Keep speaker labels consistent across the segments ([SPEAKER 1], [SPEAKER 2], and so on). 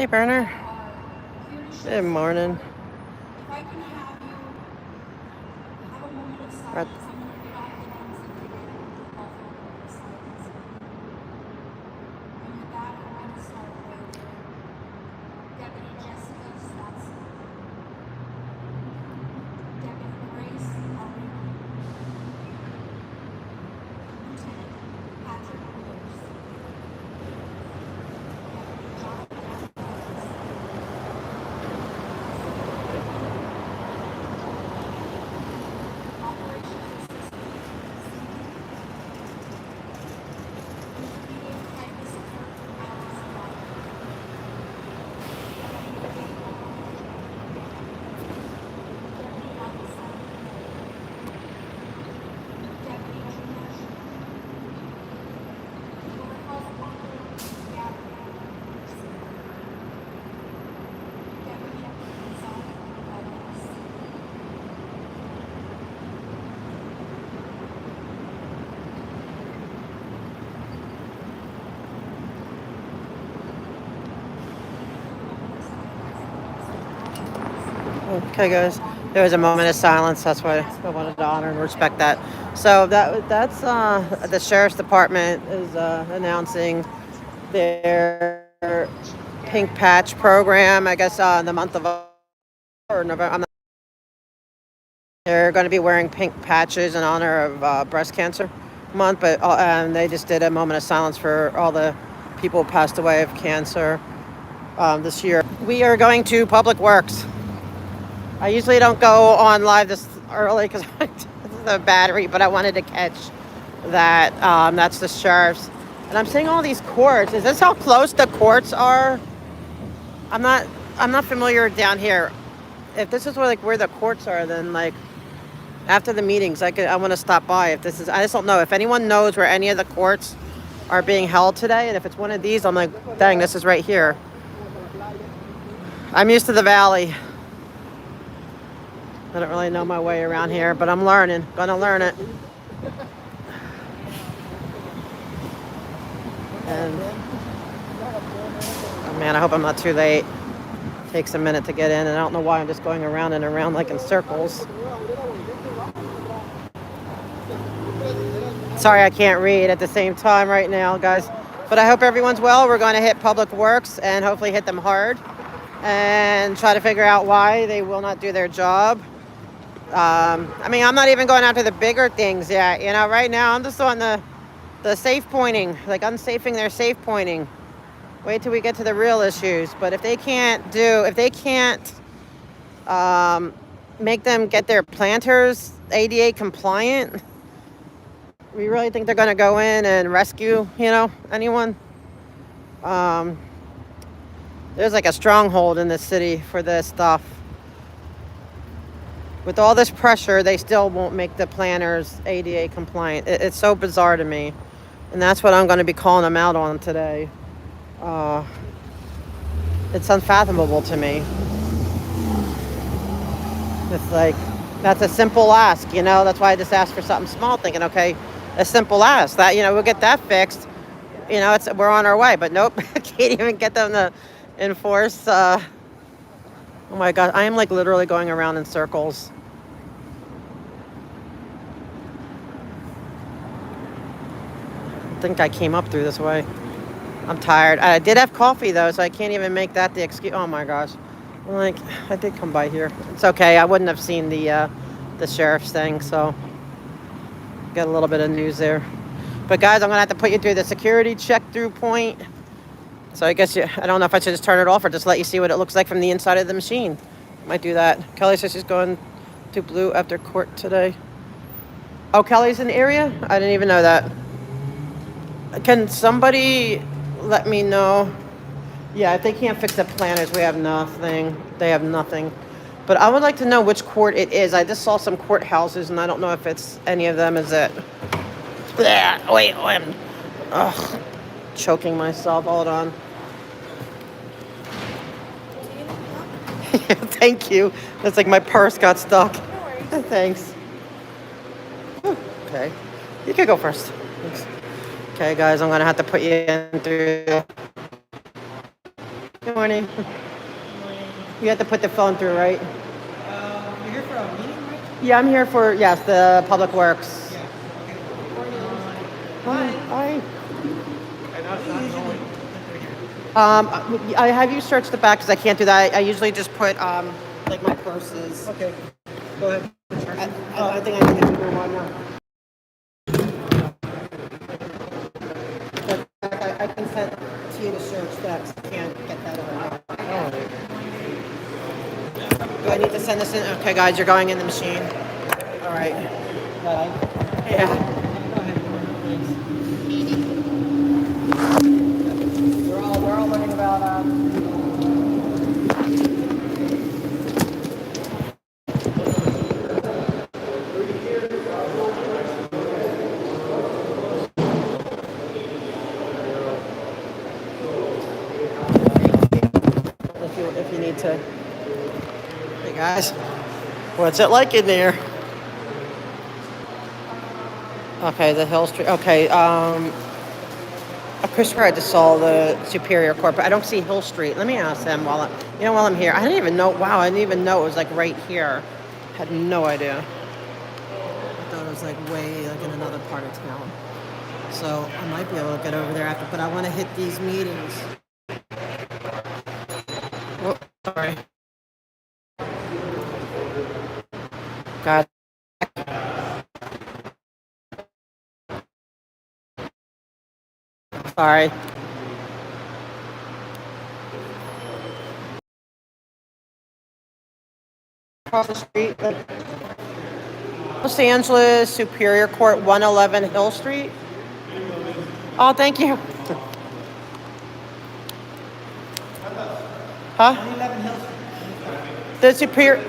[SPEAKER 1] Hey, Burner. Good morning. Right. Okay, guys. There was a moment of silence. That's why I wanted to honor and respect that. So that's the sheriff's department is announcing their pink patch program. I guess in the month of or November. They're going to be wearing pink patches in honor of breast cancer month, but they just did a moment of silence for all the people who passed away of cancer this year. We are going to Public Works. I usually don't go on live this early because the battery, but I wanted to catch that. That's the sheriff's, and I'm seeing all these courts. Is this how close the courts are? I'm not. I'm not familiar down here. If this is where the courts are, then after the meetings, I want to stop by. If this is, I just don't know if anyone knows where any of the courts are being held today, and if it's one of these, I'm like, dang, this is right here. I'm used to the valley. I don't really know my way around here, but I'm learning. Gonna learn it. And oh man, I hope I'm not too late. Takes a minute to get in, and I don't know why I'm just going around and around like in circles. Sorry, I can't read at the same time right now, guys. But I hope everyone's well. We're going to hit Public Works and hopefully hit them hard and try to figure out why they will not do their job. I mean, I'm not even going after the bigger things yet. You know, right now I'm just on the safe pointing, like unsafing their safe pointing. Wait till we get to the real issues. But if they can't make them get their planters ADA compliant, we really think they're going to go in and rescue, anyone? There's like a stronghold in this city for this stuff. With all this pressure, they still won't make the planners ADA compliant. It's so bizarre to me. And that's what I'm going to be calling them out on today. It's unfathomable to me. It's like, that's a simple ask, That's why I just asked for something small, thinking, okay, a simple ask. That, we'll get that fixed. We're on our way. But nope, can't even get them to enforce. Oh my God, I am literally going around in circles. I think I came up through this way. I'm tired. I did have coffee though, so I can't even make that the excuse. Oh my gosh. I did come by here. It's okay. I wouldn't have seen the sheriff's thing, so got a little bit of news there. But guys, I'm gonna have to put you through the security check through point. So I guess I don't know if I should just turn it off or just let you see what it looks like from the inside of the machine. Might do that. Kelly says she's going to Blue after court today. Oh, Kelly's in the area? I didn't even know that. Can somebody let me know? Yeah, if they can't fix the planners, we have nothing. They have nothing. But I would like to know which court it is. I just saw some courthouses, and I don't know if it's any of them. Is it? Wait, I'm choking myself. Hold on. Thank you. It's like my purse got stuck. No worries. Thanks. Okay. You can go first. Thanks. Okay, guys, I'm going to have to put you in through. Good morning. You have to put the phone through, right?
[SPEAKER 2] You're here for a meeting, right?
[SPEAKER 1] Yeah, I'm here for, yes, the Public Works.
[SPEAKER 2] Yeah.
[SPEAKER 1] Hi. Hi.
[SPEAKER 2] And that's not knowing.
[SPEAKER 1] I have you search the back because I can't do that. I usually just put like my purses.
[SPEAKER 2] Okay. Go ahead.
[SPEAKER 1] I think I can do one now. I can send to you to search that 'cause I can't get that over now. Do I need to send this in? Okay, guys, you're going in the machine. All right. Yeah.
[SPEAKER 2] Go ahead.
[SPEAKER 1] We're all learning about if you need to. Hey guys, what's it like in there? Okay, the Hill Street. Okay, I'm pretty sure I just saw the Superior Court, but I don't see Hill Street. Let me ask them while I'm here. I didn't even know. Wow, I didn't even know it was like right here. Had no idea. I thought it was like way like in another part of town. So I might be able to get over there after, but I want to hit these meetings. Oh, sorry. God. Sorry. Across the street. Los Angeles Superior Court, 111 Hill Street. Oh, thank you. Huh?
[SPEAKER 2] 111 Hill Street.
[SPEAKER 1] The Superior.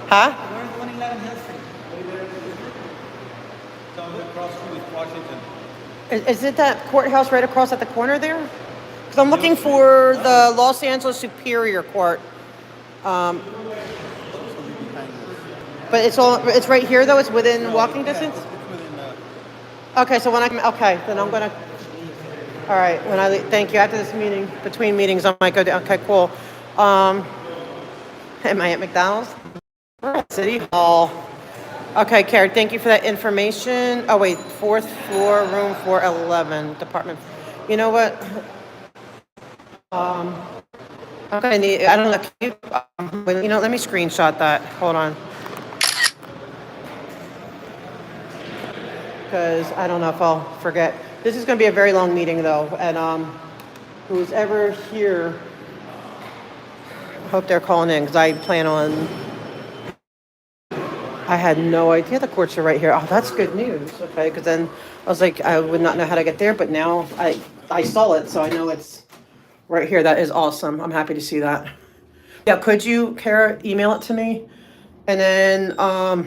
[SPEAKER 1] Huh?
[SPEAKER 2] Where's 111 Hill Street?
[SPEAKER 3] Down across from Washington.
[SPEAKER 1] Is it that courthouse right across at the corner there? Because I'm looking for the Los Angeles Superior Court. But it's right here though. It's within walking distance.
[SPEAKER 3] It's within.
[SPEAKER 1] Okay, so when then I'm gonna. All right, when I leave, thank you. After this meeting, between meetings, I might go down. Okay, cool. Am I at McDonald's? We're at City Hall. Okay, Carrie, thank you for that information. Oh wait, 4th floor, room 411, department. You know what? Okay, I don't know. Can you, let me screenshot that. Hold on. Because I don't know if I'll forget. This is going to be a very long meeting, though, and who's ever here, I hope they're calling in, because I plan on, I had no idea the courts are right here. Oh, that's good news, okay, because then I was like, I would not know how to get there, but now I saw it, so I know it's right here. That is awesome. I'm happy to see that. Yeah, could you, Kara, email it to me? And then, I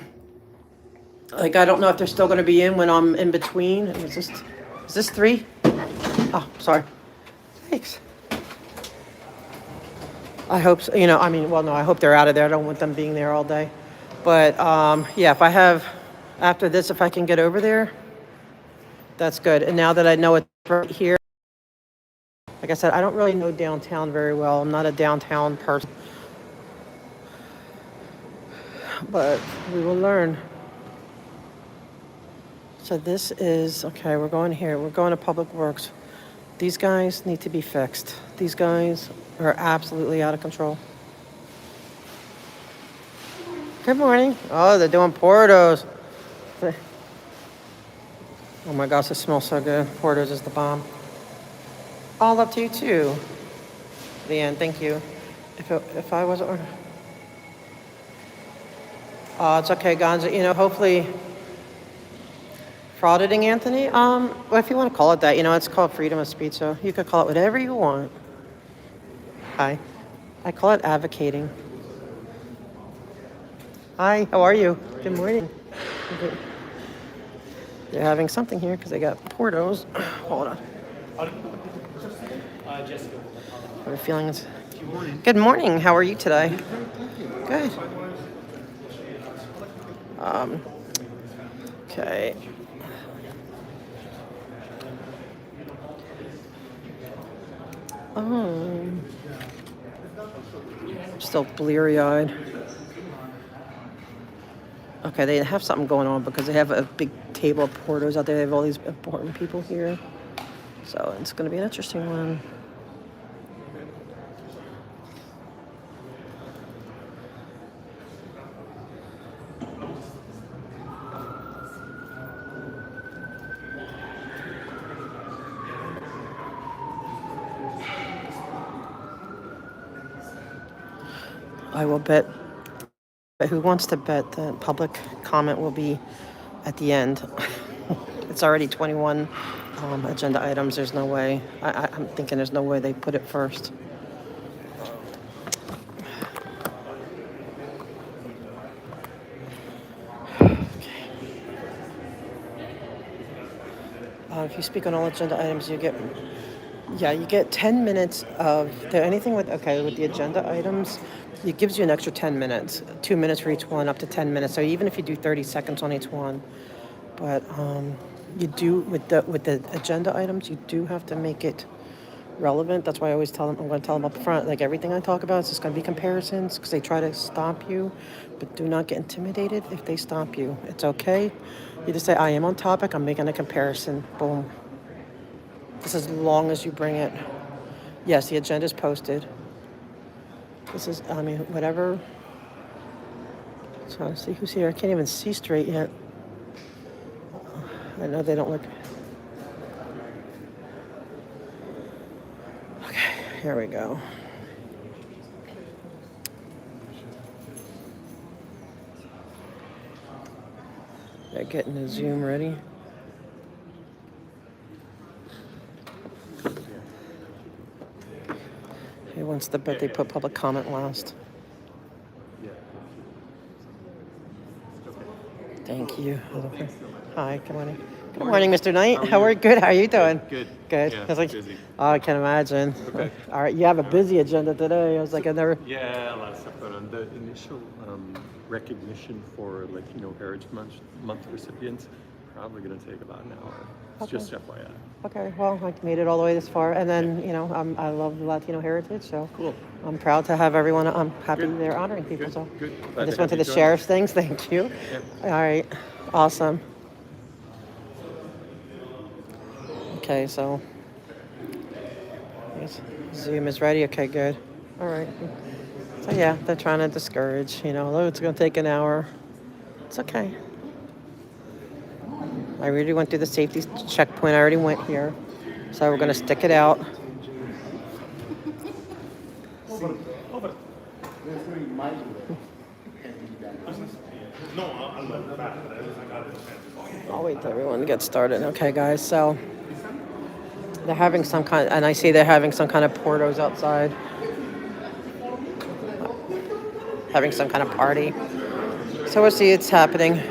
[SPEAKER 1] don't know if they're still going to be in when I'm in between. Is this 3? Oh, sorry. Thanks. I hope so, no, I hope they're out of there. I don't want them being there all day. But yeah, if I have, after this, if I can get over there, that's good. And now that I know it's right here, like I said, I don't really know downtown very well. I'm not a downtown person. But we will learn. So this is, okay, we're going here. We're going to Public Works. These guys need to be fixed. These guys are absolutely out of control. Good morning. Oh, they're doing Portos. Oh my gosh, it smells so good. Portos is the bomb. All up to you too. The end, thank you. If I wasn't, oh, it's okay, Gonza. Hopefully, frauditing Anthony. Well, if you want to call it that, it's called freedom of speech, so you could call it whatever you want. Hi, I call it advocating. Hi, how are you? Good morning. They're having something here because they got Portos. Hold on.
[SPEAKER 2] Jessica.
[SPEAKER 1] I have a feeling it's... Good morning. How are you today? Good. Okay. Still bleary-eyed. Okay, they have something going on because they have a big table of porters out there. They have all these important people here. So it's going to be an interesting one. I will bet. But who wants to bet that public comment will be at the end? It's already 21 agenda items. There's no way. I'm thinking there's no way they put it first. If you speak on all agenda items, you get 10 minutes of anything with the agenda items. It gives you an extra 10 minutes, 2 minutes for each one, up to 10 minutes. So even if you do 30 seconds on each one, but you do with the agenda items, you do have to make it relevant. That's why I always tell them, I'm going to tell them up front, like everything I talk about is just going to be comparisons because they try to stop you, but do not get intimidated if they stop you. It's okay. You just say, I am on topic. I'm making a comparison. Boom. This is as long as you bring it. Yes, the agenda is posted. This is, whatever. So let's see who's here. I can't even see straight yet. I know they don't look. Okay, here we go. They're getting the Zoom ready. Who wants to bet they put public comment last? Thank you. Hi, good morning. Good morning, Mr. Knight. How are you? Good. How are you doing?
[SPEAKER 3] Good.
[SPEAKER 1] Good.
[SPEAKER 3] Yeah,
[SPEAKER 1] I was like,
[SPEAKER 3] busy.
[SPEAKER 1] oh, I can imagine.
[SPEAKER 3] Okay.
[SPEAKER 1] All right, you have a busy agenda today. I was like, I never.
[SPEAKER 4] Yeah, a lot of stuff going on. The initial recognition for Heritage Month recipients probably going to take about an hour. It's
[SPEAKER 1] Okay.
[SPEAKER 4] just FYI.
[SPEAKER 1] Okay, well, I made it all the way this far, and then I love Latino heritage, so
[SPEAKER 4] Cool.
[SPEAKER 1] I'm proud to have everyone. I'm happy
[SPEAKER 4] Good.
[SPEAKER 1] they're honoring people.
[SPEAKER 4] Good.
[SPEAKER 1] So
[SPEAKER 4] Good.
[SPEAKER 1] I
[SPEAKER 4] Glad
[SPEAKER 1] just
[SPEAKER 4] to
[SPEAKER 1] went to
[SPEAKER 4] have
[SPEAKER 1] the
[SPEAKER 4] you join.
[SPEAKER 1] sheriff's things. Thank you.
[SPEAKER 4] Yeah.
[SPEAKER 1] All right, awesome. Okay, so yes, Zoom is ready. Okay, good. All right. So yeah, they're trying to discourage. Oh, it's going to take an hour. It's okay. I already went through the safety checkpoint. I already went here. So we're going to stick it out. I'll wait till everyone gets started. Okay, guys. So they're having some kind, and I see they're having some kind of portos outside. Having some kind of party. So we'll see it's happening.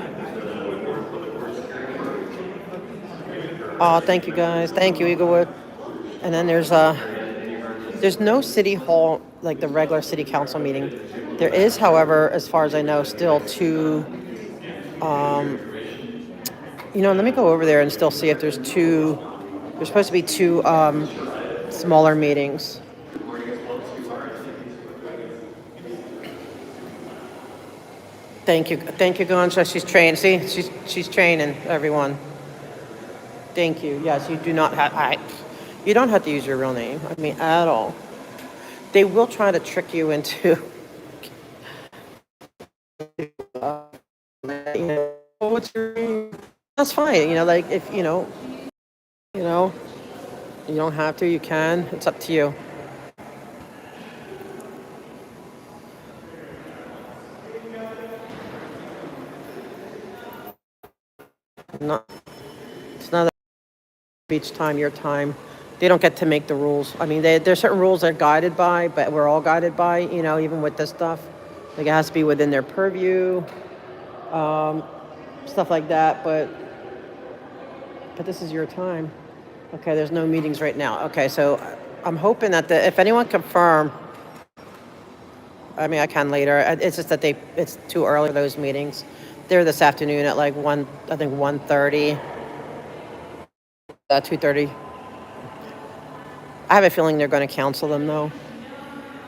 [SPEAKER 1] Oh, thank you guys. Thank you, Eaglewood. And then there's no city hall like the regular city council meeting. There is, however, as far as I know, still two. Let me go over there and still see if there's two. There's supposed to be two smaller meetings. Thank you, Gonza. She's trained. See, she's training everyone. Thank you. Yes, you do not have. You don't have to use your real name. I mean, at all. They will try to trick you into. What's your name? That's fine. Like if you don't have to. You can. It's up to you. Not. It's not each time your time. They don't get to make the rules. I mean, there's certain rules they're guided by, but we're all guided by. Even with this stuff, like it has to be within their purview, stuff like that. But this is your time. Okay, there's no meetings right now. Okay, so I'm hoping that if anyone confirm, I mean, I can later. It's just that it's too early for those meetings. They're this afternoon at like 1:30, 2:30. I have a feeling they're going to cancel them though.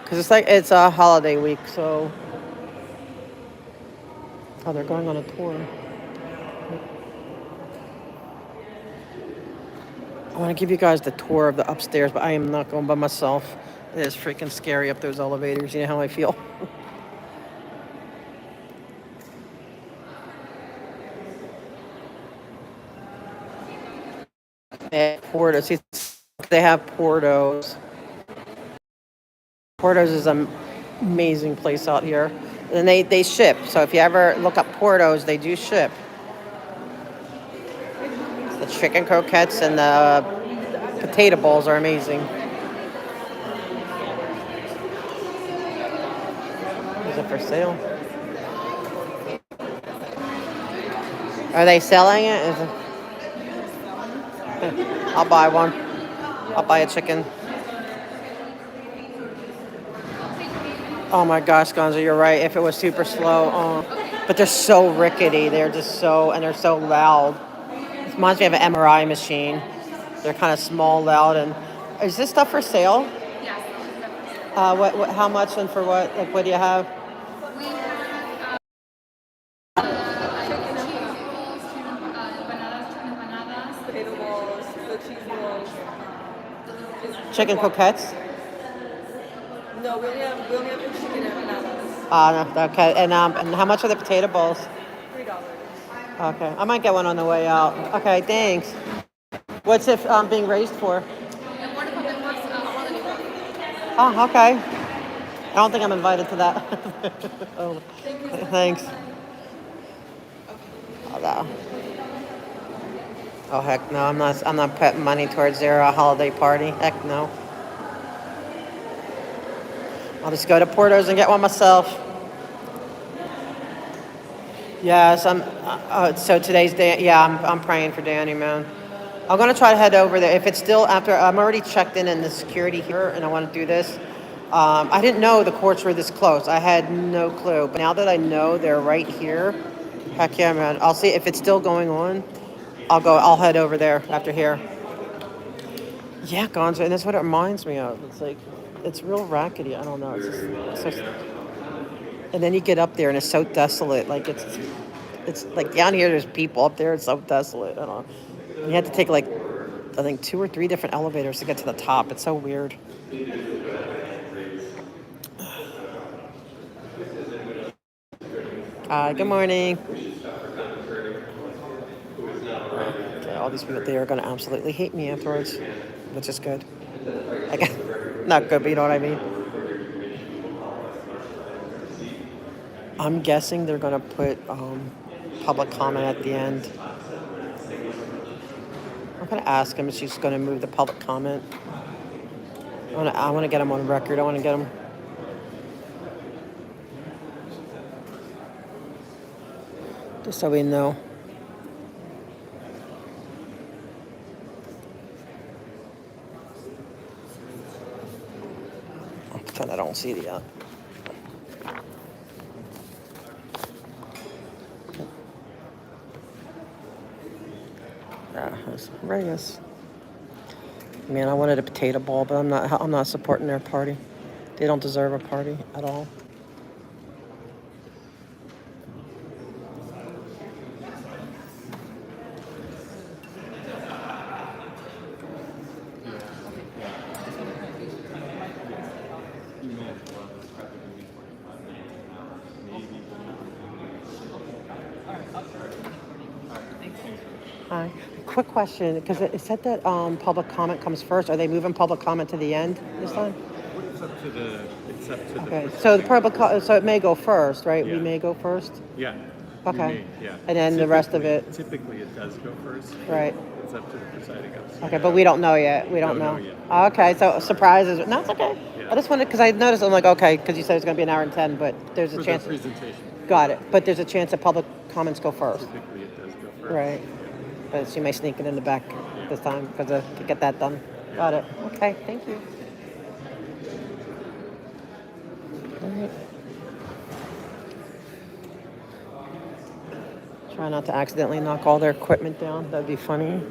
[SPEAKER 1] Because it's a holiday week, so. Oh, they're going on a tour. I want to give you guys the tour of the upstairs, but I am not going by myself. It is freaking scary up those elevators. You know how I feel. They have Portos. See, they have Portos. Portos is an amazing place out here. And they ship. So if you ever look up Portos, they do ship. The chicken croquettes and the potato bowls are amazing. Is it for sale? Are they selling it? Is it? I'll buy one. I'll buy a chicken. Oh my gosh, Gonzo, you're right. If it was super slow, but they're so rickety. They're just so, and they're so loud. It reminds me of an MRI machine. They're kind of small, loud, and is this stuff for sale?
[SPEAKER 5] Yes.
[SPEAKER 1] What? How much and for what? Like, what do you have?
[SPEAKER 5] We have chicken cheese rolls, chicken empanadas,
[SPEAKER 6] Potato balls, the cheese balls.
[SPEAKER 1] Chicken croquettes.
[SPEAKER 6] No, we only have the chicken empanadas.
[SPEAKER 1] No, okay. And how much are the potato bowls?
[SPEAKER 6] $3.
[SPEAKER 1] Okay, I might get one on the way out. Okay, thanks. What's it being raised for?
[SPEAKER 5] and one of them was holiday party.
[SPEAKER 1] Oh, okay. I don't think I'm invited to that. Oh, thanks. Oh, no. Oh heck no, I'm not. I'm not putting money towards their holiday party. Heck no. I'll just go to Porto's and get one myself. Yes, so today's day. Yeah, I'm praying for Danny, man. I'm gonna try to head over there. If it's still after, I'm already checked in the security here, and I want to do this. I didn't know the courts were this close. I had no clue. But now that I know they're right here, heck yeah, man. I'll see if it's still going on. I'll head over there after here. Yeah, Gonzo, and that's what it reminds me of. It's like, it's real rackety. I don't know. And then you get up there and it's so desolate. Like it's like down here there's people, up there it's so desolate. I don't know. And you have to take like, I think 2 or 3 different elevators to get to the top. It's so weird. Good morning. Okay, all these people, they are going to absolutely hate me afterwards, which is good. Not good, but you know what I mean. I'm guessing they're going to put public comment at the end. I'm going to ask him if she's going to move the public comment. I want to get him on record. I want to get him. Just so we know. I'll pretend I don't see it yet. Yeah, that's Vegas. Man, I wanted a potato ball, but I'm not supporting their party. They don't deserve a party at all. Hi. Quick question, because it said that public comment comes first. Are they moving public comment to the end this time?
[SPEAKER 4] It's up to the.
[SPEAKER 1] Okay, so the so it may go first, right?
[SPEAKER 4] Yeah.
[SPEAKER 1] We may go first.
[SPEAKER 4] Yeah.
[SPEAKER 1] Okay.
[SPEAKER 4] Yeah.
[SPEAKER 1] And then the rest of it.
[SPEAKER 4] Typically, it does go first.
[SPEAKER 1] Right.
[SPEAKER 4] It's up to the presiding officer.
[SPEAKER 1] Okay, but we don't know yet. We don't know.
[SPEAKER 4] yet.
[SPEAKER 1] Okay, so surprises. No, it's okay.
[SPEAKER 4] Yeah.
[SPEAKER 1] I just wanted, because I noticed, I'm like, okay, because you said it's going to be an hour and 10, but there's a
[SPEAKER 4] For
[SPEAKER 1] chance.
[SPEAKER 4] the presentation.
[SPEAKER 1] Got it. But there's a chance that public comments go first.
[SPEAKER 4] Typically, it does go first.
[SPEAKER 1] Right. But she may sneak it in the back this time because to get that done. Got it. Okay, thank you. All right. Try not to accidentally knock all their equipment down. That'd be funny.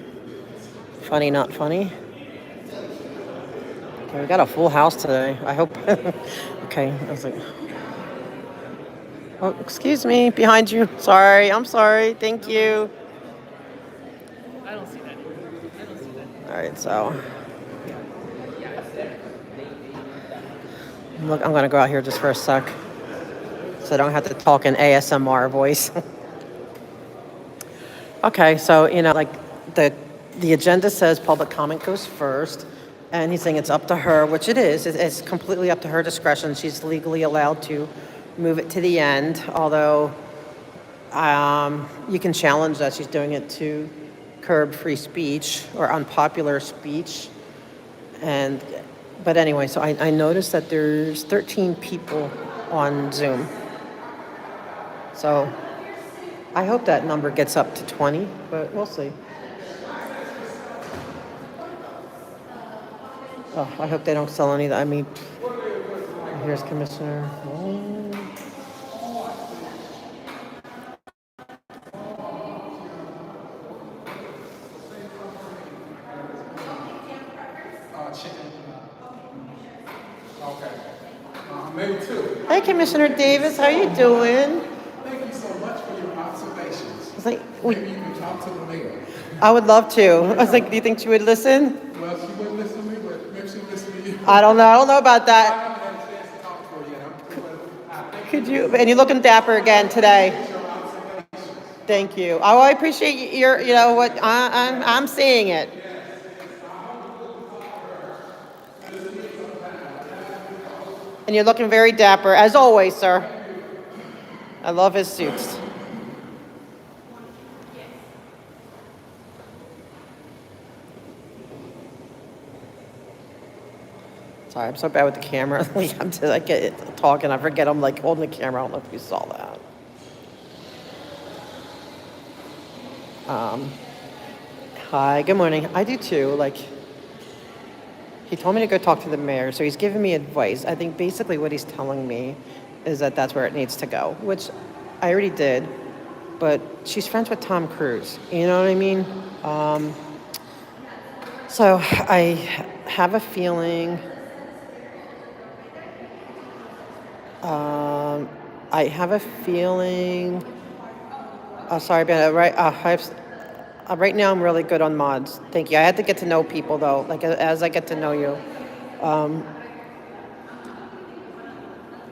[SPEAKER 1] Funny, not funny. Okay, we got a full house today. I hope. Okay, I was like, oh, excuse me, behind you. Sorry, I'm sorry. Thank you.
[SPEAKER 2] I don't see that. I don't see that.
[SPEAKER 1] All right, so look, I'm gonna go out here just for a sec, so I don't have to talk in ASMR voice. Okay, so like the agenda says public comment goes first, and he's saying it's up to her, which it is. It's completely up to her discretion. She's legally allowed to move it to the end, although you can challenge that she's doing it to curb free speech or unpopular speech. But anyway, so I noticed that there's 13 people on Zoom. So I hope that number gets up to 20, but we'll see. Oh, I hope they don't sell any. I mean, here's Commissioner.
[SPEAKER 7] Chicken. Okay. Maybe two.
[SPEAKER 1] Hey, Commissioner Davis, how you doing?
[SPEAKER 7] Thank you so much for your observations.
[SPEAKER 1] It's like
[SPEAKER 7] Maybe you can talk to the mayor.
[SPEAKER 1] I would love to. I was like, do you think she would listen?
[SPEAKER 7] Well, she wouldn't listen to me, but maybe she'll listen to you.
[SPEAKER 1] I don't know. I don't know about
[SPEAKER 7] I
[SPEAKER 1] that.
[SPEAKER 7] haven't had a chance to talk to her yet. I think
[SPEAKER 1] Could you? And you're looking dapper again today. Thank you. Oh, I appreciate your. You know what? I'm seeing it. And you're looking very dapper, as always, sir. I love his suits. Sorry, I'm so bad with the camera. I get talking, I forget I'm like holding the camera. I don't know if you saw that. Hi, good morning. I do too. Like, he told me to go talk to the mayor, so he's giving me advice. I think basically what he's telling me is that that's where it needs to go, which I already did. But she's friends with Tom Cruise. You know what I mean? So I have a feeling. I have a feeling. Oh, sorry, Ben. Right now, I'm really good on mods. Thank you. I had to get to know people, though. Like as I get to know you.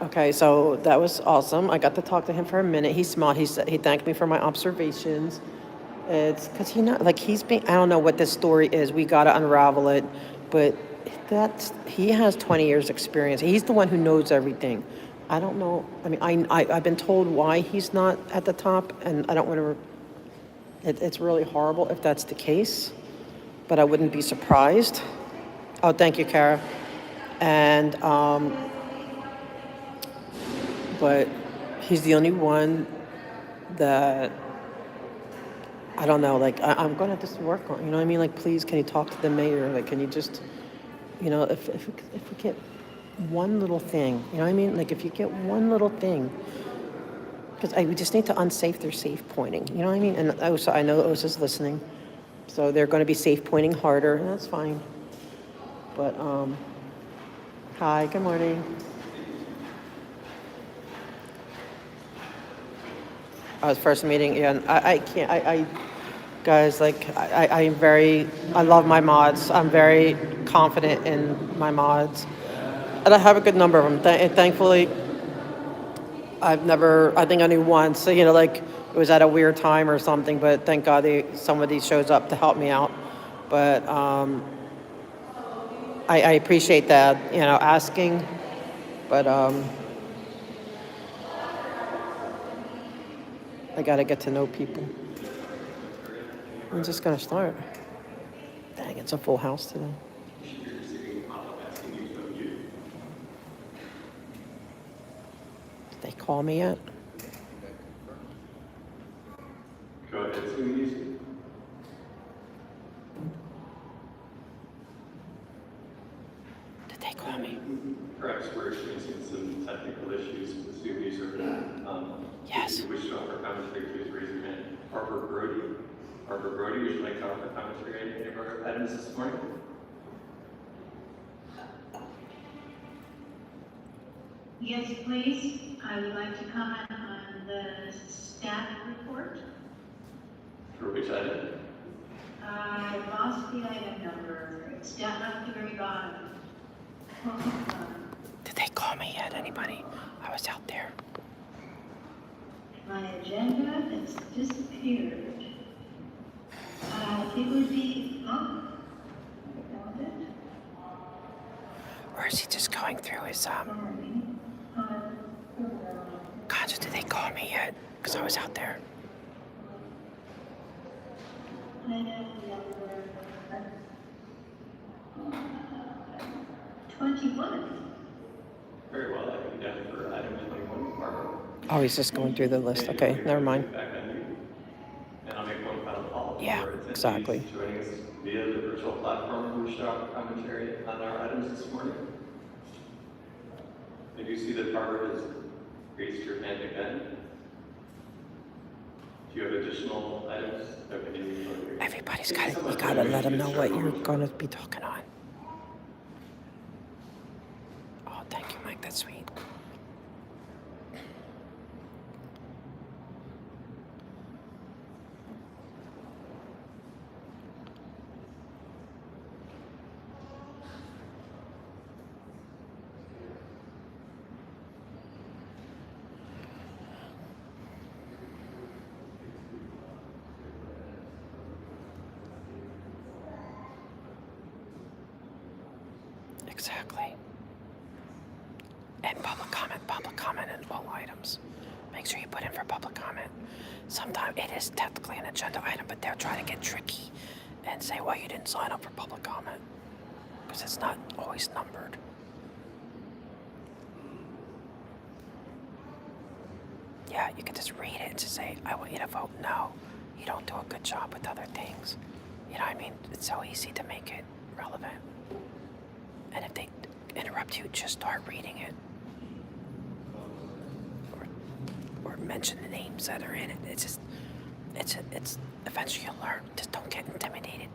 [SPEAKER 1] Okay, so that was awesome. I got to talk to him for a minute. He smiled. He thanked me for my observations. It's because he's being. I don't know what this story is. We got to unravel it, but he has 20 years experience. He's the one who knows everything. I don't know. I mean, I've been told why he's not at the top, and I don't want to. It's really horrible if that's the case, but I wouldn't be surprised. Oh, thank you, Kara. And but he's the only one that I don't know. Like I'm gonna have to work on. You know what I mean? Like, please, can you talk to the mayor? Like, can you just, if we get one little thing, you know what I mean? Like, if you get one little thing. Because we just need to unsafe their safe pointing. You know what I mean? And also, I know OSA's listening. So they're going to be safe pointing harder, and that's fine. But, hi, good morning. Our first meeting, yeah, and I can't, guys, like, I love my mods. I'm very confident in my mods. And I have a good number of them. Thankfully, I think only once, so, like it was at a weird time or something, but thank God somebody shows up to help me out. But I appreciate that, asking, but I got to get to know people. I'm just going to start. Dang, it's a full house today. Did they call me yet?
[SPEAKER 4] Go ahead, please.
[SPEAKER 1] Did they call me?
[SPEAKER 4] Perhaps we're experiencing some technical issues with the Zoom user.
[SPEAKER 1] Yes.
[SPEAKER 4] If you wish to offer commentary, please raise your hand. Harper Brody, would you like to offer commentary on any of our items this morning?
[SPEAKER 8] Yes, please. I would like to comment on the staff report.
[SPEAKER 4] For which item?
[SPEAKER 8] I lost the item number. It's down at the very bottom.
[SPEAKER 1] Did they call me yet, anybody? I was out there.
[SPEAKER 8] My agenda has disappeared. It would be, I found it.
[SPEAKER 1] Or is he just going through his,
[SPEAKER 8] Sorry.
[SPEAKER 1] Concha, did they call me yet? Because I was out there.
[SPEAKER 8] Item number 21.
[SPEAKER 4] Very well, I can down for item 21, Barbara.
[SPEAKER 1] Oh, he's just going through the list. Okay, never mind.
[SPEAKER 4] Back on you. And I'll make one final call.
[SPEAKER 1] Yeah,
[SPEAKER 4] for attendees
[SPEAKER 1] exactly.
[SPEAKER 4] Joining us via the virtual platform who wish to offer commentary on our items this morning. I do see that Barbara has raised your hand again. Do you have additional items?
[SPEAKER 1] Everybody's got it. You gotta let them know what you're gonna be talking on. Oh, thank you, Mike. That's sweet. Exactly. And public comment on all items. Make sure you put in for public comment. Sometimes it is technically an agenda item, but they'll try to get tricky and say, well, you didn't sign up for public comment. Because it's not always numbered. Yeah, you can just read it and just say, I want you to vote no. You don't do a good job with other things. You know what I mean? It's so easy to make it relevant. And if they interrupt you, just start reading it. Or mention the names that are in it. It's eventually you'll learn. Just don't get intimidated.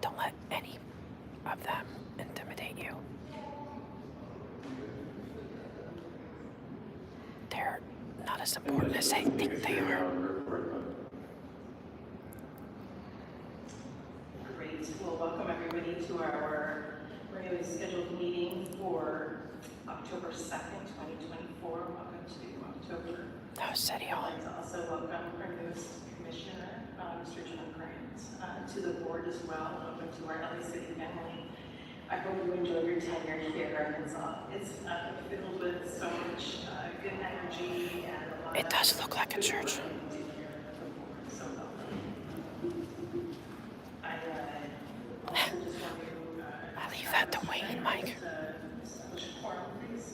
[SPEAKER 1] Don't let any of them intimidate you. They're not as important as they think they are.
[SPEAKER 9] Great. Well, welcome everybody to our regularly scheduled meeting for October 2nd, 2024. Welcome to October.
[SPEAKER 1] That was City
[SPEAKER 9] I'd
[SPEAKER 1] Hall.
[SPEAKER 9] like to also welcome our newest commissioner, Mr. John Grant, to the board as well. Welcome to our LA City family. I hope you enjoy your tenure here. It's filled with so much good energy and a lot
[SPEAKER 1] It does look like a church.
[SPEAKER 9] So welcome. I also just want to
[SPEAKER 1] I leave that to Wayne, Mike.
[SPEAKER 9] establish a quorum, please.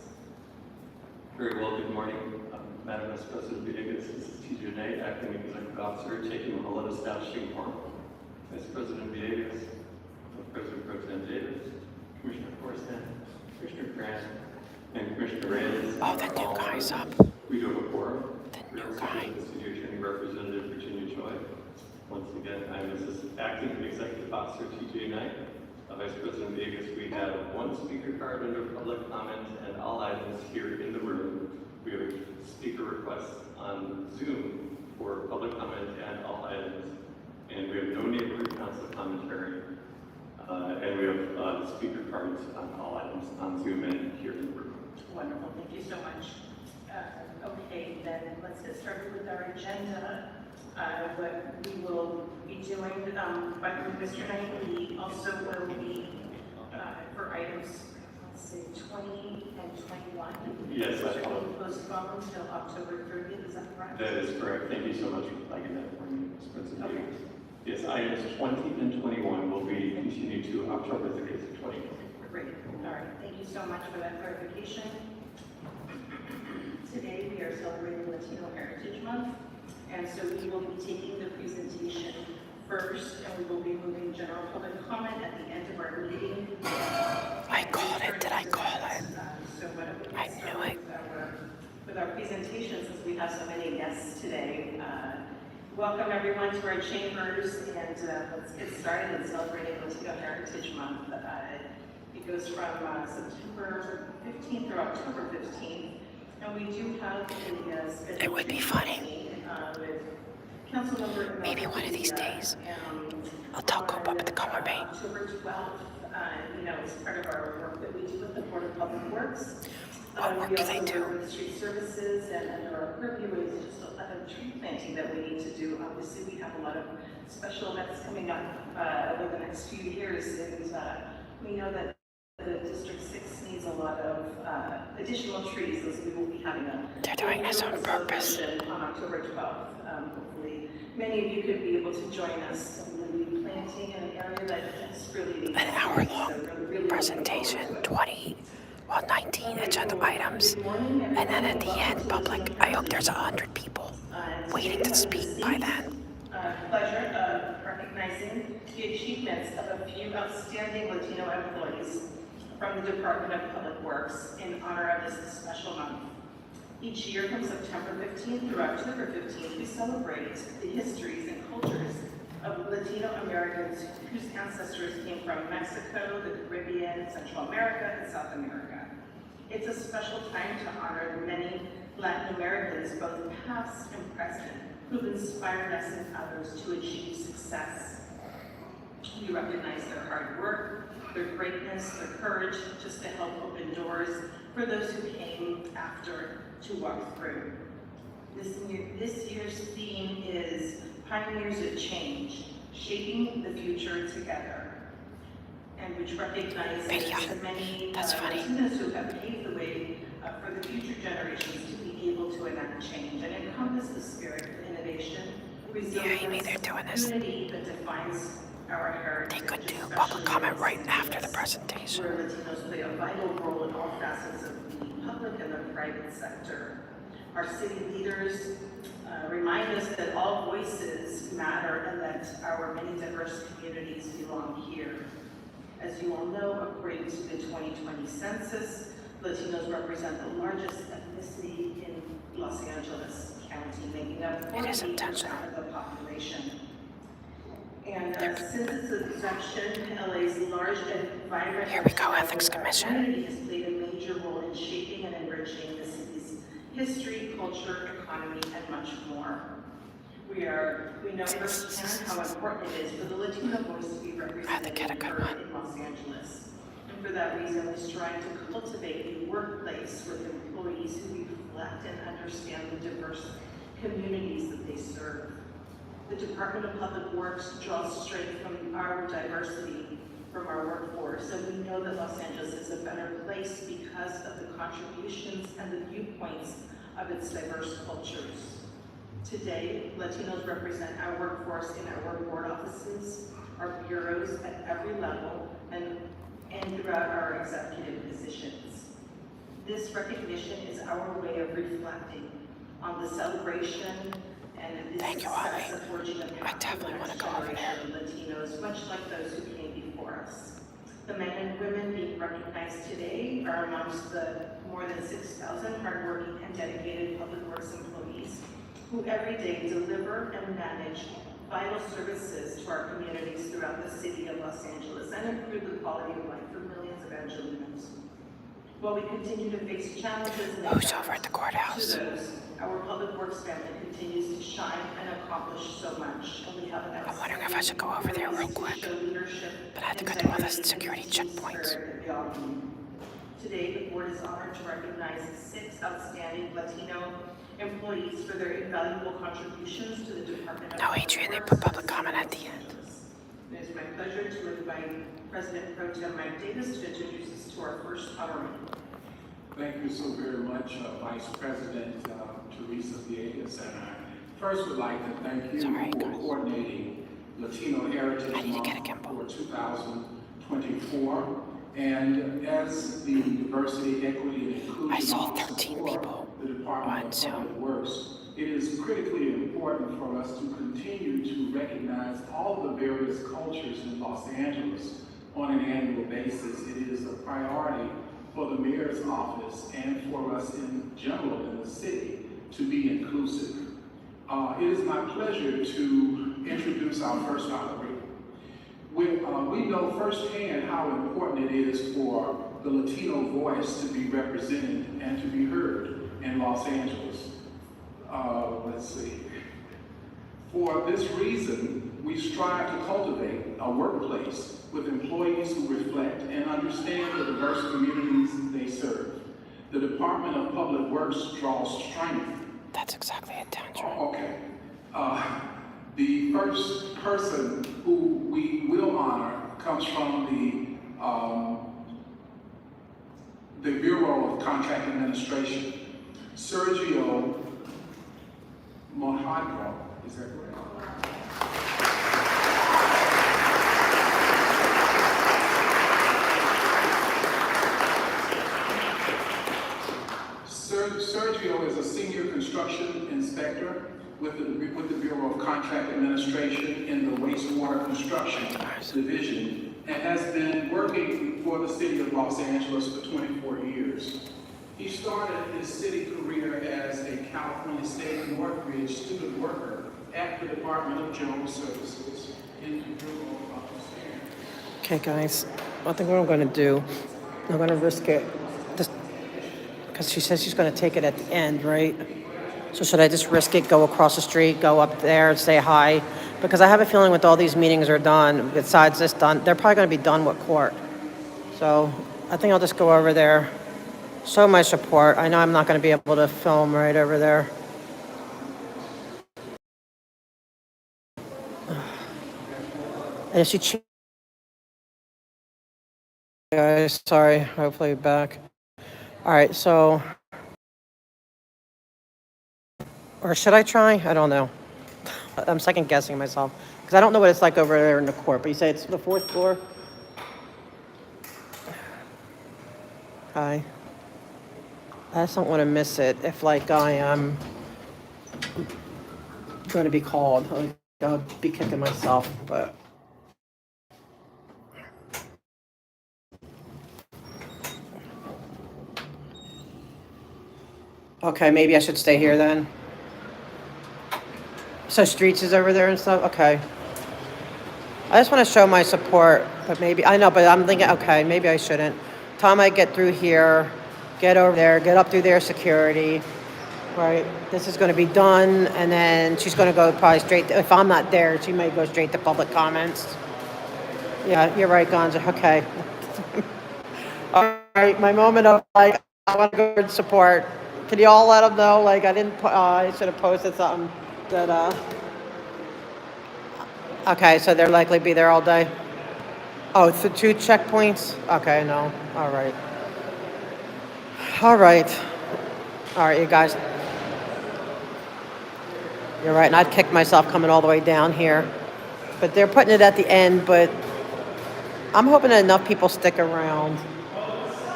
[SPEAKER 4] Very well, good morning. Madam Vice President Villegas, this is TJ Knight, Acting Executive Officer, taking the role of establishing quorum. Vice President Villegas, President Pro Tem Davis, Commissioner Forrestan, Commissioner Grant, and Commissioner Reyes.
[SPEAKER 1] Oh, the new guy's up.
[SPEAKER 4] We do have a quorum.
[SPEAKER 1] The new guy.
[SPEAKER 4] City Attorney Representative Virginia Choi. Once again, I'm Acting Executive Officer TJ Knight. Vice President Villegas, we have one speaker card under public comment and all items here in the room. We have a speaker request on Zoom for public comment and all items. And we have no neighborhood council commentary. And we have speaker cards on all items on Zoom and here in the room.
[SPEAKER 9] Wonderful, thank you so much. Okay, then let's get started with our agenda. What we will be doing, by Mr. Knight, we also will be, for items, let's say 20 and 21.
[SPEAKER 4] Yes, that's
[SPEAKER 9] Which
[SPEAKER 4] all.
[SPEAKER 9] will be postponed until October 30th, is that correct?
[SPEAKER 4] That is correct. Thank you so much for flagging that for me, Ms. President.
[SPEAKER 9] Okay.
[SPEAKER 4] Yes, items 20 and 21 will be continued to October 30th, 2024.
[SPEAKER 9] Great, all right, thank you so much for that clarification. Today we are celebrating Latino Heritage Month, and so we will be taking the presentation first, and we will be moving general public comment at the end of our meeting.
[SPEAKER 1] I called it. Did I call it?
[SPEAKER 9] So why don't we
[SPEAKER 1] I
[SPEAKER 9] get
[SPEAKER 1] knew
[SPEAKER 9] started
[SPEAKER 1] it.
[SPEAKER 9] with our presentation, since we have so many guests today. Welcome everyone to our chambers, and let's get started in celebrating Latino Heritage Month. It goes from September 15th through October 15th. And we do have a scheduled
[SPEAKER 1] It would be funny.
[SPEAKER 9] with Councilmember.
[SPEAKER 1] Maybe one of these days I'll tell Coop up to come with me.
[SPEAKER 9] October 12th, it's part of our work that we do with the Board of Public Works.
[SPEAKER 1] What work do they do?
[SPEAKER 9] We also work with street services, and under our purview is just a lot of tree planting that we need to do. Obviously, we have a lot of special events coming up over the next few years, and we know that the District 6 needs a lot of additional trees, so we will be having a...
[SPEAKER 1] They're doing this on purpose.
[SPEAKER 9] ...on October 12th. Hopefully, many of you could be able to join us. We'll be planting in an area that just really needs...
[SPEAKER 1] An hour-long presentation, 19 agenda items, and then at the end, public. I hope there's 100 people waiting to speak by then.
[SPEAKER 9] Pleasure of recognizing the achievements of a few outstanding Latino employees from the Department of Public Works in honor of this special month. Each year from September 15th through October 15th, we celebrate the histories and cultures of Latino Americans whose ancestors came from Mexico, the Caribbean, Central America, and South America. It's a special time to honor the many Latin Americans, both past and present, who've inspired us and others to achieve success. We recognize their hard work, their greatness, their courage, just to help open doors for those who came after to walk through. This year's theme is Pioneers of Change, Shaping the Future Together, and which recognizes the many Latinos who have paved the way for the future generations to be able to enact change and encompass the spirit of innovation, resilience, unity that defines our heritage.
[SPEAKER 1] They could do public comment right after the presentation.
[SPEAKER 9] Where Latinos play a vital role in all facets of the public and the private sector. Our city leaders remind us that all voices matter and that our many diverse communities belong here. As you all know, according to the 2020 census, Latinos represent the largest ethnicity in Los Angeles County, making up 48% of the population. And since its inception, LA's large and vibrant
[SPEAKER 1] Ethics Commission
[SPEAKER 9] community has played a major role in shaping and enriching the city's history, culture, economy, and much more. We know firsthand how important it is for the Latino voice to be represented in Los Angeles. And for that reason, we strive to cultivate a workplace with employees who reflect and understand the diverse communities that they serve. The Department of Public Works draws strength from our diversity from our workforce, and we know that Los Angeles is a better place because of the contributions and the viewpoints of its diverse cultures. Today, Latinos represent our workforce in our board offices, our bureaus at every level, and throughout our executive positions. This recognition is our way of reflecting on the celebration and the success of forging a path to the next generation of Latinos, much like those who came before us. The men and women being recognized today are amongst the more than 6,000 hardworking and dedicated public works employees who every day deliver and manage vital services to our communities throughout the city of Los Angeles and improve the quality of life for millions of Angelinos. While we continue to face challenges and
[SPEAKER 1] over at the courthouse.
[SPEAKER 9] to those, our public works family continues to shine and accomplish so much. And we have an
[SPEAKER 1] I'm wondering if I should go over there real quick, but I have to go through all the security checkpoints.
[SPEAKER 9] Today, the board is honored to recognize 6 outstanding Latino employees for their invaluable contributions to the Department of
[SPEAKER 1] No, Adrian, they put public comment at the end.
[SPEAKER 9] It is my pleasure to invite President Pro Tem Mike Davis to introduce us to our first power meeting.
[SPEAKER 7] Thank you so very much, Vice President Teresa Villegas, and I first would like to thank you for coordinating Latino Heritage Month for 2024. And as the Diversity, Equity, and Inclusion Officer for the Department of Public Works, it is critically important for us to continue to recognize all the various cultures in Los Angeles on an annual basis. It is a priority for the mayor's office and for us in general in the city to be inclusive. It is my pleasure to introduce our first honoree. We know firsthand how important it is for the Latino voice to be represented and to be heard in Los Angeles. Let's see. For this reason, we strive to cultivate a workplace with employees who reflect and understand the diverse communities they serve. The Department of Public Works draws strength.
[SPEAKER 1] That's exactly it, Tandra.
[SPEAKER 7] Okay. The first person who we will honor comes from the Bureau of Contract Administration, Sergio Mojadro. Is that correct? Sergio is a senior construction inspector with the Bureau of Contract Administration in the wastewater construction division and has been working for the city of Los Angeles for 24 years. He started his city career as a California State Northridge student worker at the Department of General Services in the Bureau of Understanding.
[SPEAKER 1] Okay, guys, I think what I'm going to do, I'm going to risk it. Because she says she's going to take it at the end, right? So should I just risk it, go across the street, go up there and say hi? Because I have a feeling with all these meetings are done, besides this done, they're probably going to be done with court. So I think I'll just go over there, show my support. I know I'm not going to be able to film right over there. And if she guys, sorry, hopefully back. All right, so, or should I try? I don't know. I'm second guessing myself because I don't know what it's like over there in the court. But you say it's the 4th floor. Hi. I just don't want to miss it. If like I am going to be called, I'll be kicking myself. But okay, maybe I should stay here then. So Streets is over there and stuff? Okay. I just want to show my support, but maybe, I know, but I'm thinking, okay, maybe I shouldn't. Time I get through here, get over there, get up through their security, right? This is going to be done, and then she's going to go probably straight, if I'm not there, she may go straight to public comments. Yeah, you're right, Gonza, okay. All right, my moment of, like, I want to go and support. Can you all let them know, like, I didn't, I should have posted something that, okay, so they'll likely be there all day. Oh, it's the 2 checkpoints? Okay, no, all right. All right. All right, you guys. You're right, and I'd kick myself coming all the way down here. But they're putting it at the end, but I'm hoping that enough people stick around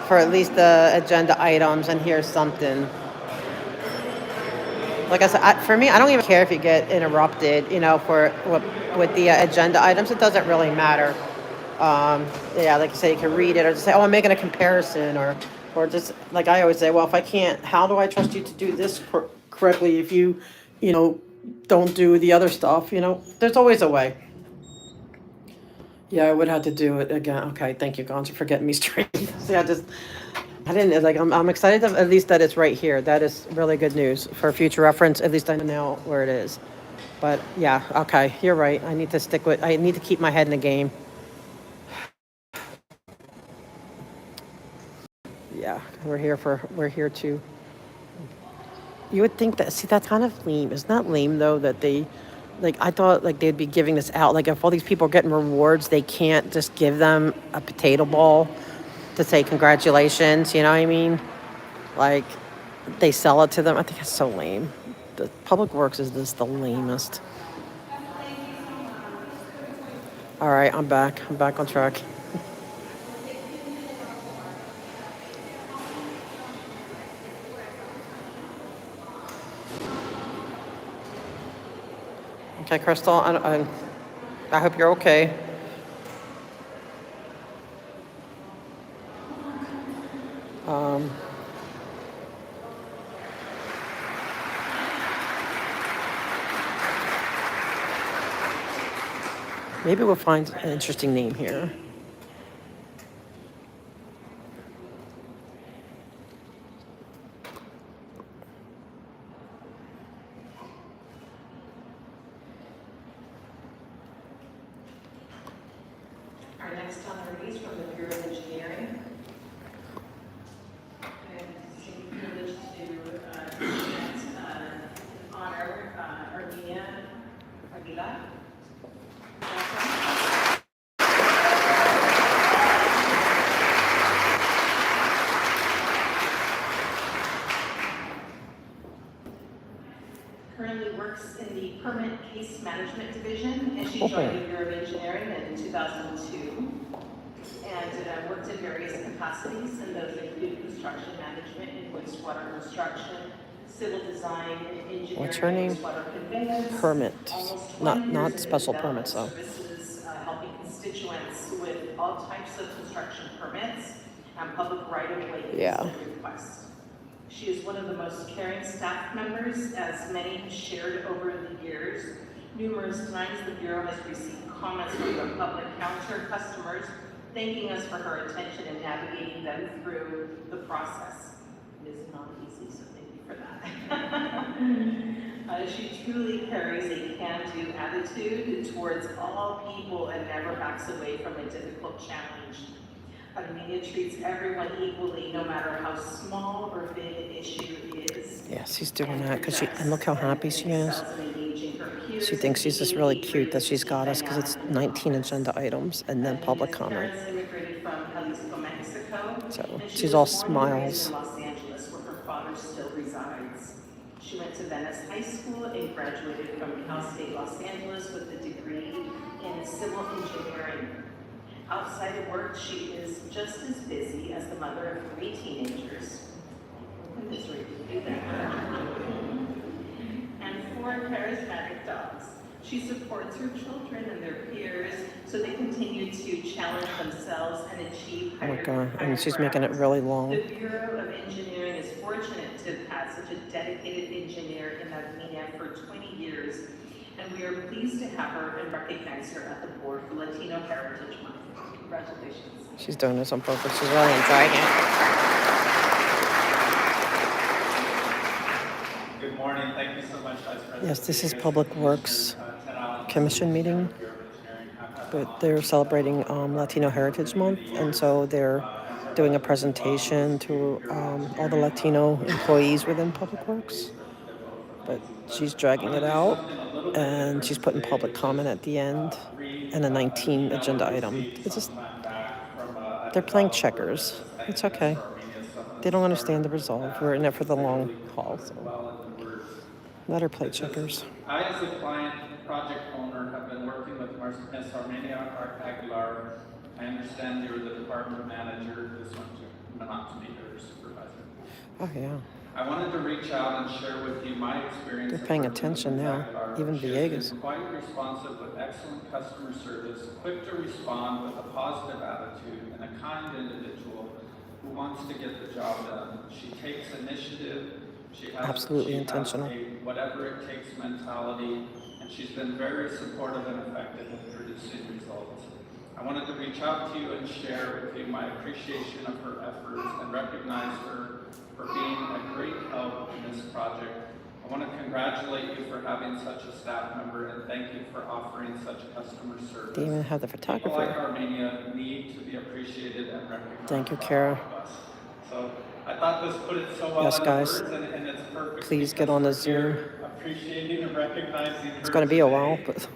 [SPEAKER 1] for at least the agenda items and hear something. Like I said, for me, I don't even care if you get interrupted, you know, with the agenda items. It doesn't really matter. Yeah, like you say, you can read it or just say, oh, I'm making a comparison, or just, like I always say, well, if I can't, how do I trust you to do this correctly if you know, don't do the other stuff, you know? There's always a way. Yeah, I would have to do it again. Okay, thank you, Gonza, for getting me straight. See, I didn't, like, I'm excited at least that it's right here. That is really good news for future reference. At least I know where it is. But yeah, okay, you're right. I need to keep my head in the game. Yeah, we're here to. You would think that, see, that's kind of lame. Isn't that lame, though, that they, like, I thought, like, they'd be giving this out. Like, if all these people are getting rewards, they can't just give them a potato ball to say congratulations, you know what I mean? Like, they sell it to them. I think it's so lame. The Public Works is just the lamest. All right, I'm back on track. Okay, Crystal, I hope you're okay. Maybe we'll find an interesting name here.
[SPEAKER 9] Ernest Tonneries from the Bureau of Engineering. And it's a privilege to honor Armenia Aguilar. Currently works in the Permit Case Management Division, and she joined the Bureau of Engineering in 2002, and worked in various capacities, and those include construction management and wastewater construction, civil design, and engineering.
[SPEAKER 1] What's her name?
[SPEAKER 9] Wastewater conveyance.
[SPEAKER 1] Permit,
[SPEAKER 9] Almost 20
[SPEAKER 1] not
[SPEAKER 9] years in
[SPEAKER 1] special
[SPEAKER 9] development
[SPEAKER 1] permits though.
[SPEAKER 9] Services, helping constituents with all types of construction permits and public right-of-way
[SPEAKER 1] Yeah.
[SPEAKER 9] requests. She is one of the most caring staff members, as many have shared over the years. Numerous times, the Bureau has received comments from the public counter customers thanking us for her attention in navigating them through the process. It is not easy, so thank you for that. She truly carries a can-do attitude towards all people and never backs away from a difficult challenge. Armenia treats everyone equally, no matter how small or big an issue is.
[SPEAKER 1] Yeah, she's doing that because and look how happy she is. She thinks she's just really cute that she's got us because it's 19 agenda items and then public comment.
[SPEAKER 9] Immigrated from Jalisco, Mexico.
[SPEAKER 1] So she's all smiles.
[SPEAKER 9] In Los Angeles, where her father still resides. She went to Venice High School and graduated from Cal State Los Angeles with a degree in civil engineering. Outside of work, she is just as busy as the mother of 3 teenagers. And 4 charismatic dogs. She supports her children and their peers so they continue to challenge themselves and achieve
[SPEAKER 1] Oh my
[SPEAKER 9] higher
[SPEAKER 1] God, and she's
[SPEAKER 9] grounds.
[SPEAKER 1] making it really long.
[SPEAKER 9] The Bureau of Engineering is fortunate to have had such a dedicated engineer in Armenia for 20 years, and we are pleased to have her and recognize her at the board for Latino Heritage Month. Congratulations.
[SPEAKER 1] She's doing this on purpose. She's really enjoying it.
[SPEAKER 10] Good morning. Thank you so much, Vice President.
[SPEAKER 1] Yes, this is Public Works Commission meeting, but they're celebrating Latino Heritage Month, and so they're doing a presentation to all the Latino employees within Public Works. But she's dragging it out, and she's putting public comment at the end, and a 19 agenda item. It's just, they're playing checkers. It's okay. They don't understand the resolve. We're in it for the long haul, so let her play checkers.
[SPEAKER 10] I, as a client project owner, have been working with Ms. Armenia Aguilar. I understand you're the department manager. This one too, not to be her supervisor.
[SPEAKER 1] Oh yeah.
[SPEAKER 10] I wanted to reach out and share with you my experience.
[SPEAKER 1] They're paying attention now, even Villegas.
[SPEAKER 10] Quite responsive with excellent customer service, quick to respond with a positive attitude, and a kind individual who wants to get the job done. She takes initiative. She has
[SPEAKER 1] Absolutely
[SPEAKER 10] she
[SPEAKER 1] intentional.
[SPEAKER 10] Has a whatever it takes mentality, and she's been very supportive and effective in producing results. I wanted to reach out to you and share with you my appreciation of her efforts and recognize her for being a great help in this project. I want to congratulate you for having such a staff member and thank you for offering such customer service.
[SPEAKER 1] They even have the
[SPEAKER 10] People
[SPEAKER 1] photographer.
[SPEAKER 10] like Armenia need to be appreciated and recognized.
[SPEAKER 1] Thank you, Kara.
[SPEAKER 10] So I thought this put it so well
[SPEAKER 1] Yes,
[SPEAKER 10] in
[SPEAKER 1] guys.
[SPEAKER 10] words, and it's perfect.
[SPEAKER 1] Please get on the Zoom.
[SPEAKER 10] Appreciating and recognizing
[SPEAKER 1] It's going to be a while, but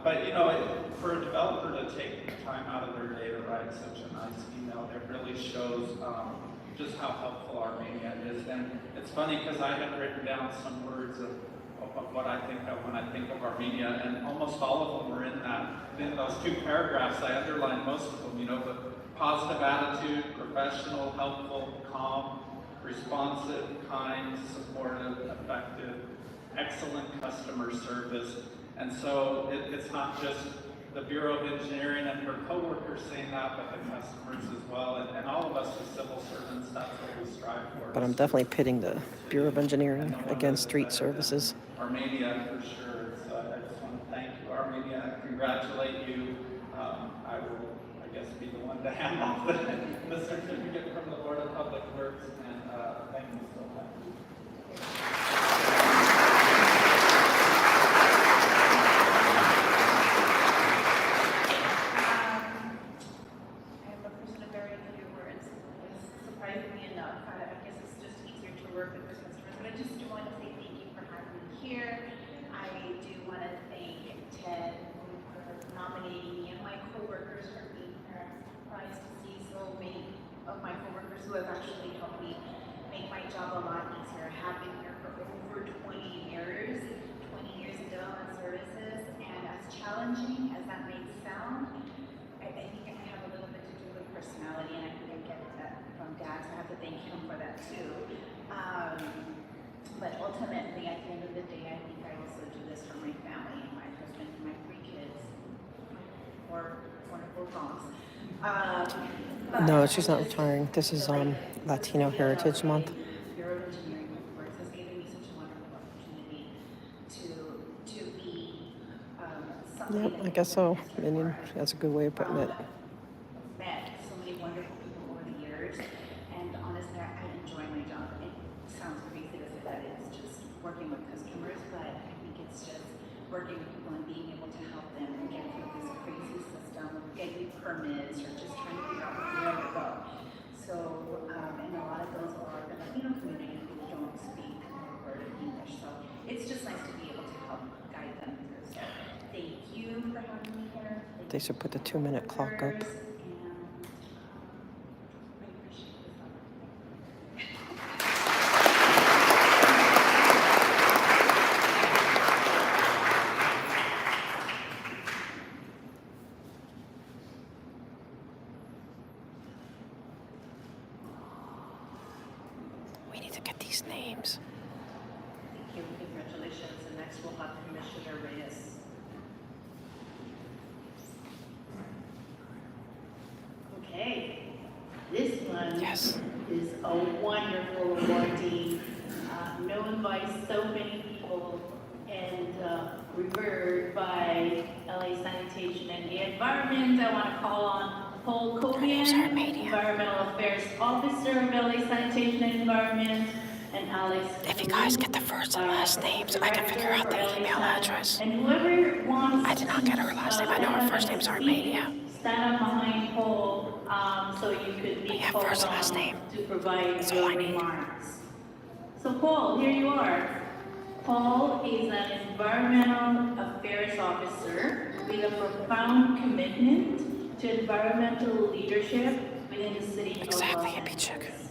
[SPEAKER 10] but you know, for a developer to take time out of their day to write such a nice email, it really shows just how helpful Armenia is. And it's funny because I had written down some words of what I think of when I think of Armenia, and almost all of them were in those 2 paragraphs. I underlined most of them, you know, but positive attitude, professional, helpful, calm, responsive, kind, supportive, effective, excellent customer service. And so it's not just the Bureau of Engineering and her coworkers saying that, but the customers as well, and all of us as civil servants, that's what we strive for.
[SPEAKER 1] I'm definitely pitting the Bureau of Engineering against street services.
[SPEAKER 10] Armenia, for sure. So I just want to thank you, Armenia, and congratulate you. I will, I guess, be the one to hand off the certificate from the Board of Public Works, and thank you so much.
[SPEAKER 8] of my coworkers who have actually helped me make my job a lot easier. I have been here for over 20 years in development services, and as challenging as that may sound, I think I have a little bit to do with personality, and I think I get that from Dad, so I have to thank him for that too. But ultimately, at the end of the day, I think I also do this for my family, my husband, and my 3 kids, my 4 wonderful dogs.
[SPEAKER 1] No, she's not retiring. This is Latino Heritage Month.
[SPEAKER 8] Bureau of Engineering Works has given me such a wonderful opportunity to be somebody.
[SPEAKER 1] Yep, I guess so. I mean, that's a good way of putting it.
[SPEAKER 8] Met so many wonderful people over the years, and honestly, I enjoy my job. It sounds crazy to say that it's just working with customers, but I think it's just working with people and being able to help them and get through this crazy system of getting permits or just trying to figure out where to go. So, and a lot of those are the Latino community who don't speak a word of English. So it's just nice to be able to help guide them through. So thank you for having me here.
[SPEAKER 1] They should put the 2-minute clock up. We need to get these names.
[SPEAKER 9] Thank you, congratulations, and next we'll have Commissioner Reyes. Okay, this one
[SPEAKER 1] Yes.
[SPEAKER 9] is a wonderful awardee. Known by so many people and revered by LA Sanitation and the Environment. I want to call on Paul Cobian, Environmental Affairs Officer of LA Sanitation and Environment, and Alex.
[SPEAKER 1] If you guys get the first and last names, I can figure out the email address.
[SPEAKER 9] And whoever wants
[SPEAKER 1] I did not get her last name. I know her first name's Armenia.
[SPEAKER 9] stand up behind Paul so you could be called
[SPEAKER 1] first and last
[SPEAKER 9] on
[SPEAKER 1] name.
[SPEAKER 9] to provide
[SPEAKER 1] That's all
[SPEAKER 9] your
[SPEAKER 1] I need.
[SPEAKER 9] remarks. So Paul, here you are. Paul is an environmental affairs officer with a profound commitment to environmental leadership within the city of Los Angeles.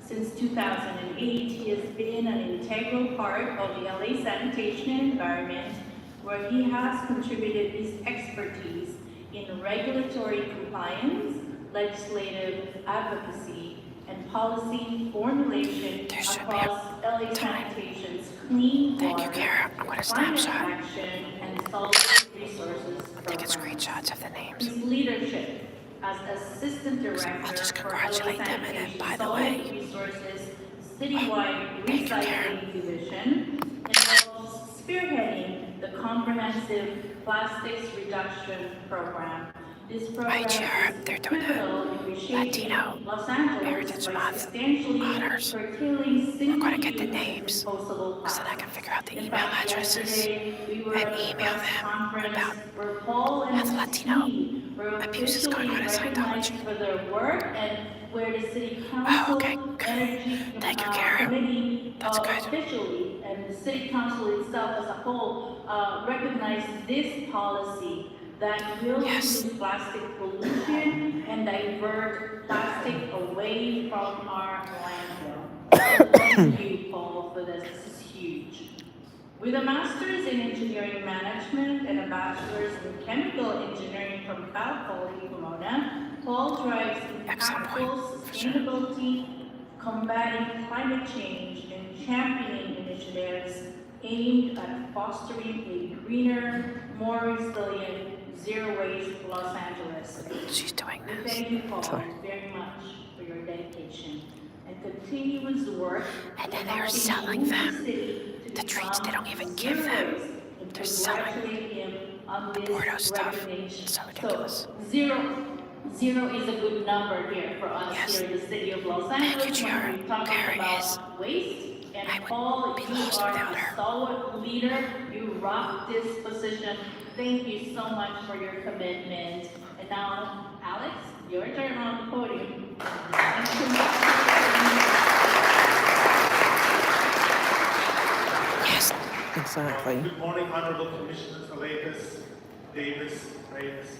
[SPEAKER 9] Since 2008, he has been an integral part of the LA Sanitation and Environment, where he has contributed his expertise in regulatory compliance, legislative advocacy, and policy formulation across LA Sanitation's clean
[SPEAKER 1] Thank you,
[SPEAKER 9] water,
[SPEAKER 1] Kara. I'm going to
[SPEAKER 9] climate
[SPEAKER 1] snapshot.
[SPEAKER 9] action, and solid resources
[SPEAKER 1] Taking
[SPEAKER 9] programs.
[SPEAKER 1] screenshots of the names.
[SPEAKER 9] His leadership as Assistant Director
[SPEAKER 1] I'll just
[SPEAKER 9] for
[SPEAKER 1] congratulate
[SPEAKER 9] LA
[SPEAKER 1] them, and then,
[SPEAKER 9] Sanitation
[SPEAKER 1] by the
[SPEAKER 9] Solid
[SPEAKER 1] way,
[SPEAKER 9] Resources Citywide
[SPEAKER 1] thank you, Kara.
[SPEAKER 9] Recycling Division involves spearheading the comprehensive plastics reduction program. This program
[SPEAKER 1] they're
[SPEAKER 9] is
[SPEAKER 1] doing
[SPEAKER 9] pivotal in reshaping
[SPEAKER 1] Latino
[SPEAKER 9] Los Angeles
[SPEAKER 1] Heritage
[SPEAKER 9] by
[SPEAKER 1] Month
[SPEAKER 9] substantially
[SPEAKER 1] honors.
[SPEAKER 9] curtailing
[SPEAKER 1] We're going to get the
[SPEAKER 9] single-use
[SPEAKER 1] names
[SPEAKER 9] compostable
[SPEAKER 1] so that I can
[SPEAKER 9] plastics.
[SPEAKER 1] figure out the
[SPEAKER 9] In
[SPEAKER 1] email
[SPEAKER 9] fact,
[SPEAKER 1] addresses
[SPEAKER 9] yesterday, we were
[SPEAKER 1] and
[SPEAKER 9] at a
[SPEAKER 1] email
[SPEAKER 9] press
[SPEAKER 1] them
[SPEAKER 9] conference
[SPEAKER 1] about
[SPEAKER 9] where Paul and
[SPEAKER 1] how the
[SPEAKER 9] his
[SPEAKER 1] Latino
[SPEAKER 9] team were
[SPEAKER 1] abuse is going on in
[SPEAKER 9] officially recognized
[SPEAKER 1] Scientology.
[SPEAKER 9] for their work, and where the city council
[SPEAKER 1] okay, good.
[SPEAKER 9] energy
[SPEAKER 1] Thank you, Kara.
[SPEAKER 9] committee
[SPEAKER 1] That's good.
[SPEAKER 9] officially and the city council itself as a whole recognized this policy that will reduce plastic pollution and divert plastic away from our landfill. Thank you, Paul, for this. This is huge. With a master's in engineering management and a bachelor's in chemical engineering from Cal Poly Pomona, Paul drives impactful sustainability, combating climate change, and championing initiatives aimed at fostering a greener, more resilient, zero-waste Los Angeles.
[SPEAKER 1] She's doing
[SPEAKER 9] this. Thank you, Paul, very much for your dedication and continuous work.
[SPEAKER 1] And then they're selling them the treats they don't even give them. They're selling Bordeaux stuff. It's so ridiculous.
[SPEAKER 9] Zero is a good number here for us here in the city of Los Angeles when we talk about waste. And Paul, you are a stalwart leader. You rock this position. Thank you so much for your commitment. And now, Alex, your turn on the podium.
[SPEAKER 1] Yes, exactly.
[SPEAKER 11] Good morning, Honorable Commissioners Villegas, Davis, Reyes,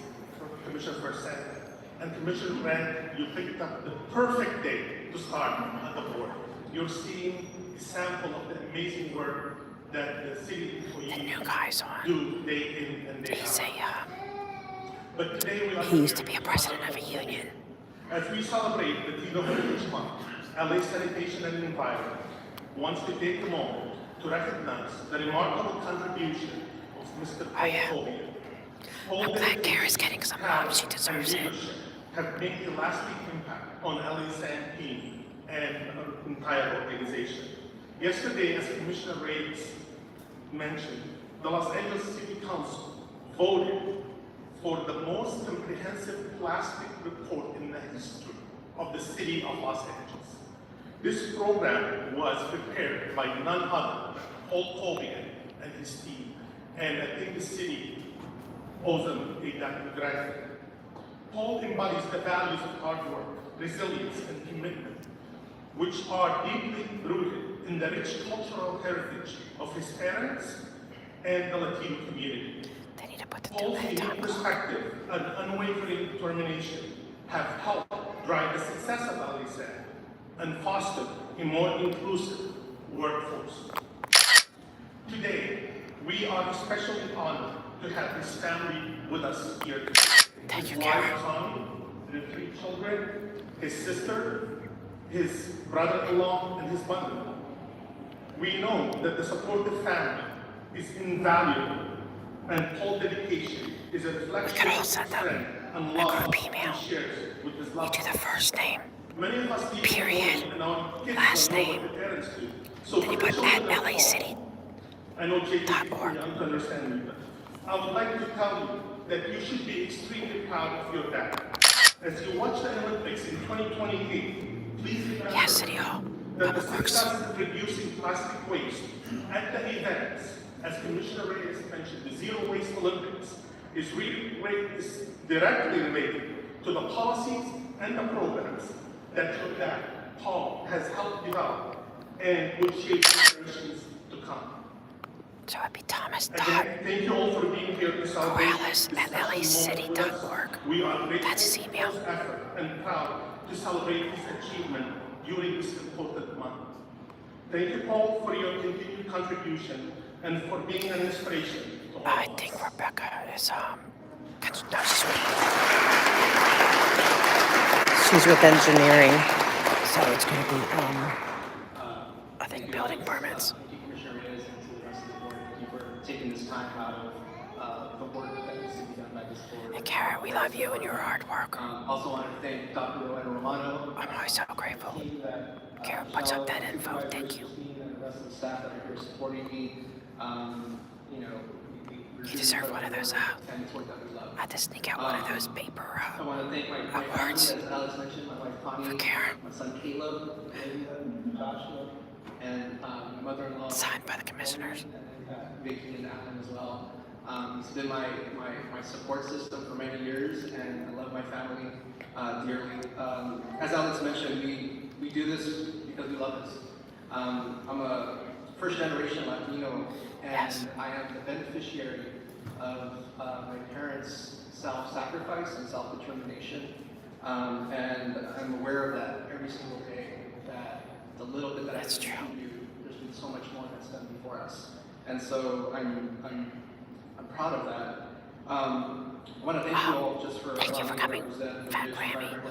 [SPEAKER 11] Commissioner for Senate. And Commissioner Grant, you picked up the perfect day to start on the board. You're seeing a sample of the amazing work that the city employees do day in and day out. But today
[SPEAKER 1] He used to be a president of a union.
[SPEAKER 11] as we celebrate the Tito Heritage Month, LA Sanitation and Environment wants to take a moment to recognize the remarkable contribution of Mr. Paul Colby.
[SPEAKER 1] I'm glad Kara's getting some love. She deserves it.
[SPEAKER 11] Have made a lasting impact on LA San team and our entire organization. Yesterday, as Commissioner Reyes mentioned, the Los Angeles City Council voted for the most comprehensive plastic report in the history of the city of Los Angeles. This program was prepared by none other than Paul Colbian and his team, and I think the city owes them a gratitude. Paul embodies the values of hard work, resilience, and commitment, which are deeply rooted in the rich cultural heritage of his parents and the Latino community. Paul's unique perspective and unwavering determination have helped drive the success of LASAN and foster a more inclusive workforce. Today, we are especially honored to have his family with us here today.
[SPEAKER 1] Thank you,
[SPEAKER 11] His
[SPEAKER 1] Karen.
[SPEAKER 11] wife, Tommy, their 3 children, his sister, his brother-in-law, and his mother-in-law. We know that the supportive family is invaluable, and Paul's dedication is a reflection of strength and love he shares with his loved ones.
[SPEAKER 1] You do the first name,
[SPEAKER 11] Many of us
[SPEAKER 1] period, last name, then you put at LACity.org.
[SPEAKER 11] I know JP to understand me, but I would like to tell you that you should be extremely proud of your dad. As you watch the Olympics in 2028, please remember that the success of reducing plastic waste at the events, as Commissioner Reyes mentioned, the Zero Waste Olympics, is directly related to the policies and the programs that your dad, Paul, has helped develop and will shape generations to come.
[SPEAKER 1] So it'd be Thomas.
[SPEAKER 11] Again, thank you all for being here to celebrate
[SPEAKER 1] Corrales at LACity.org.
[SPEAKER 11] We are grateful
[SPEAKER 1] That's his email.
[SPEAKER 11] for his effort and proud to celebrate his achievement during this important month. Thank you, Paul, for your continued contribution and for being an inspiration to all of us.
[SPEAKER 1] I think Rebecca is no, she's with engineering, so it's going to be I think building permits.
[SPEAKER 12] Thank you, Commissioner Reyes, and to the rest of the board. Thank you for taking this time out of the work that needs to be done by this board.
[SPEAKER 1] And Kara, we love you and your hard work.
[SPEAKER 12] Also want to thank Dr. Rowena Romano.
[SPEAKER 1] I'm always so grateful. Kara puts up that info. Thank you.
[SPEAKER 12] And the rest of the staff that are here supporting me.
[SPEAKER 1] You deserve one of those. I had to sneak out one of those paper
[SPEAKER 12] I want to thank my family,
[SPEAKER 1] awards
[SPEAKER 12] as Alex mentioned, my wife Connie,
[SPEAKER 1] for Kara.
[SPEAKER 12] my son Caleb, Joshua, and my mother-in-law.
[SPEAKER 1] Signed by the commissioners.
[SPEAKER 12] And Vicky and Alan as well. He's been my support system for many years, and I love my family dearly. As Alex mentioned, we do this because we love this. I'm a first-generation Latino, and I am the beneficiary of my parents' self-sacrifice and self-determination. And I'm aware of that every single day, that the little bit that I contribute, there's been so much more that's done before us. And so I'm proud of that. I want to thank you all just for allowing me to represent the vibrant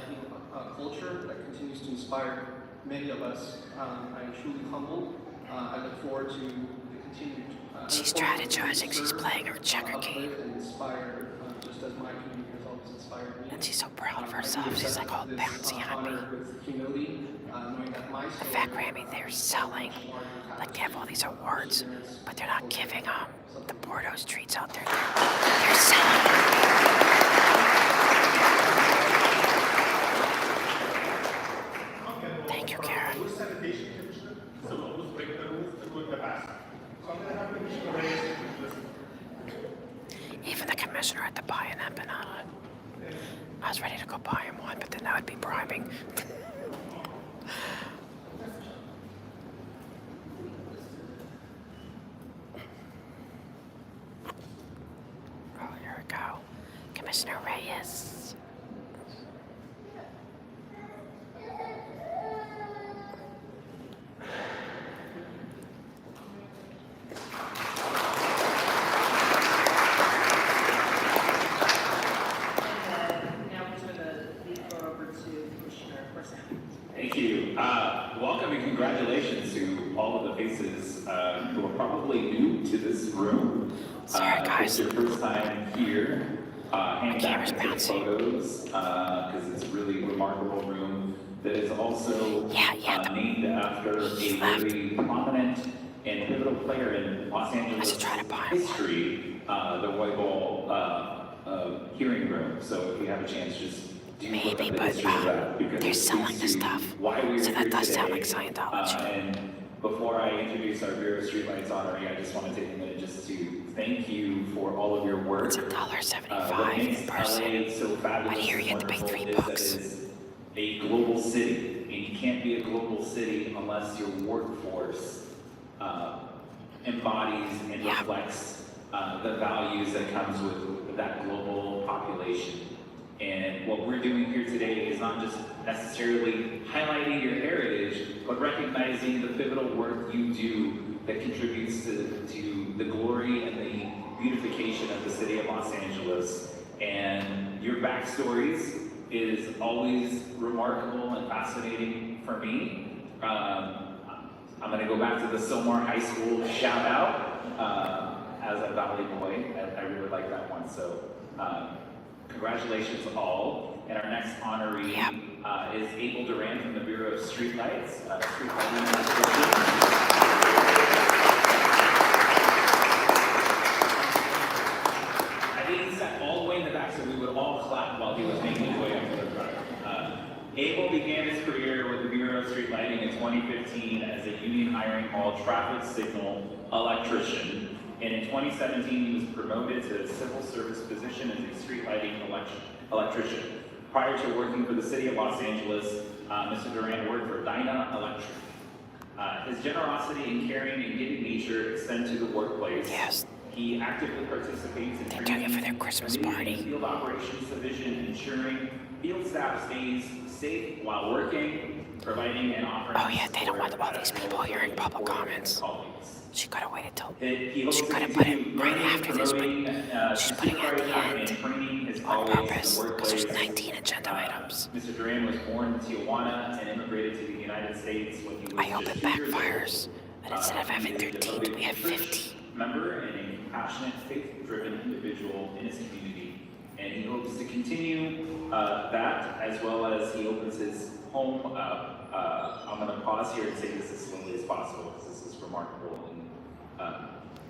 [SPEAKER 12] culture that continues to inspire many of us. I am truly humbled. I look forward to the continued.
[SPEAKER 1] She's strategizing. She's playing her checker game.
[SPEAKER 12] Inspired, just as my community has always inspired me.
[SPEAKER 1] And she's so proud of herself. She's like all bouncy happy. The Fat Grammy, they're selling. Like they have all these awards, but they're not giving the Bordeaux treats out there. They're selling. Thank you, Kara. Even the commissioner had to buy an empanada. I was ready to go buy him one, but then that would be bribing. Oh, here we go. Commissioner Reyes.
[SPEAKER 4] room.
[SPEAKER 1] Sorry, guys.
[SPEAKER 4] If it's your first time here, hang back
[SPEAKER 1] camera's
[SPEAKER 4] and take
[SPEAKER 1] bouncing.
[SPEAKER 4] photos, because it's a really remarkable room that is also named after a very prominent and pivotal player in Los Angeles history, the Roybal hearing room. So if you have a chance, just do look up the history of that, because
[SPEAKER 1] they're
[SPEAKER 4] it
[SPEAKER 1] selling
[SPEAKER 4] speaks
[SPEAKER 1] the
[SPEAKER 4] to
[SPEAKER 1] stuff.
[SPEAKER 4] why we are
[SPEAKER 1] So that
[SPEAKER 4] here
[SPEAKER 1] does sound
[SPEAKER 4] today.
[SPEAKER 1] like Scientology.
[SPEAKER 4] And before I introduce our Bureau of Streetlights honoree, I just want to take a minute just to thank you for all of your work.
[SPEAKER 1] It's $1.75 in person.
[SPEAKER 4] So fabulous,
[SPEAKER 1] but here you have to pay $3.
[SPEAKER 4] Is a global city, and you can't be a global city unless your workforce embodies and reflects the values that comes with that global population. And what we're doing here today is not just necessarily highlighting your heritage, but recognizing the pivotal work you do that contributes to the glory and the beautification of the city of Los Angeles. And your backstories is always remarkable and fascinating for me. I'm going to go back to the Silmar High School shout out as a Valley boy. I really like that one. So congratulations all. And our next honoree is Abel Duran from the Bureau of Streetlights. Street lighting I think he sat all the way in the back so we would all clap while he was making his way up to the front. Abel began his career with the Bureau of Street Lighting in 2015 as a union hiring hall traffic signal electrician. And in 2017, he was promoted to a civil service position as a street lighting electrician. Prior to working for the city of Los Angeles, Mr. Duran worked for Dyna Electric. His generosity in caring and giving nature extend to the workplace.
[SPEAKER 1] Yes.
[SPEAKER 4] He actively participates in
[SPEAKER 1] doing it for their Christmas party.
[SPEAKER 4] Field operations division, ensuring field staff stays safe while working, providing and offering.
[SPEAKER 1] Oh yeah, they don't want all these people hearing public comments. She could have waited till. She could have put it right after this, but she's putting it at the end on purpose because there's 19 agenda items.
[SPEAKER 4] Mr. Duran was born in Tijuana and immigrated to the United States when he was
[SPEAKER 1] I hope it backfires, and instead of having 13, we have 50.
[SPEAKER 4] Member and a compassionate, faith-driven individual in his community, and he hopes to continue that as well as he opens his home up. I'm going to pause here and say this as slowly as possible because this is remarkable.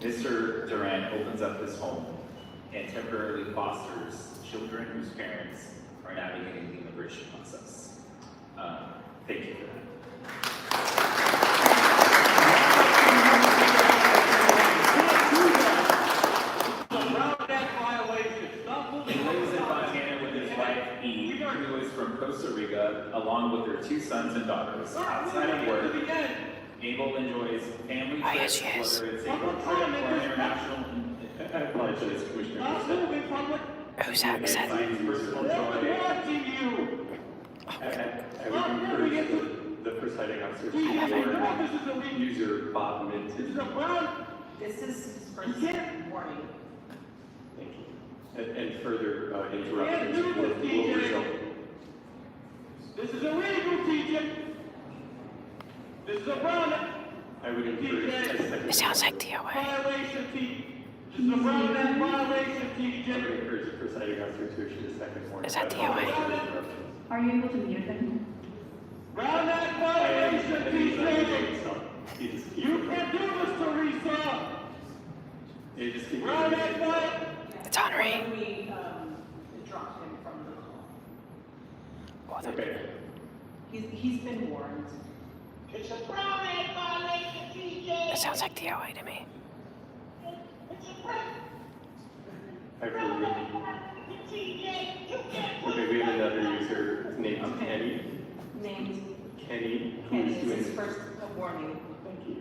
[SPEAKER 4] Mr. Duran opens up his home and temporarily fosters children whose parents are navigating the immigration process. Thank you for that. He lives in Montana with his wife, Eve, who is from Costa Rica, along with their 2 sons and daughters. Outside of work, Abel enjoys family trips, whether it's a road trip or international. I apologize, Commissioner.
[SPEAKER 1] Who's that? Is that?
[SPEAKER 4] Personal joy. I would encourage the presiding officer to user Bob Minton.
[SPEAKER 8] This is his first warning.
[SPEAKER 4] Thank you. And further interruptions will result.
[SPEAKER 11] This is illegal, TJ. This is a brown.
[SPEAKER 4] I would encourage.
[SPEAKER 1] It sounds like DOA.
[SPEAKER 11] Violation, TJ. This is a brown act violation, TJ.
[SPEAKER 4] I would encourage the presiding officer to issue a second warning.
[SPEAKER 1] Is that DOA?
[SPEAKER 8] Are you able to mute him?
[SPEAKER 11] Brown act violation, TJ. You can't do this, Teresa.
[SPEAKER 4] They just keep.
[SPEAKER 11] Brown act violation.
[SPEAKER 1] It's honorary.
[SPEAKER 8] We dropped him from the call.
[SPEAKER 4] Okay.
[SPEAKER 8] He's been warned.
[SPEAKER 11] It's a brown act violation, TJ.
[SPEAKER 1] It sounds like DOA to me.
[SPEAKER 4] Okay, we have another user named Kenny.
[SPEAKER 8] Named
[SPEAKER 4] Kenny.
[SPEAKER 8] Kenny is his first warning.
[SPEAKER 4] Thank you.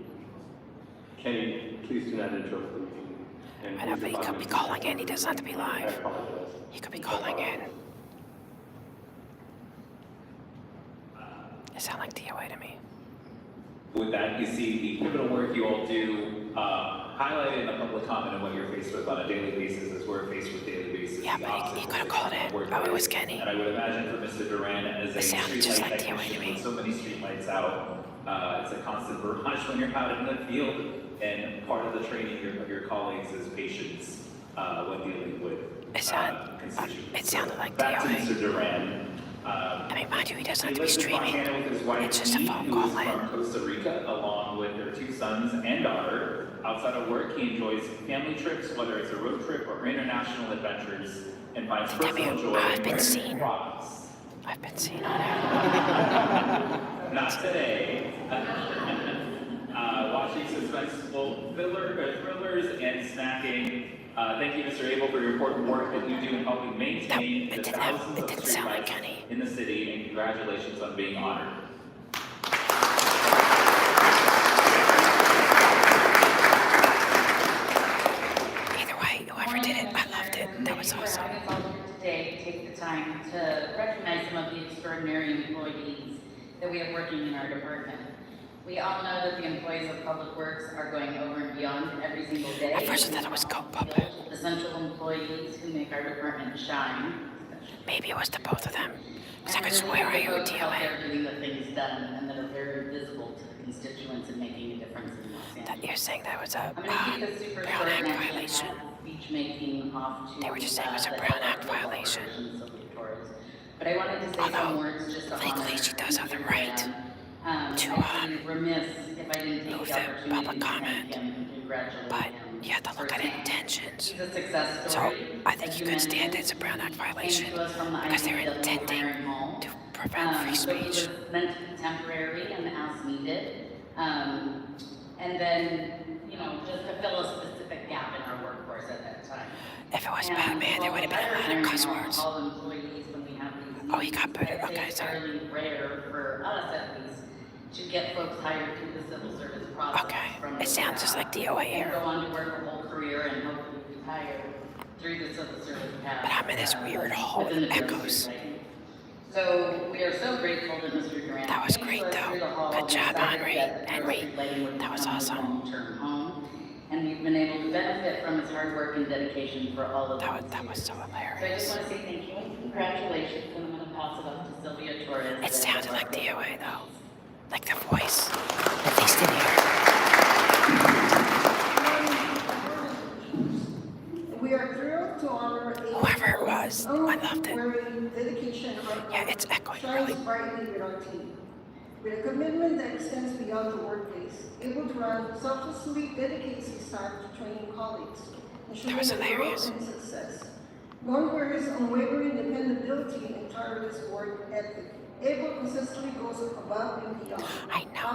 [SPEAKER 4] Kenny, please do not interrupt the meeting.
[SPEAKER 1] I know, but he could be calling in. He doesn't have to be
[SPEAKER 4] I
[SPEAKER 1] live.
[SPEAKER 4] apologize.
[SPEAKER 1] He could be calling in. It sounds like DOA to me.
[SPEAKER 4] With that, you see the pivotal work you all do, highlighted in the public comment and what you're faced with on a daily basis as we're faced with daily basis.
[SPEAKER 1] Yeah, but he could have called in. Oh, it was Kenny.
[SPEAKER 4] And I would imagine for Mr. Duran as a
[SPEAKER 1] It sounded just
[SPEAKER 4] streetlight
[SPEAKER 1] like DOA to
[SPEAKER 4] technician
[SPEAKER 1] me.
[SPEAKER 4] with so many streetlights out, it's a constant barrage when you're out in the field, and part of the training of your colleagues
[SPEAKER 13] when dealing with
[SPEAKER 1] It
[SPEAKER 13] constituents.
[SPEAKER 1] sounded like
[SPEAKER 13] Back to
[SPEAKER 1] DOA.
[SPEAKER 13] Mr. Duran.
[SPEAKER 1] I mean, mind you, he doesn't have to be
[SPEAKER 13] lives in
[SPEAKER 1] streaming.
[SPEAKER 13] Montana with his wife,
[SPEAKER 1] It's just a
[SPEAKER 13] Dee,
[SPEAKER 1] phone
[SPEAKER 13] who
[SPEAKER 1] call
[SPEAKER 13] is from Costa Rica, along with their 2 sons and daughter. Outside of work, he enjoys family trips, whether it's a road trip or international adventures, and finds personal joy in wearing products.
[SPEAKER 1] I've been seen on it.
[SPEAKER 13] Not today. Watching suspenseful thrillers and snacking. Thank you, Mr. Abel, for your important work that you do in helping maintain the thousands of street lights in the city, and congratulations on being honored.
[SPEAKER 1] Either way, whoever did it, I loved it. That was awesome.
[SPEAKER 8] Today, take the time to recognize some of the extraordinary employees that we have working in our department. We all know that the employees of Public Works are going over and beyond every single day.
[SPEAKER 1] At first I thought it was Coke Puppet.
[SPEAKER 8] Essential employees who make our department shine.
[SPEAKER 1] Maybe it was the both of them. Because I could swear I heard DOA.
[SPEAKER 8] They're doing the things done and that are very visible to the constituents and making a difference in Los Angeles.
[SPEAKER 1] You're saying that was a
[SPEAKER 8] Brown
[SPEAKER 1] Act violation? They were just saying it was a Brown Act violation.
[SPEAKER 8] But I wanted to say some words just to
[SPEAKER 1] legally she does have the right to
[SPEAKER 8] remiss if I didn't take
[SPEAKER 1] move
[SPEAKER 8] the
[SPEAKER 1] the public comment, but you have to look at intentions. So I think you could stand it's a Brown Act violation because they're intending to prevent free speech.
[SPEAKER 8] It was meant to be temporary and as needed. And then, you know, just to fill a specific gap in our workforce at that time.
[SPEAKER 1] If it was Batman, there would have been a lot of cuss words. Oh, he got booted. Okay, sorry.
[SPEAKER 8] It's fairly rare for us, at least, to get folks hired through the civil service process.
[SPEAKER 1] Okay, it sounds just like DOA here.
[SPEAKER 8] Go on to work a whole career and hopefully be hired through the civil service path.
[SPEAKER 1] But I'm in this weird hall with echoes.
[SPEAKER 8] So we are so grateful to Mr. Durant.
[SPEAKER 1] That was great, though. Good job, Henry. That was awesome.
[SPEAKER 8] And we've been able to benefit from his hard work and dedication for all of us.
[SPEAKER 1] That was so
[SPEAKER 8] So I
[SPEAKER 1] hilarious.
[SPEAKER 8] just want to say thank you and congratulations, and I'm going to pass it off to Sylvia Torres.
[SPEAKER 1] It sounded like DOA, though. Like the voice. At least in here.
[SPEAKER 6] We are thrilled to honor
[SPEAKER 1] Whoever it was, I loved it.
[SPEAKER 6] dedication of our
[SPEAKER 1] Yeah, it's echoing
[SPEAKER 6] shines
[SPEAKER 1] really.
[SPEAKER 6] brightly with our team. With a commitment that extends beyond the workplace, able to run selflessly dedicates his time to training colleagues, ensuring
[SPEAKER 1] was
[SPEAKER 6] their
[SPEAKER 1] hilarious.
[SPEAKER 6] growth and success. Known for his unwavering dependability and tireless work ethic, Abel consistently goes above and beyond.
[SPEAKER 1] I know.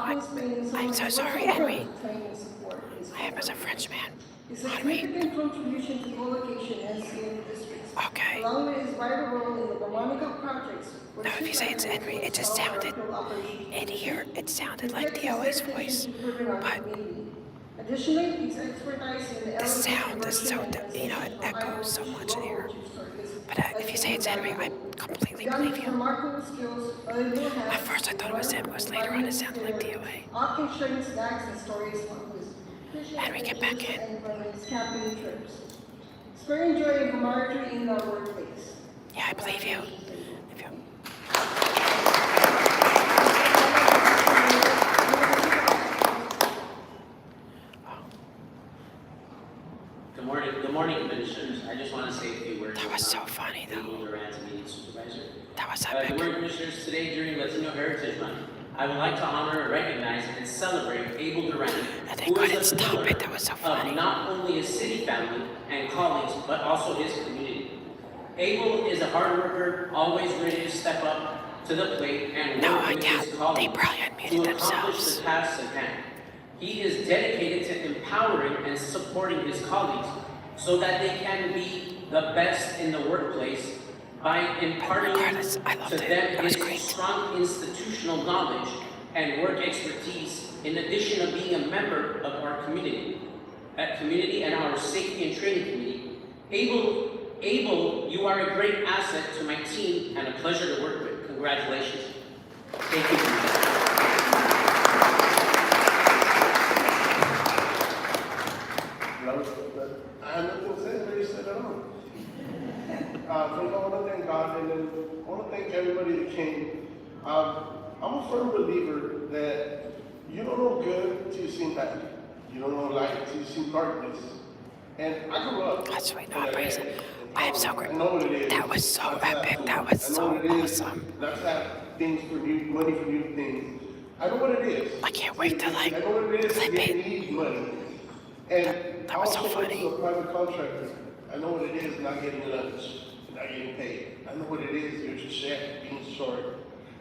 [SPEAKER 1] I'm so sorry, Henry. I am as a Frenchman.
[SPEAKER 6] His significant contribution to co-location and CN districts, along with his vital role in the Veronica projects.
[SPEAKER 1] No, if you say it's Henry, it just sounded, in here, it sounded like DOA's voice. But
[SPEAKER 6] additionally, his expertise in
[SPEAKER 1] the sound is so, it echoes so much in here. But if you say it's Henry, I completely believe you. At first I thought it was him, but later on it sounded like DOA.
[SPEAKER 6] Often sharing snacks and stories from his
[SPEAKER 1] Henry, get back in.
[SPEAKER 6] and from his camping trips. Sparing joy and camaraderie in our workplace.
[SPEAKER 1] Yeah, I believe you.
[SPEAKER 14] Good morning, commissioners. I just want to say a few words.
[SPEAKER 1] That was so funny, though.
[SPEAKER 14] Durant's meeting supervisor.
[SPEAKER 1] That was
[SPEAKER 14] Good morning, commissioners. Today, during Latino Heritage Month, I would like to honor, recognize, and celebrate Abel Durant, who is the pillar of not only his city family and colleagues, but also his community. Abel is a hard worker, always ready to step up to the plate and work with his colleagues to accomplish the tasks at hand. He is dedicated to empowering and supporting his colleagues so that they can be the best in the workplace by imparting to them his strong institutional knowledge and work expertise, in addition of being a member of our community and our safety and training committee. Abel, you are a great asset to my team and a pleasure to work with. Congratulations. Thank you.
[SPEAKER 11] I have nothing to say, they said it all. First, I want to thank God, and then I want to thank everybody that came. I'm a firm believer that you don't know good till you see bad. You don't know light till you see darkness. And I grew up.
[SPEAKER 1] That's sweet. No, praise it. I am so grateful.
[SPEAKER 11] I know what it is.
[SPEAKER 1] That was so epic. That was so awesome.
[SPEAKER 11] Let's have things for new, money for new things. I know what it is.
[SPEAKER 1] I can't wait to like
[SPEAKER 11] I know what it is.
[SPEAKER 1] clip
[SPEAKER 11] You
[SPEAKER 1] it.
[SPEAKER 11] need money. And
[SPEAKER 1] That was so
[SPEAKER 11] also went
[SPEAKER 1] funny.
[SPEAKER 11] to a private contractor. I know what it is not getting lunch, not getting paid. I know what it is, your check being short.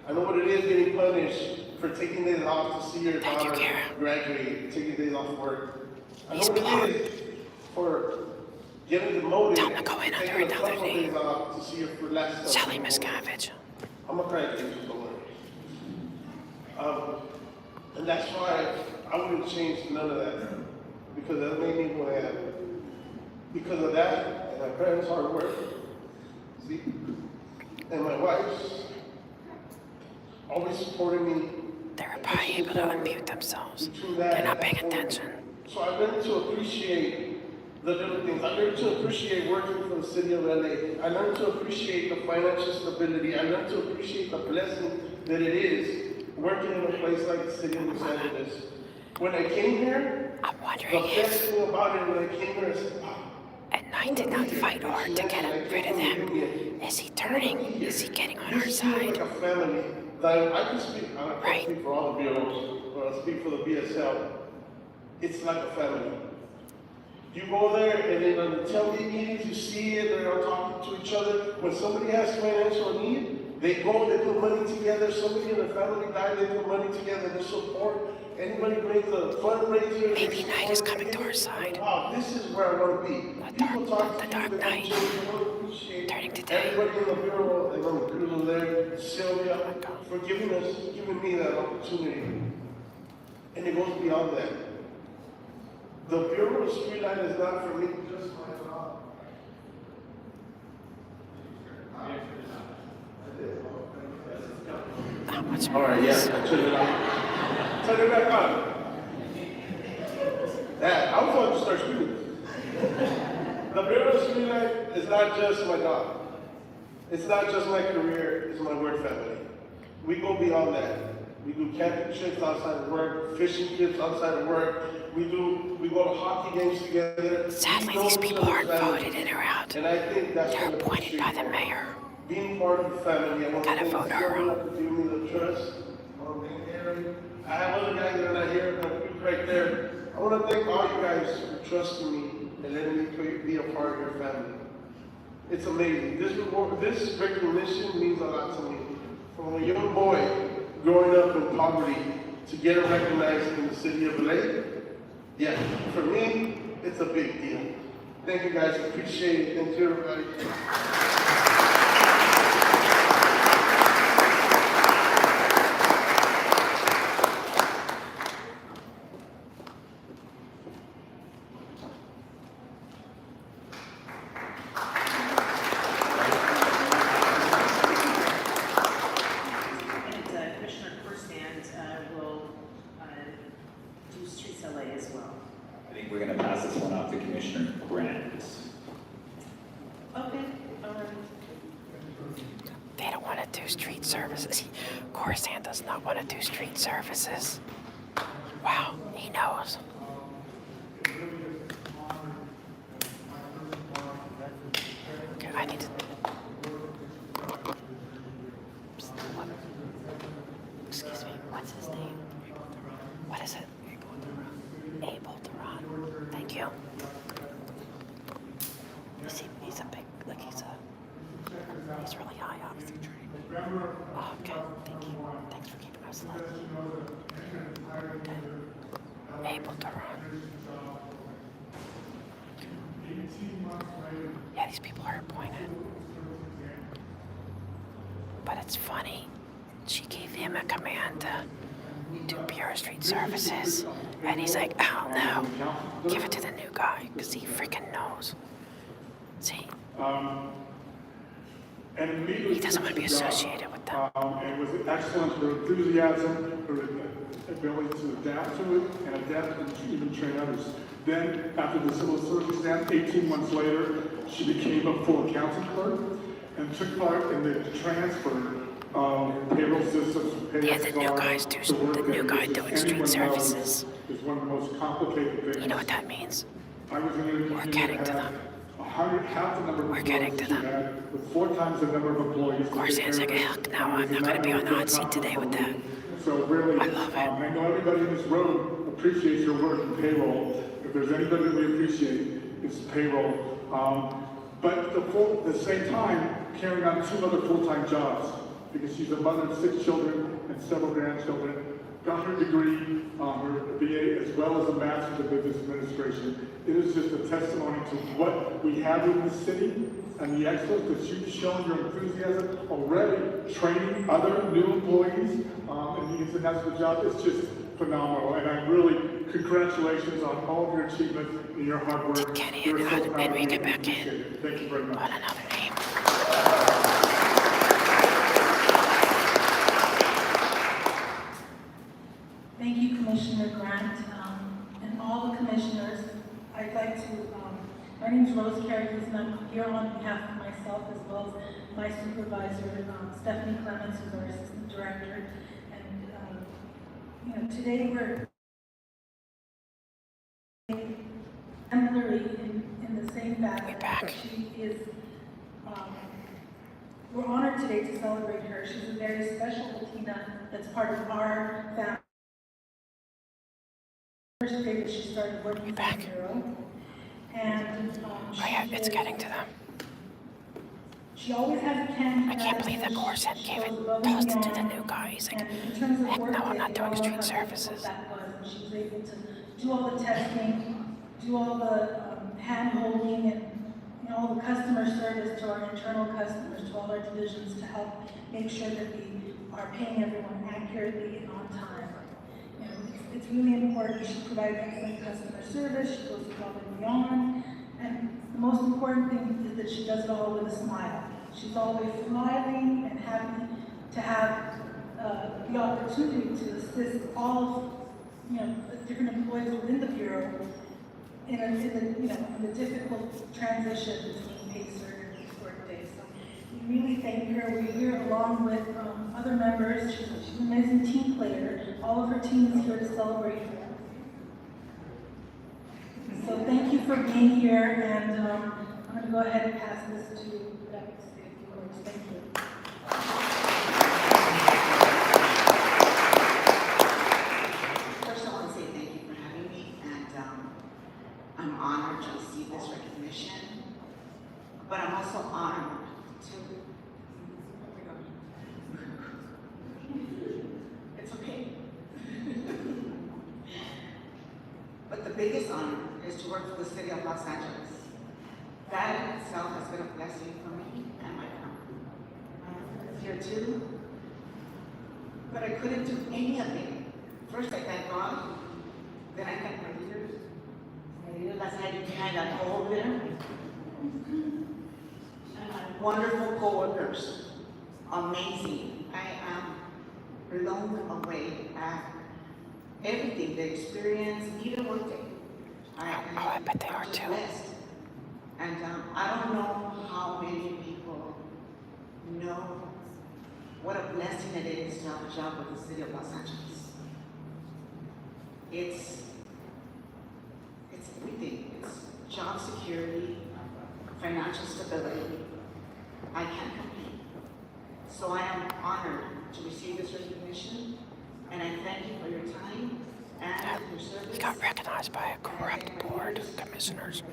[SPEAKER 11] I know what it is getting punished for taking days off to see your daughter graduate, taking days off work. I know what it is for getting demoted,
[SPEAKER 1] Tell him to go in under
[SPEAKER 11] taking a
[SPEAKER 1] another
[SPEAKER 11] couple
[SPEAKER 1] name.
[SPEAKER 11] days off to see your last stuff.
[SPEAKER 1] Shelly Miscavige.
[SPEAKER 11] I'm a crack agent, don't worry. And that's why I wouldn't change none of that. Because that made me who I am. Because of that, and my parents' hard work, see, and my wife's always supporting me.
[SPEAKER 1] They're probably able to unmute themselves. They're not paying attention.
[SPEAKER 11] So I learned to appreciate the little things. I learned to appreciate working for the city of LA. I learned to appreciate the financial stability. I learned to appreciate the blessing that it is working in a place like the city of Los Angeles. When I came here,
[SPEAKER 1] I'm wondering
[SPEAKER 11] the best thing about it when I came here, I said, wow.
[SPEAKER 1] And Knight did not fight hard to get rid of them. Is he turning? Is he getting on our side?
[SPEAKER 11] Like a family. That I can speak, I can't speak for all the bureaus, but I speak for the BSL. It's like a family. You go there and then on the tailgate meetings, you see it, they're all talking to each other. When somebody has financial need, they go, they put money together. Somebody in the family died, they put money together, they support. Anybody brings a fundraiser.
[SPEAKER 1] Maybe Knight is coming to our side.
[SPEAKER 11] Wow, this is where I want to be.
[SPEAKER 1] The Dark Knight. Turning today.
[SPEAKER 11] Everybody in the bureau, and on the bureau there, Sylvia, for giving me that opportunity. And it goes beyond that. The Bureau of Streetlight is not for me, just my job. All right, yes, turn it on. Turn it back on. Yeah, I was going to start screaming. The Bureau of Streetlight is not just my job. It's not just my career, it's my work family. We go beyond that. We do camping trips outside of work, fishing trips outside of work. We go to hockey games together.
[SPEAKER 1] Sadly, these people aren't voted in or out.
[SPEAKER 11] And I think that's
[SPEAKER 1] They're appointed by the mayor.
[SPEAKER 11] Being part of the family, I want to
[SPEAKER 1] Gotta vote her out.
[SPEAKER 11] for giving me the trust. I have other guys that are not here, but right there. I want to thank all you guys for trusting me and letting me be a part of your family. It's amazing. This recognition means a lot to me. From a young boy growing up in poverty to get recognized in the city of LA, yeah, for me, it's a big deal. Thank you guys, appreciate it. Thank you, everybody.
[SPEAKER 13] We're going to pass this one off to Commissioner Grant.
[SPEAKER 9] Okay, all right.
[SPEAKER 1] They don't want to do street services. Coruscant does not want to do street services. Wow, he knows. Okay, I need to... Excuse me, what's his name? What is it? Able to run. Thank you. He's a big, like he's really high, obviously. Oh, okay, thank you. Thanks for keeping us light. Okay. Able to run. Yeah, these people are appointed. But it's funny. She gave him a command to do Bureau Street Services. And he's like, oh no, give it to the new guy, because he freaking knows. See? He doesn't want to be associated with them.
[SPEAKER 15] And with excellence, her enthusiasm, her ability to adapt to it, and adapt and even train others. Then, after the civil service exam, 18 months later, she became a full accounting clerk and took part in the transfer of payroll systems.
[SPEAKER 1] Yeah, the new guy doing street services.
[SPEAKER 15] Is one of the most complicated things.
[SPEAKER 1] You know what that means?
[SPEAKER 15] I was in a community that had half the number of employees that she had, with 4 times the number of employees. Of
[SPEAKER 1] course, it's like, heck, no, I'm not going to be on the hot seat today with that.
[SPEAKER 15] So really,
[SPEAKER 1] I love it.
[SPEAKER 15] I know everybody in this room appreciates your work in payroll. If there's anybody that we appreciate, it's payroll. But at the same time, carrying on 2 other full-time jobs, because she's a mother of 6 children and several grandchildren, got her degree, her BA, as well as a Master's of Business Administration. It is just a testimony to what we have in the city and the excellence that you've shown your enthusiasm already, training other new employees, and the ins and outs of the job. It's just phenomenal. And I really, congratulations on all of your achievements and your hard work.
[SPEAKER 1] Did Kenny and Henry get back in?
[SPEAKER 15] Thank you very much.
[SPEAKER 1] On another name.
[SPEAKER 16] Thank you, Commissioner Grant, and all the commissioners. I'd like to, my name is Rose Carey, and I'm here on behalf of myself as well as my supervisor, Stephanie Clements, who's our assistant director. And, today we're exemplary in the same fact that she is, we're honored today to celebrate her. She's a very special Latina that's part of our family. First day that she started working for the Bureau, and
[SPEAKER 1] it's getting to them.
[SPEAKER 16] She always has a can.
[SPEAKER 1] I can't believe that Corson gave it, tossed it to the new guy. He's like, heck no, I'm not doing street services.
[SPEAKER 16] She was able to do all the testing, do all the hand-holding, and all the customer service to our internal customers, to all our divisions, to help make sure that we are paying everyone accurately and on time. It's really important. She provides excellent customer service. She goes above and beyond. And the most important thing is that she does it all with a smile. She's always smiling and happy to have the opportunity to assist all of different employees within the Bureau in the difficult transition between PACER and workday. So we really thank her. We're here along with other members. She's an amazing team player. All of her team is here to celebrate her. So thank you for being here, and I'm going to go ahead and pass this to Advocacy. Thank you.
[SPEAKER 17] First, I want to say thank you for having me, and I'm honored to receive this recognition, but I'm also honored to, it's okay. But the biggest honor is to work for the city of Los Angeles. That in itself has been a blessing for me and my family. Here too, but I couldn't do any of it. First I thank God, then I thank my leaders. My leaders last night behind that pole over there. And my wonderful co-workers, amazing. I am blown away at everything, the experience, even workday.
[SPEAKER 1] I bet they are too.
[SPEAKER 17] Blessed. And I don't know how many people know what a blessing it is to have a job with the city of Los Angeles. It's everything. It's job security, financial stability. I can't compete. So I am honored to receive this recognition, and I thank you for your time and your service.
[SPEAKER 1] He got recognized by a corrupt board of commissioners.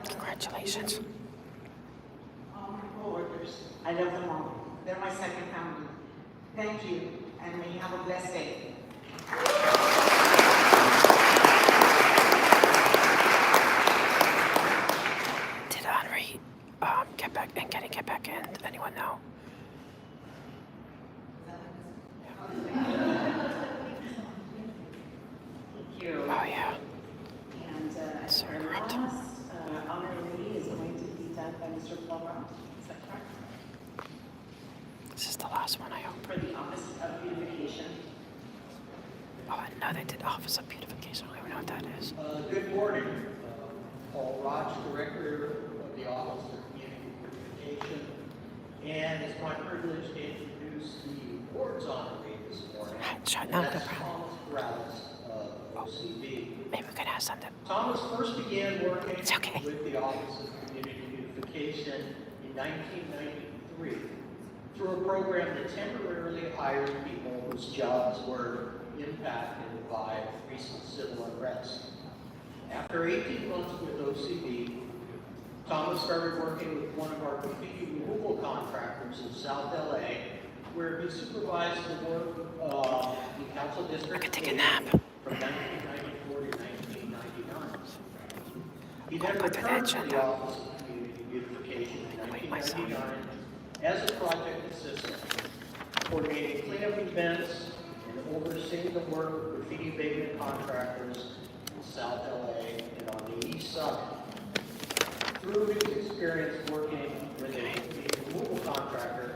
[SPEAKER 1] Congratulations.
[SPEAKER 17] All my co-workers, I love them all. They're my second family. Thank you, and may you have a blessed day.
[SPEAKER 1] Did Henry get back and can he get back in? Did anyone know?
[SPEAKER 8] Thank you.
[SPEAKER 1] Oh yeah.
[SPEAKER 8] And our last honoree is going to be done by Mr. Plummer. Is that correct?
[SPEAKER 1] This is the last one, I hope.
[SPEAKER 8] For the Office of Beautification.
[SPEAKER 1] Oh, I know they did Office of Beautification. I don't even know what that is.
[SPEAKER 3] Good morning. Paul Roch, Director of the Office of Community Beautification. And it's my privilege to introduce the board's honoree this morning.
[SPEAKER 1] Shut up,
[SPEAKER 3] That's
[SPEAKER 1] no problem.
[SPEAKER 3] Thomas Morales of OCD.
[SPEAKER 1] Maybe we could ask them to.
[SPEAKER 3] Thomas first began working with the Office of Community Beautification in 1993 through a program that temporarily hired people whose jobs were impacted by recent civil unrest. After 18 months with OCD, Thomas started working with one of our graffiti removal contractors in South LA, where he supervised the work of the council district from 1994 to 1999. He then returned to the Office of Community Beautification in 1999 as a project assistant, coordinating cleanup events and overseeing the work of graffiti abatement contractors in South LA and on the East Side. Through his experience working with a graffiti removal contractor,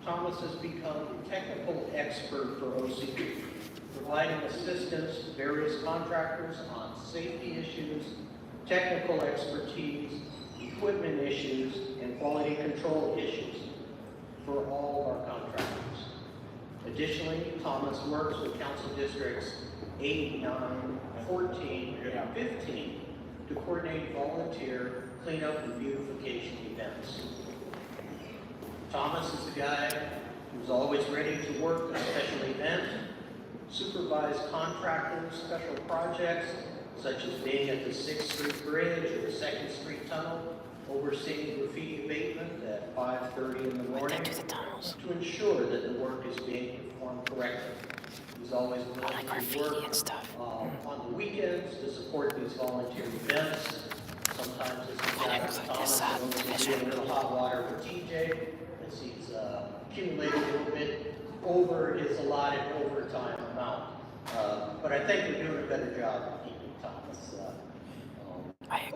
[SPEAKER 3] Thomas has become the technical expert for OCD, providing assistance to various contractors on safety issues, technical expertise, equipment issues, and quality control issues for all of our contractors. Additionally, Thomas works with council districts 8, 9, 14, and 15 to coordinate volunteer cleanup and beautification events. Thomas is the guy who's always ready to work a special event, supervise contractors' special projects, such as being at the 6th Street Bridge or the 2nd Street Tunnel, overseeing graffiti abatement at 5:30 in the morning to ensure that the work is being performed correctly. He's always willing to work on the weekends to support these volunteer events. Sometimes it's Thomas will get a little hot water for TJ as he's accumulated a little bit over his allotted overtime amount. But I think we're doing a better job of keeping Thomas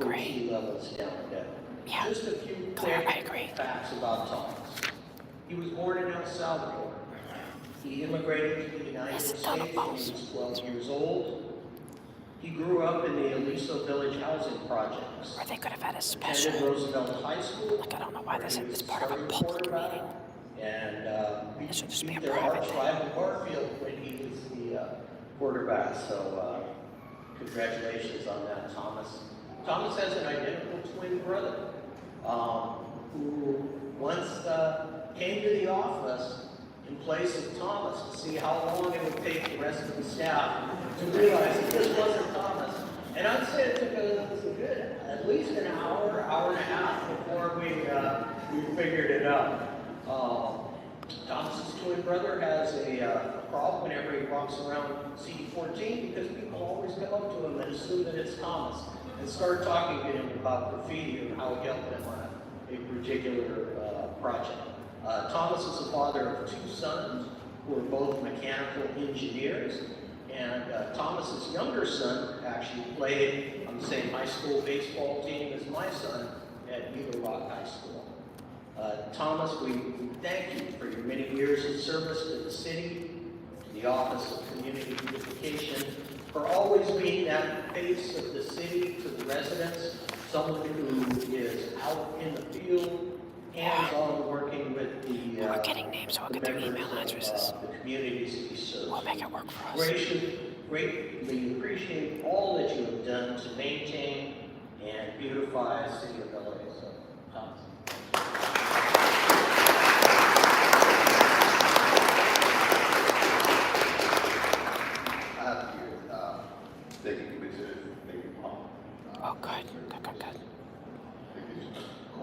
[SPEAKER 3] OT levels down a bit.
[SPEAKER 1] Yeah.
[SPEAKER 3] Just a few quick facts about Thomas. He was born in El Salvador. He immigrated to the United States when he was 12 years old. He grew up in the Aliso Village housing projects.
[SPEAKER 1] Or they could have had a special.
[SPEAKER 3] Attended Roosevelt High School.
[SPEAKER 1] Like, I don't know why this is part of a public meeting.
[SPEAKER 3] And
[SPEAKER 1] it should just be a
[SPEAKER 3] their
[SPEAKER 1] private
[SPEAKER 3] arch rival Garfield when he was the quarterback. So congratulations on that, Thomas. Thomas has an identical twin brother who once came to the office in place of Thomas to see how long it would take the rest of the staff to realize that this wasn't Thomas. And I'd say it took us a good, at least an hour, hour and a half before we figured it out. Thomas's twin brother has a problem whenever he walks around CD14 because people always come up to him and assume that it's Thomas and start talking to him about graffiti and how he helped them on a particular project. Thomas is the father of 2 sons who are both mechanical engineers, and Thomas's younger son actually played on the same high school baseball team as my son at Eagle Rock High School. Thomas, we thank you for your many years of service to the city, to the Office of Community Beautification, for always being that face of the city to the residents, someone who is out in the field, hands-on working with the
[SPEAKER 1] we're getting names, so we'll get their email addresses.
[SPEAKER 3] The communities that you serve.
[SPEAKER 1] We'll make it work for us.
[SPEAKER 3] Greatly appreciate all that you have done to maintain and beautify the city of LA. So, Thomas.
[SPEAKER 18] Thank you, Commissioner. Thank you, Paul.
[SPEAKER 1] Oh, good. Good.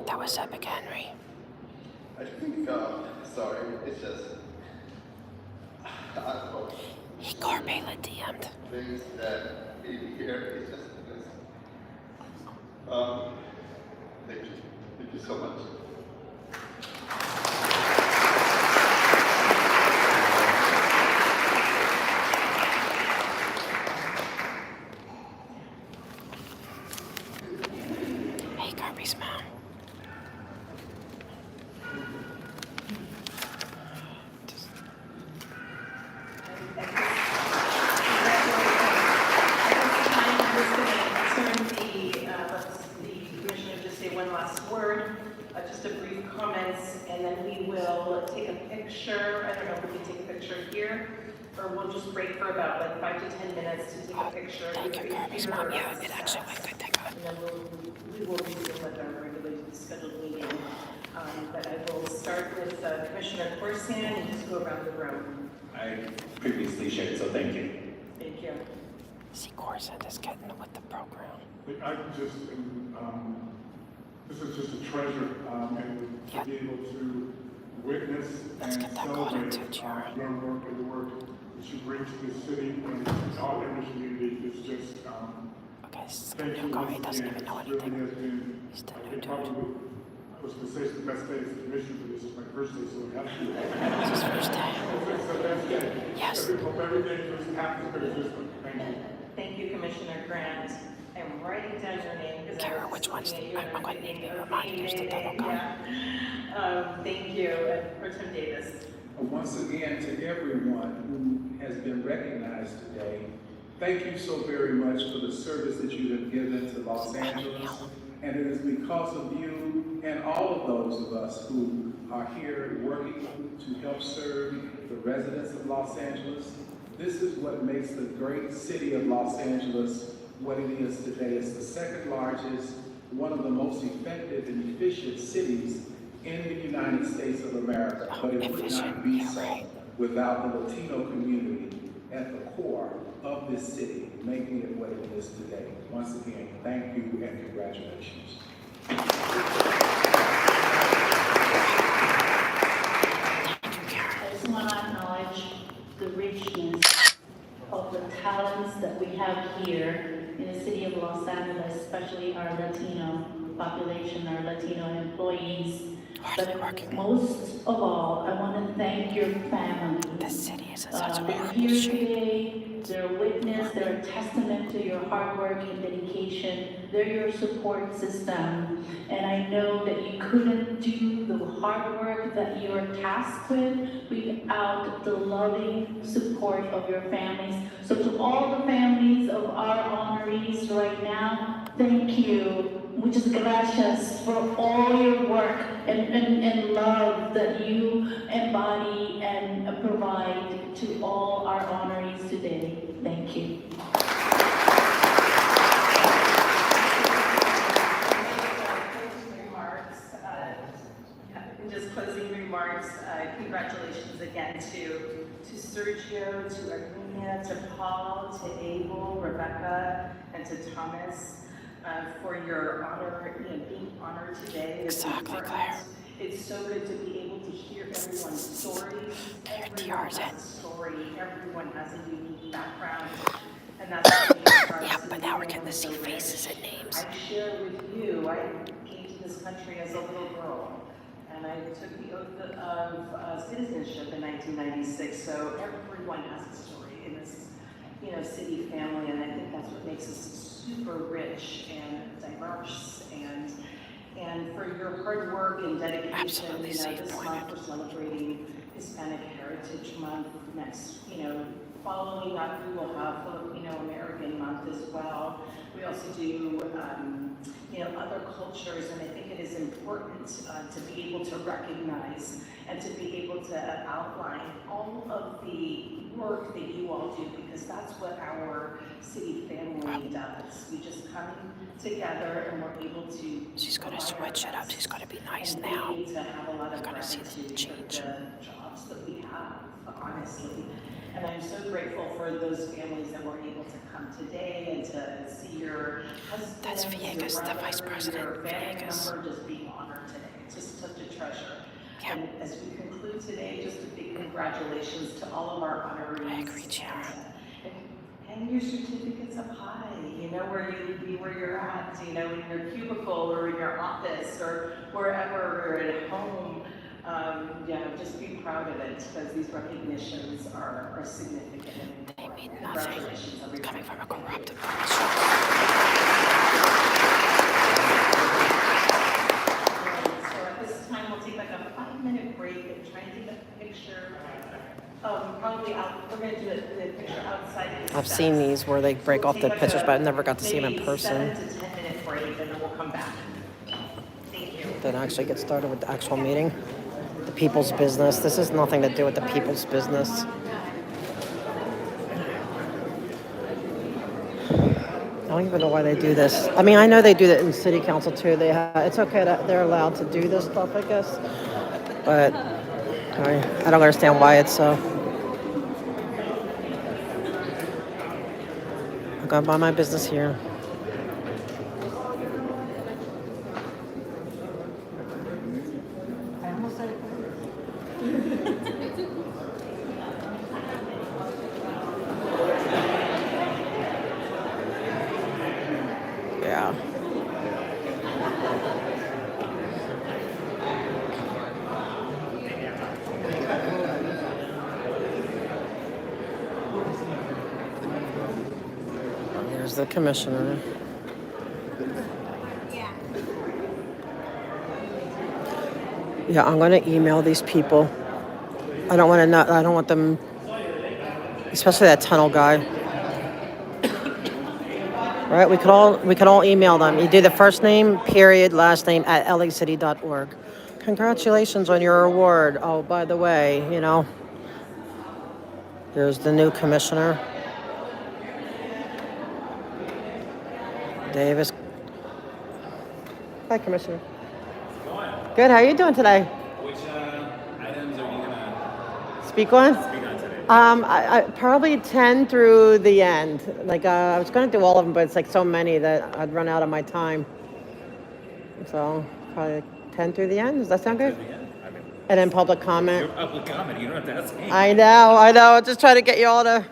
[SPEAKER 1] That was epic, Henry.
[SPEAKER 18] I think, sorry, it's just, I don't know.
[SPEAKER 1] He Corbella DM'd.
[SPEAKER 18] Things that maybe here, it's just, thank you. Thank you so much.
[SPEAKER 1] Hey, Garby's mom.
[SPEAKER 9] Just a brief comments, and then we will take a picture. I don't know if we can take a picture here. or we'll just break for about like 5 to 10 minutes to take a picture.
[SPEAKER 1] Thank you, Kirby's mom. Yeah, it actually went good. Thank God.
[SPEAKER 9] And then we will resume with our regularly scheduled meeting. But I will start with Commissioner Corson and just go around the room.
[SPEAKER 19] I previously shared, so thank you.
[SPEAKER 9] Thank you.
[SPEAKER 1] See, Corson is getting with the program.
[SPEAKER 15] I just, this is just a treasure, and to be able to witness and celebrate your work and the work that you bring to this city and all in this community is just,
[SPEAKER 1] okay, this is a new guy. He doesn't even know anything. He's the new dude.
[SPEAKER 15] I was going to say it's the best day as a commissioner, but this is my first day, so it has to be.
[SPEAKER 1] It's his first day.
[SPEAKER 15] It's the best day.
[SPEAKER 1] Yes.
[SPEAKER 15] Hope every day just happens, but it's just, thank you.
[SPEAKER 9] Thank you, Commissioner Grant. I'm writing down your name because
[SPEAKER 1] Kara, which one's I'm going to need to remind you to double count.
[SPEAKER 9] Thank you, Pro Tem Davis.
[SPEAKER 7] Once again, to everyone who has been recognized today, thank you so very much for the service that you have given to Los Angeles. And it is because of you and all of those of us who are here working to help serve the residents of Los Angeles. This is what makes the great city of Los Angeles what it is today. It's the second largest, one of the most effective and efficient cities in the United States of America. But it would not be so without the Latino community at the core of this city, making it what it is today. Once again, thank you and congratulations.
[SPEAKER 20] I just want to acknowledge the richness of the talents that we have here in the city of Los Angeles, especially our Latino population, our Latino employees. But most of all, I want to thank your family.
[SPEAKER 1] The city is in such a
[SPEAKER 20] They're
[SPEAKER 1] horrible
[SPEAKER 20] here
[SPEAKER 1] shape.
[SPEAKER 20] today. They're a witness. They're a testament to your hard work and dedication. They're your support system. And I know that you couldn't do the hard work that you're tasked with without the loving support of your families. So to all the families of our honorees right now, thank you. Muchas gracias for all your work and love that you embody and provide to all our honorees today. Thank you.
[SPEAKER 9] Just closing remarks, congratulations again to Sergio, to Armenia, to Paul, to Abel, Rebecca, and to Thomas for your honor, being honored today.
[SPEAKER 1] Exactly, Claire.
[SPEAKER 9] It's so good to be able to hear everyone's story. Everyone has a story. Everyone has a unique background. And that's what makes our
[SPEAKER 1] Yeah, but now we're getting to see faces and names.
[SPEAKER 9] I share with you, I came to this country as a little girl. And I took the oath of citizenship in 1996. So everyone has a story in this, city family. And I think that's what makes us super rich and diverse, and for your hard work and dedication. This month we're celebrating Hispanic Heritage Month. Next, following that we will have Filipino American Month as well. We also do other cultures, and I think it is important to be able to recognize and to be able to outline all of the work that you all do, because that's what our city family does. We just come together and we're able to.
[SPEAKER 1] She's going to switch it up. She's going to be nice now.
[SPEAKER 9] We're
[SPEAKER 1] going to see the change.
[SPEAKER 9] The jobs that we have, honestly. And I'm so grateful for those families that were able to come today and to see your husband.
[SPEAKER 1] That's Villegas, the vice president.
[SPEAKER 9] Your family
[SPEAKER 1] Villegas.
[SPEAKER 9] member just being honored today. It's just such a treasure.
[SPEAKER 1] Yep.
[SPEAKER 9] And as we conclude today, just a big congratulations to all of our honorees.
[SPEAKER 1] I agree, Chiara.
[SPEAKER 9] And your certificates up high, where you're at, in your cubicle or in your office or wherever, or at home. Just be proud of it, because these recognitions are significant.
[SPEAKER 1] They mean nothing. It's coming from a corrupted
[SPEAKER 9] So at this time, we'll take like a 5-minute break and try and take a picture. We're going to do the picture outside.
[SPEAKER 1] I've seen these where they break off the pictures, but I never got to see them in person.
[SPEAKER 9] 7 to 10 minute break, and then we'll come back. Thank you.
[SPEAKER 1] Then actually get started with the actual meeting. The people's business. This has nothing to do with the people's business. don't even know why they do this. I mean, I know they do that in city council too. It's okay that they're allowed to do this stuff, I guess. But I don't understand why it's so. I'm gonna mind my business here. Yeah. There's the commissioner. Yeah, I'm gonna email these people. I don't want them, especially that tunnel guy. Right? We could all email them. You do the first name, period, last name at lacity.org. Congratulations on your award. Oh, by the way, there's the new commissioner, Davis. Hi, Commissioner. Good. How are you doing today?
[SPEAKER 21] Which items are you gonna
[SPEAKER 1] Speak on?
[SPEAKER 21] speak on today?
[SPEAKER 1] I probably 10 through the end. Like I was going to do all of them, but it's like so many that I'd run out of my time. So probably 10 through the end. Does that sound good? And then public comment.
[SPEAKER 21] Your public comment. You don't have to ask me.
[SPEAKER 1] I know. I'm just trying to get you all to.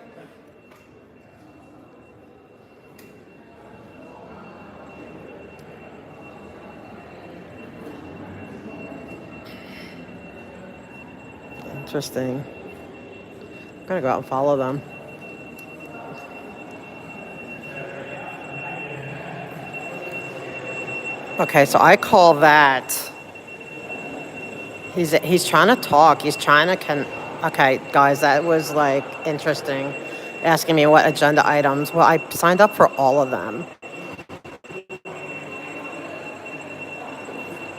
[SPEAKER 1] Interesting. I'm gonna go out and follow them. Okay, so I call that. He's trying to talk. He's trying to Okay, guys, that was like interesting. Asking me what agenda items. Well, I signed up for all of them.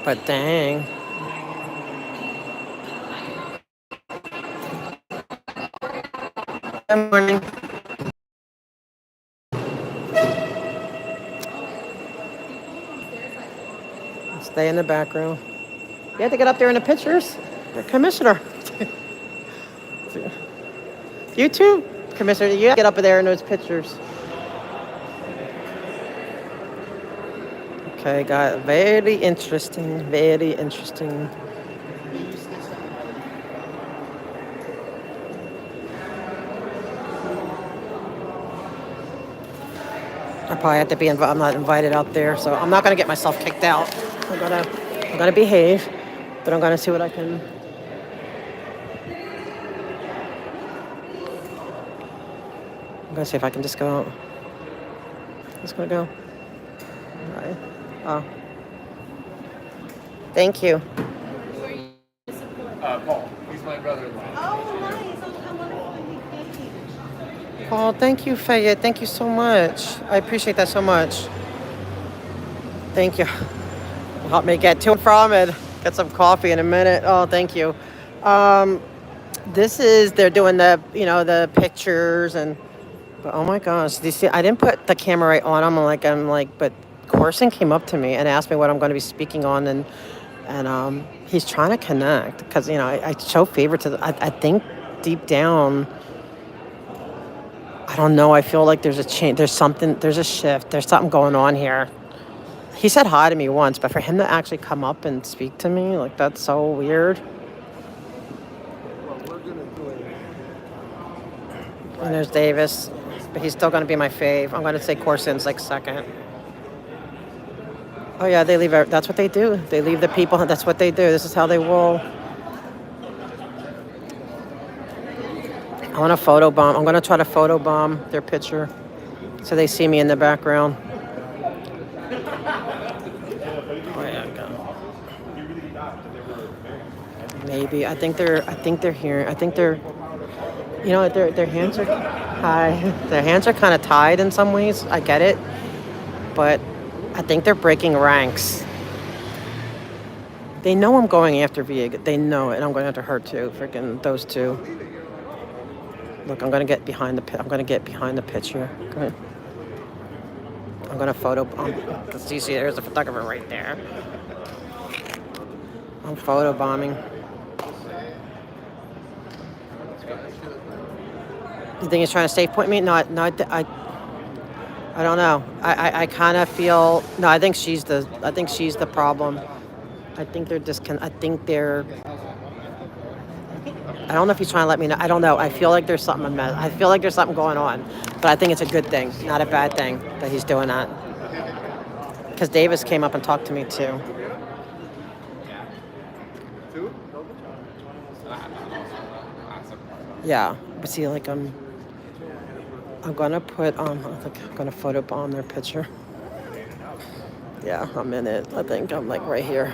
[SPEAKER 1] But dang. Good morning. Stay in the back row. You have to get up there in the pictures. The commissioner. You too, Commissioner. You have to get up there in those pictures. Okay, got very interesting. Very interesting. I probably have to be I'm not invited out there, so I'm not gonna get myself kicked out. I'm gonna behave, but I'm gonna see what I can. I'm gonna see if I can just go out. Just gonna go. All right. Oh. Thank you.
[SPEAKER 21] Paul. He's my brother-in-law.
[SPEAKER 16] Oh, nice. I'm wonderful.
[SPEAKER 1] Oh, thank you, Fayette. Thank you so much. I appreciate that so much. Thank you. Help me get to and from it. Get some coffee in a minute. Oh, thank you. They're doing the pictures but oh my gosh, do you see, I didn't put the camera right on. I'm like, but Corson came up to me and asked me what I'm going to be speaking on, and he's trying to connect because I show favoritism. I think deep down, I don't know. I feel like there's a change. There's a shift. There's something going on here. He said hi to me once, but for him to actually come up and speak to me, like, that's so weird. And there's Davis, but he's still going to be my fave. I'm going to say Corson's like second. Oh yeah, they leave. That's what they do. They leave the people. That's what they do. This is how they roll. I want to photobomb. I'm going to try to photobomb their picture so they see me in the background. Maybe. I think they're here. I think they're, their hands are, their hands are kind of tied in some ways. I get it. But I think they're breaking ranks. They know I'm going after Viega. They know it, and I'm going after her too. Freaking those two. Look, I'm going to get behind the picture. gonna photo. See, there's a photographer right there. I'm photo bombing. You think he's trying to safe point me? No, I don't know. I kind of feel no. I think she's the problem. I think they're I don't know if he's trying to let me know. I don't know. I feel like there's something going on, but I think it's a good thing, not a bad thing that he's doing that. Because Davis came up and talked to me too. Yeah, but see, like I'm gonna put I'm gonna photo bomb their picture. Yeah, I'm in it. I think I'm like right here.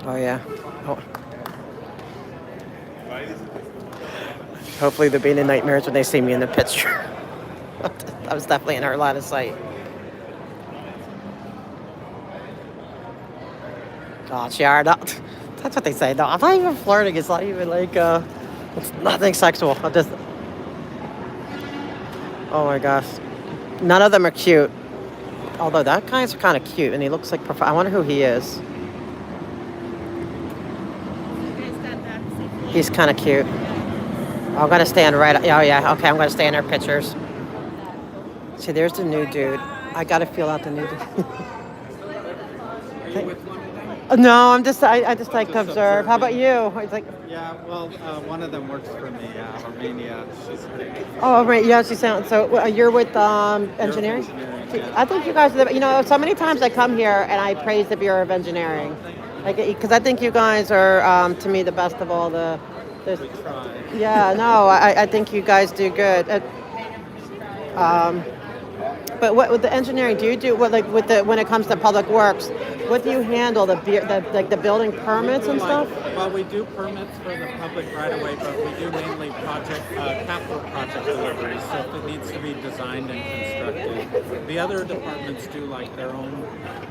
[SPEAKER 1] Oh yeah. Oh. Hopefully they'll be in the nightmares when they see me in the picture. I was definitely in her line of sight. Gosh, yeah, that's what they say. No, I'm not even flirting. It's not even like it's nothing sexual. Oh my gosh, none of them are cute. Although that guy's kind of cute, and he looks like I wonder who he is. He's kind of cute. I'm gonna stand right. Oh yeah, okay. I'm gonna stay in their pictures. See, there's the new dude. I gotta feel out the new dude. No, I just like to observe. How about you? It's like.
[SPEAKER 10] Yeah, well, one of them works for me, Romania. She's pretty.
[SPEAKER 1] Oh, right. Yeah, she sounds. So you're with engineering?
[SPEAKER 10] Yeah.
[SPEAKER 1] I think you guys are so many times I come here and I praise the Bureau of Engineering. Because I think you guys are, to me, the best of all the.
[SPEAKER 10] We try.
[SPEAKER 1] Yeah, no, I think you guys do good. But what with the engineering, do you do what when it comes to public works? What do you handle the building permits and stuff?
[SPEAKER 10] Well, we do permits for the public right away, but we do mainly capital project deliveries. So if it needs to be designed and constructed, the other departments do like their own.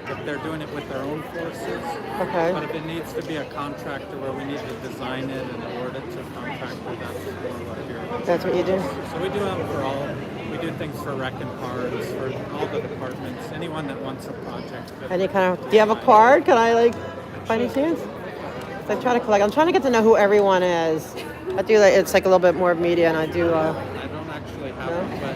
[SPEAKER 10] If they're doing it with their own forces.
[SPEAKER 1] Okay.
[SPEAKER 10] But if it needs to be a contractor where we need to design it and award it to a contractor, that's more what you're.
[SPEAKER 1] That's what you do.
[SPEAKER 10] So we do them for all. We do things for rec and parks, for all the departments, anyone that wants a project.
[SPEAKER 1] Any kind of, do you have a card? Can I by any chance? I try to collect. I'm trying to get to know who everyone is. I do it's like a little bit more media, and I do.
[SPEAKER 10] I don't actually have one, but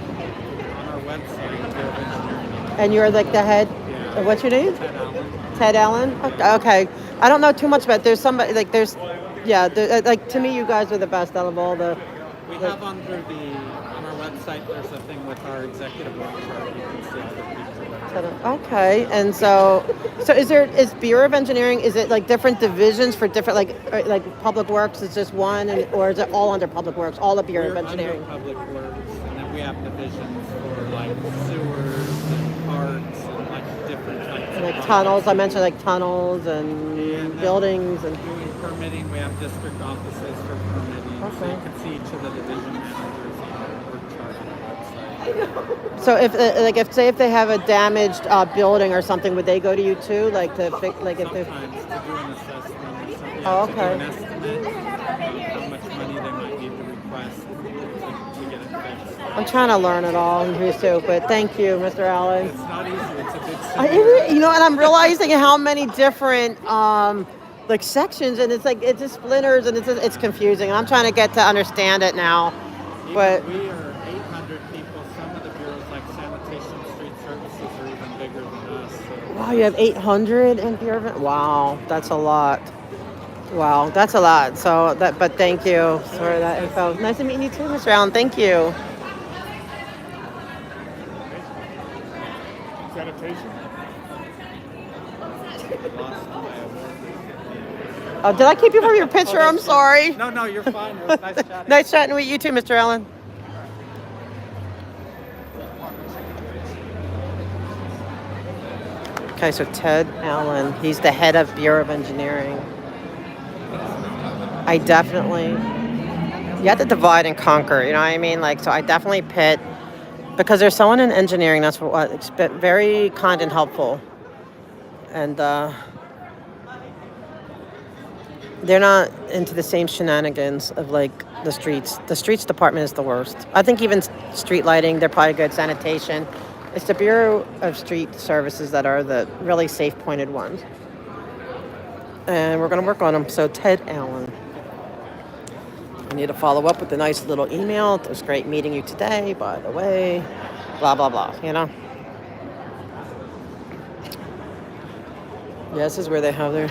[SPEAKER 10] on our website, Bureau of Engineering.
[SPEAKER 1] And you're like the head.
[SPEAKER 10] Yeah.
[SPEAKER 1] What's your name?
[SPEAKER 10] Ted Allen.
[SPEAKER 1] Ted Allen. Okay. I don't know too much about. There's somebody to me, you guys are the best out of all the.
[SPEAKER 10] We have on our website, there's a thing with our executive work chart. You can see all the people.
[SPEAKER 1] Okay, and so is Bureau of Engineering? Is it like different divisions for different like Public Works is just one, or is it all under Public Works? All the Bureau of Engineering.
[SPEAKER 10] Under Public Works, and then we have divisions for like sewers and parks and like different types.
[SPEAKER 1] And like tunnels, I mentioned like tunnels and buildings and.
[SPEAKER 10] Doing permitting, we have district offices for permitting.
[SPEAKER 1] Okay.
[SPEAKER 10] So you can see each of the division managers on our work chart on our website.
[SPEAKER 1] So if they have a damaged building or something, would they go to you too, like to fix, like if they?
[SPEAKER 10] Sometimes to do an assessment or something.
[SPEAKER 1] Oh,
[SPEAKER 10] To do
[SPEAKER 1] okay.
[SPEAKER 10] an estimate of how much money they might need to request to get it fixed.
[SPEAKER 1] I'm trying to learn it all here too, but thank you, Mr. Allen.
[SPEAKER 10] It's not easy. It's a big
[SPEAKER 1] And I'm realizing how many different sections, and it's just splinters, and it's confusing. I'm trying to get to understand it now, but.
[SPEAKER 10] We are 800 people. Some of the bureaus, like sanitation, street services, are even bigger than us. So.
[SPEAKER 1] Wow, you have 800 in Bureau of. Wow, that's a lot. Wow, that's a lot. So but thank you for that info. Nice to meet you too, Mr. Allen. Thank you.
[SPEAKER 15] Sanitation?
[SPEAKER 1] Oh, did I keep you from your picture? I'm sorry.
[SPEAKER 10] No, you're fine. It was nice chatting.
[SPEAKER 1] Nice chatting with you too, Mr. Allen. Okay, so Ted Allen, he's the head of Bureau of Engineering. You have to divide and conquer, you know what I mean? So I definitely pit, because there's someone in engineering that's it's been very kind and helpful. And they're not into the same shenanigans of the streets. The streets department is the worst. I think even street lighting, they're probably good. Sanitation. It's the Bureau of Street Services that are the really safe pointed ones. And we're going to work on them. So Ted Allen. I need to follow up with a nice little email. It was great meeting you today, by the way. Blah, blah, blah, you know? Yeah, this is where they have their...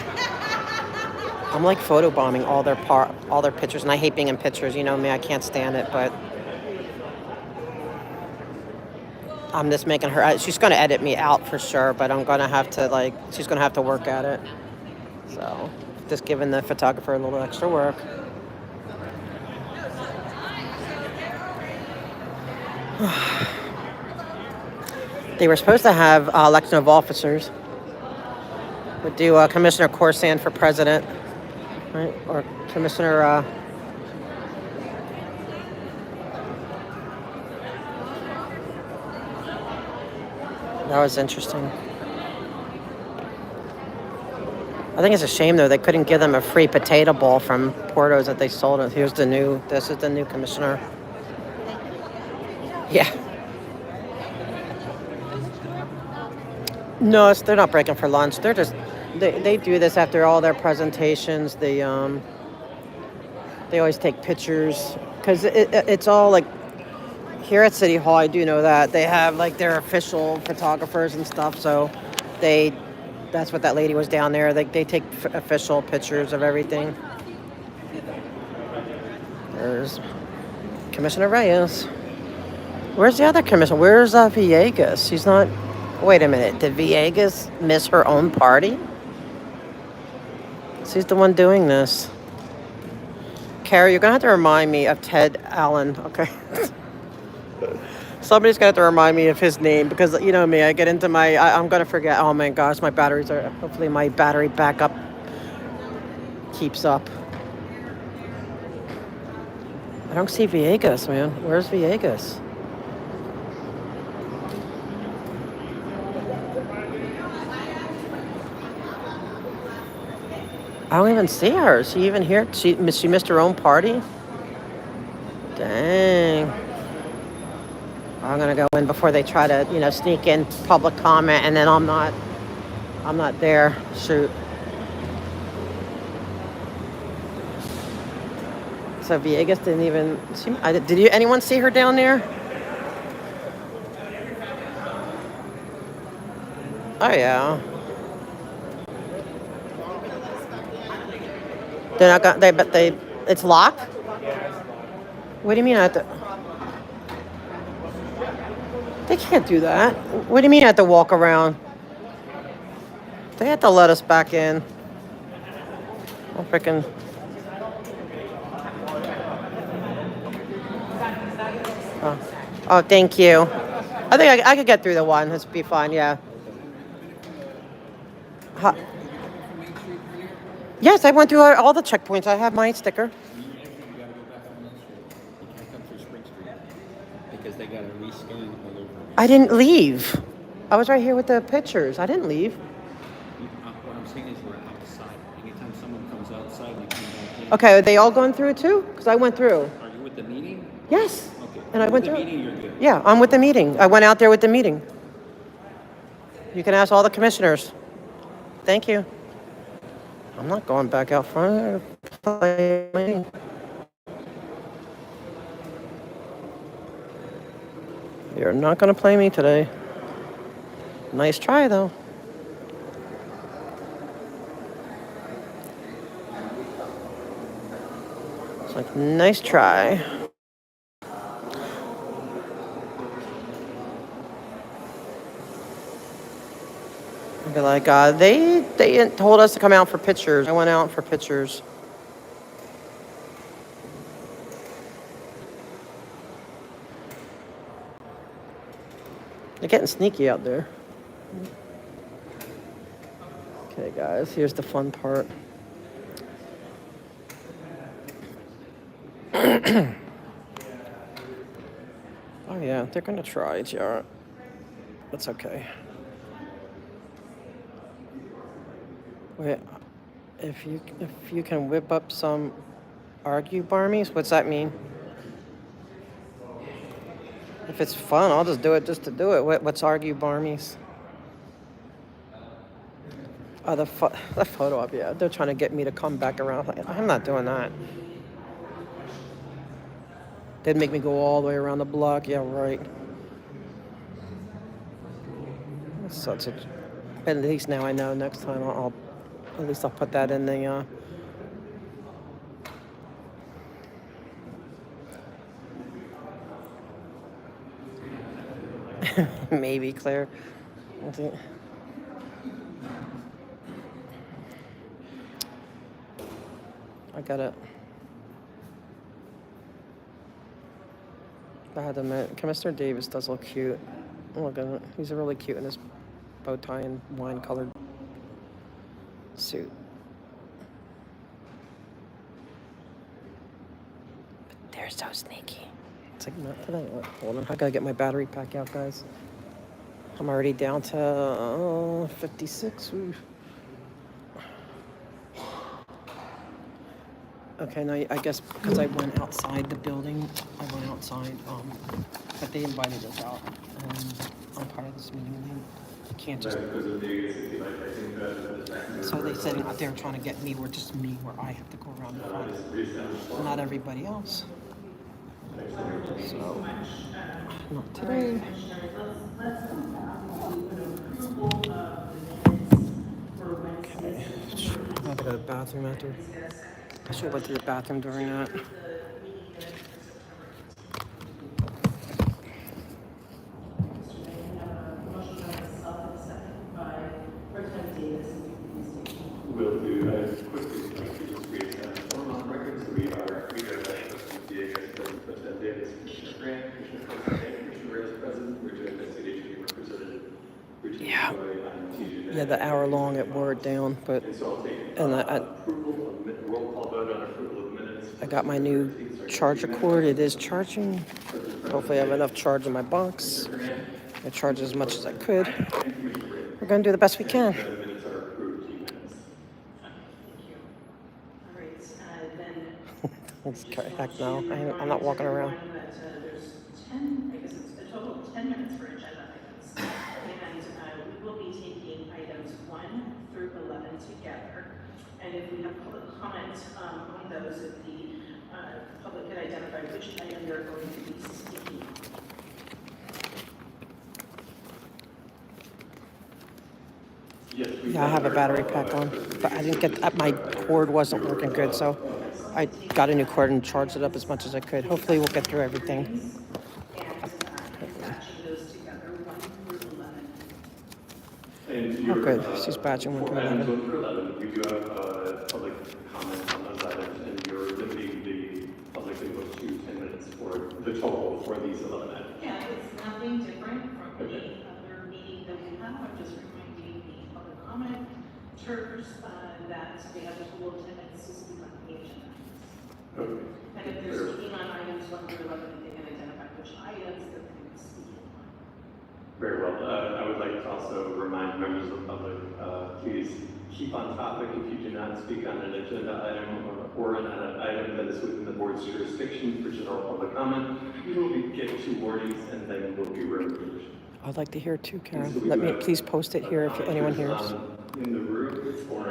[SPEAKER 1] I'm like photobombing all their pictures, and I hate being in pictures. You know me, I can't stand it, but... I'm just making her... She's going to edit me out for sure, but I'm going to have to, like... She's going to have to work at it. So, just giving the photographer a little extra work. They were supposed to have election of officers. Would do Commissioner Corsan for president, right? Or Commissioner... That was interesting. I think it's a shame, though, they couldn't give them a free potato bowl from Porto's that they sold. This is the new commissioner. Yeah. No, they're not breaking for lunch. They're just, they do this after all their presentations. They always take pictures because it's all like, here at City Hall, I do know that they have like their official photographers and stuff. So that's what that lady was down there. They take official pictures of everything. There's Commissioner Reyes. Where's the other commissioner? Where's Villegas? She's not... Wait a minute. Did Villegas miss her own party? She's the one doing this. Carrie, you're going to have to remind me of Ted Allen, okay? Somebody's going to have to remind me of his name because, you know me, I get into I'm going to forget. Oh, my gosh, my batteries are... Hopefully my battery backup keeps up. I don't see Villegas, man. Where's Villegas? I don't even see her. Is she even here? She missed her own party? Dang. I'm gonna go in before they try to, sneak in public comment, and then I'm not there. Shoot. So Villegas didn't even. Did anyone see her down there? Oh yeah. They're not gonna. It's locked. What do you mean I have to? They can't do that. What do you mean I have to walk around? They have to let us back in. Oh, freaking. Oh, thank you. I think I could get through the one. This would be fine, yeah. Yes, I went through all the checkpoints. I have my sticker.
[SPEAKER 5] Because they got to rescan all over.
[SPEAKER 1] I didn't leave. I was right here with the pictures. I didn't leave.
[SPEAKER 5] What I'm saying is we're outside. Anytime someone comes outside, we come back in.
[SPEAKER 1] Okay, are they all going through too? Because I went through.
[SPEAKER 5] Are you with the meeting?
[SPEAKER 1] Yes.
[SPEAKER 5] Okay.
[SPEAKER 1] And I went through.
[SPEAKER 5] With the meeting, you're good.
[SPEAKER 1] Yeah, I'm with the meeting. I went out there with the meeting. You can ask all the commissioners. Thank you. I'm not going back out front. You're not going to play me today. Nice try, though. It's like, nice try. I'd be like, they told us to come out for pictures. I went out for pictures. They're getting sneaky out there. Okay, guys, here's the fun part. Oh, yeah, they're going to try, Jarrett. That's okay. Wait, if you can whip up some Argue barmies? What's that mean? If it's fun, I'll just do it just to do it. What's argue barmies? Oh, the photo op, yeah. They're trying to get me to come back around. I'm not doing that. They'd make me go all the way around the block. Yeah, right. Such a... At least now I know. Next time I'll at least I'll put that in the... Maybe, Claire. I think... I gotta... I had to admit, Mr. Davis does look cute. Look at it. He's really cute in his bow tie and wine-colored suit. But they're so sneaky. It's like, not today. Hold on, I gotta get my battery pack out, guys. I'm already down to 56. Ooh. Okay, now I guess because I went outside the building, I went outside, but they invited us out, and I'm part of this meeting. I can't just. So they said they were trying to get me, or just me, where I have to go around the front, not everybody else. So, not today. Okay. I have to go to the bathroom after. I should have went to the bathroom during that.
[SPEAKER 4] Will do. Quickly, just read that form on record. So we are President Davis, Commissioner Grant, Commissioner President, Commissioner Reyes, President. We're doing investigation representative.
[SPEAKER 1] Yeah. Yeah, the hour long it wore it down, but and I got my new charger cord. It is charging. Hopefully I have enough charge in my box. I charged as much as I could. We're going to do the best we can. Heck no, I'm not walking around.
[SPEAKER 9] There's 10, I guess it's a total of 10 minutes for agenda items. And we will be taking items 1 through 11 together. And if we have public comment on those, if the public can identify which item they're going to be speaking on.
[SPEAKER 1] Yeah, I have a battery pack on, but I didn't get my cord wasn't working good, so I got a new cord and charged it up as much as I could. Hopefully we'll get through everything. Oh, good. She's batching 1 through 11.
[SPEAKER 4] We do have public comment on those items, and you're limiting the public input to 10 minutes for the total for these 11 items.
[SPEAKER 9] Yeah, it's nothing different from any other meeting that we have. I'm just reminding the public commenters that they have a total of 10 minutes to speak on the agenda.
[SPEAKER 4] Okay.
[SPEAKER 9] And if they're speaking on items 1 through 11, they can identify which items they're going to be speaking on.
[SPEAKER 4] Very well. I would like to also remind members of the public, please keep on topic. If you do not speak on an agenda item or on an item that is within the board's jurisdiction for general public comment, you will get 2 warnings and then will be removed.
[SPEAKER 1] I'd like to hear it too, Karen. Let me please post it here if anyone hears.
[SPEAKER 4] In the room or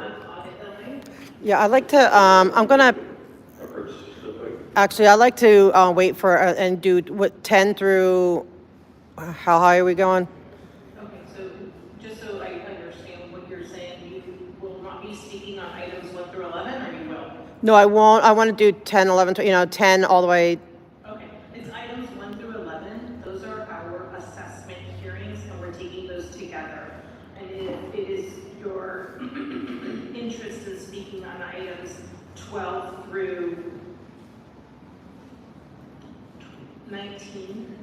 [SPEAKER 1] Yeah, I'd like to, I'm gonna, actually, I'd like to wait for, and do what, 10 through, how high are we going?
[SPEAKER 9] Okay, so just so I understand what you're saying, you will not be speaking on items 1 through 11, or you will?
[SPEAKER 1] No, I won't. I want to do 10, 11, 10 all the way.
[SPEAKER 9] Okay, it's items 1 through 11. Those are our assessment hearings, and we're taking those together. And if it is your interest in speaking on items 12 through 19.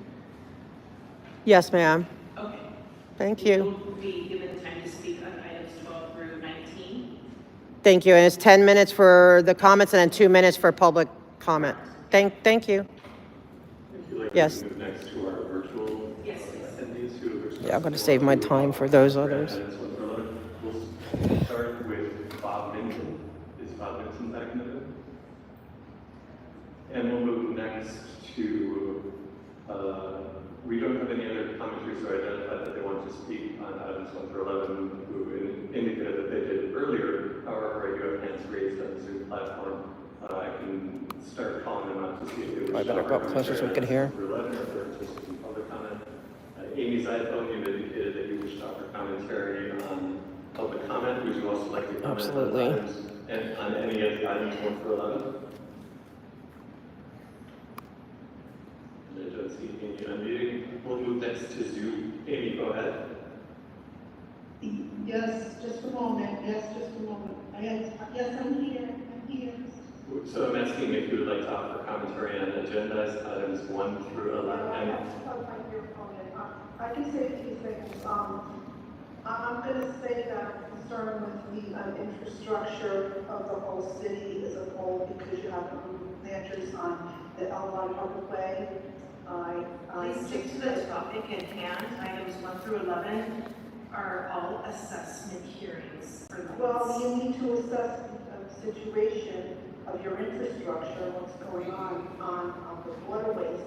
[SPEAKER 1] Yes, ma'am.
[SPEAKER 9] Okay.
[SPEAKER 1] Thank you.
[SPEAKER 9] Will be given time to speak on items 12 through 19.
[SPEAKER 1] Thank you. And it's 10 minutes for the comments and then 2 minutes for public comment. Thank you. Yes.
[SPEAKER 4] Next to our virtual attendees who are
[SPEAKER 1] Yeah, I'm going to save my time for those others.
[SPEAKER 4] We'll start with Bob Minton. Is Bob Minton back in the room? commenters who identified that they want to speak on items 1 through 11 who indicated that they did earlier. However, I do have hands raised on the Zoom platform. I can start calling them out to see if they wish
[SPEAKER 1] I better go up closer so we can hear.
[SPEAKER 4] Public comment. Amy's iPhone, you indicated that you wish to offer commentary on public comment. Would you also like to comment
[SPEAKER 1] Absolutely.
[SPEAKER 4] on items and on any of the items 1 through 11? I don't see Amy unmuting. We'll move next to Zoom. Amy, go ahead.
[SPEAKER 6] Yes, just a moment. Yes, just a moment. Yes, I'm here. I'm here.
[SPEAKER 4] So I'm asking if you would like to offer commentary on agendized items 1 through 11.
[SPEAKER 6] I can say a few things. I'm going to say that I'm concerned with the infrastructure of the whole city as a whole because you have planters on the L1 Public Way.
[SPEAKER 9] Please stick to the topic at hand. Items 1 through 11 are all assessment hearings for lights.
[SPEAKER 6] Well, you need to assess the situation of your infrastructure, what's going on the waterways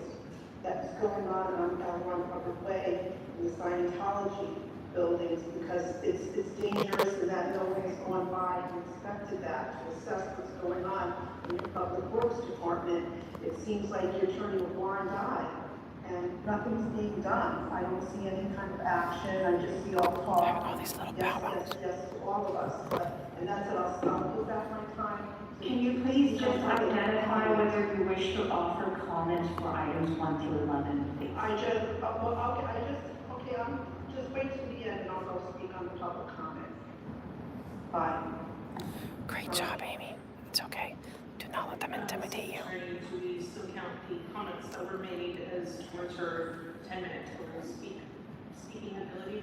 [SPEAKER 6] that's going on L1 Public Way in the Scientology buildings because it's dangerous and that no one has gone by and inspected that to assess what's going on in your public works department. It seems like you're turning a blind eye and nothing's being done. I don't see any kind of action. I just see all talk.
[SPEAKER 1] All these little
[SPEAKER 6] Yes to all of us. And that's it. I'll put back my time.
[SPEAKER 8] Can you please just identify whether you wish to offer comments for items 1 through 11, please?
[SPEAKER 6] I'm just wait till the end and I'll go speak on the public comment. Bye.
[SPEAKER 1] Great job, Amy. It's okay. Do not let them intimidate you.
[SPEAKER 9] Do we still count the comments that were made as towards her 10-minute total speaking ability?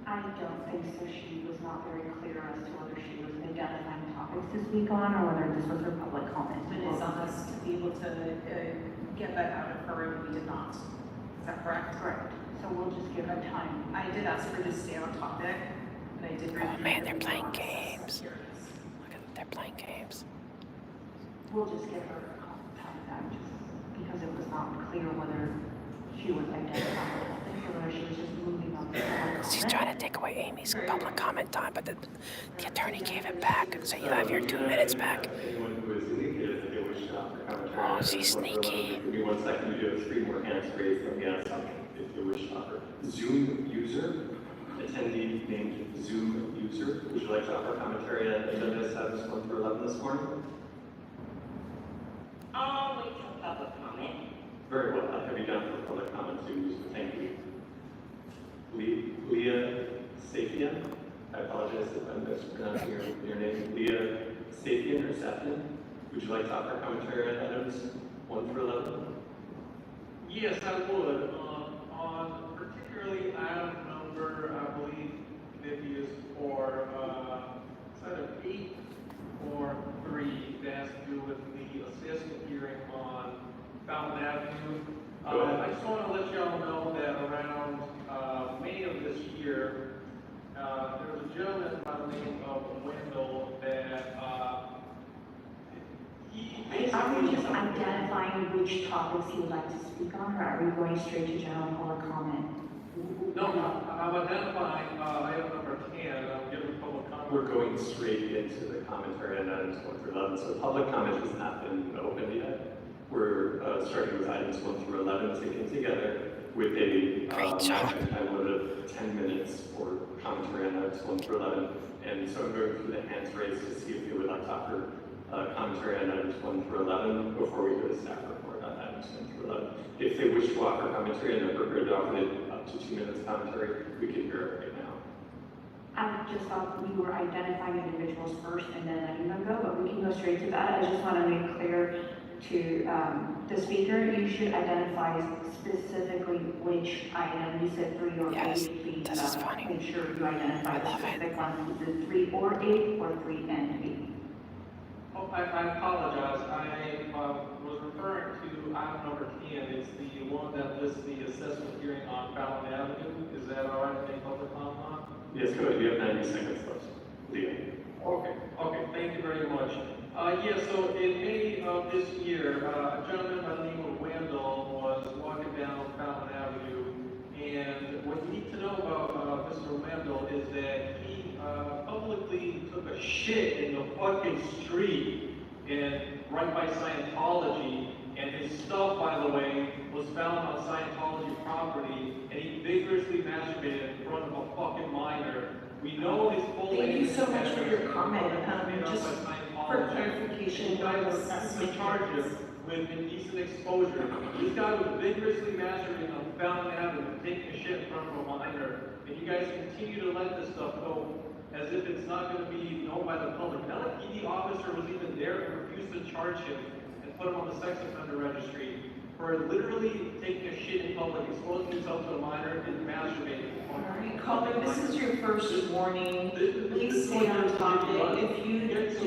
[SPEAKER 8] I don't think so. She was not very clear as to whether she was identifying topics to speak on or whether this was her public comment.
[SPEAKER 9] And it's on us to be able to get that out of her, and we did not. Is that correct?
[SPEAKER 8] Correct. So we'll just give her time.
[SPEAKER 9] I did ask her to stay on topic, and I did.
[SPEAKER 1] Oh man, they're playing games. Look at they're playing games.
[SPEAKER 8] We'll just give her time back just because it was not clear whether she was identifying topics or whether she was just moving on to
[SPEAKER 1] She's trying to take away Amy's public comment time, but the attorney gave it back, so you have your 2 minutes back.
[SPEAKER 4] Anyone who has indicated that they wish to offer commentary.
[SPEAKER 1] Oh, she's sneaky.
[SPEAKER 4] Give me 1 second. You do have 3 more hands raised from the outside if you wish to offer. Zoom user, attendee named Zoom user. Would you like to offer commentary on agenda items 1 through 11 this morning?
[SPEAKER 2] I'll wait for public comment.
[SPEAKER 4] Very well. I'll have you down for public comment, Zoom user. Thank you. Leah Safian. I apologize if I'm mispronouncing your name. Leah Safian or Safian. Would you like to offer commentary on items 1 through 11?
[SPEAKER 10] Yes, I would. On particularly item number, I believe it is for item 8 or 3 that has to do with the assessment hearing on Fountain Avenue. I just want to let y'all know that around May of this year, there was a gentleman by the name of Wendell that he basically...
[SPEAKER 8] Are we just identifying which topics he would like to speak on, or are we going straight to general public comment?
[SPEAKER 10] No, I'm identifying item number 10, I'm giving public comment.
[SPEAKER 4] We're going straight into the commentary on items 1 through 11. So public comment has not been opened yet. We're starting with items 1 through 11 taken together with a time limit of 10 minutes for commentary on items 1 through 11. And so I'm going through the hands raised to see if you would like to offer commentary on items 1 through 11 before we do a staff report on items 1 through 11. If they wish to offer commentary and they're prepared to offer it up to 2 minutes commentary, we can hear it right now.
[SPEAKER 8] I just thought we were identifying individuals first and then letting them go, but we can go straight to that. I just want to make clear to the speaker, you should identify specifically which item. You said 3 or 8. Please make sure you identify the specific one. Is it 3 or 8 or 3 and 8?
[SPEAKER 10] Oh, I apologize. I was referring to item number 10. It's the one that lists the assessment hearing on Fountain Avenue. Is that all right to make public comment on?
[SPEAKER 4] Yes, go ahead. You have 90 seconds left. Leah.
[SPEAKER 10] Okay, thank you very much. So in May of this year, a gentleman by the name of Wendell was walking down Fountain Avenue, and
[SPEAKER 12] shit in the fucking street and right by Scientology. And his stuff, by the way, was found on Scientology property, and he vigorously masturbated in front of a fucking minor. We know his full name.
[SPEAKER 9] Thank you so much for your comment. Just for clarification,
[SPEAKER 12] you guys are charged him with indecent exposure. This guy was vigorously masturbating on Fountain Avenue, taking a shit in front of a minor, and you guys continue to let this stuff go as if it's not going to be known by the public. Not a PD officer was even there and refused to charge him and put him on the sex offender registry for literally taking a shit in public, exposing himself to a minor, and masturbating.
[SPEAKER 9] Alright, Colin, this is your first warning. Please stay on topic. If you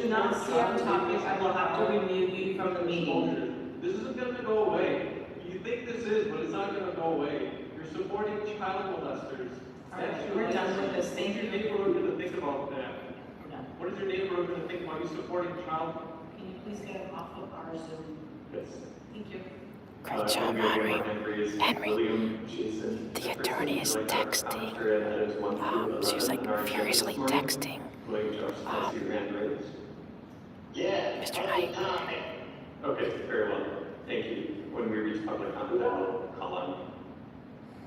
[SPEAKER 9] do not stay on topic, I will have to remove you from the meeting.
[SPEAKER 12] This isn't going to go away. You think this is, but it's not going to go away. You're supporting child molesters.
[SPEAKER 9] Alright, we're done with this. Thank you.
[SPEAKER 12] What is your neighborhood going to think about that? What is your neighborhood going to think about you supporting child?
[SPEAKER 9] Can you please get him off of our Zoom?
[SPEAKER 12] Yes.
[SPEAKER 9] Thank you.
[SPEAKER 1] Great job, Henry. Henry, the attorney is texting. She was like furiously texting. Mr. Knight.
[SPEAKER 4] Okay, very well. Thank you. When we reach public comment, I will call on.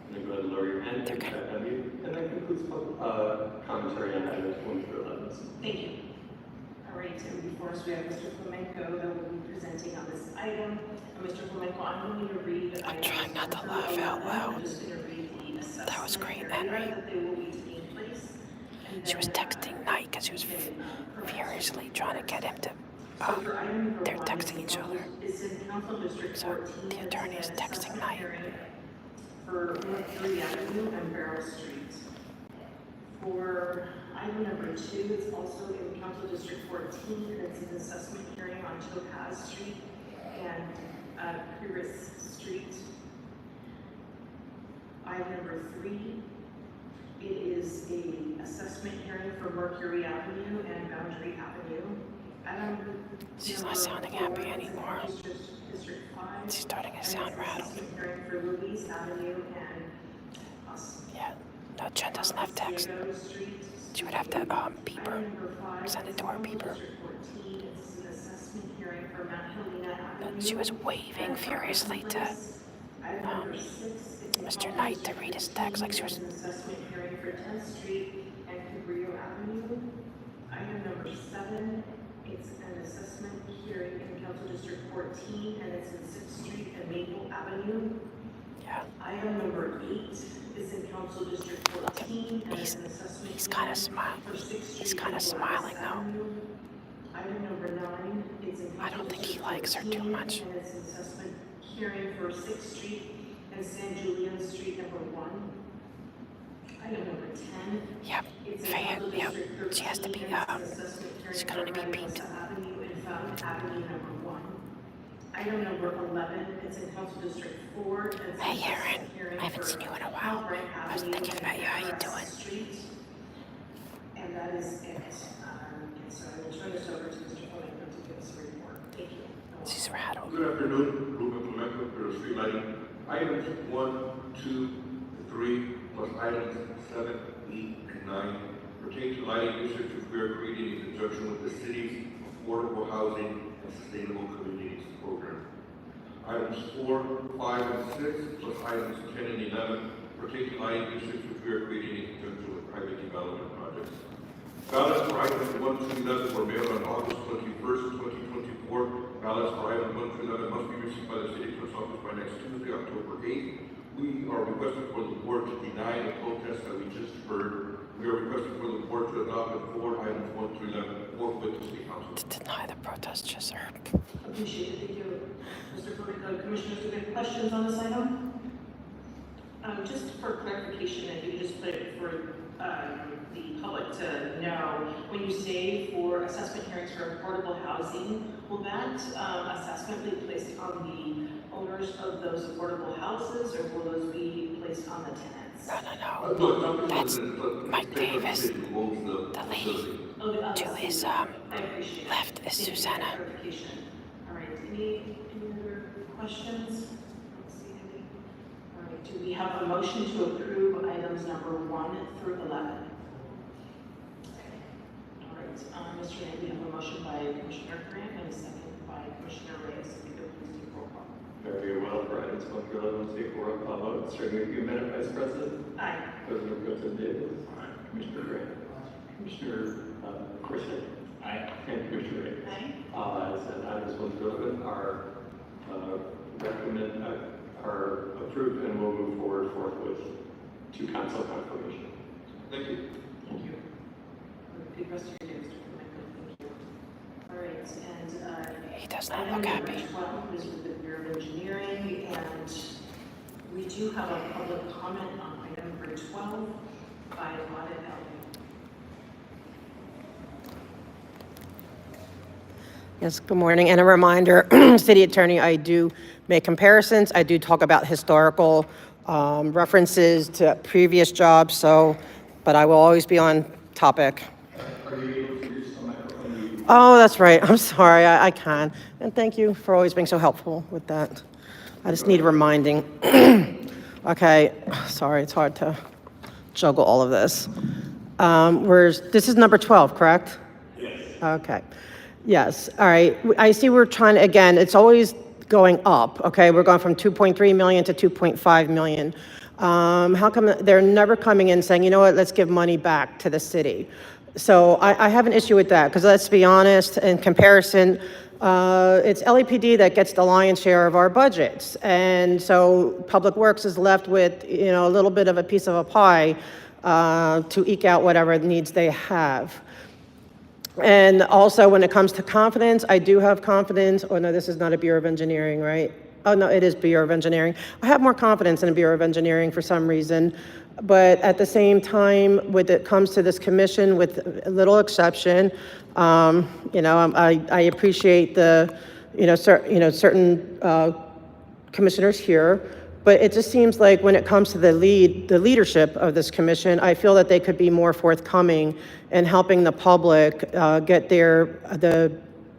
[SPEAKER 4] And then go ahead and lower your hand.
[SPEAKER 1] They're good.
[SPEAKER 4] And that concludes commentary on items 1 through 11.
[SPEAKER 9] Thank you. All right, and before us, we have Mr. Flamenco that will be presenting on this item. And Mr. Flamenco, I'm going to read.
[SPEAKER 1] I'm trying not to laugh out loud.
[SPEAKER 9] I'm just going to read the assessment.
[SPEAKER 1] That was great, Henry.
[SPEAKER 9] That they will be taking place.
[SPEAKER 1] She was texting Knight because she was furiously trying to get him to. They're texting each other. So the attorney is texting Knight.
[SPEAKER 9] For Mercury Avenue and Barrow Street. For item number 2, it's also in Council District 14, and it's an assessment hearing on Topaz Street and Curis Street. Item number 3, it is a assessment hearing for Mercury Avenue and Boundary Avenue.
[SPEAKER 1] She's not sounding happy anymore. She's starting to sound rattled.
[SPEAKER 9] For Louise Avenue and
[SPEAKER 1] yeah, no, Jen doesn't have text. She would have to beeper. Send it to her beeper. She was waving furiously to Mr. Knight to read his text like she was.
[SPEAKER 9] Assessment hearing for 10th Street and Cabrillo Avenue. Item number 7, it's an assessment hearing in Council District 14, and it's in 6th Street and Maple Avenue.
[SPEAKER 1] Yeah.
[SPEAKER 9] Item number 8 is in Council District 14, and it's an assessment
[SPEAKER 1] he's kind of smiling. He's kind of smiling though.
[SPEAKER 9] Item number 9 is in
[SPEAKER 1] I don't think he likes her too much.
[SPEAKER 9] And it's an assessment hearing for 6th Street and San Julian Street number 1. Item number 10.
[SPEAKER 1] Yep. Yep. She has to be, she can only be beeped.
[SPEAKER 9] Avenue and Fountain Avenue number 1. Item number 11, it's in Council District 4.
[SPEAKER 1] Hey, Aaron. I haven't seen you in a while. I was thinking about you. How you doing?
[SPEAKER 9] Street. And that is it. And so I will turn this over to Mr. Flamenco to give us a report. Thank you.
[SPEAKER 1] She's rattled.
[SPEAKER 22] Good afternoon, Ruben Flamenco for street lighting. Items 1, 2, 3, plus items 7, 8, and 9 pertain to lighting districts which we are creating in conjunction with the city's affordable housing and sustainable communities program. Items 4, 5, and 6, plus items 10 and 11 pertain to lighting districts which we are creating in conjunction with private development projects. Ballots for items 1 to 11 were mailed on August 21st, 2024. Ballots for items 1 to 11 must be received by the city clerk's office by next Tuesday, October 8th. We are requesting for the board to deny the protest that we just heard. We are requesting for the board to adopt and forward items 1 to 11 forthwith to city council.
[SPEAKER 1] To deny the protest just heard.
[SPEAKER 9] Appreciate it. Thank you, Mr. Flamenco. Commissioners, do you have questions on this item? Just for clarification, if you could just put it for the public to know, when you say for assessment hearings for affordable housing, will that assessment be placed on the owners of those affordable houses, or will those be placed on the tenants?
[SPEAKER 1] No. That's Mike Davis. The lady to his left is Susanna.
[SPEAKER 9] All right. Any other questions? All right. Do we have a motion to approve items number 1 through 11? All right. Mr. Knight, we have a motion by Commissioner Grant and a second by Commissioner Reyes. If you could please do roll call.
[SPEAKER 4] Very well, for items 1 through 11, we'll take a roll call vote. Starting with you, Madam Vice President.
[SPEAKER 9] Aye.
[SPEAKER 4] President Pro Tem Davis. Commissioner Grant. Commissioner Christian.
[SPEAKER 13] Aye.
[SPEAKER 4] And Commissioner Reyes.
[SPEAKER 9] Aye.
[SPEAKER 4] All ayes, and items 1 through 11 are are approved and will move forward forthwith to council confirmation. Thank you.
[SPEAKER 9] Thank you. Good rest of your day, Mr. Michael. Thank you. All right, and
[SPEAKER 1] He does not
[SPEAKER 9] item
[SPEAKER 1] look
[SPEAKER 9] number
[SPEAKER 1] happy.
[SPEAKER 9] 12 is with the Bureau of Engineering, and we do have a public comment on item number 12 by Audit Ellie.
[SPEAKER 1] Yes, good morning. And a reminder, City Attorney, I do make comparisons. I do talk about historical references to previous jobs, but I will always be on topic. Oh, that's right. I'm sorry. I can. And thank you for always being so helpful with that. I just need reminding. Okay. Sorry, it's hard to juggle all of this. This is number 12, correct?
[SPEAKER 4] Yes.
[SPEAKER 1] Okay. Yes. All right. I see we're trying to, again, it's always going up. Okay. We're going from 2.3 million to 2.5 million. How come they're never coming in saying, you know what, let's give money back to the city? So I have an issue with that because let's be honest, in comparison, it's LAPD that gets the lion's share of our budgets. And so Public Works is left with, a little bit of a piece of a pie to eke out whatever needs they have. And also when it comes to confidence, I do have confidence. Oh no, this is not a Bureau of Engineering, right? Oh no, it is Bureau of Engineering. I have more confidence in a Bureau of Engineering for some reason. But at the same time, when it comes to this commission, with a little exception, I appreciate the, certain commissioners here. But it just seems like when it comes to the leadership of this commission, I feel that they could be more forthcoming in helping the public get the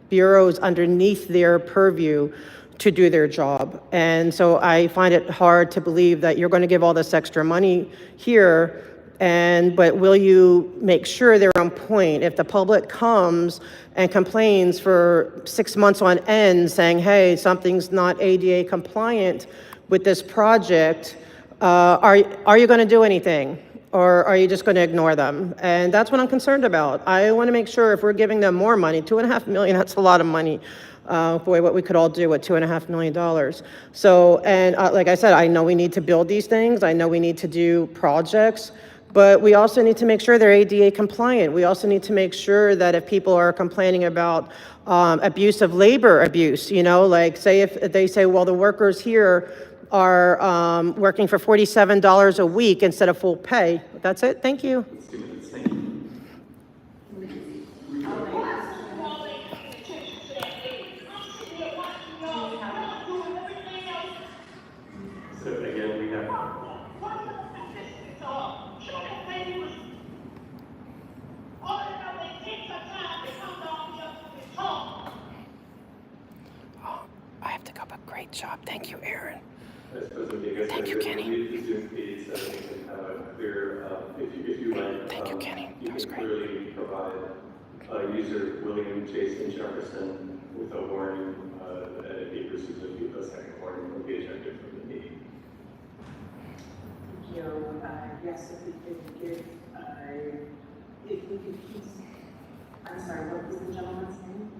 [SPEAKER 1] bureaus underneath their purview to do their job. And so I find it hard to believe that you're going to give all this extra money here, but will you make sure they're on point? If the public comes and complains for 6 months on end saying, hey, something's not ADA compliant with this project, are you going to do anything? Or are you just going to ignore them? And that's what I'm concerned about. I want to make sure if we're giving them more money, $2.5 million, that's a lot of money. Boy, what we could all do with $2.5 million. So, and like I said, I know we need to build these things. I know we need to do projects, but we also need to make sure they're ADA compliant. We also need to make sure that if people are complaining about abuse of labor abuse, like say if they say, well, the workers here are working for $47 a week instead of full pay. That's it. Thank you.
[SPEAKER 4] So again, we have.
[SPEAKER 1] I have to go, but great job. Thank you, Aaron.
[SPEAKER 4] Thank you, Kenny. If you like,
[SPEAKER 1] thank you, Kenny. That was great.
[SPEAKER 4] Clearly provide user William Jason Jefferson with a warning that if he receives a second warning, will be ejected from the meeting.
[SPEAKER 9] Thank you. Yes, if we could give, if we could please, I'm sorry, what was the gentleman's name?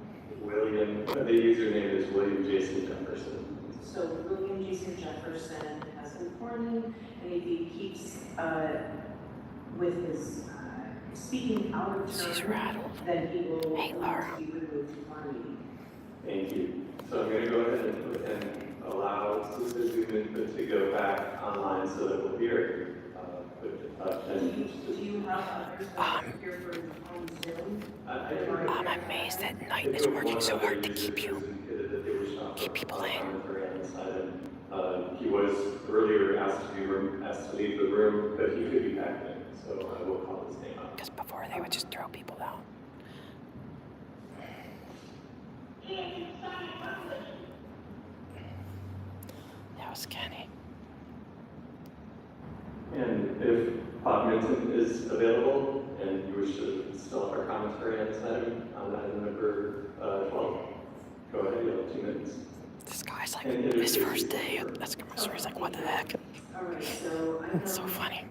[SPEAKER 4] William, the username is William Jason Jefferson.
[SPEAKER 9] So William Jason Jefferson has a warning, and if he keeps with his speaking out of turn, then he will be removed from our meeting.
[SPEAKER 4] Thank you. So I'm going to go ahead and allow Sister Zuman to go back online so that we'll hear it.
[SPEAKER 9] Do you have others here for Zoom?
[SPEAKER 1] I'm amazed that Knight is working so hard to keep people in.
[SPEAKER 4] He was earlier asked to leave the room, but he could be back in, so I will call his name out.
[SPEAKER 1] Because before they would just throw people out. That was Kenny.
[SPEAKER 4] And if Commencement is available and you wish to still have our commentary on this item, on item number 12, go ahead, you have 2 minutes.
[SPEAKER 1] This guy's like, his first day at commencement, he's like, what the heck?
[SPEAKER 2] All right, so
[SPEAKER 1] It's so funny.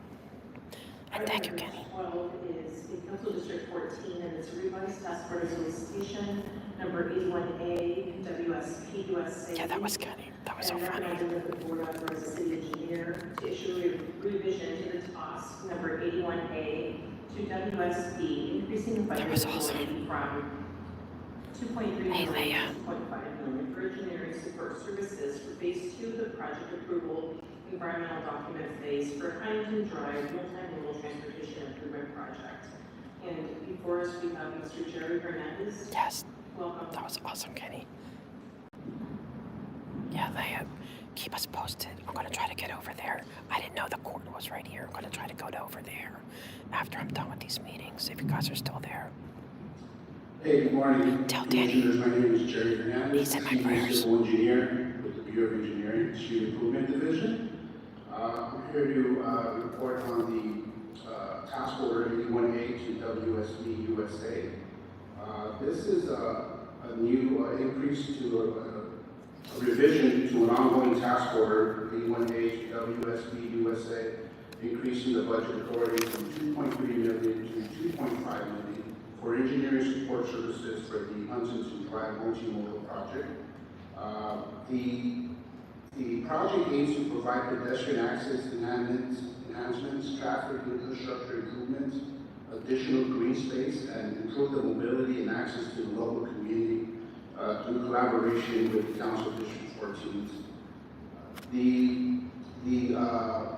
[SPEAKER 1] And thank you, Kenny.
[SPEAKER 2] 12 is in Council District 14, and it's a revised task order solicitation number 81A, WSP USA.
[SPEAKER 1] Yeah, that was Kenny. That was so
[SPEAKER 2] and
[SPEAKER 1] funny.
[SPEAKER 2] recommended that the board authorize the city engineer to issue a revision to the task number 81A to WSP, increasing the budget authority from 2.3 million to 2.5 million for engineering support services for phase 2 of the project approval environmental document phase for Huntington Drive multimodal transportation improvement project. And before us, we have Mr. Jerry Hernandez.
[SPEAKER 1] Yes.
[SPEAKER 2] Welcome.
[SPEAKER 1] That was awesome, Kenny. Yeah, they keep us posted. I'm going to try to get over there. I didn't know the court was right here. I'm going to try to go over there after I'm done with these meetings, if you guys are still there.
[SPEAKER 11] Hey, good morning.
[SPEAKER 1] Tell Danny.
[SPEAKER 11] My name is Jerry Hernandez.
[SPEAKER 1] He's in my prayers.
[SPEAKER 11] Civil engineer with the Bureau of Engineering Street Improvement Division. I'm here to report on the task order 81A to WSB USA. This is a new increase to a revision to an ongoing task order 81A to WSB USA, increasing the budget authority from 2.3 million to 2.5 million for engineering support services for the Huntington Drive multimodal project. The project aims to provide pedestrian access enhancements, traffic infrastructure improvements, additional green space, and improve the mobility and access to the local community through collaboration with Council District 14.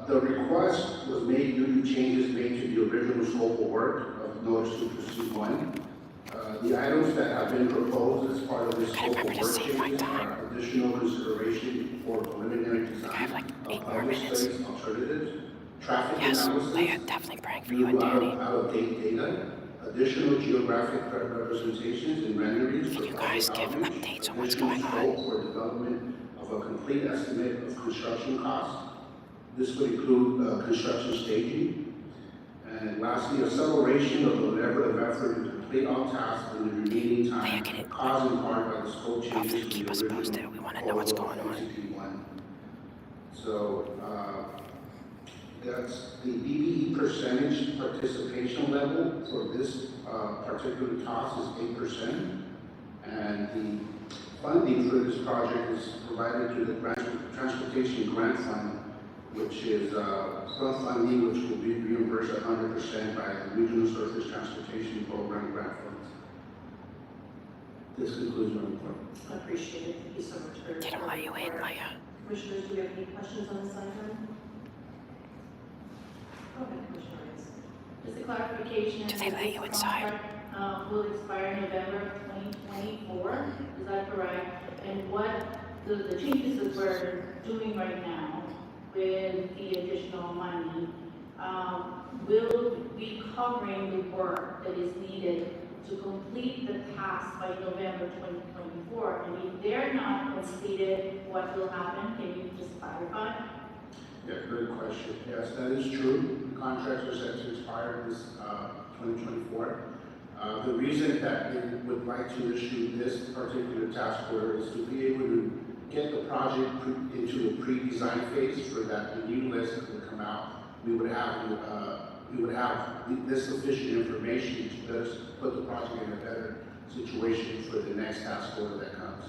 [SPEAKER 11] The request was made due to changes made to the original scope of work of Notice to Proceed 1. The items that have been proposed as part of this scope of work changes are additional consideration for preliminary design of public space alternatives, traffic analysis, out-of-date data, additional geographic representations and renderings for
[SPEAKER 1] guys give updates on what's going on
[SPEAKER 11] for development of a complete estimate of construction costs. This would include construction staging. And lastly, acceleration of the level of effort to complete all tasks in the remaining time, caused in part by the scope changes to the original.
[SPEAKER 1] We want to know what's going on.
[SPEAKER 11] So, that's the BBE percentage participation level for this particular task is 8%. And the funding for this project is provided through the Transportation Grant Fund, which is front funding, which will be reimbursed 100% by the Regional Surface Transportation Program grant funds. This concludes my report.
[SPEAKER 2] I appreciate it. Thank you so much for.
[SPEAKER 1] They don't let you in, Leah.
[SPEAKER 2] Commissioners, do we have any questions on this item? Go ahead, Commissioner Reyes.
[SPEAKER 20] Just a clarification.
[SPEAKER 1] Do they let you inside?
[SPEAKER 20] Will expire November 2024, is that correct? And what the changes that we're doing right now with the additional money will be covering the work that is needed to complete the task by November 2024. And if they're not completed, what will happen? Can you just clarify?
[SPEAKER 11] Yeah, good question. Yes, that is true. The contracts are set to expire this 2024. The reason that we would like to issue this particular task order is to be able to get the project into the pre-design phase for that the new list would come out. We would have this sufficient information to let us put the project in a better situation for the next task order that comes.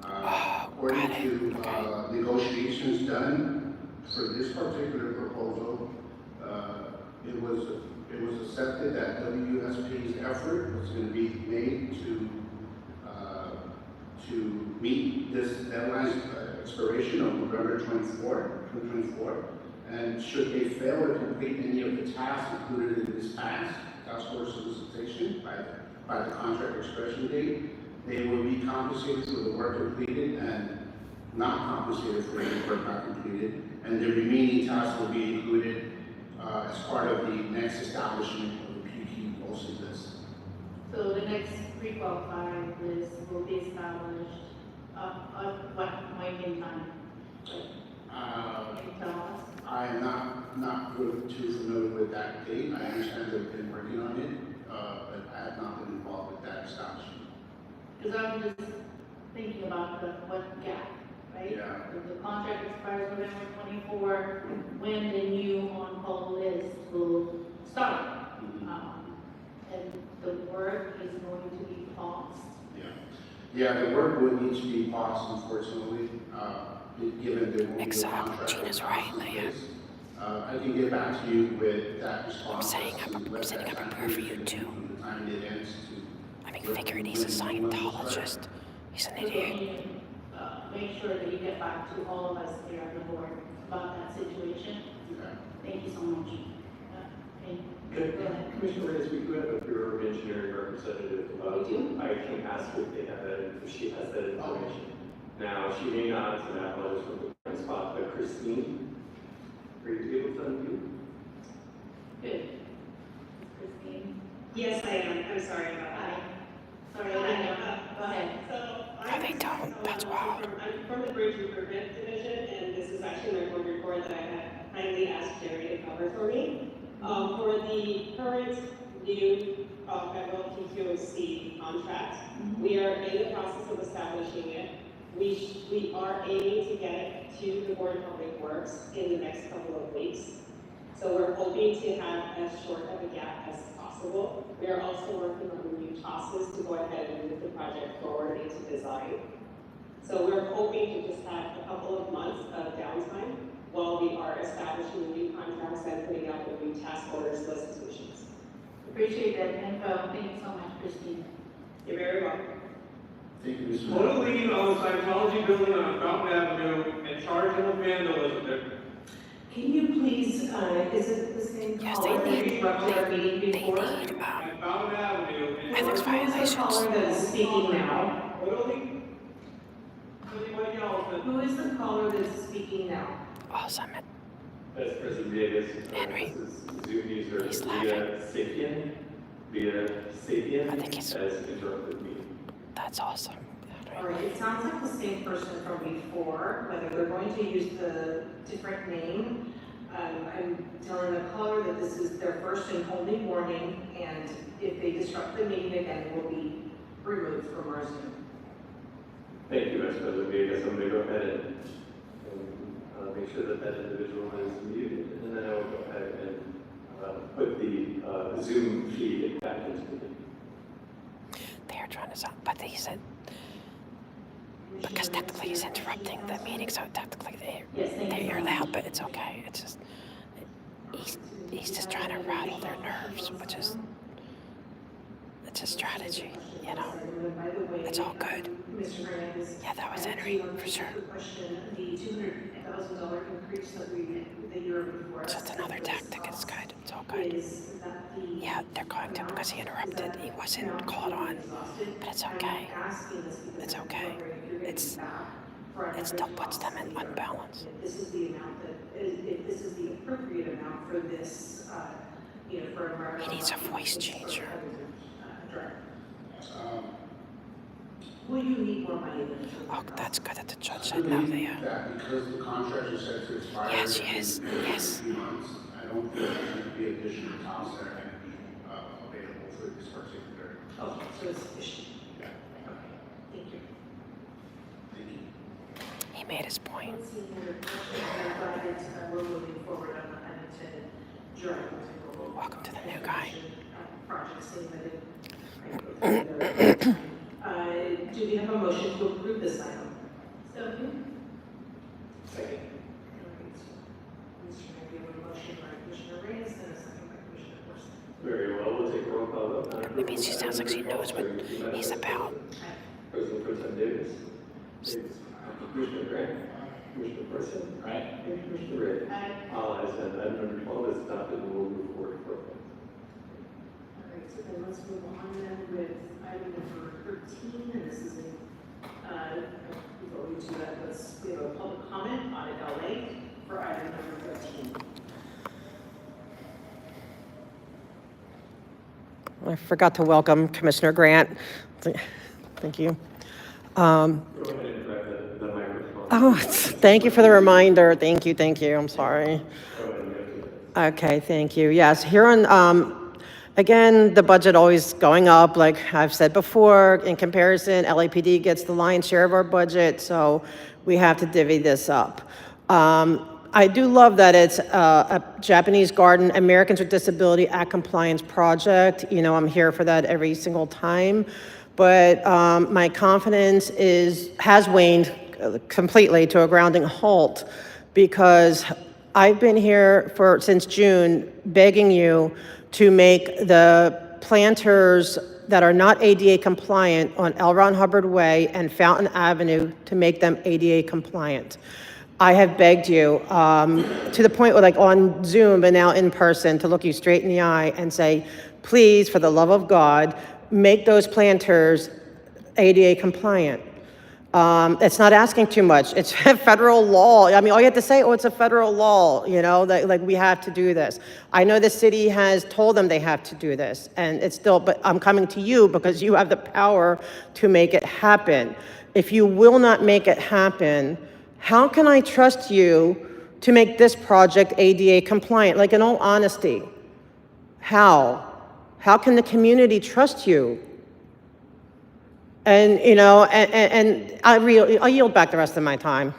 [SPEAKER 11] According to negotiations done for this particular proposal, it was accepted that WSP's effort was going to be made to meet this deadline expiration of November 2024. And should they fail to complete any of the tasks included in this task order solicitation by the contract expiration date, they will be compensated for the work completed and not compensated for any work not completed. And the remaining tasks will be included as part of the next establishment of the PP posted list.
[SPEAKER 20] So the next pre-qualified list will be established at what point in time? Can you tell us?
[SPEAKER 11] I am not really too familiar with that date. I understand they've been working on it, but I have not been involved with that establishment.
[SPEAKER 20] Because I'm just thinking about what gap, right?
[SPEAKER 11] Yeah.
[SPEAKER 20] If the contract expires November 24, when the new on-call list will start. And the work is going to be paused.
[SPEAKER 11] Yeah, the work would need to be paused, unfortunately, given there won't be a contract.
[SPEAKER 1] Gina's right, Leah.
[SPEAKER 11] I can get back to you with that response.
[SPEAKER 1] I'm setting up a prayer for you too. I mean, figure it, he's a Scientologist. He's an idiot.
[SPEAKER 20] Make sure that you get back to all of us here on the board about that situation. Thank you so much.
[SPEAKER 4] Commissioner Reyes, we do have a Bureau of Engineering representative.
[SPEAKER 20] We do?
[SPEAKER 4] I can ask if they have that, if she has that information. Now, she may not, so that was from the current spot, but Christine, are you able to unmute?
[SPEAKER 20] Good. Christine?
[SPEAKER 2] Yes, I am. I'm sorry about that.
[SPEAKER 20] Sorry,
[SPEAKER 2] Go
[SPEAKER 20] go ahead.
[SPEAKER 2] So
[SPEAKER 1] No, they don't. That's wild.
[SPEAKER 2] I'm from the Bridge Improvement Division, and this is actually my board report that I had kindly asked Jerry to cover for me. For the current new federal TQOC contract, we are in the process of establishing it. We are aiming to get it to the Board of Public Works in the next couple of weeks. So we're hoping to have as short of a gap as possible. We are also working on the new process to go ahead and move the project forward into design. So we're hoping to just have a couple of months of downtime while we are establishing the new contracts and putting out the new task orders solicitations.
[SPEAKER 20] Appreciate that info. Thank you so much, Christine.
[SPEAKER 2] You're very welcome.
[SPEAKER 11] Thank you, Mr.
[SPEAKER 12] Put a lien on the Scientology building on Fountain Avenue and charge them with vandalism.
[SPEAKER 2] Can you please, is it the same caller that interrupted our meeting before?
[SPEAKER 12] At Fountain Avenue.
[SPEAKER 1] Ethics violations.
[SPEAKER 2] Who is the caller that is speaking now?
[SPEAKER 12] Anybody else?
[SPEAKER 2] Who is the caller that is speaking now?
[SPEAKER 1] Awesome.
[SPEAKER 4] Vice President Davis,
[SPEAKER 1] Henry.
[SPEAKER 4] this is Zoom user
[SPEAKER 1] He's
[SPEAKER 4] Via Sapien
[SPEAKER 1] I think he's-
[SPEAKER 4] has interrupted me.
[SPEAKER 1] That's awesome.
[SPEAKER 2] All right, it sounds like the same person from before, whether they're going to use the different name. I'm telling the caller that this is their first and only warning, and if they disrupt the meeting again, it will be removed from our Zoom.
[SPEAKER 4] Thank you, Vice President Davis. I'm going to go ahead and make sure that that individual is muted, and then I will go ahead and put the Zoom feed back into the meeting.
[SPEAKER 1] They are trying to stop, but he said, because technically he's interrupting the meeting, so technically they're loud, but it's okay. It's just, he's just trying to rattle their nerves, which is, it's a strategy, you know. It's all good. Yeah, that was Henry, for sure.
[SPEAKER 2] The $200,000 increase that the year before.
[SPEAKER 1] It's just another tactic, it's good, it's all good. Yeah, they're going to because he interrupted. He wasn't called on, but it's okay. It's okay. It still puts them in unbalance.
[SPEAKER 2] This is the amount that, if this is the appropriate amount for this, for environmental.
[SPEAKER 1] He needs a voice changer.
[SPEAKER 2] Will you need more money than?
[SPEAKER 1] Oh, that's good that the judge said no there.
[SPEAKER 11] That because the contract is set to expire.
[SPEAKER 1] Yes, she is. Yes.
[SPEAKER 11] In 3 months, I don't think there should be additional costs that are going to be available for this particular.
[SPEAKER 2] Okay, so it's sufficient.
[SPEAKER 11] Yeah.
[SPEAKER 2] Thank you.
[SPEAKER 11] Thank you.
[SPEAKER 1] He made his point.
[SPEAKER 2] Let's see here. I'm glad that we're moving forward on the unintended journal.
[SPEAKER 1] Welcome to the new guy.
[SPEAKER 2] Project submitted. Do we have a motion to approve this item? So moved.
[SPEAKER 4] Second.
[SPEAKER 2] We have a motion by Commissioner Reyes and a second by Commissioner Wilson.
[SPEAKER 4] Very well, we'll take a roll call vote.
[SPEAKER 1] It means she sounds like she knows what he's about.
[SPEAKER 4] President Pro Tem Davis. Commissioner Grant. Commissioner Person.
[SPEAKER 13] Right?
[SPEAKER 4] And Commissioner Ray. All ayes have it. Item number 12 is adopted and will move forward for a vote.
[SPEAKER 2] All right, so then let's move on then with item number 13, and this is before we do that, we have a public comment on LA for item number 13. I forgot to welcome Commissioner Grant. Thank you.
[SPEAKER 4] Go ahead and grab the microphone.
[SPEAKER 1] Oh, thank you for the reminder. Thank you. I'm sorry. Okay, thank you. Yes, here on, again, the budget always going up, like I've said before. In comparison, LAPD gets the lion's share of our budget, so we have to divvy this up. I do love that it's a Japanese Garden Americans with Disability Act compliance project. You know, I'm here for that every single time. But my confidence has waned completely to a grounding halt because I've been here since June begging you to make the planters that are not ADA compliant on L. Ron Hubbard Way and Fountain Avenue to make them ADA compliant. I have begged you to the point where, like on Zoom and now in person, to look you straight in the eye and say, please, for the love of God, make those planters ADA compliant. It's not asking too much. It's federal law. I mean, all you have to say, oh, it's a federal law, you know, that like we have to do this. I know the city has told them they have to do this, and it's still, but I'm coming to you because you have the power to make it happen. If you will not make it happen, how can I trust you to make this project ADA compliant? Like, in all honesty, how? How can the community trust you? And, you know, and I'll yield back the rest of my time.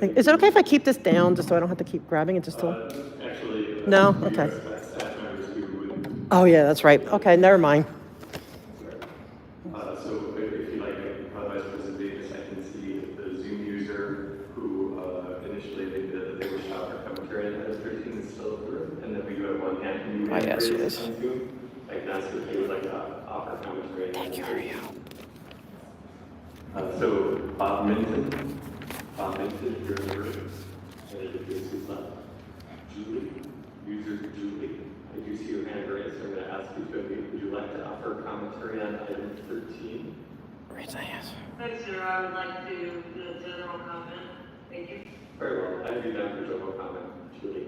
[SPEAKER 1] Is it okay if I keep this down just so I don't have to keep grabbing it just to?
[SPEAKER 4] Actually,
[SPEAKER 1] No?
[SPEAKER 4] we
[SPEAKER 1] Okay.
[SPEAKER 4] respect staff members who would.
[SPEAKER 1] Oh, yeah, that's right. Okay, never mind.
[SPEAKER 4] So if you like, Vice President Davis, I can see the Zoom user who initially they were shot for commentary and that 13 is still through, and then we go at one hand. Can you
[SPEAKER 1] yes, she is.
[SPEAKER 4] on Zoom? I can ask if they would like to offer commentary.
[SPEAKER 1] Thank you, how are you?
[SPEAKER 4] So Bob Minton, you're in the room. And it appears he's left. Julie, user Julie, I do see your hand raised, so I'm going to ask you to unmute. Would you like to offer commentary on item 13?
[SPEAKER 1] Raise my hand.
[SPEAKER 14] Thanks, sir. I would like to do a general comment. Thank you.
[SPEAKER 4] Very well. I do that for general comment. Julie,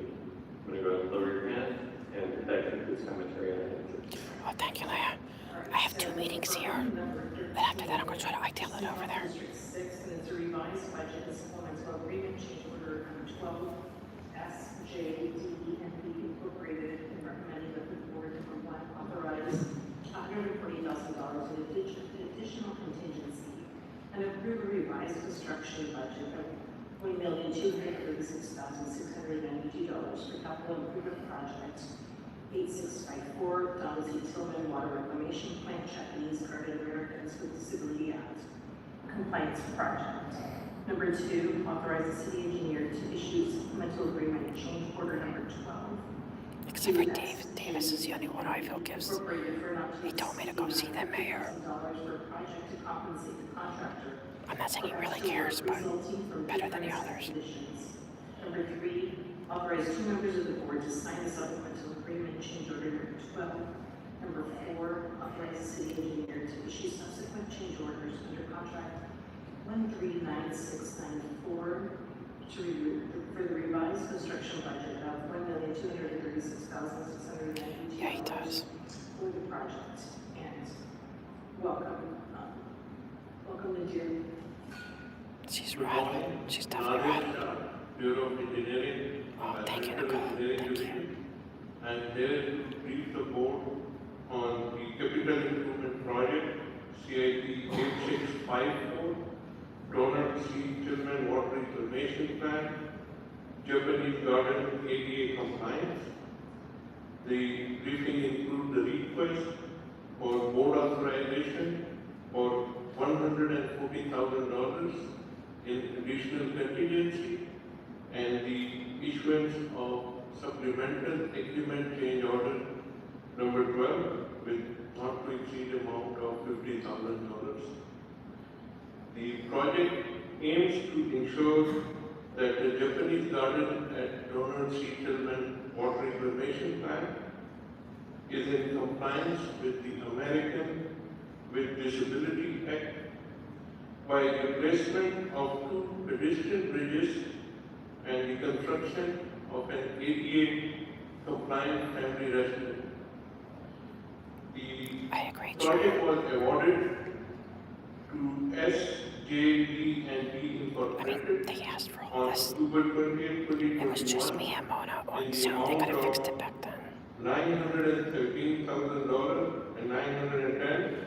[SPEAKER 4] I'm going to go ahead and lower your hand, and that concludes commentary on item 13.
[SPEAKER 1] Oh, thank you, Leah. I have 2 meetings here, and after that I'm going to try to hightail it over there.
[SPEAKER 2] District 6, and it's a revised budget and supplemental agreement change order number 12, SJD, and be incorporated and recommending that the board authorize $140,000 in additional contingency and approve a revised construction budget of $1,236,692 for capital improvement project 8654 Donald C. Tillman Water Reclamation Plant, Japanese Garden Americans with Disability Act compliance project. Number 2, authorize the city engineer to issue supplemental agreement change order number 12.
[SPEAKER 1] Except for Davis is the only one I feel gives. He told me to go see the mayor. I'm not saying he really cares, but better than the others.
[SPEAKER 2] Number 3, authorize 2 members of the board to sign the supplemental agreement change order number 12. Number 4, authorize the city engineer to issue subsequent change orders under contract 139694 for the revised construction budget of $1,236,692.
[SPEAKER 1] Yeah, he does.
[SPEAKER 2] For the project. And welcome Lindsay.
[SPEAKER 1] She's rad. She's definitely rad.
[SPEAKER 22] Bureau of Engineering.
[SPEAKER 1] Oh, thank you, Nicole. Thank you.
[SPEAKER 22] And here to brief the board on the capital improvement project, CIP 8654, Donald C. Tillman Water Reclamation Plant, Japanese Garden ADA compliance. The briefing includes the request for board authorization for $140,000 in additional contingency and the issuance of supplemental agreement change order number 12 with not to exceed amount of $50,000. The project aims to ensure that the Japanese Garden at Donald C. Tillman Water Reclamation Plant is in compliance with the American with Disability Act by the placement of 2 pedestrian bridges and the construction of an ADA compliant family residence. The project was awarded to JD&B Incorporated.
[SPEAKER 1] They asked for all
[SPEAKER 22] On
[SPEAKER 1] this.
[SPEAKER 22] October 20th, 2021.
[SPEAKER 1] It was just me and Mona on
[SPEAKER 22] in the
[SPEAKER 1] Zoom. They could have
[SPEAKER 22] amount
[SPEAKER 1] fixed
[SPEAKER 22] of
[SPEAKER 1] it back then.
[SPEAKER 22] $913,910,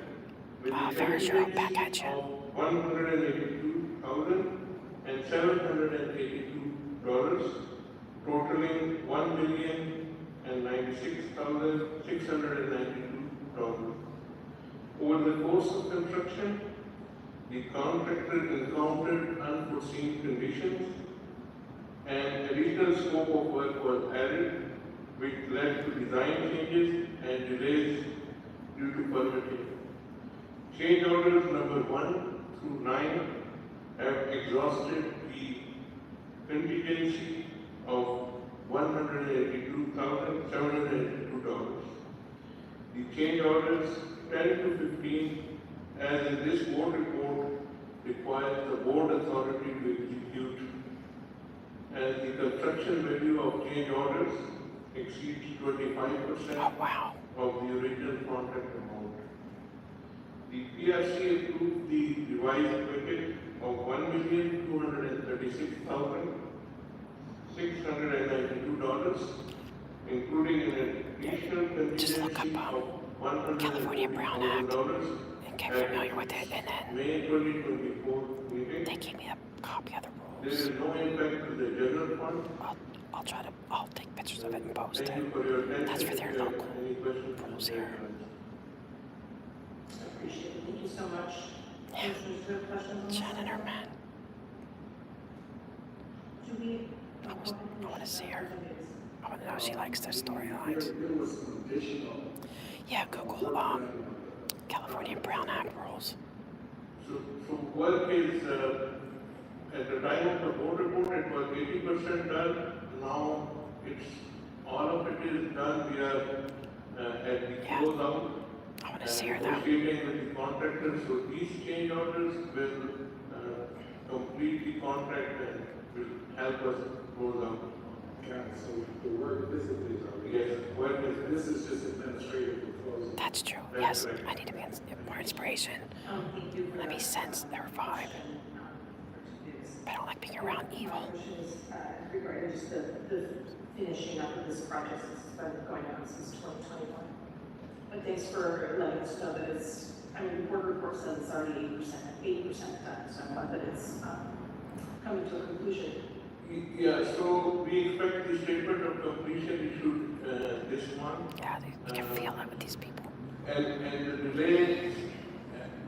[SPEAKER 22] with the
[SPEAKER 1] Ferris, you're up back
[SPEAKER 22] certificates
[SPEAKER 1] at you.
[SPEAKER 22] of $182,782, totaling $1,096,692. Over the course of construction, the contractor encountered unforeseen conditions and additional scope of work was added, which led to design changes and delays due to permitting. Change orders number 1 through 9 have exhausted the contingency of $182,782. The change orders 10 to 15, as in this board report, requires the board authority to execute, as the construction value of change orders exceeds 25% of the original contract amount. The PRC approved the revised budget of $1,236,692, including an additional contingency of
[SPEAKER 1] California Brown Act and get familiar with it, and then
[SPEAKER 22] May 2024 meeting.
[SPEAKER 1] they gave me a copy of the
[SPEAKER 22] There
[SPEAKER 1] rules.
[SPEAKER 22] is no impact to the general fund.
[SPEAKER 1] I'll take pictures of it and post
[SPEAKER 22] Thank you
[SPEAKER 1] it.
[SPEAKER 22] for your attention.
[SPEAKER 1] That's for their
[SPEAKER 22] If there are
[SPEAKER 1] local
[SPEAKER 22] any questions,
[SPEAKER 1] rules
[SPEAKER 22] please
[SPEAKER 1] here.
[SPEAKER 22] raise
[SPEAKER 9] I appreciate it. Thank you so much. Commissioners, do you have questions on this?
[SPEAKER 1] Shannon or Matt?
[SPEAKER 9] Do we?
[SPEAKER 1] I want to see her. I want to know if she likes their storylines. Yeah, Google California Brown Act rules.
[SPEAKER 22] So work is, at the time of the board report, it was 80% done. Now it's, all of it is done. We are at the closeout.
[SPEAKER 1] I want to see her though.
[SPEAKER 22] Negotiating with the contractors, so these change orders will complete the contract and will help us close out.
[SPEAKER 11] So the work physically is already.
[SPEAKER 22] Yes, work is.
[SPEAKER 11] This is just administrative for closing.
[SPEAKER 1] That's true. Yes, I need to be more inspiration. Let me sense their vibe. But I don't like being around evil.
[SPEAKER 2] Regarding just the finishing up of this project, since it's been going on since 2021. But thanks for letting us know that it's, I mean, the board report says it's already 80% done, so I'm glad that it's coming to a conclusion.
[SPEAKER 22] Yeah, so we expect the statement of completion issued this month.
[SPEAKER 1] Yeah, you can feel it with these people.
[SPEAKER 22] And the delays,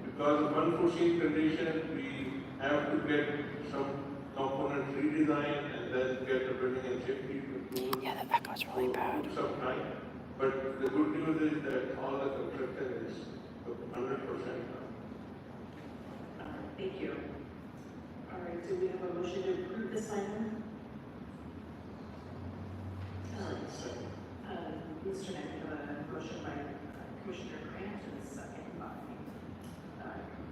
[SPEAKER 22] because of unforeseen conditions, we have to get some components redesigned and then get the building and safety approval.
[SPEAKER 1] Yeah, that echo's really bad.
[SPEAKER 22] Some time. But the good news is that all the construction is 100% done.
[SPEAKER 2] Thank you. All right, do we have a motion to approve this item? Mr. Knight, we have a motion by Commissioner Grant and a second by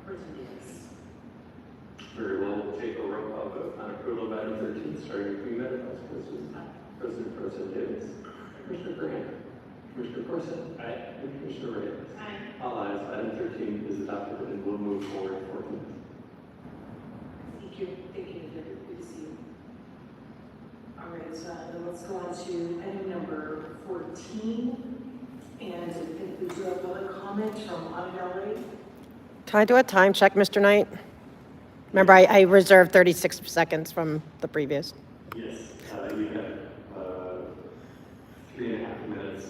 [SPEAKER 2] President Davis.
[SPEAKER 4] Very well, we'll take a roll call vote on approval of item 13, starting with Greenman, Vice President Davis, Commissioner Grant, Commissioner Corson, and Commissioner Reyes.
[SPEAKER 2] Aye.
[SPEAKER 4] All ayes, item 13 is adopted and will move forward for approval.
[SPEAKER 2] Thank you. Thank you. Good to see you. All right, then let's go on to item number 14. And I think we do have public comment from Audit LA.
[SPEAKER 1] Can I do a time check, Mr. Knight? Remember, I reserved 36 seconds from the previous.
[SPEAKER 4] Yes, you have 3.5 minutes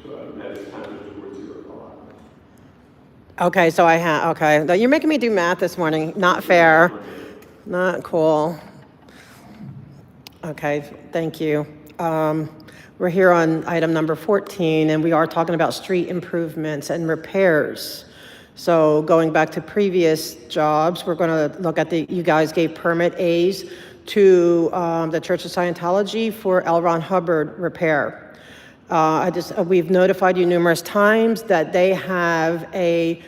[SPEAKER 4] to that is counted towards your call.
[SPEAKER 1] Okay, so I have, okay. Now, you're making me do math this morning. Not fair. Not cool. Okay, thank you. We're here on item number 14, and we are talking about street improvements and repairs. So going back to previous jobs, we're going to look at you guys gave permit A's to the Church of Scientology for L. Ron Hubbard repair. We've notified you numerous times that they have a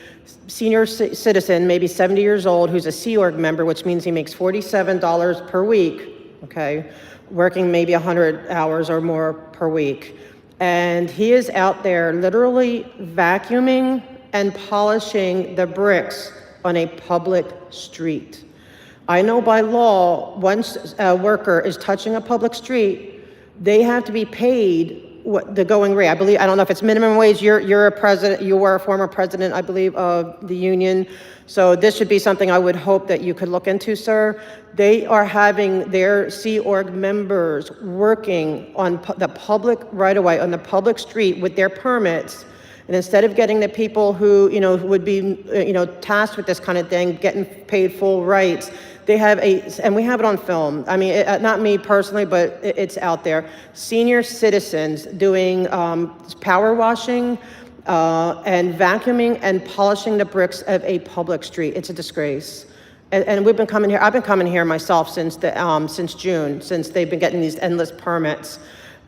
[SPEAKER 1] senior citizen, maybe 70 years old, who's a Sea Org member, which means he makes $47 per week, okay, working maybe 100 hours or more per week. And he is out there literally vacuuming and polishing the bricks on a public street. I know by law, once a worker is touching a public street, they have to be paid what the going rate. I don't know if it's minimum wage. You're a president, you were a former president, I believe, of the union. So this should be something I would hope that you could look into, sir. They are having their Sea Org members working on the public right-of-way, on the public street with their permits. And instead of getting the people who, who would be, tasked with this kind of thing, getting paid full rights, they have and we have it on film. I mean, not me personally, but it's out there. Senior citizens doing power washing and vacuuming and polishing the bricks of a public street. It's a disgrace. And we've been coming here. I've been coming here myself since June, since they've been getting these endless permits.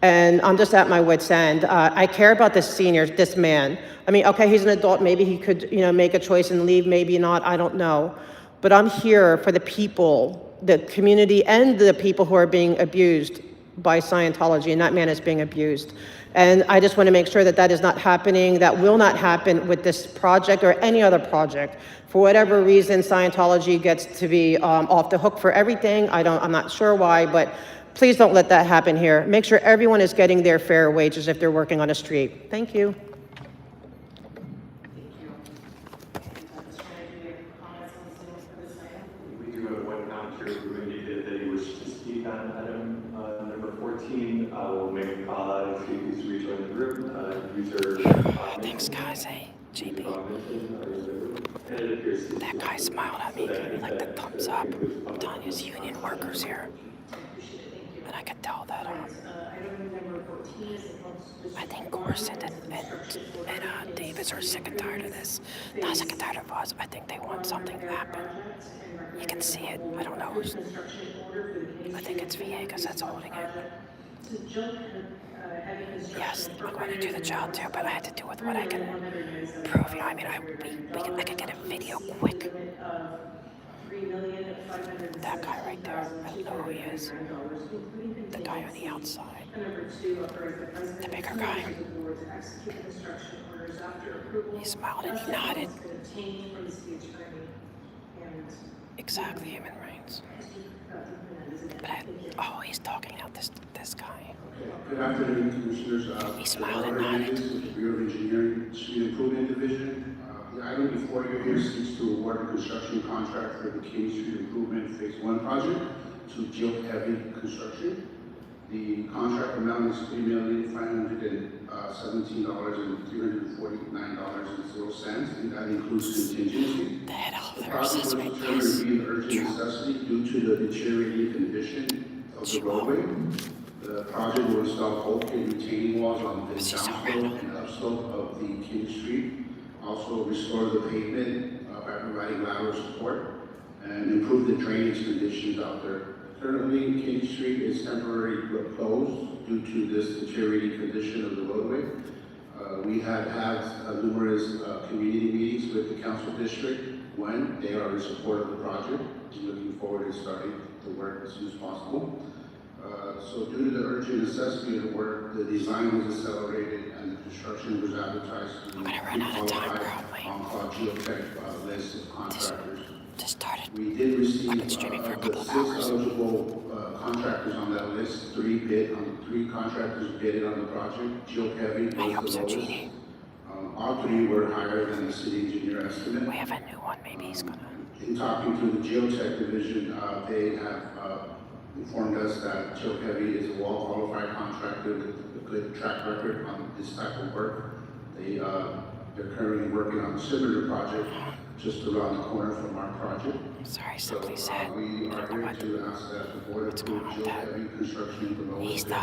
[SPEAKER 1] And I'm just at my wit's end. I care about this senior, this man. I mean, okay, he's an adult. Maybe he could, make a choice and leave. Maybe not. I don't know. But I'm here for the people, the community, and the people who are being abused by Scientology, and that man is being abused. And I just want to make sure that that is not happening. That will not happen with this project or any other project. For whatever reason, Scientology gets to be off the hook for everything. I'm not sure why, but please don't let that happen here. Make sure everyone is getting their fair wages if they're working on a street. Thank you.
[SPEAKER 4] We do have one commenter who indicated that he wished to speak on item number 14. We'll make a call out and see if he's rejoined the group.
[SPEAKER 1] Thanks, guys. Hey, JB. That guy smiled at me, gave me like the thumbs up. Tanya's union workers here. And I could tell that I think Corson and Davis are sick and tired of this. Not sick and tired of us. I think they want something to happen. You can see it. I don't know. I think it's Villegas that's holding it. Yes, I'm going to do the job too, but I had to do with what I can prove. I mean, I could get a video quick. That guy right there, I don't know who he is. The guy on the outside. The bigger guy. He smiled and he nodded. Exactly, human reigns. But he's talking out this guy.
[SPEAKER 11] Good afternoon, Commissioners.
[SPEAKER 1] He smiled and nodded.
[SPEAKER 11] Bureau of Engineering, Street Improvement Division. The item before you here seeks to award a construction contract for the King Street Improvement Phase 1 project to Jill Heavy Construction. The contract amount is $3,517,349.00, and that includes contingency. The project was determined to be an urgent necessity due to the deteriorating condition of the roadway. The project will install bulkhead retaining walls on the downslope and upslope of the King Street. Also restore the pavement by providing lateral support and improve the drainage conditions out there. Currently, King Street is temporarily closed due to this deteriorating condition of the roadway. We have had numerous community meetings with the council district when they are in support of the project. We're looking forward to starting the work as soon as possible. So due to the urgent necessity of the work, the design was accelerated and the construction was advertised to be qualified on geotech list of contractors. We did receive the 6 eligible contractors on that list. 3 contractors bidded on the project. Geotech was the lowest. All 3 were higher than the city engineer estimate.
[SPEAKER 1] We have a new one. Maybe he's gonna.
[SPEAKER 11] In talking to the geotech division, they have informed us that Jill Heavy is a well-qualified contractor with a good track record on this type of work. They're currently working on a similar project just around the corner from our project.
[SPEAKER 1] Sorry, simply said.
[SPEAKER 11] We are here to ask that the board approve Jill Heavy Construction the lowest bid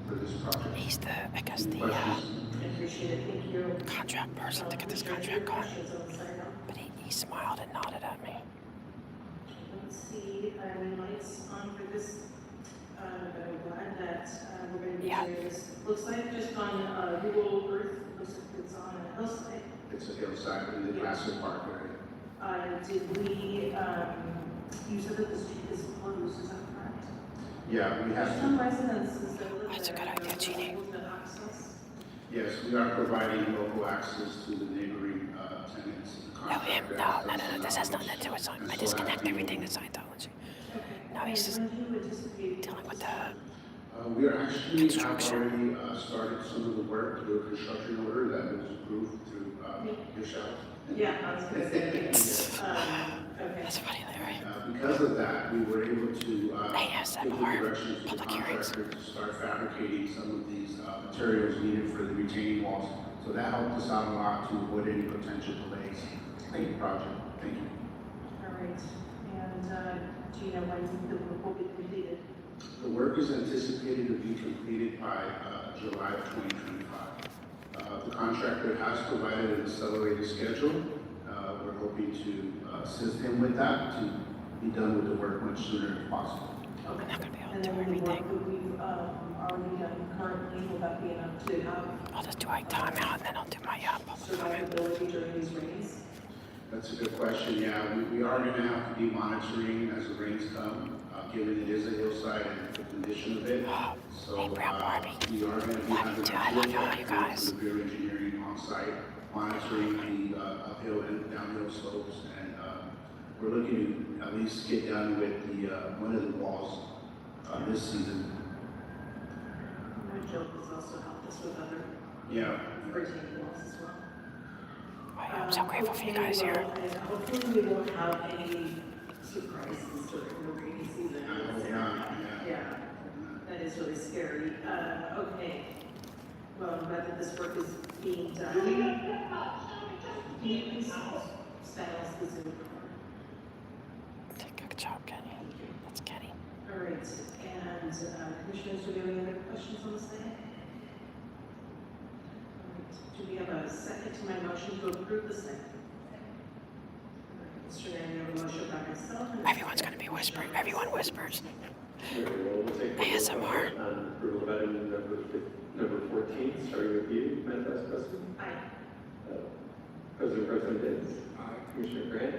[SPEAKER 11] for this project.
[SPEAKER 1] He's I guess the contract person to get this contract going. But he smiled and nodded at me.
[SPEAKER 2] Let's see if any lights on for this. But I'm glad that we're going to be doing this. Looks like just on Google Earth, looks like it's on a hillside.
[SPEAKER 11] It's a hillside in the Massive Park area.
[SPEAKER 2] Did we, you said that the street is closed, is that correct?
[SPEAKER 11] Yeah, we have
[SPEAKER 2] some residences that live there.
[SPEAKER 1] That's a good idea, Jeannie.
[SPEAKER 11] Yes, we are providing local access to the neighboring tenants.
[SPEAKER 1] No, this has nothing to do with sign. I disconnect everything to Scientology. No, he's just dealing with the
[SPEAKER 11] We are actually have already started some of the work to do a construction order that was approved through yourself.
[SPEAKER 9] Yeah, I was gonna say, okay.
[SPEAKER 1] That's funny, Larry.
[SPEAKER 11] Because of that, we were able to give the
[SPEAKER 1] ASMR,
[SPEAKER 11] directions to the
[SPEAKER 1] public hearings.
[SPEAKER 11] contractor to start fabricating some of these materials needed for the retaining walls. So that helped us out a lot to avoid any potential delays in the project. Thank you.
[SPEAKER 9] All right, and, do you know when the work will be completed?
[SPEAKER 11] The work is anticipated to be completed by July of 2025. The contractor has provided an accelerated schedule. We're hoping to assist him with that to be done with the work much sooner if possible.
[SPEAKER 9] Okay. And then the work that we've already done currently, will that be enough to have?
[SPEAKER 1] I'll just do a timeout and then I'll do my public
[SPEAKER 9] Survivability during these rains?
[SPEAKER 11] That's a good question. Yeah, we are going to have to be monitoring as the rains come, given it is a hillside and the condition of it. So we are going to be having severe engineering on site, monitoring the uphill and downhill slopes, and we're looking to at least get done with the one of the walls this season.
[SPEAKER 9] My job has also helped us with other retaining walls as well.
[SPEAKER 1] I'm so grateful for you guys here.
[SPEAKER 9] And hopefully we won't have any surprises during the rainy season. Yeah, that is really scary. Okay, well, I'm glad that this work is being done. Can you please silence the Zoom?
[SPEAKER 1] Good job, Kenny. That's Kenny.
[SPEAKER 9] All right, and commissioners, do we have any other questions on this thing? All right, do we have a second to my motion to approve this thing? Mr. Mayor, we have a motion by myself.
[SPEAKER 1] Everyone's going to be whispering. Everyone whispers.
[SPEAKER 4] ASMR. Approval of item number 14, starting with you, Madam Vice President.
[SPEAKER 9] Aye.
[SPEAKER 4] President Davis. Aye. Commissioner Grant. Aye.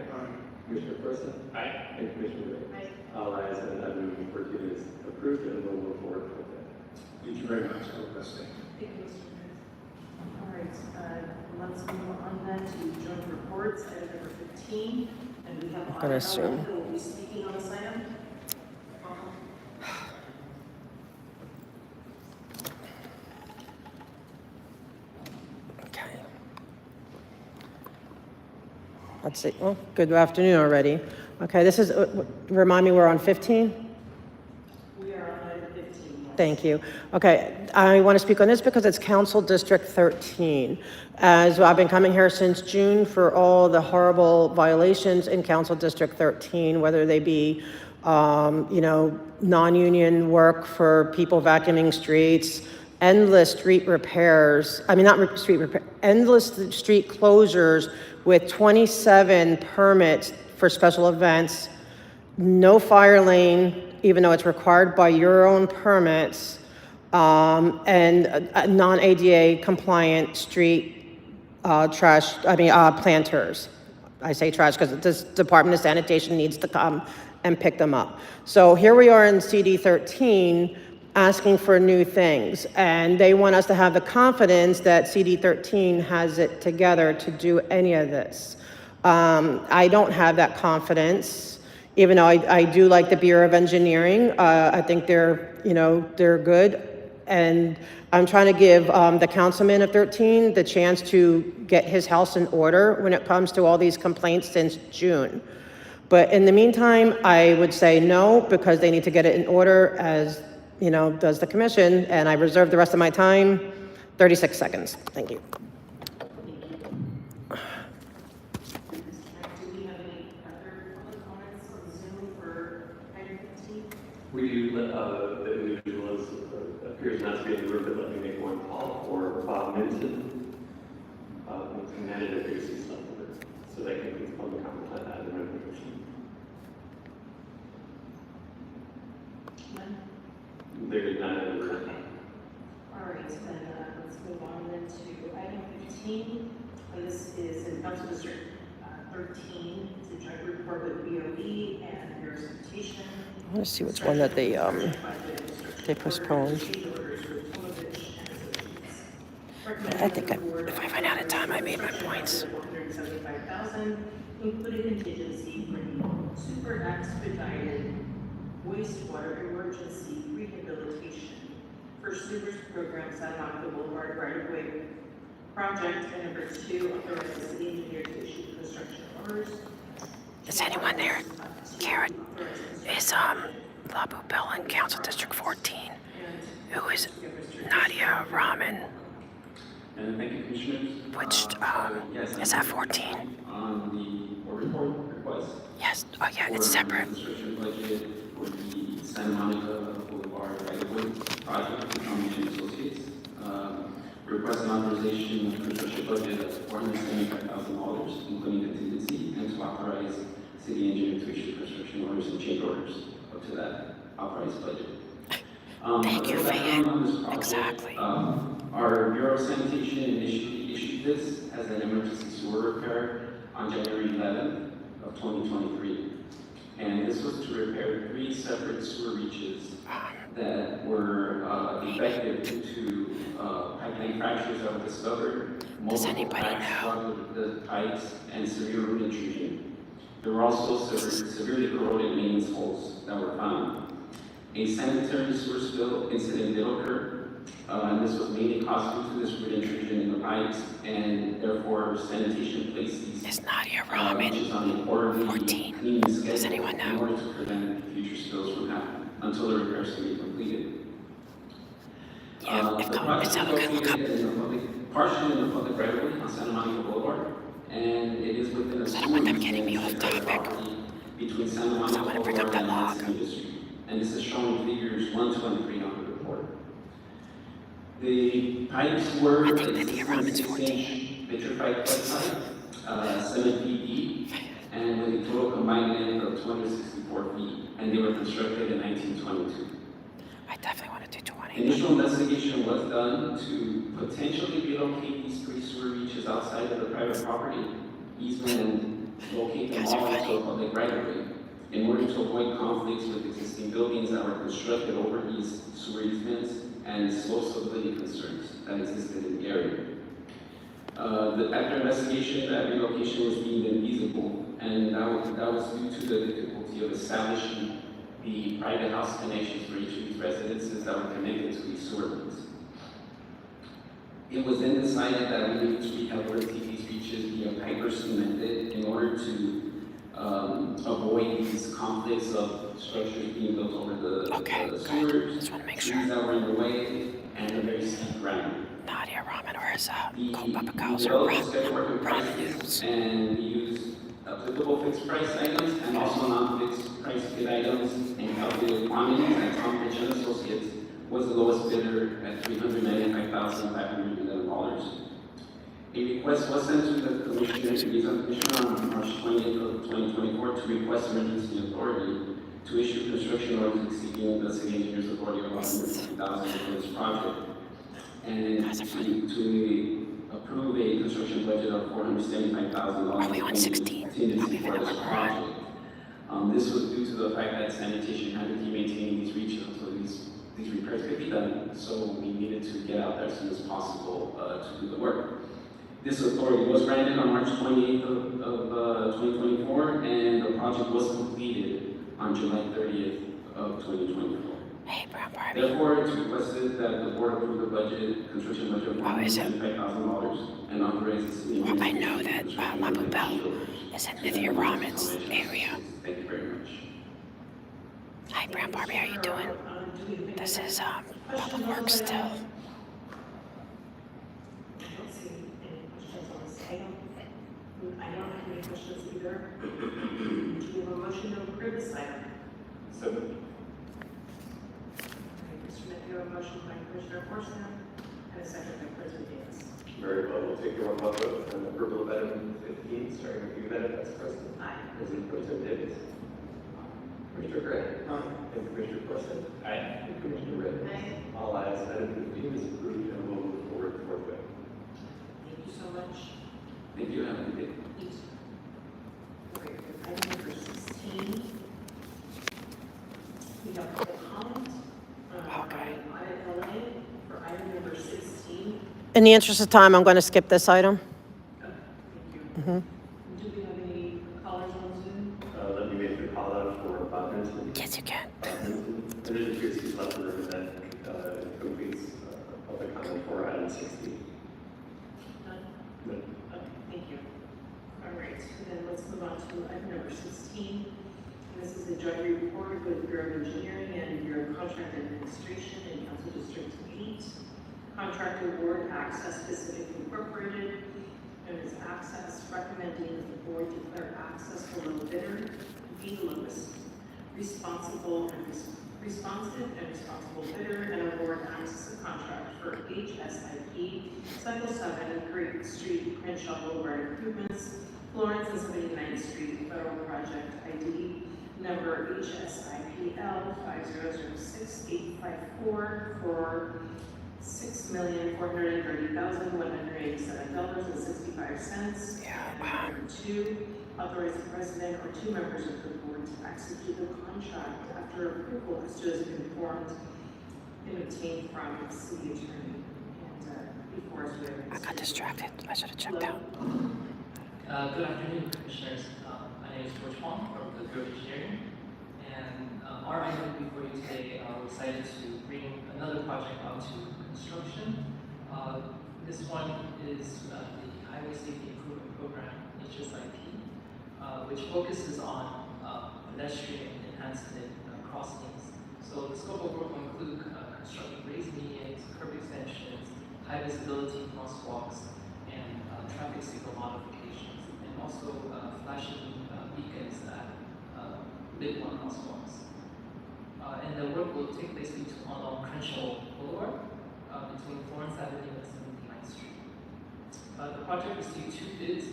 [SPEAKER 4] Commissioner Person. Aye. And Commissioner Ray.
[SPEAKER 9] Aye.
[SPEAKER 4] All ayes, and item number 14 is approved, and we'll move forward with that.
[SPEAKER 11] Thank you very much. Have a blessed day.
[SPEAKER 9] Thank you, Mr. Mayor. All right, let's move on then to joint reports, item number 15. And we have
[SPEAKER 1] I'm gonna assume.
[SPEAKER 9] who will be speaking on this item.
[SPEAKER 1] Okay. Let's see. Well, good afternoon already. Okay, this is, remind me, we're on 15?
[SPEAKER 9] We are on item 15.
[SPEAKER 1] Thank you. Okay, I want to speak on this because it's Council District 13. As I've been coming here since June for all the horrible violations in Council District 13, whether they be, non-union work for people vacuuming streets, endless street repairs, endless street closures with 27 permits for special events, no fire lane, even though it's required by your own permits, and non-ADA compliant street planters. I say trash because this Department of Sanitation needs to come and pick them up. So here we are in CD 13 asking for new things, and they want us to have the confidence that CD 13 has it together to do any of this. I don't have that confidence, even though I do like the Bureau of Engineering. I think they're good. And I'm trying to give the councilman of 13 the chance to get his house in order when it comes to all these complaints since June. But in the meantime, I would say no, because they need to get it in order, as does the commission. And I reserve the rest of my time, 36 seconds. Thank you.
[SPEAKER 4] We do, the individual appears not to be in the room, but let me make one call for Bob Minton, manage advocacy supplement, so they can please public comment on that in the resolution. There is none in the room.
[SPEAKER 9] All right, then let's move on then to item 15. This is in Council District 13. It's a joint report with BOE and their citation.
[SPEAKER 1] I want to see which one that they postponed. I think if I ran out of time, I made my points.
[SPEAKER 2] $175,000, including contingency for the super expedited wastewater emergency rehabilitation for sewers programs on the Boulevard right-of-way project. And number 2, authorize the city engineer to issue construction orders.
[SPEAKER 1] Is anyone there? Garrett is Labu Bell in Council District 14. Who is Nadia Rahman?
[SPEAKER 19] And thank you, Commissioners.
[SPEAKER 1] Which
[SPEAKER 19] Yes,
[SPEAKER 1] is that 14?
[SPEAKER 19] On the board report request.
[SPEAKER 1] Yes. Oh yeah, it's separate.
[SPEAKER 19] Construction budget for the Santa Monica Boulevard right-of-way project from Foundation Associates. Request an authorization of construction budget of $475,000, including contingency, and to authorize city engineer to issue construction orders and change orders up to that authorized budget.
[SPEAKER 1] Thank you, Fayette. Exactly.
[SPEAKER 19] Our Bureau of Sanitation issued this as an emergency sewer repair on January 11th of 2023. And this was to repair 3 separate sewer reaches that were defective due to pipeline fractures that were discovered.
[SPEAKER 1] Does anybody know?
[SPEAKER 19] The pipes and severe root intrusion. There were also severely corroded mains holes that were found. A sanitary sewer spill incident did occur, and this was mainly caused due to this root intrusion in the pipes, and therefore sanitation placed these
[SPEAKER 1] Is Nadia Rahman
[SPEAKER 19] reaches on the orderly
[SPEAKER 1] 14?
[SPEAKER 19] cleaning schedule
[SPEAKER 1] Does anyone
[SPEAKER 19] in
[SPEAKER 1] know?
[SPEAKER 19] order to prevent future spills from happening until the repairs can be completed.
[SPEAKER 1] Yeah, if someone could look up.
[SPEAKER 19] Partially in the public right of way on Santa Monica Boulevard, and it is within a
[SPEAKER 1] I don't want them getting me off topic.
[SPEAKER 19] between Santa Monica
[SPEAKER 1] I want to bring up
[SPEAKER 19] Boulevard
[SPEAKER 1] that
[SPEAKER 19] and
[SPEAKER 1] log.
[SPEAKER 19] Madison District. And this is shown in figures 1, 2, and 3 on the report. The pipes were
[SPEAKER 1] I think Nadia Rahman's 14.
[SPEAKER 19] vitrified pipe, 7 feet deep, and with a total combined length of 264 feet, and they were constructed in 1922.
[SPEAKER 1] I definitely want to do 20.
[SPEAKER 19] Initial investigation was done to potentially relocate these 3 sewer reaches outside of the private property easement and locate them all into a public right of way in order to avoid conflicts with existing buildings that were constructed over these sewer easements and slow stability concerns that existed in the area. After investigation, that relocation was deemed infeasible, and that was due to the difficulty of establishing the private house connections for each of these residences that were connected to these sewer lines. It was then decided that we needed to rehabilitate these reaches via pipe or cemented in order to avoid these conflicts of structures being built over the sewers,
[SPEAKER 1] Just want to make sure.
[SPEAKER 19] trees that were in the way, and a very steep ground.
[SPEAKER 1] Nadia Rahman, or is
[SPEAKER 19] The
[SPEAKER 1] Papa Cows or
[SPEAKER 19] development schedule work in
[SPEAKER 1] ramen
[SPEAKER 19] prices,
[SPEAKER 1] noodles?
[SPEAKER 19] and we used applicable fixed price items and also non-fixed price bid items and calculated quantities, and Tom Fitch and Associates was the lowest bidder at $395,511. A request was sent to the Commissioner on March 20th of 2024 to request emergency authority to issue construction orders exceeding the city engineer's authority of $150,000 for this project, and to approve a construction budget of $475,000.
[SPEAKER 1] Are we on 16?
[SPEAKER 19] For this project. This was due to the fact that sanitation had to keep maintaining these reaches until these repairs could be done. So we needed to get out there as soon as possible to do the work. This authority was granted on March 28th of 2024, and the project was completed on July 30th of 2024.
[SPEAKER 1] Hey, Brown Barbie.
[SPEAKER 19] Therefore, it's requested that the board approve the budget, construction budget of $175,000 and authorize the city.
[SPEAKER 1] Well, I know that Labu Bell is in Nadia Rahman's area.
[SPEAKER 19] Thank you very much.
[SPEAKER 1] Hi, Brown Barbie, how you doing? This is Public Works still.
[SPEAKER 2] I don't see any questions on this item. I don't have any questions either. Do we have a motion to approve this item?
[SPEAKER 4] So moved.
[SPEAKER 2] Mr. Smith, you have a motion by Commissioner Forsythe and a second by President Davis.
[SPEAKER 4] Very well, we'll take your one vote on approval of item 15, starting with you, Madam Vice President.
[SPEAKER 2] Aye.
[SPEAKER 4] President Davis. Commissioner Gray. And Commissioner Forsythe.
[SPEAKER 13] Aye.
[SPEAKER 4] And Commissioner Red.
[SPEAKER 2] Aye.
[SPEAKER 4] All ayes, item 15 is approved and will move forward forthwith.
[SPEAKER 2] Thank you so much.
[SPEAKER 19] Thank you. Have a good day.
[SPEAKER 2] Okay, item number 16. We have a comment on audit LA for item number 16.
[SPEAKER 1] In the interest of time, I'm going to skip this item.
[SPEAKER 2] Thank you.
[SPEAKER 1] Mhm.
[SPEAKER 2] Do we have any callers on Zoom?
[SPEAKER 4] Let me make the call out for Bob Henson.
[SPEAKER 1] Yes, you can.
[SPEAKER 4] And it appears he's left the room, and that completes public comment for item 60.
[SPEAKER 2] None? Thank you. All right, then let's move on to item number 16. This is a joint report with Bureau of Engineering and Bureau of Contract Administration in Council District 8. Contract award Access Pacific Incorporated, known as Access, recommending that the board declare Access the low bidder, be the lowest responsive and responsible bidder, and award Access a contract for HSIP Cycle 7 Great Street Crenshaw Boulevard improvements, Florence and 79th Street Federal Project ID number HSIPL 5006854 for $6,430,187.65. Number 2, authorize the president or 2 members of the board to execute the contract after approval as to has been formed and obtained from the city attorney. And before us, we have.
[SPEAKER 1] I got distracted. I should have checked out.
[SPEAKER 3] Good afternoon, Commissioners. My name is George Huang from the Bureau of Engineering. And our item before you today, we're excited to bring another project onto construction. This one is the Highway Safety Improvement Program, HSIP, which focuses on pedestrian enhancement crossings. So the scope of work will include constructing raised medians, curb extensions, high visibility crosswalks, and traffic signal modifications, and also flashing beacons at mid-one crosswalks. And the work will take place along Crenshaw Boulevard between Florence Avenue and 79th Street. The project received 2 bids,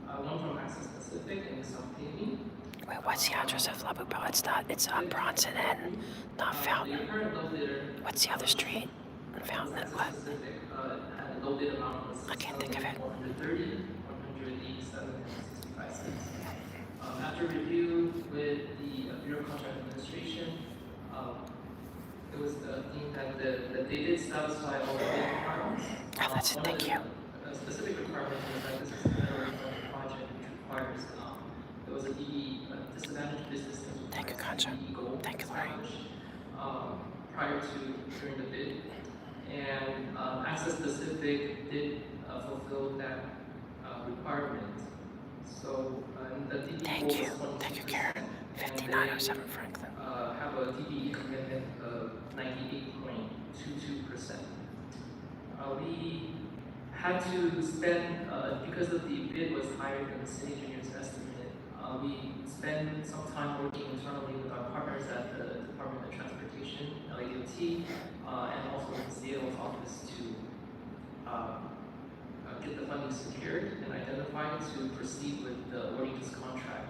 [SPEAKER 3] one from Access Pacific and some paving.
[SPEAKER 1] Wait, what's the address of La Boubelle? It's Bronson and not Fountain. What's the other street? Fountain and what? I can't think of it.
[SPEAKER 3] After review with the Bureau of Contract Administration, it was deemed that they did satisfy all the bid requirements.
[SPEAKER 1] Oh, that's it. Thank you.
[SPEAKER 3] A specific requirement is that this is a federal project which requires there was a disadvantaged business.
[SPEAKER 1] Thank you, Concha. Thank you, Lori.
[SPEAKER 3] Prior to during the bid, and Access Pacific did fulfill that requirement. So the DBE
[SPEAKER 1] Thank you, Karen. 5907 Franklin.
[SPEAKER 3] Have a DBE commitment of 98.22%. We had to spend, because of the bid was higher than the city engineer's estimate, we spent some time working internally with our partners at the Department of Transportation, LADOT, and also the CAO's office to get the funding secured and identified to proceed with the awarding this contract.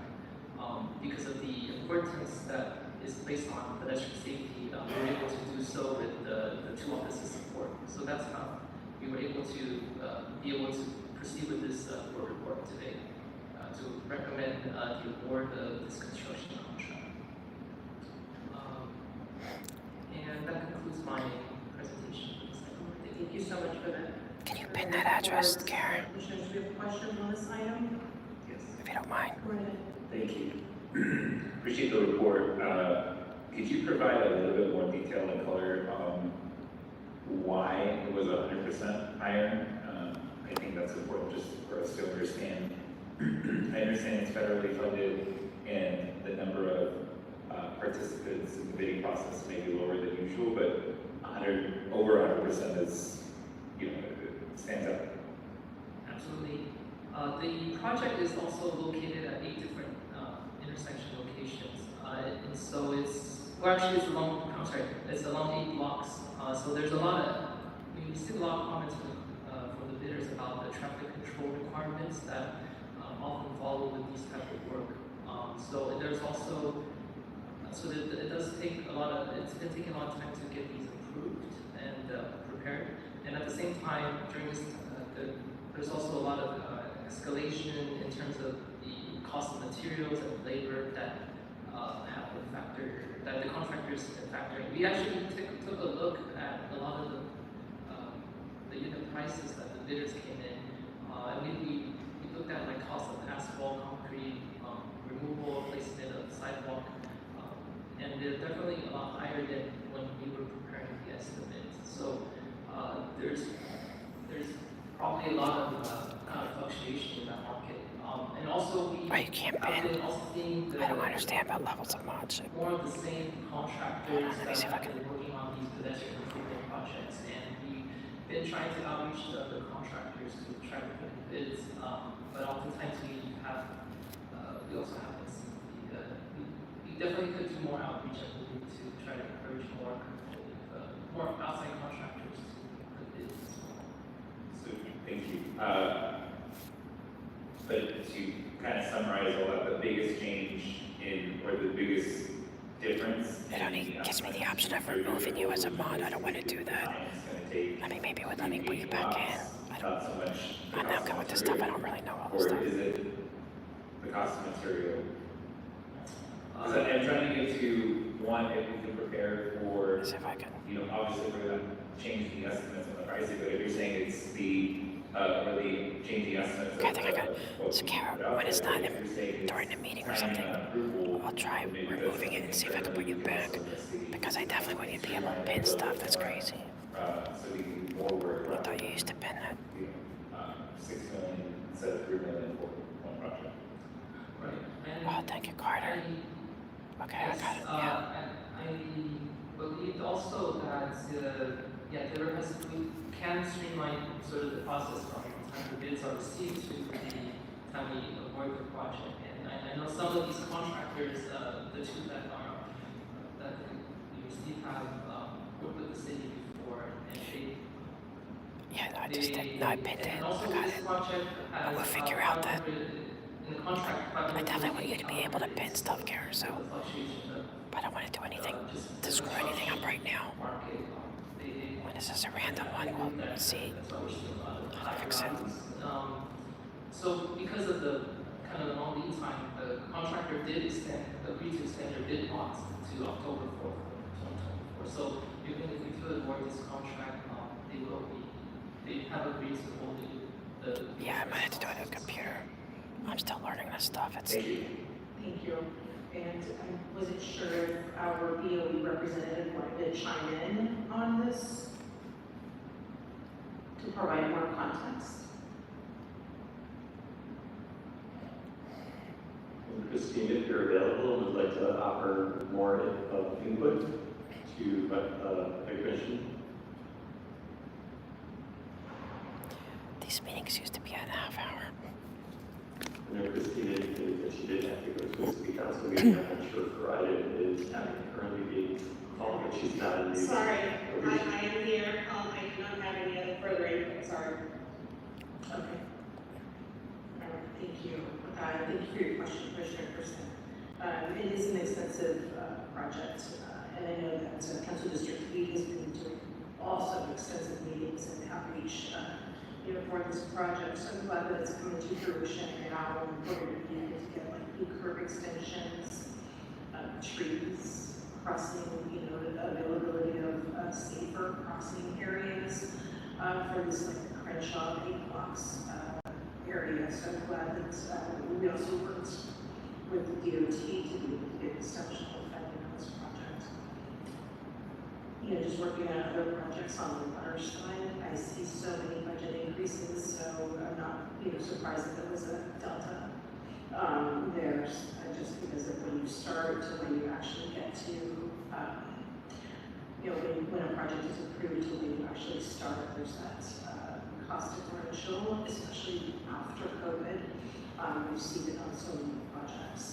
[SPEAKER 3] Because of the importance that is placed on pedestrian safety, we were able to do so with the 2 offices support. So that's how we were able to proceed with this board report today to recommend the award of this construction contract. And that concludes my presentation.
[SPEAKER 2] Thank you so much for that.
[SPEAKER 1] Can you pin that address, Karen?
[SPEAKER 2] Commissioners, do we have questions on this item?
[SPEAKER 13] Yes.
[SPEAKER 1] If you don't mind.
[SPEAKER 2] Go ahead.
[SPEAKER 13] Thank you. Appreciate the report. Could you provide a little bit more detail and color on why it was 100% higher? I think that's important just for us to understand. I understand it's federally funded and the number of participants in the bidding process may be lower than usual, but over 100% is, stands out.
[SPEAKER 3] Absolutely. The project is also located at 8 different intersection locations. And so it's along 8 blocks. So there's a lot of, we receive a lot of comments from the bidders about the traffic control requirements that often follow with these type of work. So there's also, it does take it's been taking a lot of time to get these approved and prepared. And at the same time, during this, there's also a lot of escalation in terms of the cost of materials and labor that have been that the contractors are factoring. We actually took a look at a lot of the unit prices that the bidders came in. And we looked at like cost of asphalt, concrete, removal, placement of sidewalk, and they're definitely a lot higher than when we were preparing the estimates. So there's probably a lot of kind of fluctuation in that market. And also
[SPEAKER 1] you can't
[SPEAKER 3] I've been also seeing
[SPEAKER 1] I don't understand about levels of mods.
[SPEAKER 3] more of the same contractors
[SPEAKER 1] Let me see if I
[SPEAKER 3] that have been working on these pedestrian improvement projects, and we've been trying to outreach the other contractors to try to get bids, but oftentimes we also have this, we definitely could do more outreach, I believe, to try to encourage more outside contractors to put bids as well.
[SPEAKER 13] So, thank you. But to kind of summarize all that, the biggest change or the biggest difference.
[SPEAKER 1] It only gives me the option of removing you as a mod. I don't want to do that. I mean, maybe it would let me put you back in. I'm not good with this stuff. I don't really know all this stuff.
[SPEAKER 13] Or is it the cost of material? I'm trying to get to one, if we can prepare for, obviously we're going to change the estimates on the pricing, but if you're saying it's change the estimates.
[SPEAKER 1] Okay, I think I got it. So, Kara, when it's not during the meeting or something, I'll try removing it and see if I can put you back. Because I definitely want you to be able to pin stuff. That's crazy. I thought you used to pin that.
[SPEAKER 13] 6 million instead of 3 million for one project.
[SPEAKER 3] Right.
[SPEAKER 1] Oh, thank you, Carter. Okay,
[SPEAKER 3] Yes,
[SPEAKER 1] I got it. Yeah.
[SPEAKER 3] I believed also that there we can streamline sort of the process from the time the bids are received to the time we award the project. And I know some of these contractors, the two that we received have worked with the city before, and
[SPEAKER 1] I pinned it.
[SPEAKER 3] And also
[SPEAKER 1] I got
[SPEAKER 3] this
[SPEAKER 1] it.
[SPEAKER 3] project has
[SPEAKER 1] We'll figure out that.
[SPEAKER 3] in the contract.
[SPEAKER 1] I definitely want you to be able to pin stuff, Kara, so. But I don't want to do anything to screw anything up right now. When this is a random one, we'll see how to fix it.
[SPEAKER 3] So because of the kind of long lead time, the contractor did agree to extend their bid lots to October 4th, 2024. So even if we could award this contract, they have agreed to hold it.
[SPEAKER 1] Yeah, I might have to do it on the computer. I'm still learning this stuff.
[SPEAKER 2] Thank you. And I wasn't sure if our BOE representative wanted to chime in on this to provide more context.
[SPEAKER 4] Christine, if you're available, would like to offer more input to the commission.
[SPEAKER 1] These meetings used to be an half hour.
[SPEAKER 4] I know Christine indicated that she did have to go to a city council meeting. I'm not sure if her item is currently being called, but she's not in the.
[SPEAKER 9] Sorry, I am here. I do not have any other further input, sorry.
[SPEAKER 2] Okay. All right, thank you. Thank you for your question, Commissioner Person. It is an extensive project, and I know that Council District 8 has been doing also extensive meetings and outreach for this project. So I'm glad that it's coming to fruition now, and we're going to be able to get like new curb extensions, trees, crossing, the availability of safer crossing areas for this like Crenshaw 8 blocks area. So I'm glad that we also worked with the DOT to be able to get exceptional funding on this project. Just working on other projects on the water side, I see so many budget increases, so I'm not, surprised that there was a delta there, just because of when you start to when you actually get to, when a project is approved to when you actually start, there's that cost differential, especially after COVID. We've seen it on so many projects.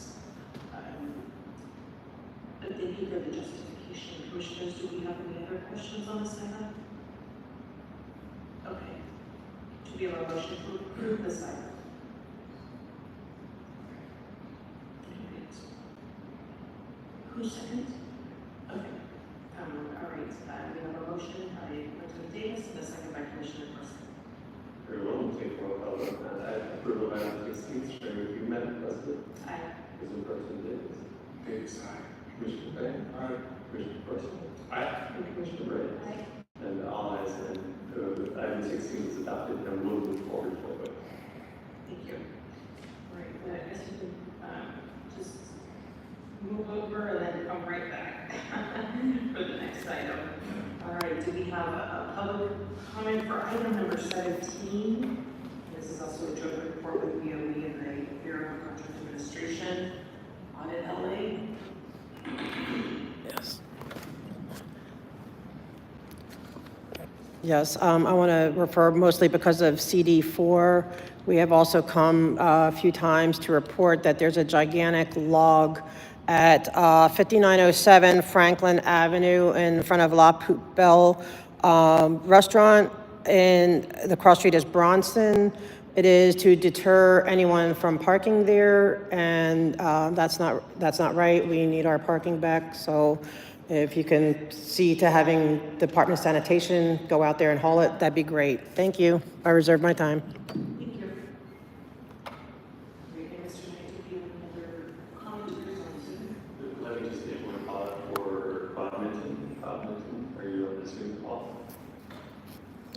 [SPEAKER 2] But thank you for the justification. Commissioners, do we have any other questions on this item? Okay. Do we have a motion to approve this item? Who's second? Okay. All right. We have a motion by President Davis and a second by Commissioner Person.
[SPEAKER 4] Very well, we'll take roll call on that. Approval by the 16th, sharing with you, Madam President.
[SPEAKER 2] Aye.
[SPEAKER 4] President Davis.
[SPEAKER 11] Davis, aye.
[SPEAKER 4] Commissioner Bay. Aye. Commissioner Person. Aye. And Commissioner Bray.
[SPEAKER 2] Aye.
[SPEAKER 4] And all ayes, and item item 16 is adopted, and we'll move forward with it.
[SPEAKER 2] Thank you. All right, well, I guess you can just move over and then come right back for the next item. All right, do we have a public comment for item number 17? This is also a joint report with BOE and the Bureau of Contract Administration, Audit LA.
[SPEAKER 1] Yes. Yes, I want to refer mostly because of CD4. We have also come a few times to report that there's a gigantic log at 5907 Franklin Avenue in front of La Poubelle restaurant, and the cross street is Bronson. It is to deter anyone from parking there, and that's not right. We need our parking back, so if you can see to having Department of Sanitation go out there and haul it, that'd be great. Thank you. I reserve my time.
[SPEAKER 2] Thank you. Mr. Knight, do you have any other comments on Zoom?
[SPEAKER 4] Let me just make one call out for Bob Minton. Bob Minton, are you on the Zoom call?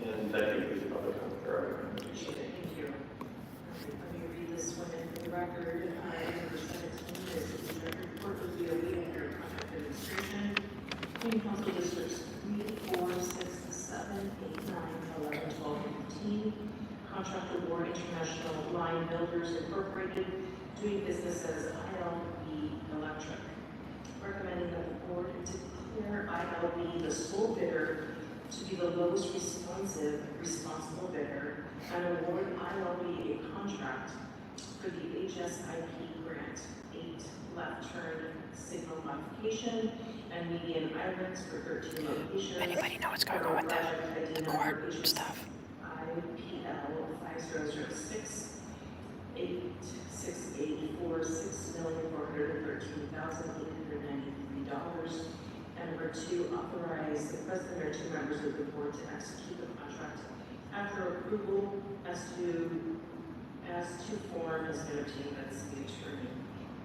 [SPEAKER 4] And that concludes the public comment for our recommendation.
[SPEAKER 2] Thank you. Let me read this one into the record. Number 17 is the joint report of BOE and Bureau of Contract Administration. Clean Council Districts 3, 4, 6, 7, 8, 9, 11, 12, and 15. Contract award International Line Builders Incorporated, doing business as ILB Electric. Recommending that the board declare ILB the sole bidder to be the lowest responsible bidder and award ILB a contract for the HSIP grant 8 left turn signal modification and median islands for 13 locations.
[SPEAKER 1] Anybody know what's going on with the court stuff?
[SPEAKER 2] IPL 5006 8684 $6,413,893. And number 2, authorize the president or 2 members of the board to execute the contract after approval as to form has been obtained by the city attorney.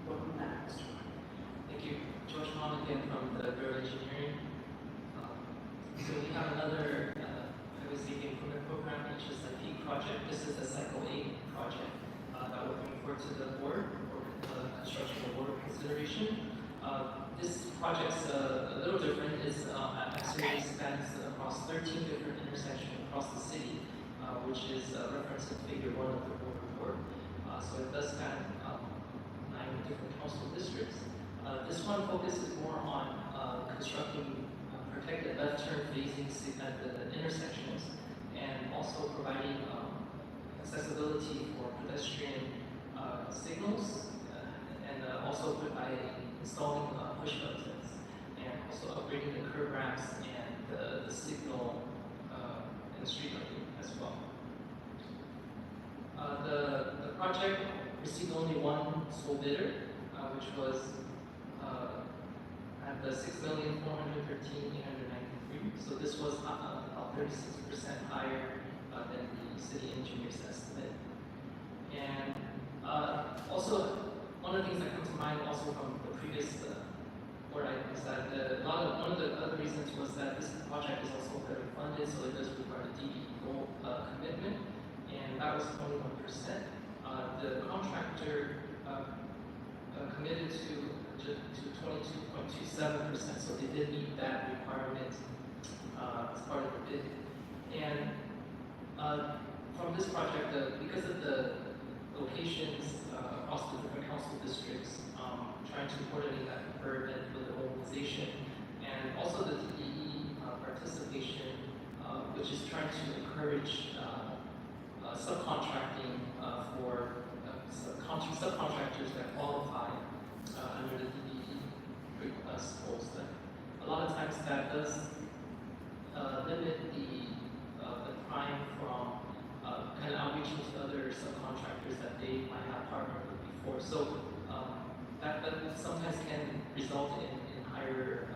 [SPEAKER 2] Welcome back, Mr.
[SPEAKER 3] Thank you. George Hong again from the Bureau of Engineering. So we have another highway safety improvement program, HSIP project. This is the Cycle 8 project that we're bringing forward to the board for construction award consideration. This project's a little different. It's actually spans across 13 different intersections across the city, which is referenced in figure 1 of the board report. So it does span 9 different council districts. This one focuses more on constructing protected left turn phasing at the intersections and also providing accessibility for pedestrian signals and also by installing push buttons and also upgrading the curb ramps and the signal and the street lighting as well. The project received only one sole bidder, which was at the $6,413,893. So this was about 36% higher than the city engineer's estimate. And also, one of the things that comes to mind also from the previous board item is that one of the other reasons was that this project is also federally funded, so it does require a DBE goal commitment, and that was 21%. The contractor committed to 22.27%, so they did meet that requirement as part of the bid. And from this project, because of the locations across the different council districts, trying to coordinate that curve and with the mobilization, and also the DBE participation, which is trying to encourage subcontracting for subcontractors that qualify under the DBE request goals. A lot of times that does limit the prime from kind of outreaching to other subcontractors that they might have partnered with before. So that sometimes can result in higher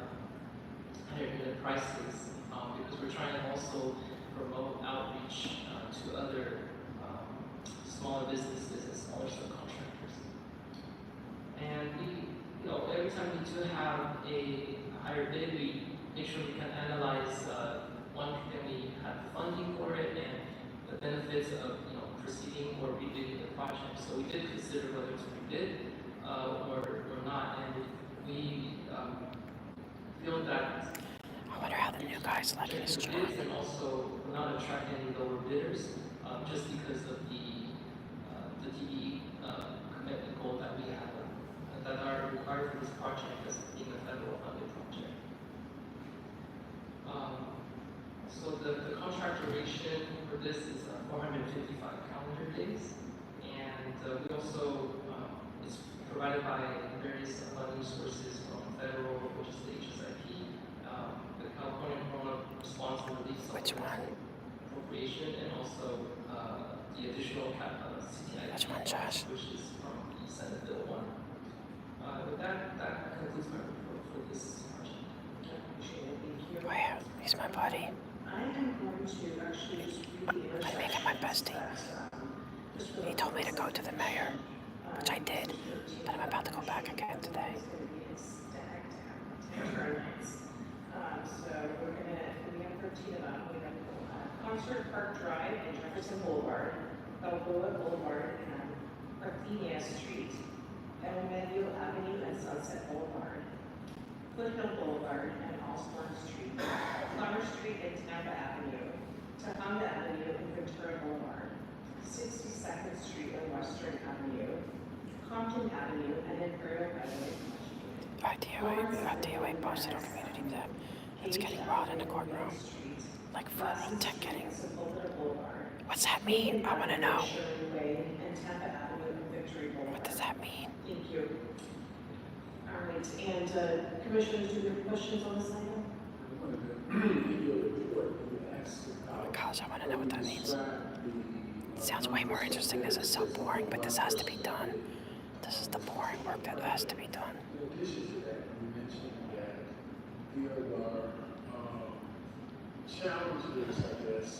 [SPEAKER 3] unit prices because we're trying to also promote outreach to other smaller businesses and smaller subcontractors. And every time we do have a higher bid, we make sure we can analyze one, can we have funding for it, and methods of proceeding or rebidding the project. So we did consider whether to rebid or not, and we feel that
[SPEAKER 1] I wonder how the new guy's liking his job.
[SPEAKER 3] and also will not attract any lower bidders, just because of the DE commitment goal that we have that are required for this project as being a federal funded project. So the contract duration for this is 455 calendar days, and we also it's provided by various funding sources from federal, which is the HSIP, the California Corona Response and Relief Appropriation, and also the additional CTI, which is from the Senate Bill 1. With that concludes my report for this project.
[SPEAKER 1] Oh yeah, he's my buddy.
[SPEAKER 2] I am going to actually just read the
[SPEAKER 1] I'm making my bestie. He told me to go to the mayor, which I did, but I'm about to go back again today.
[SPEAKER 2] So we have 13 of them. We have Concert Park Drive and Jefferson Boulevard, Balboa Boulevard and Arthenia Street, El Medio Avenue and Sunset Boulevard, Foothill Boulevard and Osborne Street, Flower Street and Tampa Avenue, Tejada Avenue and Ventura Boulevard, 62nd Street and Western Avenue, Compton Avenue and Imperial Avenue.
[SPEAKER 1] DOA posted on community that it's getting brought in the courtroom. Like for real ticketing. What's that mean? I want to know. What does that mean?
[SPEAKER 2] Thank you. All right, and Commissioners, do you have questions on this item?
[SPEAKER 1] Because I want to know what that means. It sounds way more interesting. This is so boring, but this has to be done. This is the boring work that has to be done.
[SPEAKER 7] In addition to that, you mentioned that there were challenges, I guess,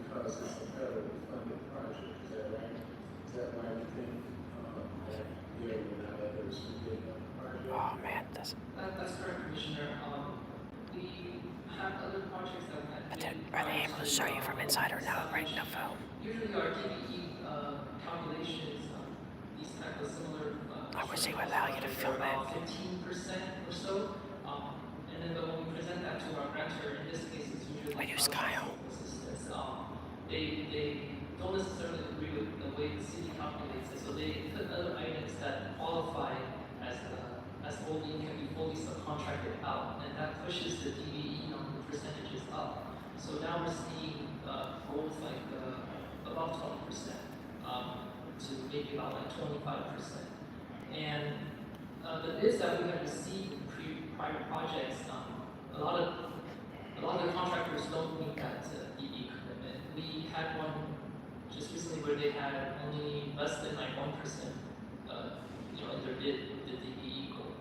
[SPEAKER 7] because it's a federally funded project. Is that right? Is that why you think that there were not others who did the project?
[SPEAKER 1] Oh man,
[SPEAKER 3] that's correct, Commissioner. We have other projects that
[SPEAKER 1] are they able to show you from inside or no right in the film?
[SPEAKER 3] Usually our DBE calculations, these type of similar.
[SPEAKER 1] I wish they would allow you to film it.
[SPEAKER 3] 15% or so, and then when we present that to our grantor, in this case it's usually
[SPEAKER 1] we use Kyle.
[SPEAKER 3] They don't necessarily agree with the way the city calculates it, so they put other items that qualify as fully can be fully subcontracted out, and that pushes the DBE number percentages up. So now we're seeing goals like above 20%, to maybe about like 25%. And the bids that we have received in prior projects, a lot of the contractors don't meet that DBE commitment. We had one just recently where they had only less than like 1%, in their bid with the DBE goal,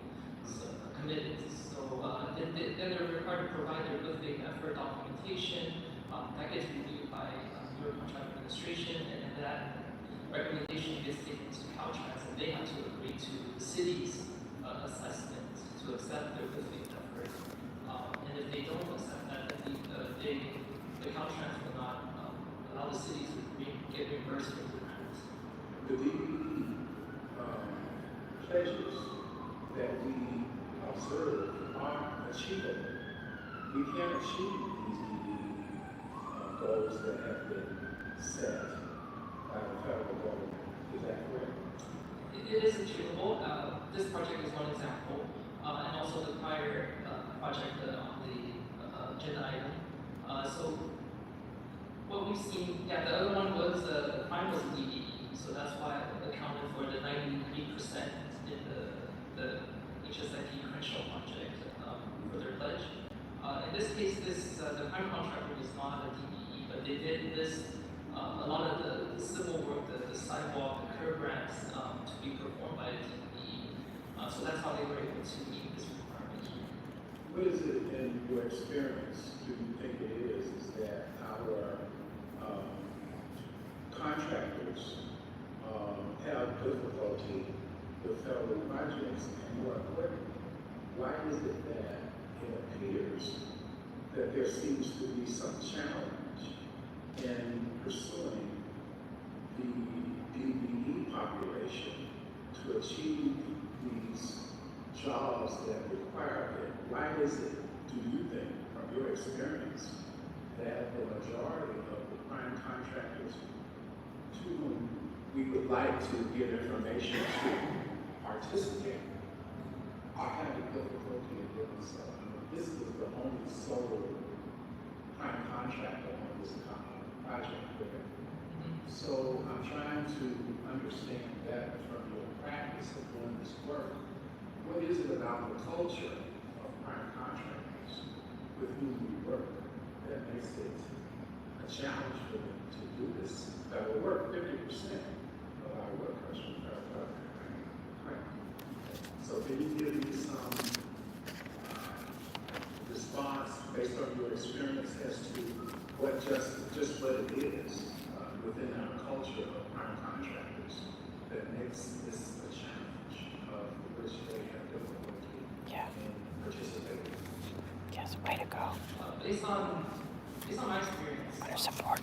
[SPEAKER 3] so commitment. So then they're required to provide their good faith effort documentation. That gets reviewed by your contract administration, and then that recommendation gets taken to Caltrans, and they have to agree to the city's assessment to accept their good faith effort. And if they don't accept that, the Caltrans will not allow the city to get reimbursed for the grant.
[SPEAKER 7] The DBE pledges that we observe are achievable. We can achieve these DBE goals that have been set by the federal government. Is that correct?
[SPEAKER 3] It is achievable. This project is one example, and also the prior project on the agenda item. So what we've seen, the other one was the prime was a DBE, so that's why it accounted for the 93% in the HSIP Crenshaw project for their pledge. In this case, the prime contractor was not a DBE, but they did this. A lot of the civil work, the sidewalk, the curb ramps, to be performed by a DBE. So that's how they were able to meet this requirement.
[SPEAKER 7] What is it in your experience do you think it is that our contractors have difficulty with federal projects, and more importantly, why is it that it appears that there seems to be some challenge in pursuing the DBE population to achieve these jobs that require it? Why is it, do you think, from your experience, that the majority of the prime contractors to whom we would like to give information to participate are having difficulty in doing so? I mean, this is the only sole prime contractor on this project there. So I'm trying to understand that from your practice of doing this work. What is it about the culture of prime contractors with whom we work that makes it a challenge for them to do this federal work? 50% of our workers from federal government, right? So can you give me some response based on your experience as to what just what it is within our culture of prime contractors that makes this a challenge of which they have difficulty in participating?
[SPEAKER 1] Yes, way to go.
[SPEAKER 3] Based on my experience,
[SPEAKER 1] Better support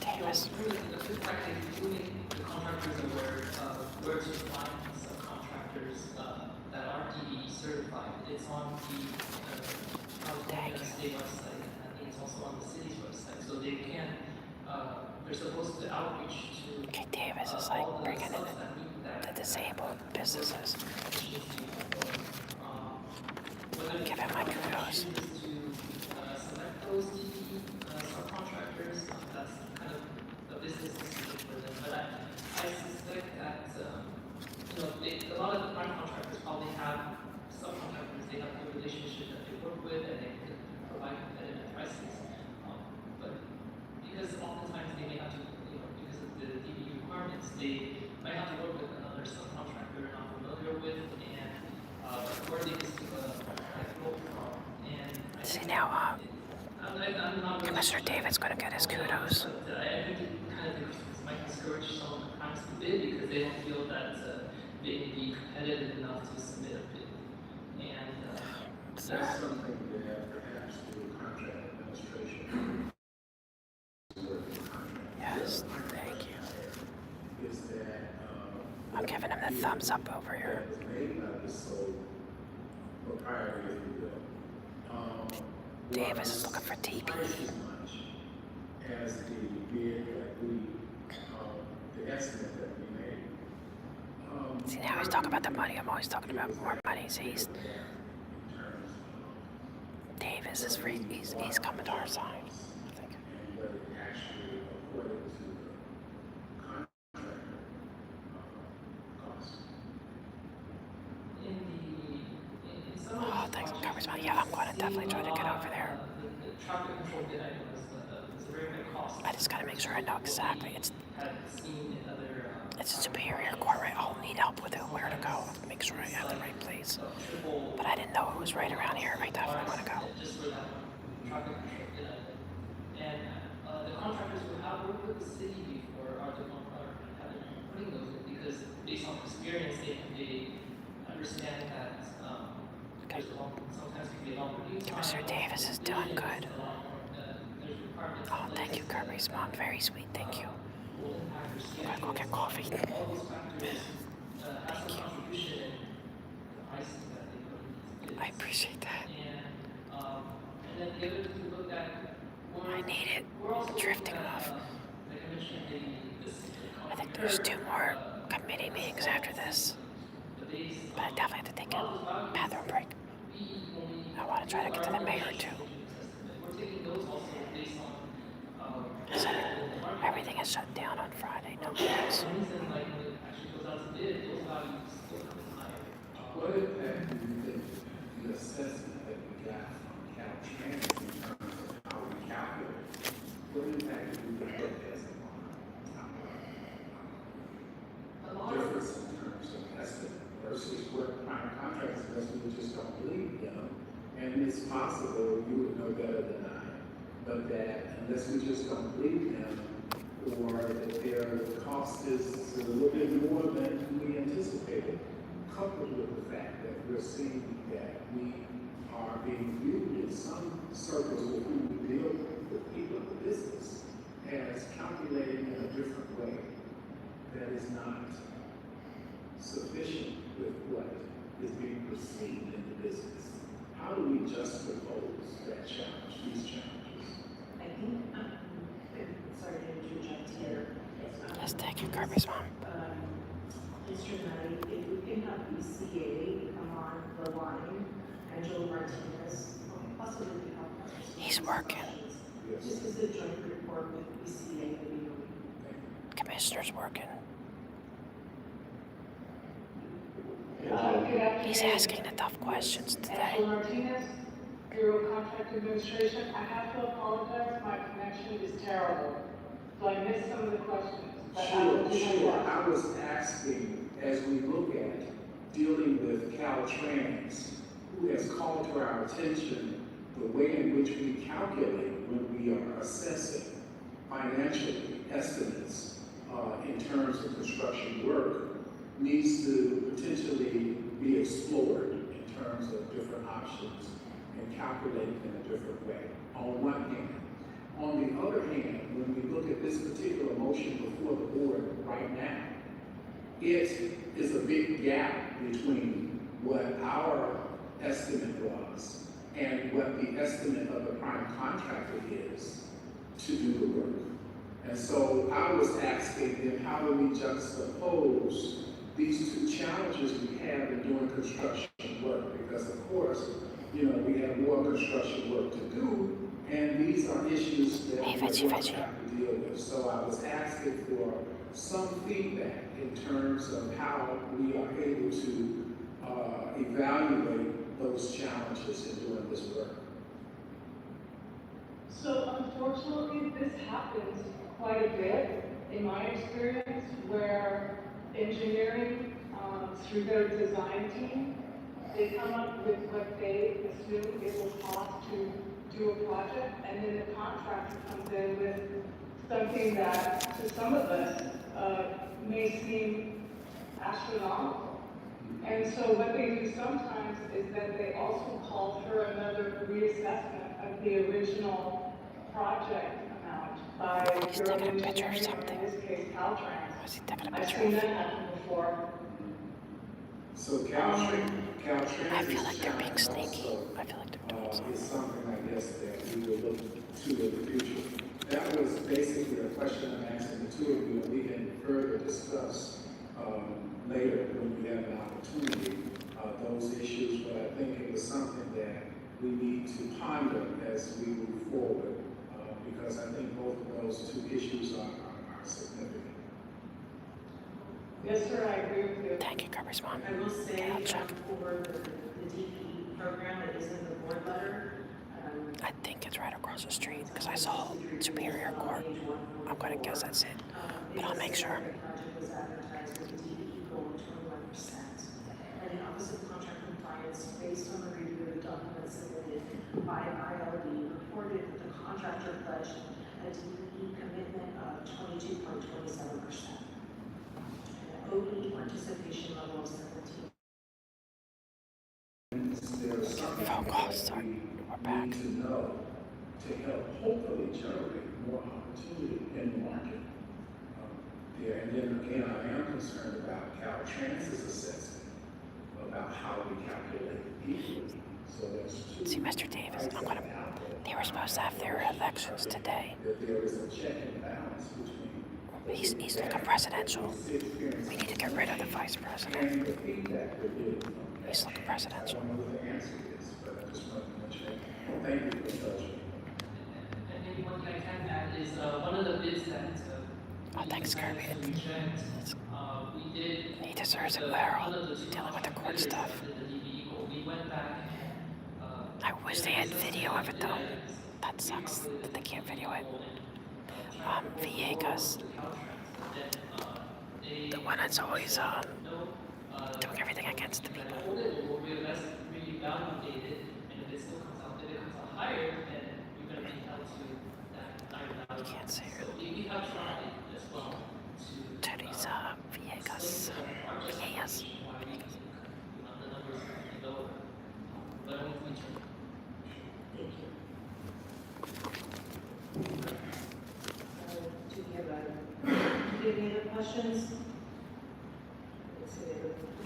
[SPEAKER 1] Davis.
[SPEAKER 3] The fact that including the contractors aware of where to find subcontractors that are DBE certified, it's on the California state website, and I think it's also on the city's website, so they can, they're supposed to outreach to
[SPEAKER 1] Okay, Davis is like bringing in the disabled businesses. Give him my kudos.
[SPEAKER 3] Select those DBE subcontractors, that's kind of a business decision for them. But I suspect that a lot of the prime contractors probably have subcontractors. They have good relationship that they work with, and they can provide competitive prices. But because oftentimes they may have to, because of the DBE requirements, they might have to work with another subcontractor they're not familiar with, and where they just go from. And
[SPEAKER 1] See now, Commissioner David's gonna get his kudos.
[SPEAKER 3] I think it kind of might discourage some of the primes to bid because they don't feel that they can be competitive enough to submit a bid. And
[SPEAKER 7] that's something that perhaps the contract administration.
[SPEAKER 1] Yes, thank you.
[SPEAKER 7] Is that
[SPEAKER 1] I'm giving him the thumbs up over here.
[SPEAKER 7] maybe not be so proprietary, if you will.
[SPEAKER 1] Davis is looking for TB.
[SPEAKER 7] As the bid that the estimate that we made.
[SPEAKER 1] See now he's talking about the money. I'm always talking about more money. So Davis is free. He's coming to our side. I think. Oh, thanks, Congressman. Yeah, I'm going to definitely try to get over there.
[SPEAKER 3] the traffic control bid I know is a very high cost.
[SPEAKER 1] I just gotta make sure I know exactly. It's a Superior Court, right? I'll need help with it, where to go. Make sure I have the right place. But I didn't know it was right around here. I definitely want to go.
[SPEAKER 3] Just for that traffic control bid I know. And the contractors who have worked with the city before have been putting those in because based on experience, they understand that sometimes can be a long review time.
[SPEAKER 1] Mr. Davis is doing good. Oh, thank you, Kirby's mom. Very sweet. Thank you. I'm gonna go get coffee. Thank you. I appreciate that. I need it. Drifting off. I think there's 2 more committee meetings after this. But I definitely have to take a bathroom break. I want to try to get to the mayor too. So everything is shut down on Friday. No meetings.
[SPEAKER 7] What impact do you think the assessment that we got from Caltrans in terms of how we calculate, what impact do you think that has on difference in terms of estimate versus what prime contracts does, we just don't believe them? And it's possible you would know better than I, but that unless we just don't believe them, or that their cost is a little bit more than we anticipated, coupled with the fact that we're seeing that we are being viewed in some circles with whom we deal with people in the business as counterparts. calculated in a different way that is not sufficient with what is being perceived in the business. How do we juxtapose that challenge, these challenges?
[SPEAKER 2] I think, sorry to interject here.
[SPEAKER 1] Yes, thank you, Kirby's mom.
[SPEAKER 2] Mr. Knight, if we can have BCA come on the line, Angela Martinez, possibly help us.
[SPEAKER 1] He's working.
[SPEAKER 2] This is a joint report with BCA that we
[SPEAKER 1] Commissioner's working.
[SPEAKER 17] Good afternoon.
[SPEAKER 1] He's asking the tough questions today.
[SPEAKER 17] Angela Martinez, Bureau of Contract Administration. I have to apologize, my connection is terrible. So I missed some of the questions. But I will do my
[SPEAKER 7] Sure.
[SPEAKER 17] best.
[SPEAKER 7] I was asking, as we look at dealing with Caltrans, who has called to our attention the way in which we calculate when we are assessing financially estimates in terms of construction work needs to potentially be explored in terms of different options and calculated in a different way, on one hand. On the other hand, when we look at this particular motion before the board right now, it is a big gap between what our estimate was and what the estimate of the prime contractor is to do the work. And so I was asking them, how do we juxtapose these two challenges we have in doing construction work? Because of course, you know, we have more construction work to do, and these are issues that we're going to have to deal with. So I was asking for some feedback in terms of how we are able to evaluate those challenges in doing this work.
[SPEAKER 17] So unfortunately, this happens quite a bit in my experience, where engineering, through their design team, they come up with what they assume it will cost to do a project, and then the contractor comes in with something that to some of us may seem astronomical. And so what they do sometimes is that they also call for another reassessment of the original project amount by Bureau of Engineering, or in this case Caltrans. I've seen that happen before.
[SPEAKER 7] So Caltrans
[SPEAKER 1] I feel like they're being sneaky. I feel like they're doing something.
[SPEAKER 7] is something, I guess, that we will look to in the future. That was basically a question I'm asking the two of you, and we can further discuss later when we have an opportunity, those issues, but I think it was something that we need to ponder as we move forward, because I think both of those two issues are significant.
[SPEAKER 17] Yes, sir, I agree with you.
[SPEAKER 1] Thank you, Kirby's mom.
[SPEAKER 2] I will say,
[SPEAKER 1] I'll check.
[SPEAKER 2] for the DPE program that is in the board letter,
[SPEAKER 1] I think it's right across the street because I saw Superior Court. I'm going to guess that's it, but I'll make sure.
[SPEAKER 2] The project was advertised with a DPE goal of 21%. And the Office of Contract Compliance, based on the review of the documents submitted by ILB, reported that the contractor pledged a DPE commitment of 22.27%. OE participation level of 17.
[SPEAKER 1] Phone calls, sorry. We're back.
[SPEAKER 7] Need to know to help hopefully generate more opportunity in the market. And then again, I am concerned about Caltrans's assessment about how we calculate equity. So that's two.
[SPEAKER 1] See, Mr. Davis, they were supposed to have their elections today.
[SPEAKER 7] That there is a check and balance between.
[SPEAKER 1] He's looking presidential. We need to get rid of the vice president. He's looking presidential.
[SPEAKER 17] And maybe one thing I can add is one of the bids that
[SPEAKER 1] Oh, thanks, Kirby.
[SPEAKER 17] we did.
[SPEAKER 1] He deserves it, Meryl. Dealing with the court stuff.
[SPEAKER 17] We went back.
[SPEAKER 1] I wish they had video of it though. That sucks that they can't video it. Villegas. The one that's always doing everything against the people. You can't say her. Teresa Villegas. Villegas.
[SPEAKER 2] To give Do you have any other questions?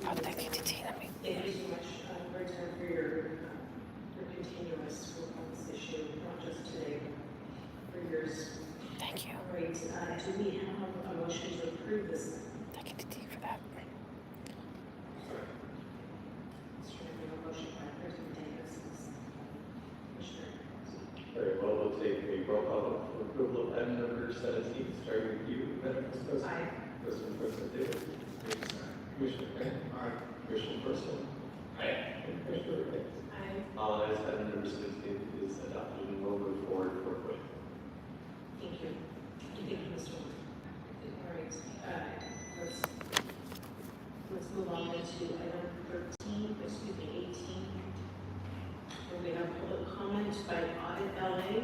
[SPEAKER 1] Oh, thank you, Titi.
[SPEAKER 2] Thank you so much for your time, for your continuous work on this issue, not just today, but for years.
[SPEAKER 1] Thank you.
[SPEAKER 2] All right, do we have a motion to approve this?
[SPEAKER 1] Thank you, Titi, for that.
[SPEAKER 2] Motion by President Davis. Commissioner.
[SPEAKER 4] Very well, we'll take a roll call for approval of item number 17, starting with you, Madam Vice President.
[SPEAKER 2] Aye.
[SPEAKER 4] President Davis. Commissioner Grant. Aye. Commissioner Purcell.
[SPEAKER 13] Aye.
[SPEAKER 4] And Commissioner Ray.
[SPEAKER 2] Aye.
[SPEAKER 4] All ayes, item number 17 is adopted and will move forward forthwith.
[SPEAKER 2] Thank you. Thank you, Mr. All right, let's move on to item 13, excuse me, 18. Where we have public comment by Audit LA.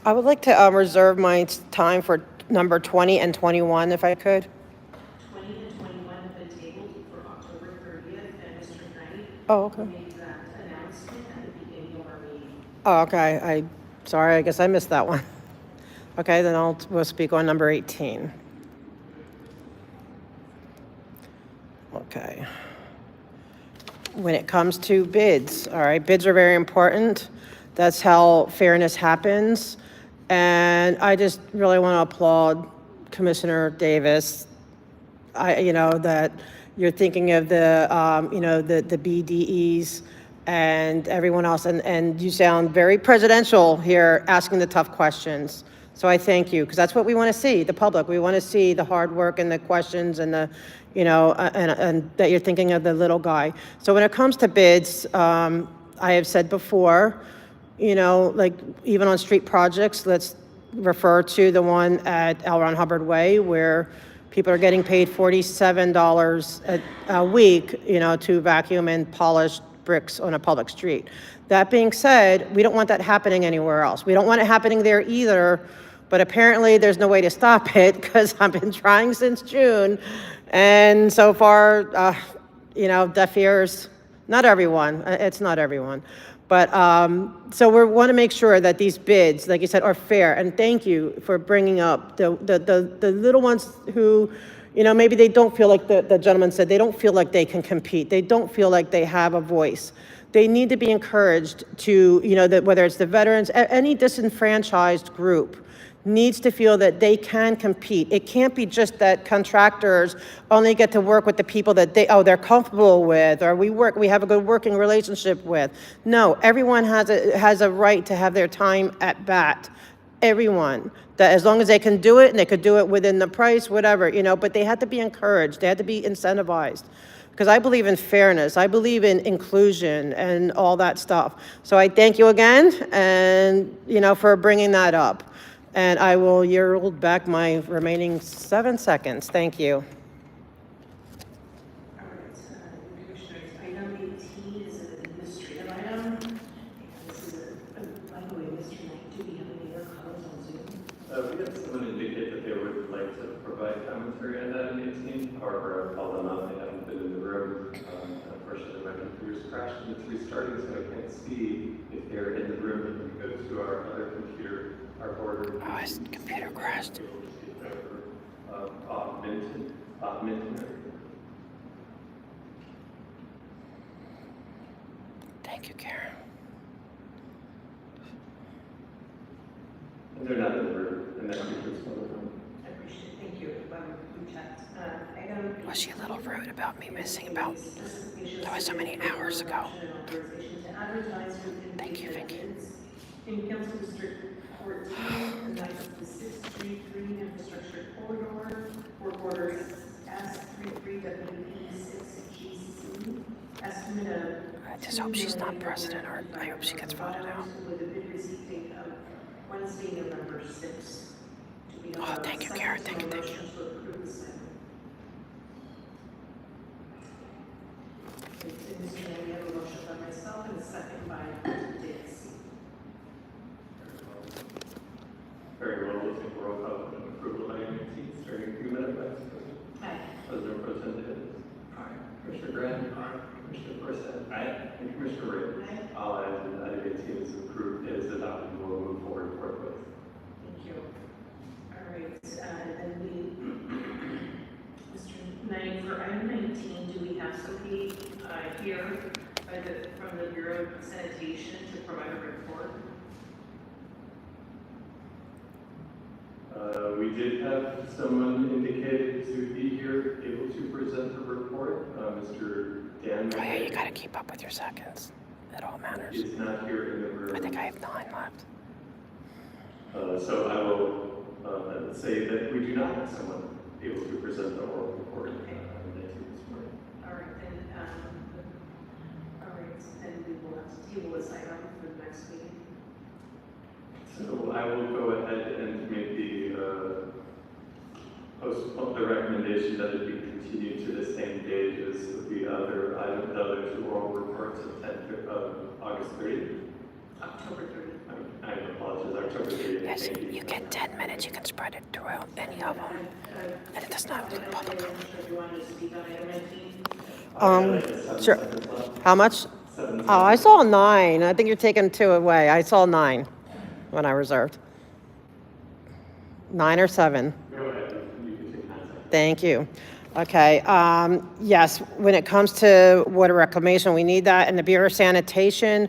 [SPEAKER 1] I would like to reserve my time for number 20 and 21, if I could.
[SPEAKER 2] 20 and 21 have been tabled for October 30th, and Mr. Knight
[SPEAKER 1] Oh, okay.
[SPEAKER 2] made that announcement at the beginning of our meeting.
[SPEAKER 1] Oh, okay. Sorry, I guess I missed that one. Okay, then we'll speak on number 18. Okay. When it comes to bids, all right, bids are very important. That's how fairness happens. And I just really want to applaud Commissioner Davis. That you're thinking of the BDEs and everyone else, and you sound very presidential here, asking the tough questions. So I thank you, because that's what we want to see, the public. We want to see the hard work and the questions and the, and that you're thinking of the little guy. So when it comes to bids, I have said before, like even on street projects, let's refer to the one at L. Ron Hubbard Way, where people are getting paid $47 a week, to vacuum and polish bricks on a public street. That being said, we don't want that happening anywhere else. We don't want it happening there either, but apparently there's no way to stop it, because I've been trying since June, and so far, deaf ears. Not everyone. It's not everyone. But so we want to make sure that these bids, like you said, are fair. And thank you for bringing up the little ones who, maybe they don't feel like the gentleman said, they don't feel like they can compete. They don't feel like they have a voice. They need to be encouraged to, that whether it's the veterans, any disenfranchised group needs to feel that they can compete. It can't be just that contractors only get to work with the people that they're comfortable with, or we have a good working relationship with. No, everyone has a right to have their time at bat. Everyone, that as long as they can do it, and they could do it within the price, whatever, but they had to be encouraged. They had to be incentivized. Because I believe in fairness. I believe in inclusion and all that stuff. So I thank you again, and, for bringing that up. And I will yield back my remaining 7 seconds. Thank you.
[SPEAKER 2] All right, Commissioners, item 18 is an administrative item. This is by the way, Mr. Knight, do we have any other comments on Zoom?
[SPEAKER 4] We had someone indicate that they would like to provide commentary on item 18. However, I've called them out. They haven't been in the room. Unfortunately, my computer's crashed and it's restarting, so I can't see if they're in the room. We can go to our other computer, our board.
[SPEAKER 1] Oh, his computer crashed. Thank you, Karen.
[SPEAKER 4] And they're not in the room, and that concludes public comment.
[SPEAKER 2] I appreciate it. Thank you. We checked.
[SPEAKER 1] Was she a little rude about me missing about? That was so many hours ago. Thank you, Vicky.
[SPEAKER 2] In Council District 14, and that's the 6th Street Green Infrastructure Corridor, work order S33WP6GC, estimate of.
[SPEAKER 1] I just hope she's not president, or I hope she gets voted out.
[SPEAKER 2] With a bid receipt date of Wednesday, November 6th.
[SPEAKER 1] Oh, thank you, Karen. Thank you, thank you.
[SPEAKER 2] Mr. Mayor, we have a motion by myself and a second by Davis.
[SPEAKER 4] Very well, we'll take roll call and approval of item 18, starting with you, Madam Vice President.
[SPEAKER 2] Aye.
[SPEAKER 4] President Pro Tem Davis. Aye. Commissioner Grant. Aye. Commissioner Purcell. Aye. And Commissioner Ray.
[SPEAKER 2] Aye.
[SPEAKER 4] All ayes, and item 18 is approved, is adopted, and will move forward forthwith.
[SPEAKER 2] Thank you. All right, and then we 17, do we have somebody here from the Bureau of Sanitation to provide a report?
[SPEAKER 4] We did have someone indicated to be here, able to present the report, Mr. Dan.
[SPEAKER 1] Oh yeah, you gotta keep up with your seconds. It all matters.
[SPEAKER 4] Is not here in the room.
[SPEAKER 1] I think I have 9 left.
[SPEAKER 4] So I will say that we do not have someone able to present the oral report this morning.
[SPEAKER 2] All right, then we will have to table this item for the next meeting.
[SPEAKER 4] So I will go ahead and make the the recommendation that it be continued to the same date as the other item, the other 2 oral reports of August 30th.
[SPEAKER 2] October 30th.
[SPEAKER 4] I apologize, October 30th.
[SPEAKER 1] Yes, you get 10 minutes. You can spread it throughout any of them, and it does not include public comment. Sure. How much? Oh, I saw 9. I think you're taking 2 away. I saw 9 when I reserved. 9 or 7.
[SPEAKER 4] Go ahead. You can take 9 seconds.
[SPEAKER 1] Thank you. Okay. Yes, when it comes to water reclamation, we need that. And the Bureau of Sanitation,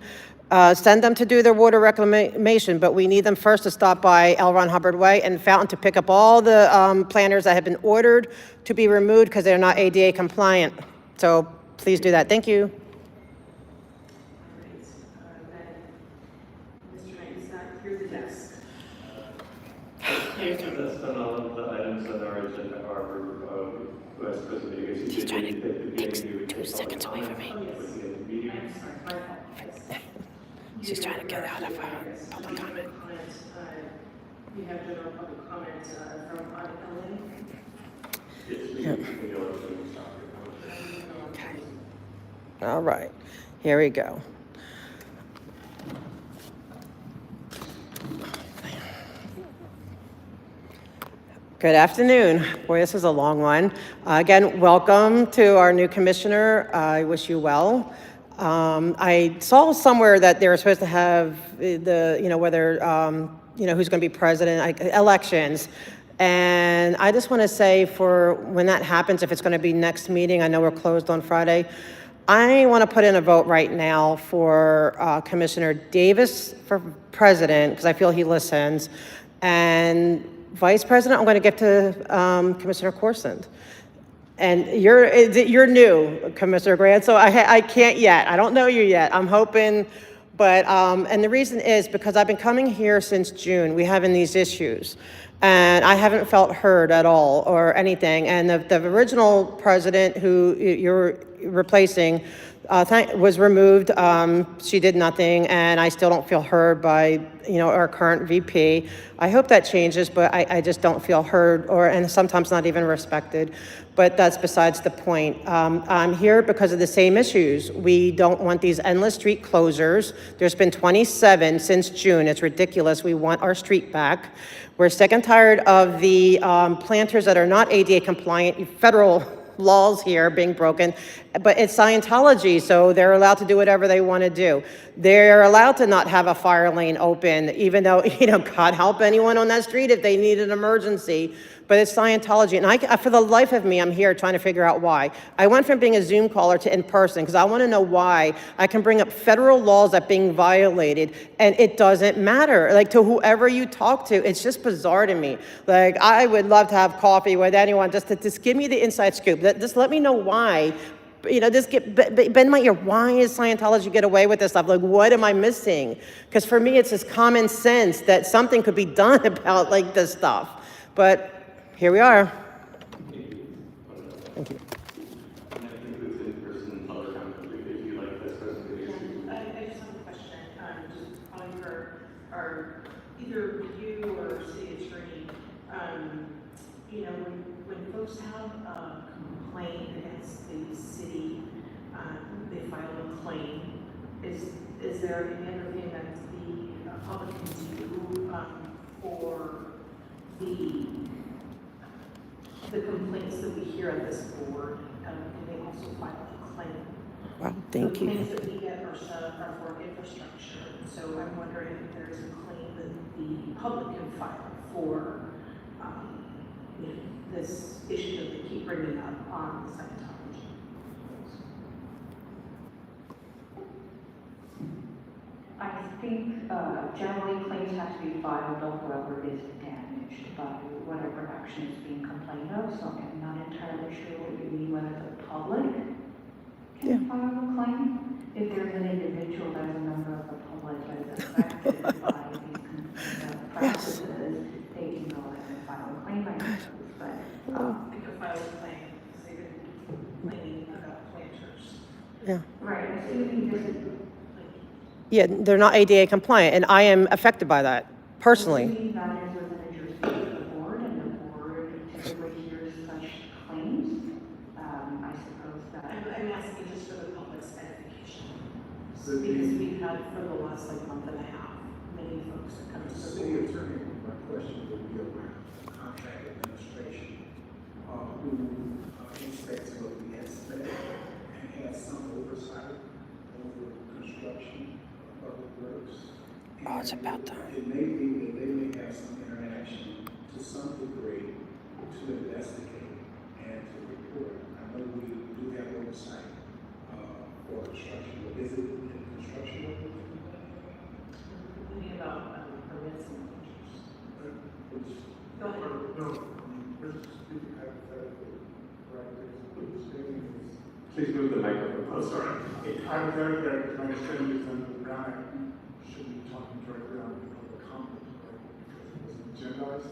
[SPEAKER 1] send them to do their water reclamation, but we need them first to stop by L. Ron Hubbard Way and Fountain to pick up all the planters that have been ordered to be removed because they're not ADA compliant. So please do that. Thank you.
[SPEAKER 2] Mr. Knight is not here to desk.
[SPEAKER 4] That's done all of the items on our agenda are Vice President Advocacy.
[SPEAKER 1] She's trying to take 2 seconds away from me. She's trying to get out of public comment.
[SPEAKER 2] We have general public comment from Ellen.
[SPEAKER 1] Yep. Okay. All right. Here we go. Good afternoon. Boy, this is a long one. Again, welcome to our new commissioner. I wish you well. I saw somewhere that they were supposed to have the, whether, who's going to be president, elections. And I just want to say for when that happens, if it's going to be next meeting, I know we're closed on Friday. I want to put in a vote right now for Commissioner Davis for president, because I feel he listens. And Vice President, I'm going to give to Commissioner Corsand. And you're new, Commissioner Grant, so I can't yet. I don't know you yet. I'm hoping, but, and the reason is because I've been coming here since June. We having these issues. And I haven't felt heard at all or anything. And the original president who you're replacing was removed. She did nothing, and I still don't feel heard by our current VP. I hope that changes, but I just don't feel heard and sometimes not even respected. But that's besides the point. I'm here because of the same issues. We don't want these endless street closures. There's been 27 since June. It's ridiculous. We want our street back. We're sick and tired of the planters that are not ADA compliant, federal laws here being broken, but it's Scientology, so they're allowed to do whatever they want to do. They're allowed to not have a fire lane open, even though, God help anyone on that street if they need an emergency. But it's Scientology, and I, for the life of me, I'm here trying to figure out why. I went from being a Zoom caller to in person because I want to know why I can bring up federal laws that are being violated, and it doesn't matter. Like, to whoever you talk to, it's just bizarre to me. Like, I would love to have coffee with anyone just give me the inside scoop. Just let me know why. Just bend my ear. Why is Scientology get away with this stuff? Like, what am I missing? Because for me, it's just common sense that something could be done about this stuff. But here we are. Thank you.
[SPEAKER 2] I just have a question, just calling for either you or city attorney. When folks have a complaint against the city, they file a claim. Is there any other thing that the public can do for the complaints that we hear at this board? Can they also file a claim?
[SPEAKER 1] Wow, thank you.
[SPEAKER 2] The complaints that we get are for infrastructure. So I'm wondering if there's a claim that the public can file for this issue that they keep bringing up on Scientology.
[SPEAKER 18] generally claims have to be filed on whoever is damaged by whatever action is being complained of, so I'm not entirely sure what you mean, whether the public can file a claim. If there's an individual that's a member of the public that is affected by these practices, they can go ahead and file a claim, I suppose, but,
[SPEAKER 9] They could file a claim, because they've been complaining about planters.
[SPEAKER 1] Yeah.
[SPEAKER 18] right, assuming this is
[SPEAKER 1] Yeah, they're not ADA compliant, and I am affected by that personally.
[SPEAKER 18] assuming that is within the jurisdiction of the board, and the board typically hears such claims, I suppose that.
[SPEAKER 9] I'm asking just for the public's edification. Because we've had for the last month and a half, many folks that come to the
[SPEAKER 21] City
[SPEAKER 9] board.
[SPEAKER 21] attorney, my question would be around contract administration, who inspects what we expect and has some oversight over construction of public works.
[SPEAKER 1] Oh, it's about that.
[SPEAKER 21] It may be that they may have some interaction to some degree to investigate and to report. I know we do have oversight for construction, but is it in construction work?
[SPEAKER 9] Thinking about permits and features.
[SPEAKER 21] Go ahead.
[SPEAKER 15] No, I mean, we're just speaking hypothetically, right? There's a statement is.
[SPEAKER 4] Please move the microphone.
[SPEAKER 15] Oh, sorry. Hypothetically, my understanding is under the Brown Act, we should be talking directly on public comment, right? Because it wasn't agendized.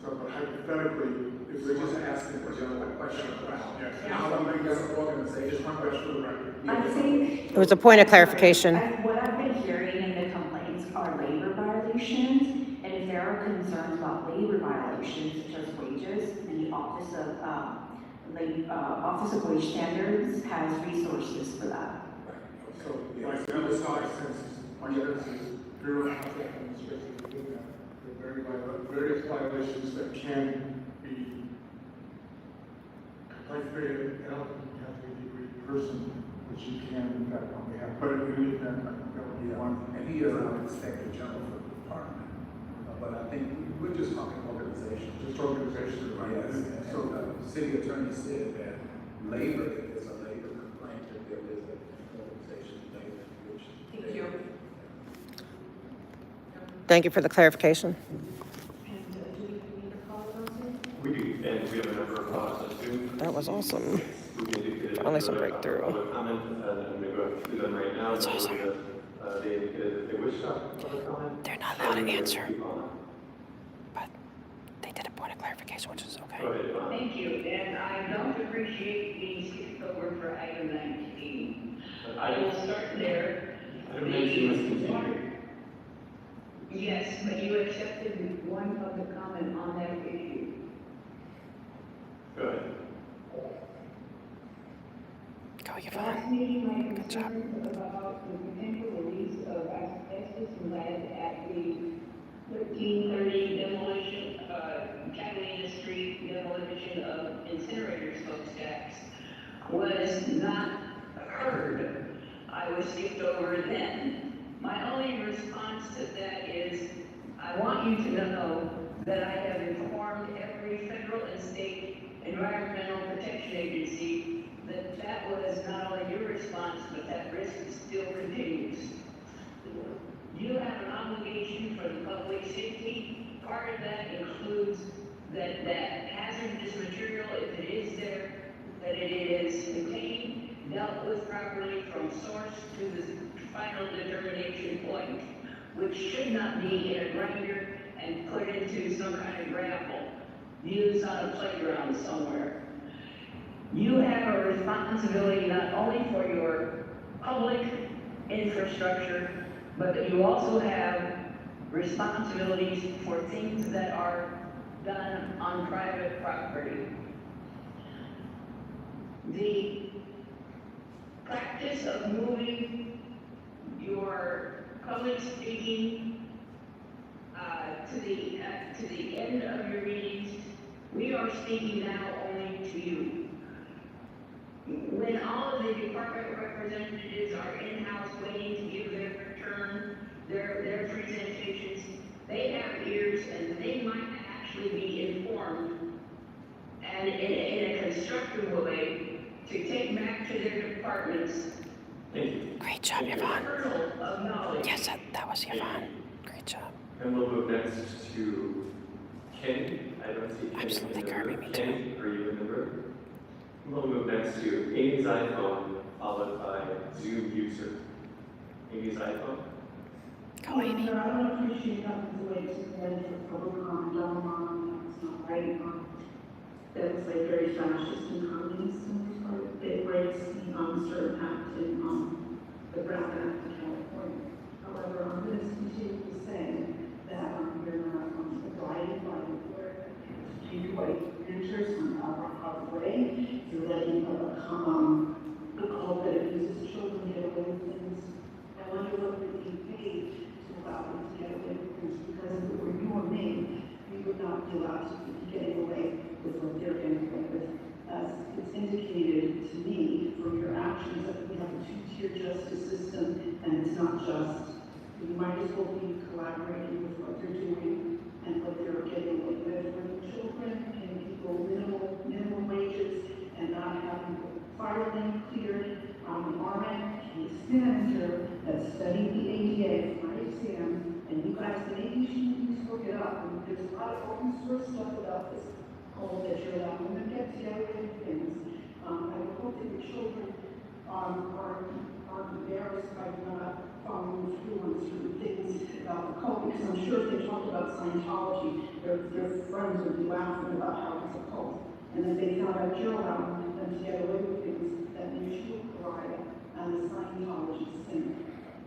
[SPEAKER 15] So, but hypothetically, if
[SPEAKER 21] We're just asking a general question about
[SPEAKER 15] yes,
[SPEAKER 21] how we as an organization.
[SPEAKER 15] just one question for the record.
[SPEAKER 18] I think.
[SPEAKER 1] It was a point of clarification.
[SPEAKER 18] What I've been hearing in the complaints are labor violations, and if there are concerns about labor violations such as wages, the Office of Wage Standards has resources for that.
[SPEAKER 15] So, like the other side, since my sense is Bureau of Contract Administration is looking at the various violations that can be complaint created, and you have to be a great person, which you can, in fact, on behalf, but in any event, I think that would be one.
[SPEAKER 21] And he is our inspector general for the department. But I think we're just talking organization.
[SPEAKER 15] Just organization, right?
[SPEAKER 21] Yes, and
[SPEAKER 15] So,
[SPEAKER 21] city attorney said that labor, if there's a labor complaint, that there is an organization labor, which.
[SPEAKER 9] Thank you.
[SPEAKER 1] Thank you for the clarification.
[SPEAKER 9] And do we need to call those in?
[SPEAKER 4] We do, and we have a number of process too.
[SPEAKER 1] That was awesome.
[SPEAKER 4] Who indicated
[SPEAKER 1] Finally some
[SPEAKER 4] that they
[SPEAKER 1] breakthrough.
[SPEAKER 4] public comment, and I'm going to go through them right now.
[SPEAKER 1] That's awesome.
[SPEAKER 4] They indicated that they wish to have public comment.
[SPEAKER 1] They're not allowed to answer. But they did a point of clarification, which is okay.
[SPEAKER 4] Go ahead, Yvonne.
[SPEAKER 14] Thank you, and I don't appreciate being skipped over for item 19. I will start there.
[SPEAKER 4] Item 19 was continued.
[SPEAKER 14] Yes, but you accepted one public comment on that issue.
[SPEAKER 4] Go ahead.
[SPEAKER 1] Go,
[SPEAKER 14] Last
[SPEAKER 1] Yvonne.
[SPEAKER 14] meeting, my concerns about the potential release of asbestos and lead at the 1330 demolition, Catalina Street demolition of incinerator smokestacks was not heard. I was skipped over then. My only response to that is, I want you to know that I have informed every federal and state environmental protection agency that that was not only your response, but that risk still continues. You have an obligation for the public safety. Part of that includes that hazardous material, if it is there, that it is contained, dealt with properly from source to the final determination point, which should not be in a grinder and put into some kind of gravel used on a playground somewhere. You have a responsibility not only for your public infrastructure, but that you also have responsibilities for things that are done on private property. The practice of moving your public speaking to the end of your meetings, we are speaking now only to you. When all of the department representatives are in-house waiting to give their return, their presentations, they have ears and they might actually be informed and in a constructive way to take back to their departments.
[SPEAKER 1] Great job, Yvonne.
[SPEAKER 14] Of knowledge.
[SPEAKER 1] Yes, that was Yvonne.
[SPEAKER 4] Then we'll move next to Kenny. I don't see Kenny in the room. Kenny, are you in the room? We'll move next to Amy's iPhone, followed by Zoom user. Amy's iPhone.
[SPEAKER 6] Go, Amy. I don't appreciate having to wait to the end for public comment on it's not right. That was like very fascist and communist in part. It breaks the certain act in the Brown Act in California. However, I'm going to continue to say that you're not abiding by the word. You enters on our way. You're letting the cult that abuses children get away with things. I wonder what would be paid to allow them to get away with things, because if it were you or me, we would not be allowed to be getting away with what they're getting away with. As it's indicated to me from your actions that we have a two-tier justice system, and it's not just. You might as well be collaborating with what they're doing and what they're getting away with when children and people minimum wages and not having fire lane cleared. Armin case manager that studied the ADA for my exam, and you guys maybe should look it up. And there's a lot of open source stuff about this whole that you're allowing them to get together with things. I would hope that your children are embarrassed by not following through on certain things about the cult, because I'm sure if they talked about Scientology, their friends would be laughing about how it's a cult. And if they found out you're allowing them to get away with things, that means you pariah and the Scientology sinner.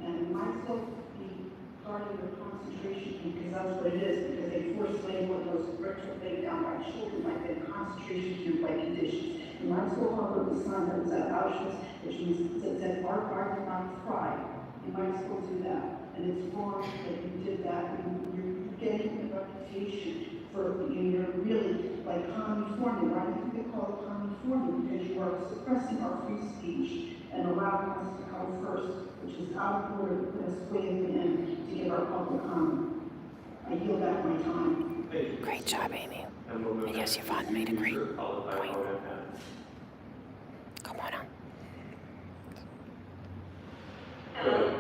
[SPEAKER 6] And it might still be part of their concentration camp, because that's what it is, because they force label those bricks are laid down by children like they're concentration camp-like conditions. You might still harbor the son that was at Auschwitz, which means it said, "Our heart will not cry." You might still do that. And it's wrong that you did that, and you're getting a reputation for, you're really like conforming, right? I think they call it conforming, because you are suppressing our free speech and allowing us to go first, which is out of order to put us way at the end to give our public comment. I yield back my time.
[SPEAKER 1] Great job, Amy. And yes, Yvonne made a great point. Come on up.
[SPEAKER 2] Hello.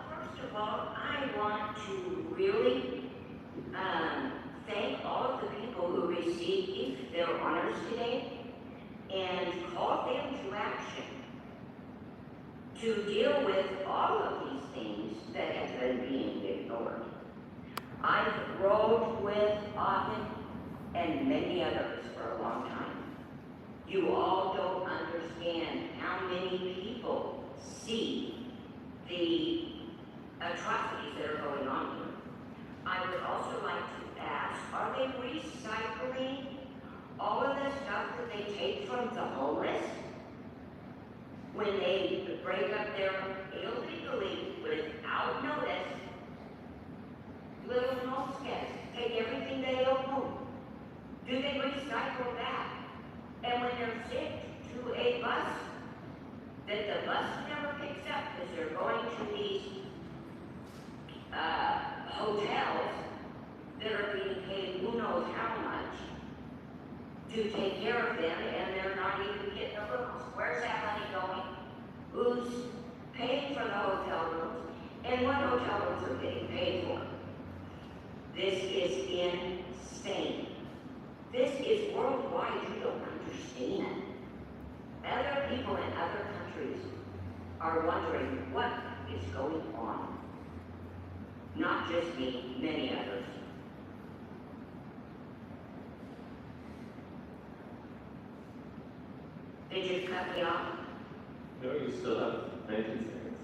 [SPEAKER 2] First of all, I want to really thank all of the people who received their honors today and call them to action to deal with all of these things that have been being ignored. I've rode with Ovid and many others for a long time. You all don't understand how many people see the atrocities that are going on here. I would also like to ask, are they recycling all of the stuff that they take from the homeless when they break up their illegally without notice little homesteads, take everything they own? Do they recycle that? And when they're sent to a bus that the bus never picks up because they're going to these hotels that are being paid who knows how much to take care of them, and they're not even getting the rooms. Where's that money going? Who's paying for the hotel rooms? And what hotel rooms are getting paid for? This is insane. This is worldwide. You don't understand. Other people in other countries are wondering what is going on. Not just me, many others. Did you cut me off?
[SPEAKER 4] No, you still have 19 seconds.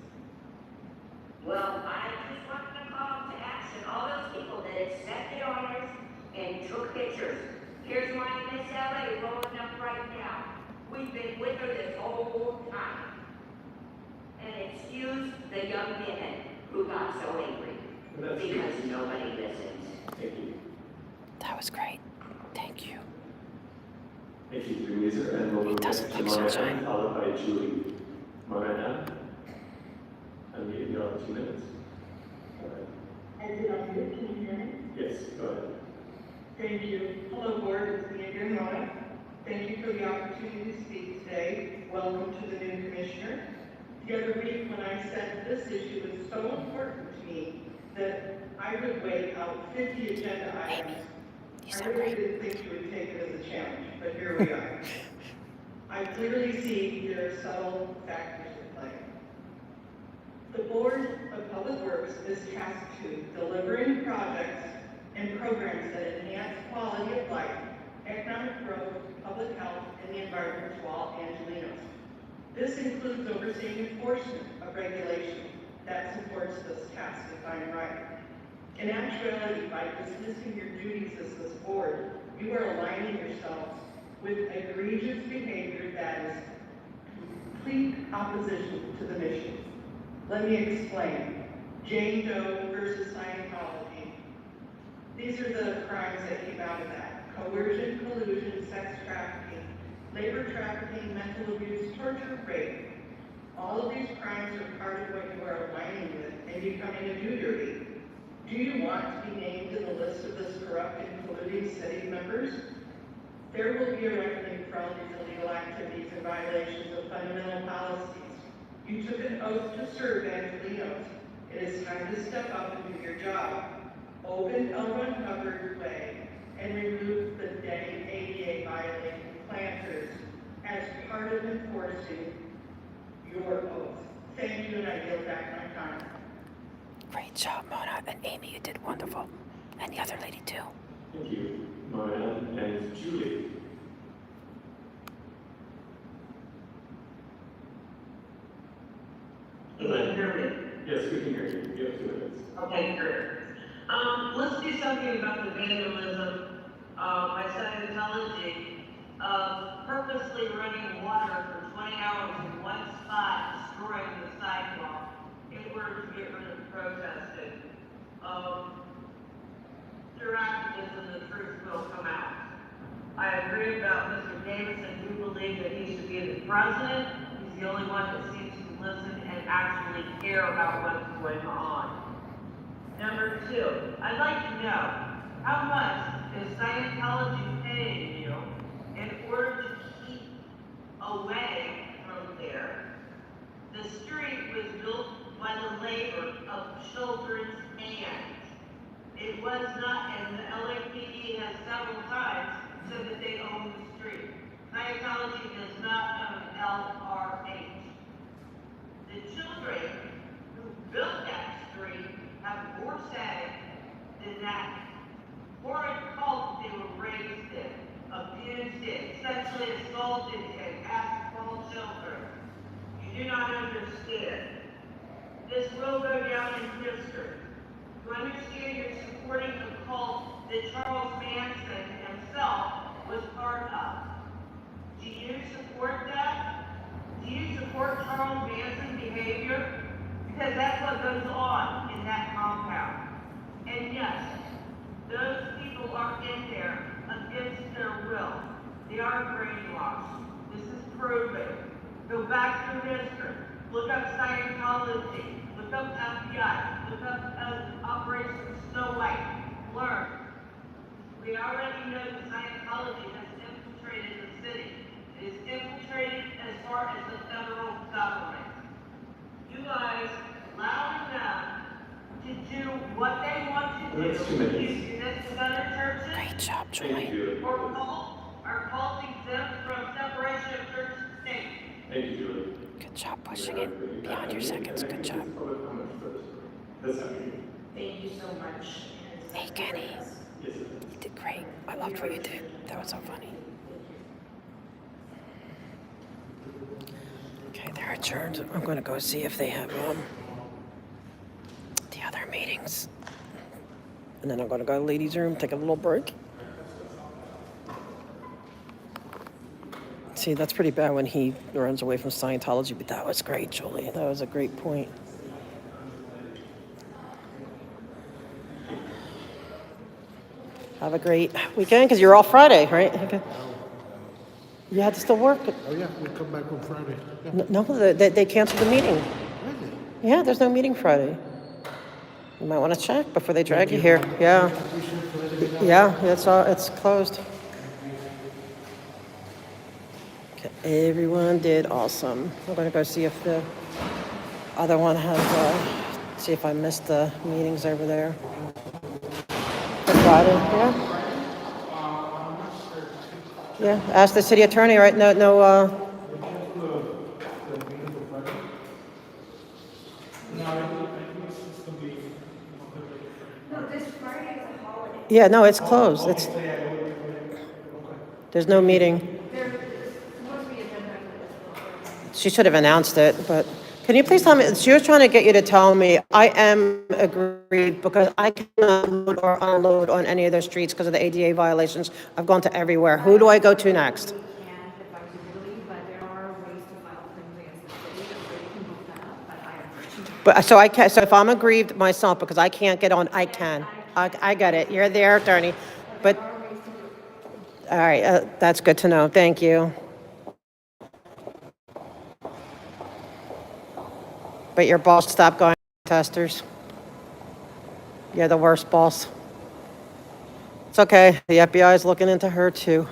[SPEAKER 2] Well, I just wanted to call to action all those people that accepted honors and took pictures. Here's my Miss LA rolling up right now. We've been with her this whole time. And excuse the young men who got so angry. Because nobody listens.
[SPEAKER 4] Thank you.
[SPEAKER 1] That was great. Thank you.
[SPEAKER 4] Thank you, Zoom user. And we'll move next to Monahan, followed by Julie. Monahan, I'm meeting you in 2 minutes. All right.
[SPEAKER 5] Is it on mute? Can you hear me?
[SPEAKER 4] Yes, go ahead.
[SPEAKER 5] Thank you. Hello, board. It's Andrea Mona. Thank you for the opportunity to speak today. Welcome to the new commissioner. The other week when I said this issue is so important me that I would wait out 50 agenda items. I really didn't think you would take it as a challenge, but here we are. I clearly see there are subtle factors at play. The Board of Public Works is tasked to delivering projects and programs that enhance quality of life, economic growth, public health, and the environment to all Angelenos. This includes overseeing enforcement of regulations that supports this task if I'm right. In actuality, by dismissing your duties as this board, you are aligning yourselves with egregious behavior that is complete opposition to the mission. Let me explain. Jane Doe versus Scientology. These are the crimes that came out of that. Coercion, collusion, sex trafficking, labor trafficking, mental abuse, torture, rape. All of these crimes are part of what you are aligning with and becoming a duty. Do you want to be named in the list of this corrupt and colluding city members? There will be a reckoning for all these illegal activities and violations of fundamental policies. You took an oath to serve Angelenos. It is time to step up and do your job. Open uncovered way and remove the dead ADA violating planters as part of enforcing your oath. Thank you, and I yield back my time.
[SPEAKER 1] Great job, Mona. And Amy, you did wonderful. And the other lady, too.
[SPEAKER 4] Thank you, Mona and Julie.
[SPEAKER 8] Can you hear me?
[SPEAKER 4] Yes, we can hear you. You have 2 minutes.
[SPEAKER 8] Okay, great. Let's do something about the vandalism by Scientology of purposely running water for 20 hours in one spot, destroying the sidewalk in order to get rid of protesting. Through activism, the truth will come out. I agree about Mr. Davis and do believe that he should be the president. He's the only one that seems to listen and actually care about what's going on. Number 2, I'd like to know, how much is Scientology paying you in order to keep away from there? The street was built by the labor of children's hands. It was not, and the LAPD has several times said that they own the street. Scientology does not own LRH. The children who built that street have more say than that foreign cult they were raised in, abused in, sexually assaulted in, asked small children. You do not understand. This will go down in history. To understand you're supporting a cult that Charles Manson himself was part of. Do you support that? Do you support Charles Manson's behavior? Because that's what goes on in that compound. And yes, those people are in there against their will. They are brainwashed. This is proven. Go back through history. Look up Scientology. Look up FBI. Look up Operation Snow White. Learn. We already know that Scientology has infiltrated the city. It is infiltrated as far as the federal government. You guys allowing them to do what they want to do.
[SPEAKER 4] That's 2 minutes.
[SPEAKER 8] Using this to other churches.
[SPEAKER 1] Great job,
[SPEAKER 4] Thank you.
[SPEAKER 8] Or are cults exempt from separation of church and state?
[SPEAKER 4] Thank you, Julie.
[SPEAKER 1] Good job pushing it beyond your seconds. Good job.
[SPEAKER 9] Thank you so much.
[SPEAKER 1] Hey, Kenny. You did great. I loved what you did. That was so funny. Okay, they're adjourned. I'm going to go see if they have the other meetings. And then I'm going to go to the ladies' room, take a little break. See, that's pretty bad when he runs away from Scientology, but that was great, Julie. That was a great point. Have a great weekend, because you're off Friday, right? Okay. You had to still work.
[SPEAKER 16] Oh, yeah, we come back on Friday. Yeah.
[SPEAKER 1] No, they canceled the meeting.
[SPEAKER 16] Really?
[SPEAKER 1] Yeah, there's no meeting Friday. You might want to check before they drag you here. Yeah. Yeah, it's closed. Okay, everyone did awesome. I'm going to go see if the other one has See if I missed the meetings over there. For Friday, yeah. Yeah, ask the city attorney, right? No,
[SPEAKER 6] No, this Friday is a holiday.
[SPEAKER 1] yeah, no, it's closed. There's no meeting.
[SPEAKER 6] There's supposed to be agenda items.
[SPEAKER 1] She should have announced it, but can you please tell me, she was trying to get you to tell me, I am agreed because I cannot load or unload on any of those streets because of the ADA violations. I've gone to everywhere. Who do I go to next? But so I can, so if I'm aggrieved myself because I can't get on, I can. I get it. You're there, attorney. But, all right, that's good to know. Thank you. But your boss stopped going to testers. You're the worst boss. It's okay. The FBI is looking into her too.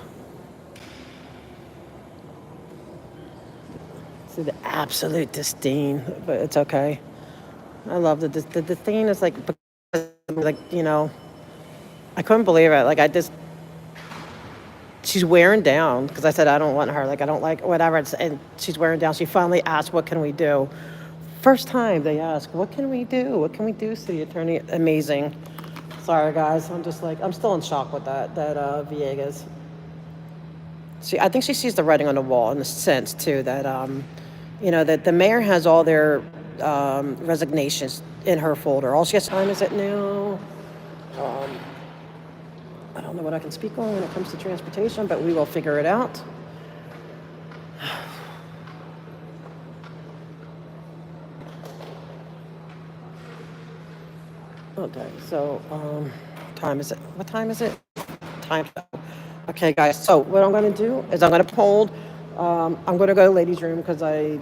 [SPEAKER 1] See the absolute disdain, but it's okay. I love the disdain is like, you know, I couldn't believe it. Like she's wearing down because I said I don't want her. Like I don't like whatever. And she's wearing down. She finally asked, "What can we do?" First time they ask, "What can we do? What can we do?" City attorney, amazing. Sorry guys, I'm just like I'm still in shock with that Villegas. I think she sees the writing on the wall in the sense too that you know that the mayor has all their resignations in her folder. All she has time is it now. I don't know what I can speak on when it comes to transportation, but we will figure it out. Okay, so time is it? What time is it? Time. Okay, guys. So what I'm going to do is I'm going to hold. I'm going to go to ladies' room because I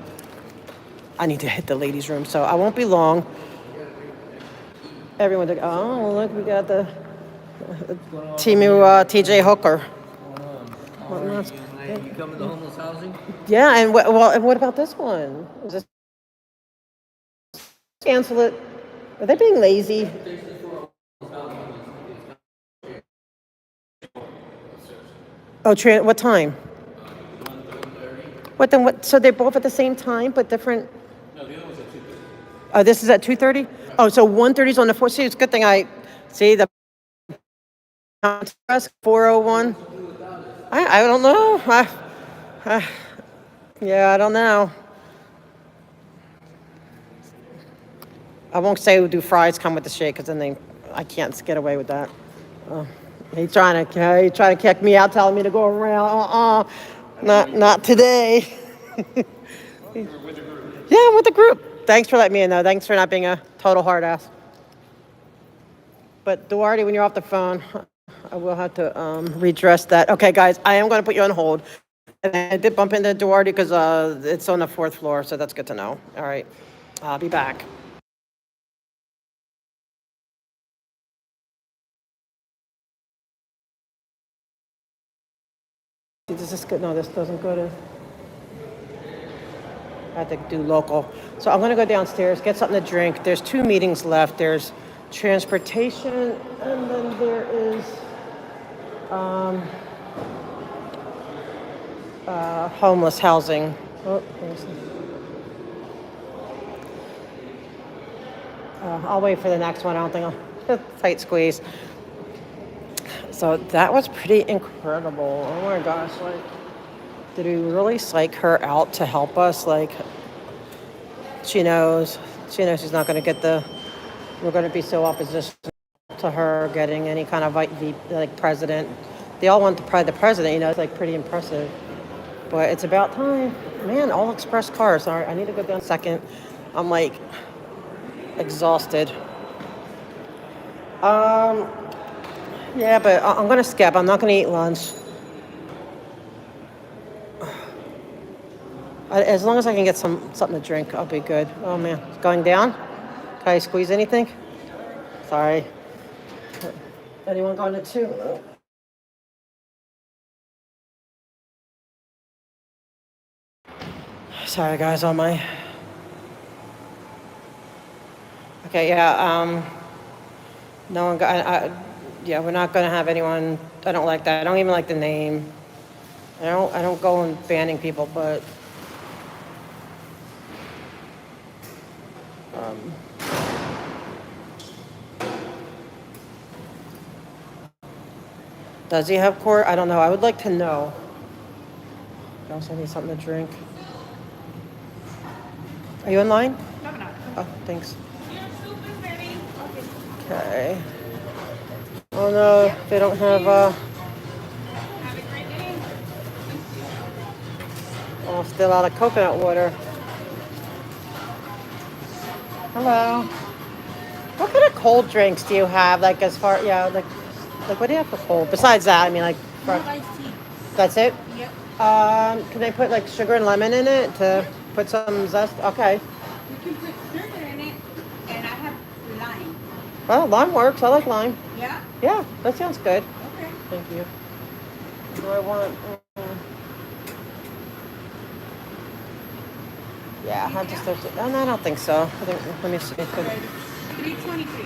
[SPEAKER 1] need to hit the ladies' room. So I won't be long. Everyone, oh look, we got the Timu TJ Hooker.
[SPEAKER 10] You come to the homeless housing?
[SPEAKER 1] Yeah, and what about this one? Is this cancel it? Are they being lazy? Oh, what time? What then? What? So they're both at the same time, but different.
[SPEAKER 10] No, the other one's at 2:30.
[SPEAKER 1] Oh, this is at 2:30. Oh, so 1:30 is on the 4th. See, it's a good thing I see the 401. I don't know. Yeah, I don't know. I won't say do fries come with the shake because then I can't get away with that. He's trying to kick me out, telling me to go around. Not today. Yeah, I'm with the group. Thanks for letting me in, though. Thanks for not being a total hard ass. But Duarte, when you're off the phone, I will have to redress that. Okay, guys, I am going to put you on hold. And I did bump into Duarte because it's on the 4th floor, so that's good to know. All right, I'll be back. Does this go? No, this doesn't go to. I have to do local. So I'm going to go downstairs, get something to drink. There's 2 meetings left. There's transportation, and then there is homeless housing. Oh, I'll wait for the next one. I don't think I'll tight squeeze. So that was pretty incredible. Oh my gosh, like, did we really psych her out to help us? Like, she knows she's not going to get we're going to be so opposition to her getting any kind of like president. They all want the president, it's like pretty impressive. But it's about time. Man, all express cars. All right, I need to go down a second. I'm like exhausted. Yeah, but I'm going to skip. I'm not going to eat lunch. As long as I can get something to drink, I'll be good. Oh, man. It's going down? Can I squeeze anything? Sorry. Anyone going to 2? Sorry, guys, I Okay, yeah, no one got, yeah, we're not gonna have anyone, I don't like that. I don't even like the name. I don't go in banning people, but, does he have court? I don't know. I would like to know. I also need something to drink. Are you in line?
[SPEAKER 9] No, I'm not.
[SPEAKER 1] Oh, thanks. Okay. Oh no, they don't have, oh, still out of coconut water. Hello. What kind of cold drinks do you have? Like as far, yeah, like what do you have for cold? Besides that, I mean, like, that's it?
[SPEAKER 9] Yep.
[SPEAKER 1] Can I put like sugar and lemon in it to put some zest? Okay.
[SPEAKER 9] You can put sugar in it, and I have lime.
[SPEAKER 1] Well, lime works. I like lime.
[SPEAKER 9] Yeah?
[SPEAKER 1] Yeah, that sounds good.
[SPEAKER 9] Okay.
[SPEAKER 1] Thank you. Do I want? Yeah, I just. Oh, no, I don't think so. I think. Let me see.
[SPEAKER 9] 323.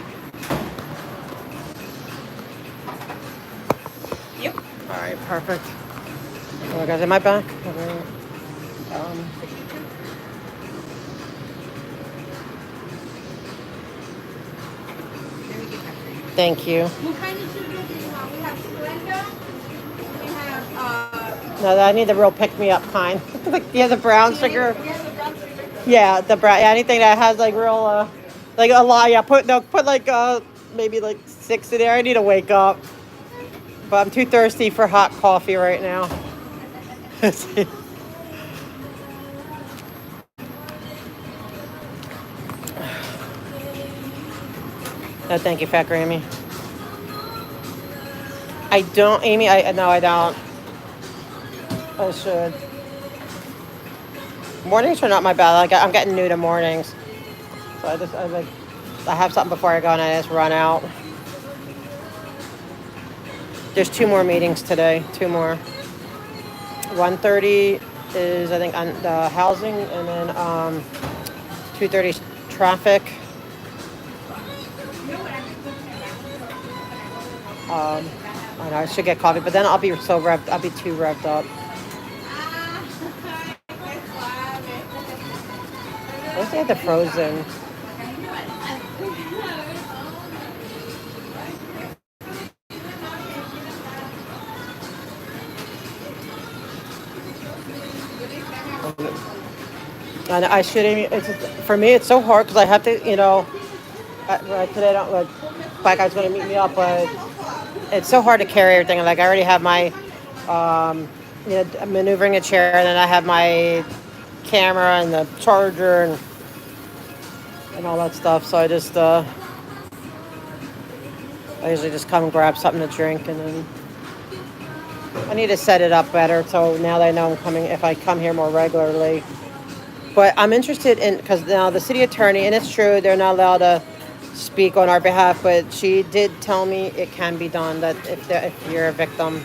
[SPEAKER 9] Yep.
[SPEAKER 1] All right, perfect. Oh, guys, am I back? Thank you.
[SPEAKER 9] What kind of sugar do you want? We have Splenda. We have,
[SPEAKER 1] No, I need the real pick-me-up kind. Like, yeah, the brown sugar.
[SPEAKER 9] yeah, the brown sugar.
[SPEAKER 1] Yeah, the brown. Yeah, anything that has like real, like a lot. Yeah, put like maybe like 6 in there. I need to wake up, but I'm too thirsty for hot coffee right now. No, thank you, Fat Grammy. I don't, Amy. No, I don't. I should. Mornings are not my bad. Like I'm getting new to mornings, so I have something before I go and I just run out. There's 2 more meetings today. 2 more. 1:30 is I think on the housing, and then 2:30 is traffic. I know I should get coffee, but then I'll be so revved. I'll be too revved up. I wish they had the frozen. And I should. For me, it's so hard because I have to, today I don't like. Black guy's going to meet me up, but it's so hard to carry everything. Like I already have my, maneuvering a chair, and then I have my camera and the charger and all that stuff. So I just, I usually just come and grab something to drink, and then I need to set it up better. So now that I know I'm coming, if I come here more regularly. But I'm interested in, because now the city attorney, and it's true, they're not allowed to speak on our behalf, but she did tell me it can be done, that if you're a victim.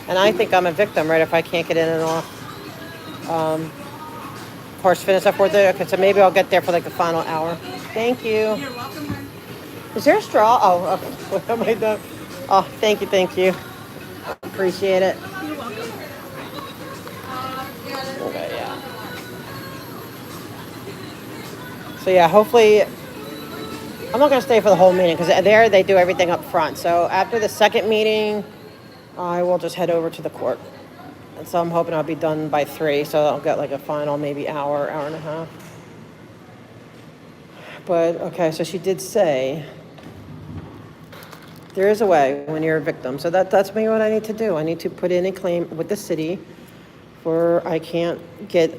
[SPEAKER 1] And I think I'm a victim, right, if I can't get in and off. Of course, finish up for the, okay, so maybe I'll get there for like the final hour. Thank you.
[SPEAKER 9] You're welcome.
[SPEAKER 1] Is there a straw? Oh, okay. What am I doing? Oh, thank you. Appreciate it.
[SPEAKER 9] You're welcome.
[SPEAKER 1] Okay, yeah. So yeah, hopefully, I'm not going to stay for the whole meeting because there they do everything up front. So after the second meeting, I will just head over to the court. And so I'm hoping I'll be done by 3, so I'll get like a final maybe hour and a half. But okay, so she did say there is a way when you're a victim. So that's maybe what I need to do. I need to put in a claim with the city for I can't get,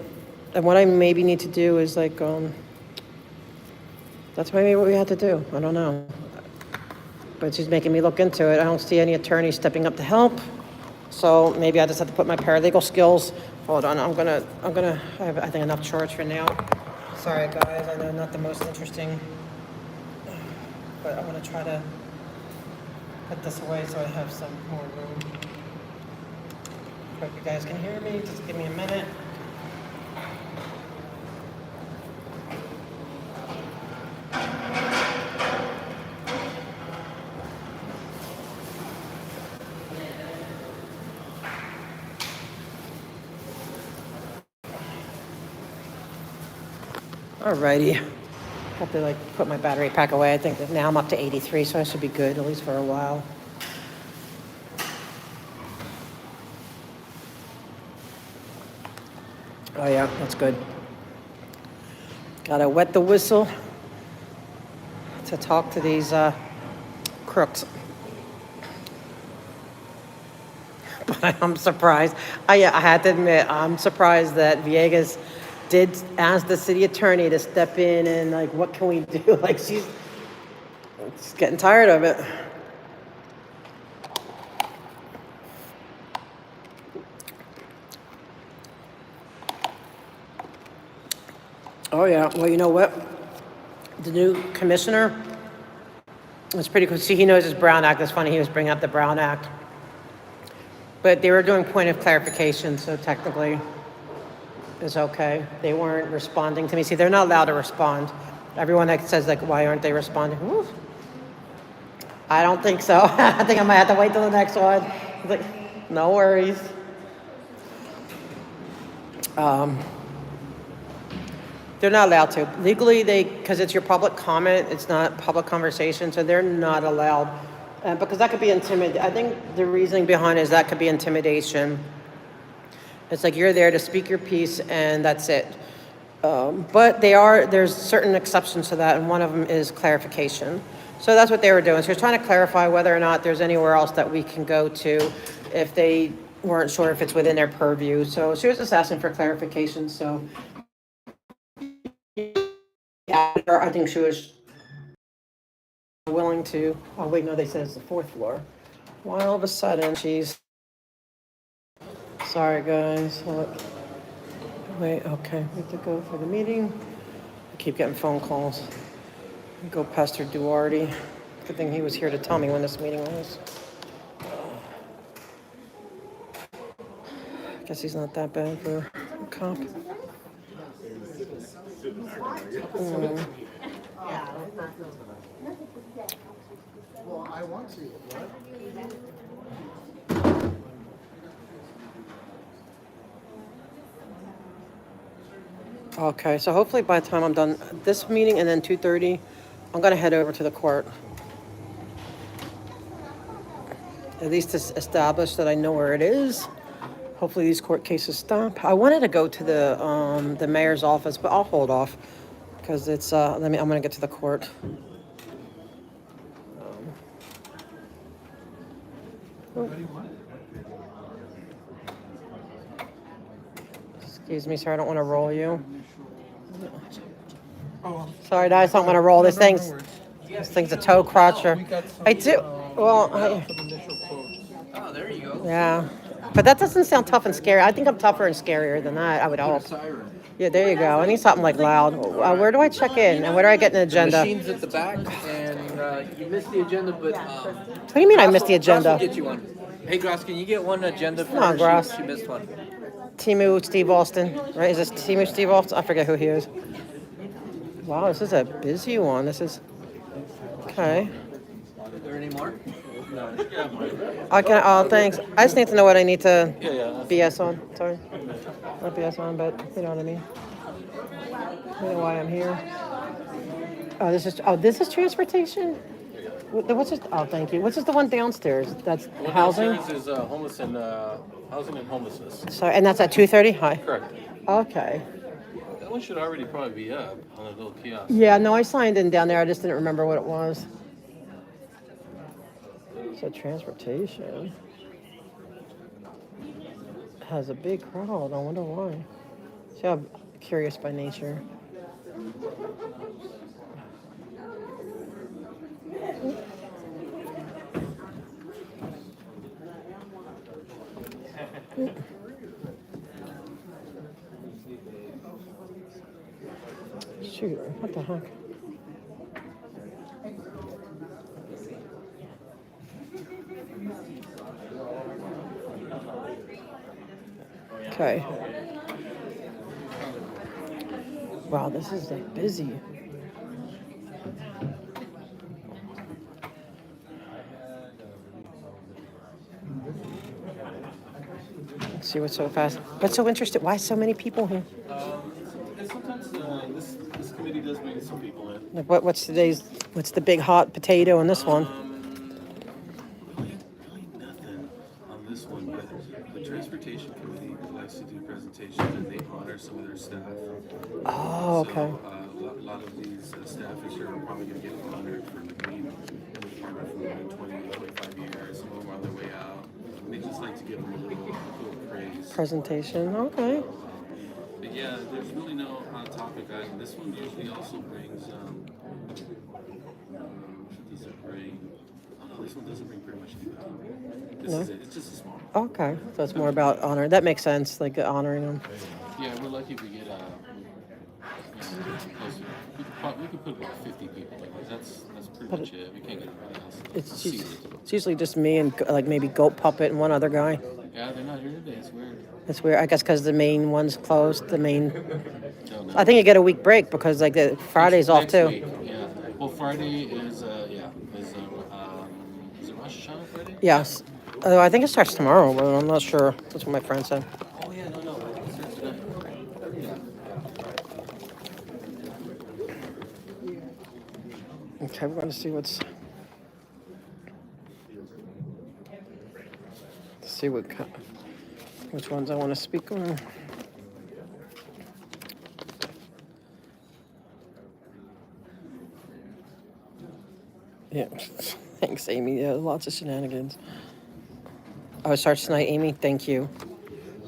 [SPEAKER 1] and what I maybe need to do is like, that's maybe what we have to do. I don't know. But she's making me look into it. I don't see any attorneys stepping up to help. So maybe I just have to put my paralegal skills. Hold on, I have, I think, enough charge for now. Sorry, guys, I know not the most interesting, but I'm gonna try to put this away so I have some more room. Hope you guys can hear me. Just give me a minute. Alrighty. Have to like put my battery pack away. I think that now I'm up to 83, so I should be good at least for a while. Oh yeah, that's good. Gotta wet the whistle to talk to these crooks. But I'm surprised. I had to admit, I'm surprised that Villegas did ask the city attorney to step in and like, what can we do? Like she's getting tired of it. Oh yeah, well you know what? The new commissioner was pretty cool. See, he knows his Brown Act. It's funny, he was bringing up the Brown Act. But they were doing point of clarification, so technically it's okay. They weren't responding to me. See, they're not allowed to respond. Everyone that says, like, why aren't they responding? Woo. I don't think so. I think I might have to wait till the next one. It's like, no worries. They're not allowed to. Legally, because it's your public comment, it's not public conversation, so they're not allowed. Because that could be intimidation. I think the reasoning behind it is that could be intimidation. It's like you're there to speak your piece and that's it. But there's certain exceptions to that, and one of them is clarification. So that's what they were doing. So they're trying to clarify whether or not there's anywhere else that we can go to if they weren't sure if it's within their purview. So she was just asking for clarification. So yeah, I think she was willing to. Oh wait, no, they said it's the 4th floor. Why all of a sudden she's. Sorry guys. Wait, okay, we have to go for the meeting. I keep getting phone calls. Go Pastor Duarte. Good thing he was here to tell me when this meeting was. Guess he's not that bad for a cop.
[SPEAKER 16] Well, I want to. What?
[SPEAKER 1] Okay, so hopefully by the time I'm done this meeting and then 2:30, I'm gonna head over to the court. At least to establish that I know where it is. Hopefully these court cases stop. I wanted to go to the mayor's office, but I'll hold off because it's I'm gonna get to the court. Excuse me, sir. I don't want to roll you. Sorry, guys. I don't want to roll. This thing's a toe crotcher. I do. Well,
[SPEAKER 10] Oh, there you go.
[SPEAKER 1] yeah. But that doesn't sound tough and scary. I think I'm tougher and scarier than that. I would hope. Yeah, there you go. I need something like loud. Where do I check in? And where do I get an agenda?
[SPEAKER 10] The machine's at the back, and you missed the agenda, but...
[SPEAKER 1] What do you mean I missed the agenda?
[SPEAKER 10] Grass will get you one. Hey, Grass, can you get one agenda for
[SPEAKER 1] Come on,
[SPEAKER 10] her?
[SPEAKER 1] Grass.
[SPEAKER 10] She missed one.
[SPEAKER 1] Timu Steve Austin, right? Is this Timu Steve Austin? I forget who he is. Wow, this is a busy one. This is... Okay.
[SPEAKER 10] Is there any more? No.
[SPEAKER 1] Okay, thanks. I just need to know what I need to
[SPEAKER 10] Yeah.
[SPEAKER 1] BS on. Sorry. Not BS on, but you know what I mean. You know why I'm here. This is transportation? What's this? Oh, thank you. What's this, the one downstairs? That's housing?
[SPEAKER 10] Downstairs is homeless and housing and homelessness.
[SPEAKER 1] So, and that's at 2:30? Hi.
[SPEAKER 10] Correct.
[SPEAKER 1] Okay.
[SPEAKER 10] That one should already probably be up on a little kiosk.
[SPEAKER 1] Yeah, no, I signed in down there. I just didn't remember what it was. So transportation has a big crowd. I wonder why. See, I'm curious by nature. Shoot, what the heck? Okay. Wow, this is like busy. Let's see what's so fast. What's so interesting? Why so many people here?
[SPEAKER 10] Sometimes this committee committee does bring some people in.
[SPEAKER 1] Like what's the big hot potato in this one?
[SPEAKER 10] Really nothing on this one, but the transportation committee likes to do presentations and they honor some of their staff.
[SPEAKER 1] Oh, okay.
[SPEAKER 10] So a lot of these staffers here are probably going to get honored for being in the department for more than 20, 25 years. Some of them are on their way out. And they just like to give them a little praise.
[SPEAKER 1] Presentation, okay.
[SPEAKER 10] But yeah, there's really no hot topic item. This one usually also brings, what does it bring? Oh no, this one doesn't bring pretty much anything. This is it. It's just a small one.
[SPEAKER 1] Okay, so it's more about honor. That makes sense, like honoring them.
[SPEAKER 10] Yeah, we're lucky if we get we could put about 50 people like this. That's pretty much it. We can't get anybody else.
[SPEAKER 1] It's usually just me and like maybe Goat Puppet and one other guy.
[SPEAKER 10] Yeah, they're not here today. It's weird.
[SPEAKER 1] It's weird. I guess because the main one's closed. The main. I think you get a week break because like the Friday's off too.
[SPEAKER 10] Week, yeah. Well, Friday is is it Rosh Hashanah Friday?
[SPEAKER 1] Yes. I think it starts tomorrow, but I'm not sure. That's what my friend said.
[SPEAKER 10] Oh yeah, no. I think it starts tonight. Yeah.
[SPEAKER 1] Okay, we're going to see which ones I want to speak on. Yeah, thanks, Amy. Yeah, lots of shenanigans. Oh, it starts tonight, Amy. Thank you.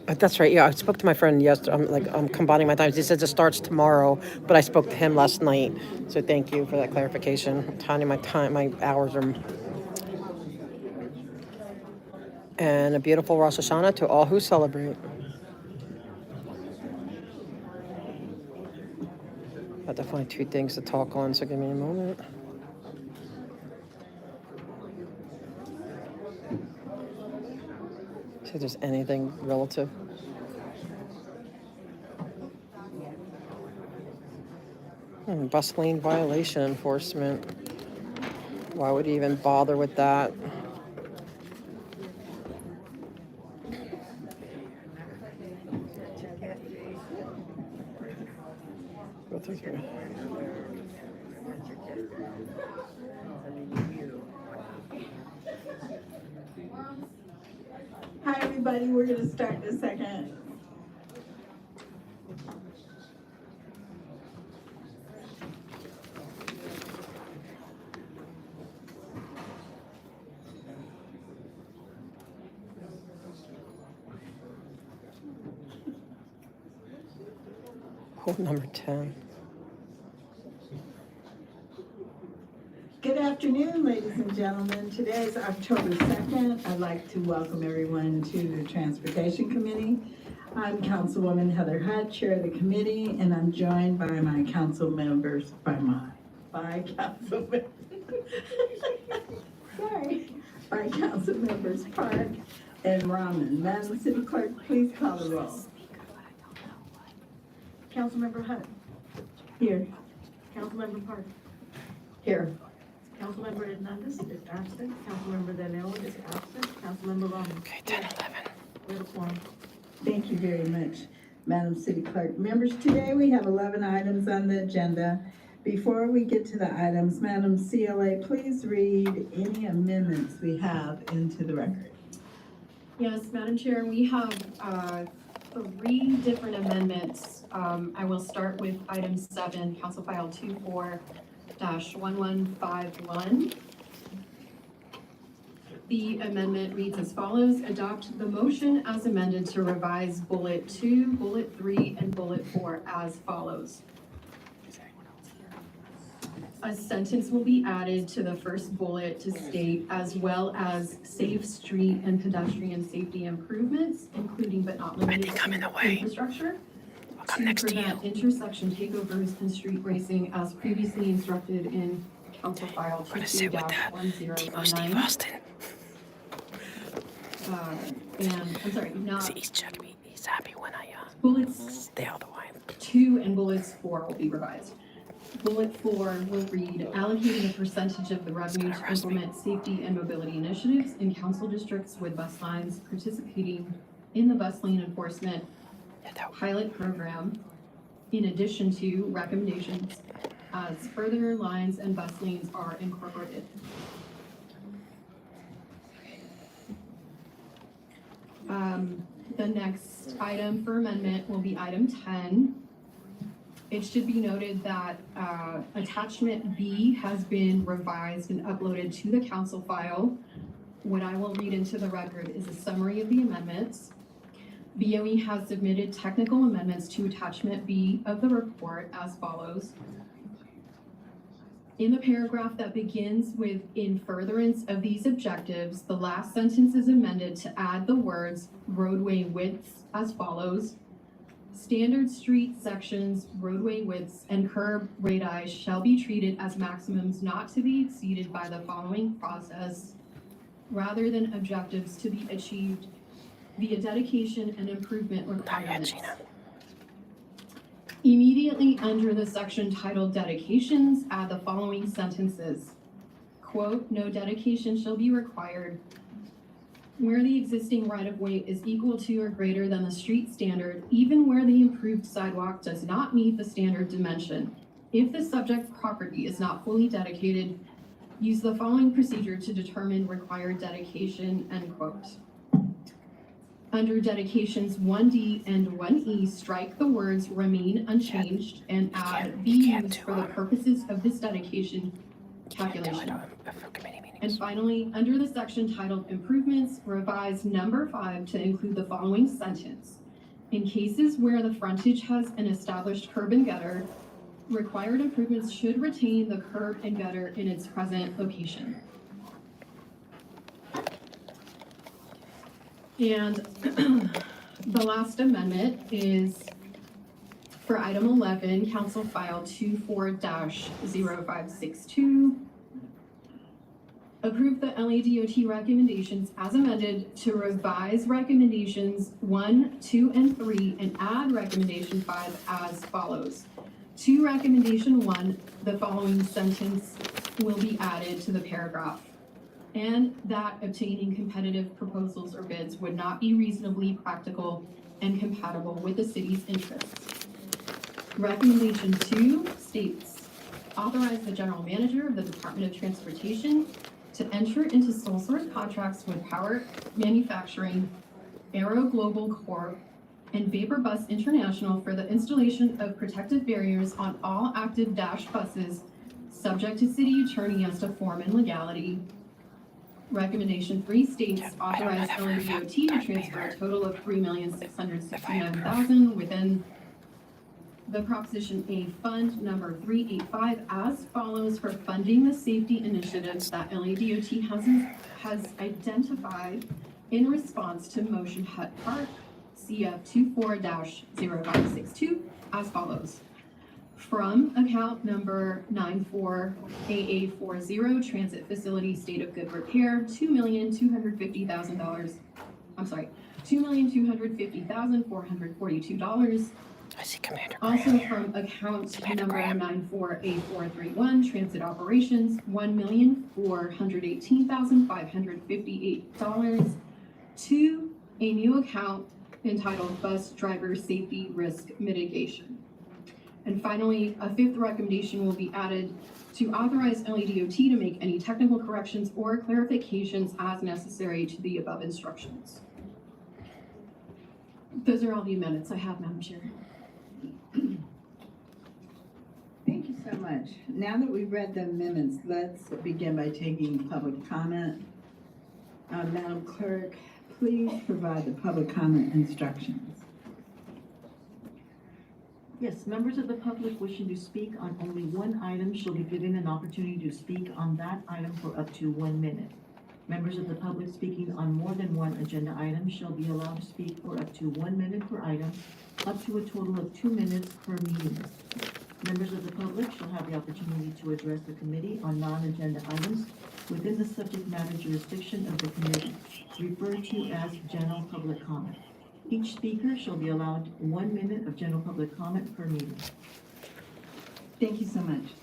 [SPEAKER 1] That's right. Yeah, I spoke to my friend yesterday. I'm combining my times. He says it starts tomorrow, but I spoke to him last night. So thank you for that clarification. My hours are. And a beautiful Rosh Hashanah to all who celebrate. I have to find two things to talk on, so give me a moment. See if there's anything relative. Bus lane violation enforcement. Why would you even bother with that?
[SPEAKER 12] Hi, everybody. We're going to start in a second.
[SPEAKER 1] Hold number 10.
[SPEAKER 12] Good afternoon, ladies and gentlemen. Today is October 2nd. I'd like to welcome everyone to the Transportation Committee. I'm Councilwoman Heather Hutt, Chair of the committee, and I'm joined by my council members, by council members Park and Rahman. Madam City Clerk, please call the roll. Councilmember Hutt. Here. Councilmember Park. Here. Councilmember Hernandez is absent. Councilmember Danilo is absent. Councilmember Rahman.
[SPEAKER 1] Okay, 10, 11.
[SPEAKER 12] Thank you very much, Madam City Clerk. Members, today we have 11 items on the agenda. Before we get to the items, Madam CLA, please read any amendments we have into the record.
[SPEAKER 20] Yes, Madam Chair, we have 3 different amendments. I will start with item 7, Council File 24-1151. The amendment reads as follows: adopt the motion as amended to revise bullet 2, bullet 3, and bullet 4 as follows. A sentence will be added to the first bullet to state, as well as safe street and pedestrian safety improvements, including but not limited to infrastructure, to prevent intersection takeovers and street racing as previously instructed in Council File 22-1019. And I'm sorry, not.
[SPEAKER 1] See, he's checking me. He's happy when I
[SPEAKER 20] bullets
[SPEAKER 1] stay out of the way.
[SPEAKER 20] 2 and bullets 4 will be revised. Bullet 4 will read, allocating a percentage of the revenue to implement safety and mobility initiatives in council districts with bus lines participating in the bus lane enforcement pilot program in addition to recommendations as further lines and bus lanes are incorporated. The next item for amendment will be item 10. It should be noted that attachment B has been revised and uploaded to the council file. What I will read into the record is a summary of the amendments. BOE has submitted technical amendments to attachment B of the report as follows. In the paragraph that begins with "in furtherance of these objectives," the last sentence is amended to add the words "roadway widths" as follows. Standard street sections, roadway widths, and curb radii shall be treated as maximums not to be exceeded by the following process, rather than objectives to be achieved via dedication and improvement requirements. Immediately under the section titled Dedications, add the following sentences. Quote, "No dedication shall be required where the existing right-of-way is equal to or greater than the street standard, even where the improved sidewalk does not meet the standard dimension. If the subject property is not fully dedicated, use the following procedure to determine required dedication," end quote. Under dedications 1D and 1E, strike the words "remain unchanged" and add "be used for the purposes of this dedication calculation." And finally, under the section titled Improvements, revise number 5 to include the following sentence. In cases where the frontage has an established curb and gutter, required improvements should retain the curb and gutter in its present location. And the last amendment is for item 11, Council File 24-0562. Approve the LADOT recommendations as amended to revise recommendations 1, 2, and 3 and add recommendation 5 as follows. To recommendation 1, the following sentence will be added to the paragraph. And that obtaining competitive proposals or bids would not be reasonably practical and compatible with the city's interests. Recommendation 2 states, authorize the general manager of the Department of Transportation to enter into sole source contracts with Power Manufacturing, Aero Global Corp., and Vapor Bus International for the installation of protective barriers on all active Dash buses, subject to city attorney as to form and legality. Recommendation 3 states, authorize LADOT to transfer a total of $3,669,000 within the Proposition A Fund number 385 as follows for funding the safety initiatives that LADOT has identified in response to Motion Hut Park CF 24-0562 as follows. From account number 94AA40 Transit Facility State of Good Repair, $2,250,000. I'm sorry, $2,250,442.
[SPEAKER 1] I see Commander
[SPEAKER 20] Also from account number 94A431 Transit Operations, $1,418,558 to a new account entitled Bus Driver Safety Risk Mitigation. And finally, a 5th recommendation will be added to authorize LADOT to make any technical corrections or clarifications as necessary to the above instructions. Those are all the amendments I have, Madam Chair.
[SPEAKER 12] Thank you so much. Now that we've read the amendments, let's begin by taking public comment. Madam Clerk, please provide the public comment instructions.
[SPEAKER 19] Yes, members of the public wishing to speak on only one item shall be given an opportunity to speak on that item for up to 1 minute. Members of the public speaking on more than one agenda item shall be allowed to speak for up to 1 minute per item, up to a total of 2 minutes per meeting. Members of the public shall have the opportunity to address the committee on non-agenda items within the subject matter jurisdiction of the committee, referred to as general public comment. Each speaker shall be allowed 1 minute of general public comment per meeting.
[SPEAKER 12] Thank you so much.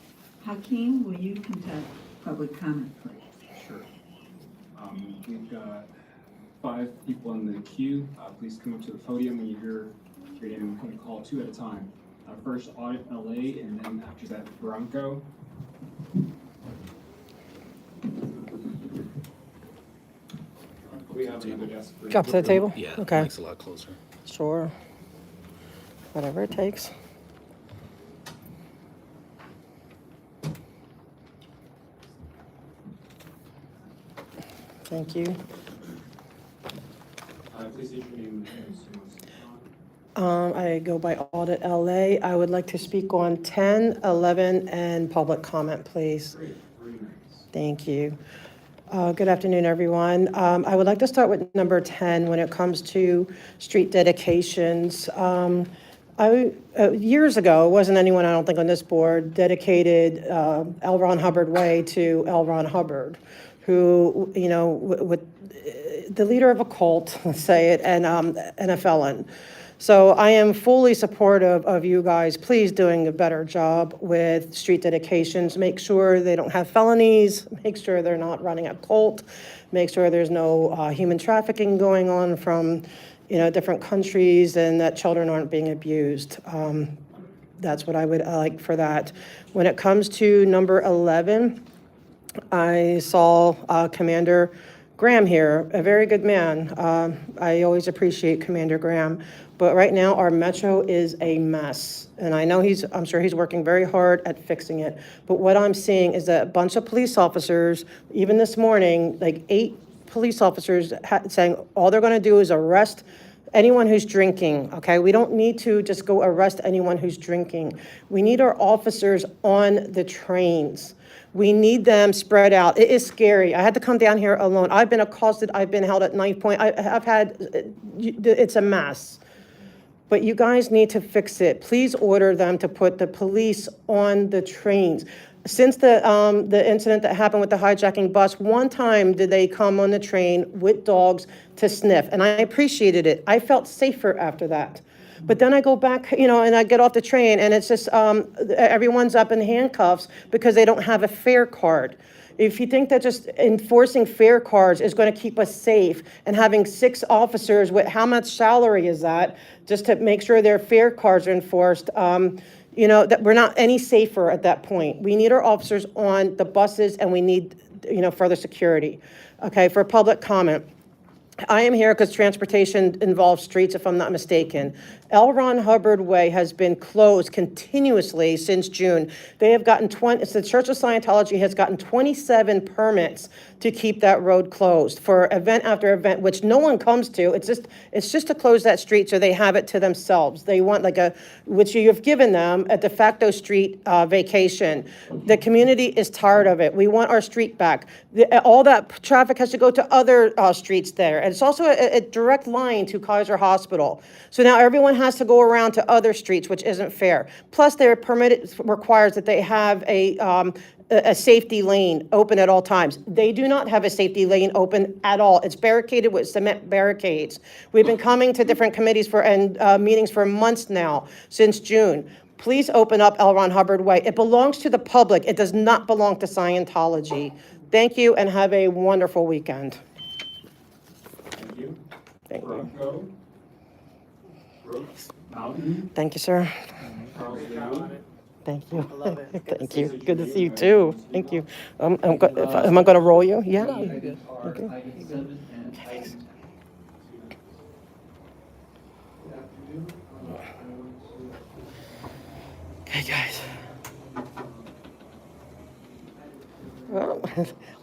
[SPEAKER 12] Hakeem, will you conduct public comment, please?
[SPEAKER 22] Sure. We've got 5 people in the queue. Please come up to the podium when you hear your name. I'm going to call 2 at a time. First Audit LA, and then after that, Bronco. We have another desk.
[SPEAKER 1] Drop to the table?
[SPEAKER 10] Yeah,
[SPEAKER 1] Okay.
[SPEAKER 10] mic's a lot closer.
[SPEAKER 1] Sure. Whatever it takes. Thank you.
[SPEAKER 22] Please state your name.
[SPEAKER 1] I go by Audit LA. I would like to speak on 10, 11, and public comment, please.
[SPEAKER 22] Great, very nice.
[SPEAKER 1] Thank you. Good afternoon, everyone. I would like to start with number 10 when it comes to street dedications. Years ago, it wasn't anyone, I don't think, on this board, dedicated L. Ron Hubbard Way to L. Ron Hubbard, who, you know, with the leader of a cult, let's say it, and a felon. So I am fully supportive of you guys, please doing a better job with street dedications. Make sure they don't have felonies, make sure they're not running a cult, make sure there's no human trafficking going on from, you know, different countries, and that children aren't being abused. That's what I would like for that. When it comes to number 11, I saw Commander Graham here, a very good man. I always appreciate Commander Graham, but right now our metro is a mess. And I know I'm sure he's working very hard at fixing it. But what I'm seeing is that a bunch of police officers, even this morning, like 8 police officers saying all they're gonna do is arrest anyone who's drinking, okay? We don't need to just go arrest anyone who's drinking. We need our officers on the trains. We need them spread out. It is scary. I had to come down here alone. I've been accosted. I've been held at knife point. It's a mess. But you guys need to fix it. Please order them to put the police on the trains. Since the incident that happened with the hijacking bus, one time did they come on the train with dogs to sniff, and I appreciated it. I felt safer after that. But then I go back, you know, and I get off the train, and it's just everyone's up in handcuffs because they don't have a fare card. If you think that just enforcing fare cards is going to keep us safe, and having 6 officers with how much salary is that, just to make sure their fare cards are enforced, you know, that we're not any safer at that point. We need our officers on the buses, and we need, you know, further security. Okay, for public comment. I am here because transportation involves streets, if I'm not mistaken. L. Ron Hubbard Way has been closed continuously since June. They have gotten the Church of Scientology has gotten 27 permits to keep that road closed for event after event, which no one comes to. It's just to close that street so they have it to themselves. They want which you have given them, a de facto street vacation. The community is tired of it. We want our street back. All that traffic has to go to other streets there. And it's also a direct line to Kaiser Hospital. So now everyone has to go around to other streets, which isn't fair. Plus, their permit requires that they have a safety lane open at all times. They do not have a safety lane open at all. It's barricaded with cement barricades. We've been coming to different committees and meetings for months now, since June. Please open up L. Ron Hubbard Way. It belongs to the public. It does not belong to Scientology. Thank you, and have a wonderful weekend.
[SPEAKER 22] Thank you.
[SPEAKER 1] Thank you.
[SPEAKER 22] Bronco. Brooks. Mountain.
[SPEAKER 1] Thank you, sir.
[SPEAKER 22] Charles Leon.
[SPEAKER 1] Thank you. Thank you. Good to see you too. Thank you. Am I going to roll you? Yeah. Okay. Okay, guys. Well,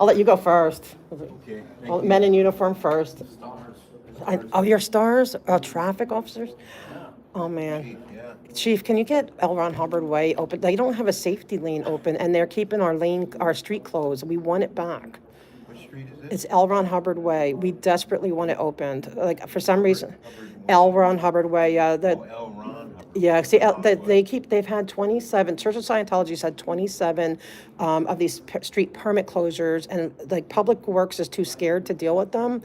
[SPEAKER 1] I'll let you go first.
[SPEAKER 3] Okay.
[SPEAKER 1] Men in uniform first. You're stars? Traffic officers? Oh, man. Chief, can you get L. Ron Hubbard Way open? They don't have a safety lane open, and they're keeping our street closed. We want it back.
[SPEAKER 3] What street is it?
[SPEAKER 1] It's L. Ron Hubbard Way. We desperately want it opened. Like, for some reason, L. Ron Hubbard Way, yeah.
[SPEAKER 3] L. Ron Hubbard.
[SPEAKER 1] Yeah, see, they've had 27, Church of Scientology's had 27 of these street permit closures, and like Public Works is too scared to deal with them.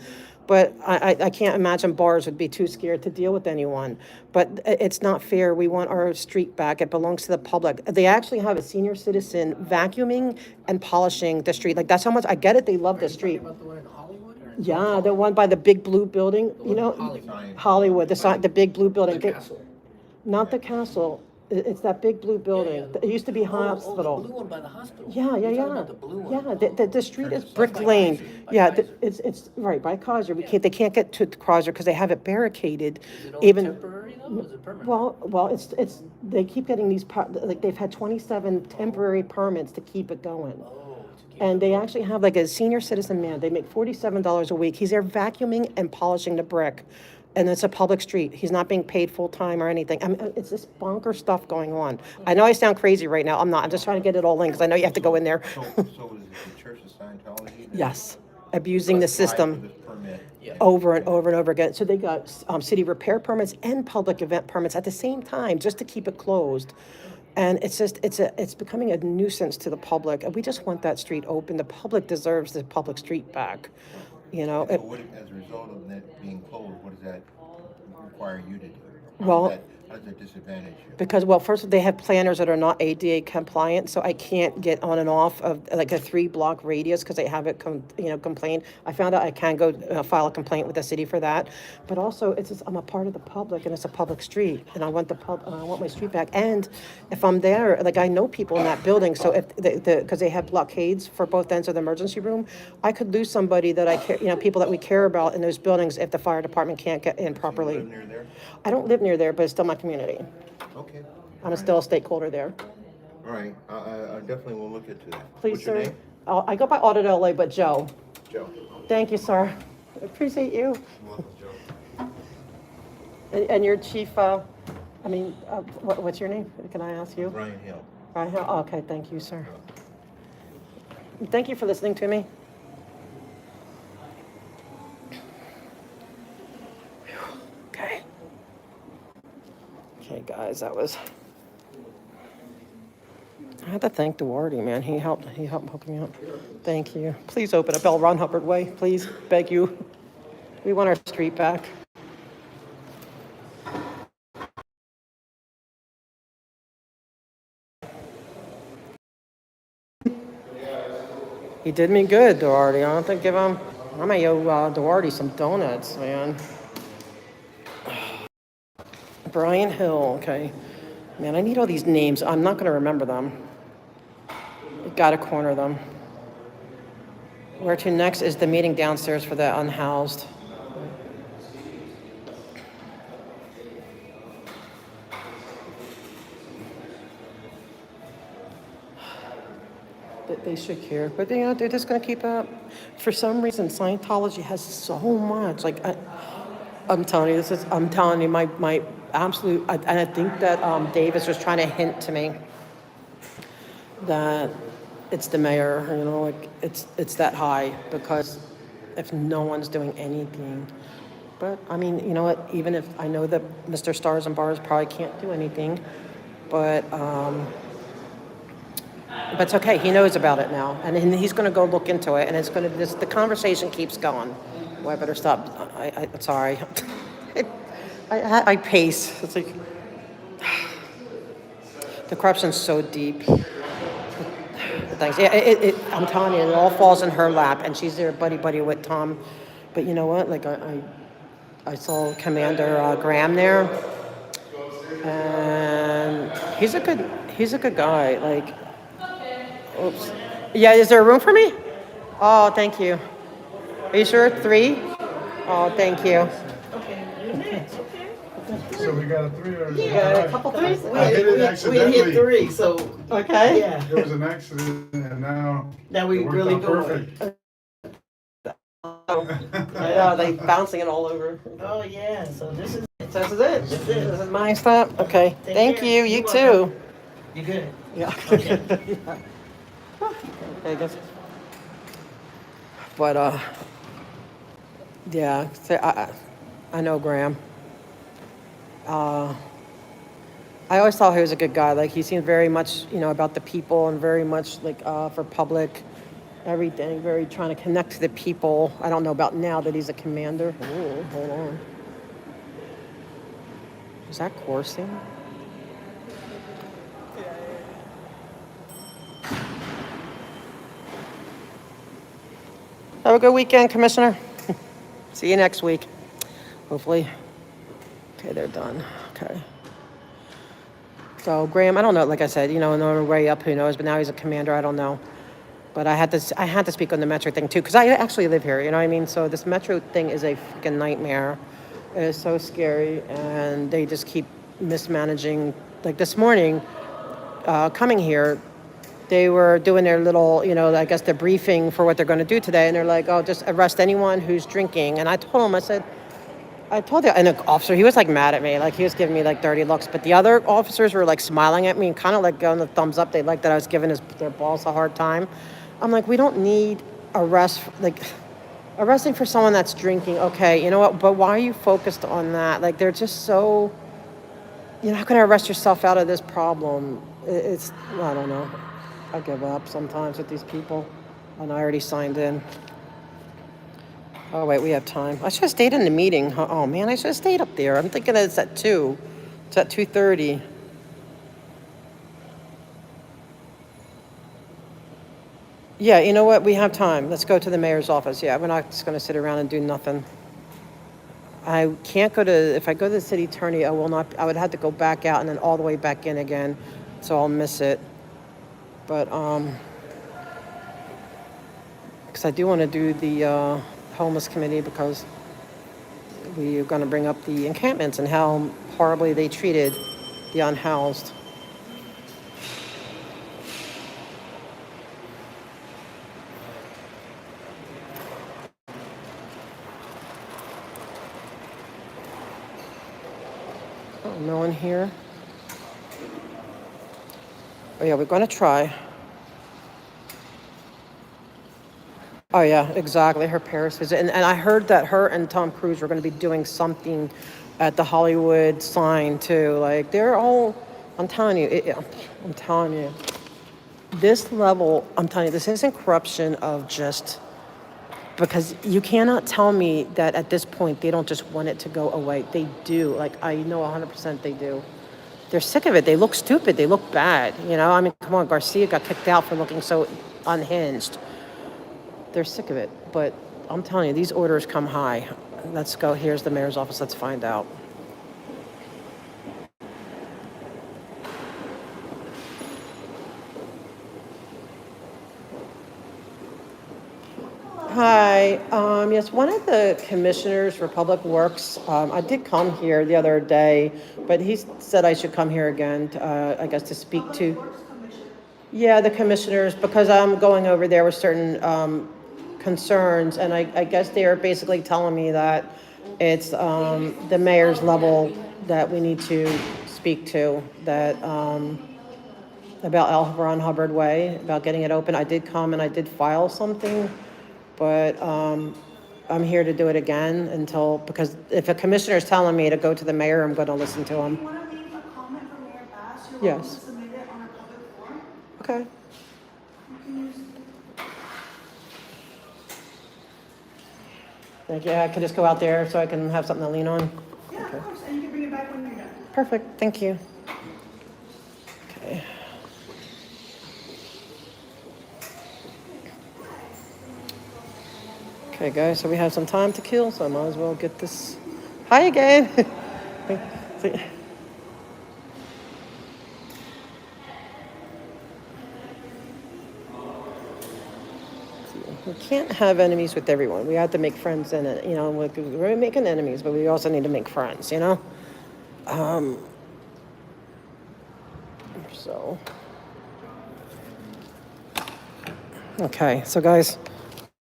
[SPEAKER 1] But I can't imagine bars would be too scared to deal with anyone. But it's not fair. We want our street back. It belongs to the public. They actually have a senior citizen vacuuming and polishing the street. Like, that's how much, I get it, they love the street.
[SPEAKER 16] About the one in Hollywood?
[SPEAKER 1] Yeah, the one by the big blue building, you know? Hollywood, the big blue building.
[SPEAKER 16] The castle.
[SPEAKER 1] Not the castle. It's that big blue building. It used to be hospital.
[SPEAKER 16] Oh, the blue one by the hospital.
[SPEAKER 1] Yeah,
[SPEAKER 16] You're
[SPEAKER 1] yeah,
[SPEAKER 16] talking
[SPEAKER 1] yeah.
[SPEAKER 16] about the blue one.
[SPEAKER 1] Yeah, the street is
[SPEAKER 16] Turn
[SPEAKER 1] Brick
[SPEAKER 16] by
[SPEAKER 1] Lane.
[SPEAKER 16] Kaiser, by
[SPEAKER 1] Yeah,
[SPEAKER 16] Kaiser.
[SPEAKER 1] it's right by Kaiser. They can't get to Kaiser because they have it barricaded.
[SPEAKER 16] Is it only temporary though, or is it permanent?
[SPEAKER 1] Well, it's they keep getting these like they've had 27 temporary permits to keep it going. And they actually have like a senior citizen man. They make $47 a week. He's there vacuuming and polishing the brick. And it's a public street. He's not being paid full time or anything. I mean, it's this bonker stuff going on. I know I sound crazy right now. I'm not. I'm just trying to get it all in because I know you have to go in there.
[SPEAKER 3] So is it the Church of Scientology?
[SPEAKER 1] Yes, abusing the system
[SPEAKER 3] This permit.
[SPEAKER 1] over and over and over again. So they got city repair permits and public event permits at the same time just to keep it closed. And it's just it's becoming a nuisance to the public. And we just want that street open. The public deserves the public street back. You know.
[SPEAKER 3] So what, as a result of that being closed, what does that require you to do?
[SPEAKER 1] Well,
[SPEAKER 3] How does that disadvantage you?
[SPEAKER 1] because, well, first they have planners that are not ADA compliant, so I can't get on and off of like a 3-block radius because they have it, complained. I found out I can go file a complaint with the city for that, but also it's just, I'm a part of the public and it's a public street, and I want I want my street back. And if I'm there, like I know people in that building, so if because they have blockades for both ends of the emergency room, I could lose somebody that I care, people that we care about in those buildings if the fire department can't get in properly.
[SPEAKER 3] You live near there?
[SPEAKER 1] I don't live near there, but it's still my community.
[SPEAKER 3] Okay.
[SPEAKER 1] I'm still a stakeholder there.
[SPEAKER 3] All right, I definitely will look into that.
[SPEAKER 1] Please,
[SPEAKER 3] What's your
[SPEAKER 1] sir.
[SPEAKER 3] name?
[SPEAKER 1] I go by Audit LA, but Joe.
[SPEAKER 3] Joe.
[SPEAKER 1] Thank you, sir. I appreciate you.
[SPEAKER 3] Welcome, Joe.
[SPEAKER 1] And your chief, what's your name? Can I ask you?
[SPEAKER 3] Brian Hill.
[SPEAKER 1] Brian Hill. Okay, thank you, sir. Thank you for listening to me. Okay. Okay, guys, that was. I had to thank Duarte, man. He helped hook me up. Thank you. Please open up L. Ron Hubbard Way, please. Beg you. We want our street back. He did me good, Duarte. I don't think I'm gonna owe Duarte some donuts, man. Brian Hill, okay. Man, I need all these names. I'm not gonna remember them. You gotta corner them. Where to next is the meeting downstairs for the unhoused. They should care, but they're just gonna keep up. For some reason, Scientology has so much. Like, I'm telling you, I'm telling you, my absolute. And I think that Davis was trying to hint to me that it's the mayor. Like it's that high because if no one's doing anything. But I mean, you know what? Even if I know that Mr. Stars and Bars probably can't do anything, but it's okay. He knows about it now, and he's going to go look into it. And it's going to. The conversation keeps going. Well, I better stop. Sorry. I pace. It's like the corruption's so deep. Thanks. Yeah, I'm telling you, it all falls in her lap, and she's there, buddy with Tom. But you know what? Like I saw Commander Graham there, and he's a good guy. Like. Oops. Yeah, is there room for me? Oh, thank you. Are you sure? 3? Oh, thank you.
[SPEAKER 7] So we got a 3 or?
[SPEAKER 1] You got a couple 3s?
[SPEAKER 7] I hit it accidentally.
[SPEAKER 11] We hit 3, so.
[SPEAKER 1] Okay.
[SPEAKER 11] Yeah.
[SPEAKER 7] There was an accident and now.
[SPEAKER 11] Now we
[SPEAKER 7] it worked
[SPEAKER 11] really
[SPEAKER 7] out perfect.
[SPEAKER 1] Yeah, they bouncing it all over.
[SPEAKER 11] Oh, yeah, so this is.
[SPEAKER 1] So this is it.
[SPEAKER 11] This is it.
[SPEAKER 1] This is my stop. Okay.
[SPEAKER 11] Take
[SPEAKER 1] Thank
[SPEAKER 11] care.
[SPEAKER 1] you. You
[SPEAKER 11] You're
[SPEAKER 1] too.
[SPEAKER 11] welcome. You good?
[SPEAKER 1] Yeah.
[SPEAKER 11] Okay.
[SPEAKER 1] Yeah. Okay, I guess. But yeah. So I know Graham. I always thought he was a good guy. Like he seemed very much, about the people and very much like for public, everything. Very trying to connect to the people. I don't know about now that he's a commander. Ooh, hold on. Is that coursing? Have a good weekend, Commissioner. See you next week. Hopefully. Okay, they're done. Okay. So Graham, I don't know. Like I said, you know, on the way up, who knows? But now he's a commander. I don't know. But I had to speak on the metro thing too, because I actually live here. You know what I mean? So this metro thing is a freaking nightmare. It is so scary, and they just keep mismanaging. Like this morning, coming here, they were doing their little, you know, I guess the briefing for what they're going to do today, and they're like, "Oh, just arrest anyone who's drinking." And I told them, I told you, and the officer, he was like mad at me, like he was giving me like dirty looks. But the other officers were like smiling at me and kind of like giving the thumbs up. They liked that I was giving their boss a hard time. I'm like, we don't need arresting for someone that's drinking. Okay, you know what? But why are you focused on that? Like they're just so, you know, how can I arrest yourself out of this problem? It's, I don't know. I give up sometimes with these people, and I already signed in. Oh, wait, we have time. I should have stayed in the meeting. Oh, man, I should have stayed up there. I'm thinking it's at 2. It's at 2:30. Yeah, you know what? We have time. Let's go to the mayor's office. Yeah, we're not just going to sit around and do nothing. I can't go to, if I go to the city attorney, I would have to go back out and then all the way back in again. So I'll miss it. But, because I do want to do the homeless committee, because we are going to bring up the encampments and how horribly they treated the unhoused. Oh, no one here. Oh yeah, we're going to try. Oh yeah, exactly. Her Paris visit, and I heard that her and Tom Cruise were going to be doing something at the Hollywood sign too. Like they're all, I'm telling you, I'm telling you, this level. I'm telling you, this isn't corruption of just, because you cannot tell me that at this point they don't just want it to go away. They do. Like I know 100% they do. They're sick of it. They look stupid. They look bad. You know, I mean, come on, Garcia got kicked out for looking so unhinged. They're sick of it. But I'm telling you, these orders come high. Let's go. Here's the mayor's office. Let's find out. Hi. Yes, one of the commissioners for Public Works, I did come here the other day, but he said I should come here again, to, I guess, to speak to. Yeah, the commissioners, because I'm going over there with certain concerns, and I guess they are basically telling me that it's the mayor's level that we need to speak to, that about L. Ron Hubbard Way, about getting it open. I did come and I did file something, but I'm here to do it again until, because if a commissioner is telling me to go to the mayor, I'm going to listen to him.
[SPEAKER 6] If you want to leave a comment for Mayor Bass, you're welcome
[SPEAKER 1] Yes.
[SPEAKER 6] to submit it on a public forum.
[SPEAKER 1] Okay.
[SPEAKER 6] You can use.
[SPEAKER 1] Thank you. I could just go out there so I can have something to lean on.
[SPEAKER 6] Yeah, of course, and you can bring it back when you're done.
[SPEAKER 1] Perfect. Thank you. Okay. Okay, guys, so we have some time to kill, so I might as well get this. Hi again. We can't have enemies with everyone. We have to make friends in it. You know, we're making enemies, but we also need to make friends, you know? So. Okay, so guys,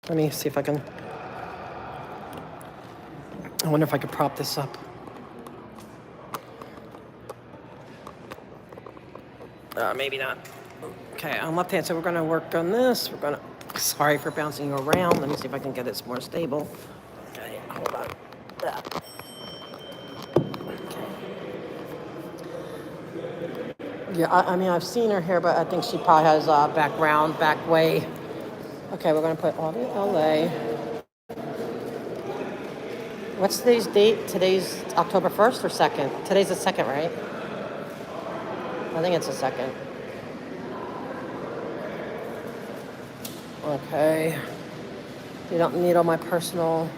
[SPEAKER 1] let me see if I can. I wonder if I could prop this up. Maybe not. Okay, on left hand, so we're gonna work on this. We're gonna, sorry for bouncing you around. Let me see if I can get it more stable. Okay, hold on. That. Yeah, I mean, I've seen her here, but I think she probably has background, back way. Okay, we're gonna put Audit LA. What's today's date? Today's October 1st or 2nd? Today's the 2nd, right? I think it's the 2nd. Okay. You don't need all my personal.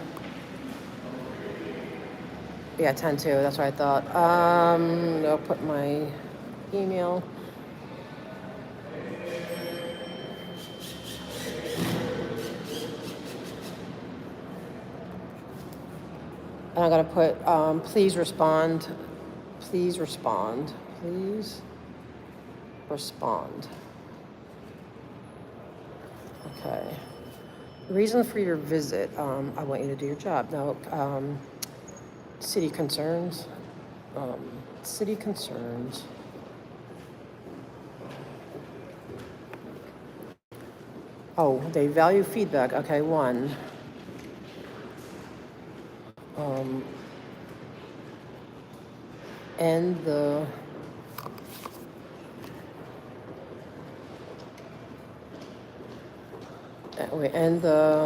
[SPEAKER 1] Yeah, 10-2. That's what I thought. I'll put my email. And I'm gonna put, please respond. Please respond. Please respond. Okay. Reason for your visit. I want you to do your job. Now, city concerns. City concerns. Oh, they value feedback. Okay, one. And the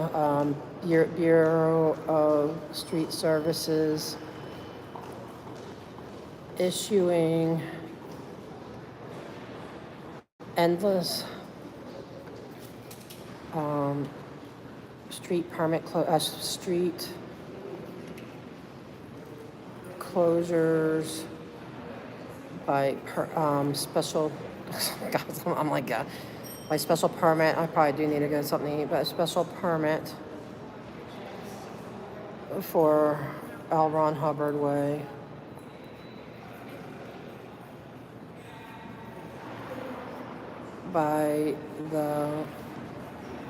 [SPEAKER 1] Bureau of Street Services issuing endless street street closures by special. God, I'm like, by special permit. I probably do need to get something to eat, but a special permit for L. Ron Hubbard Way. By the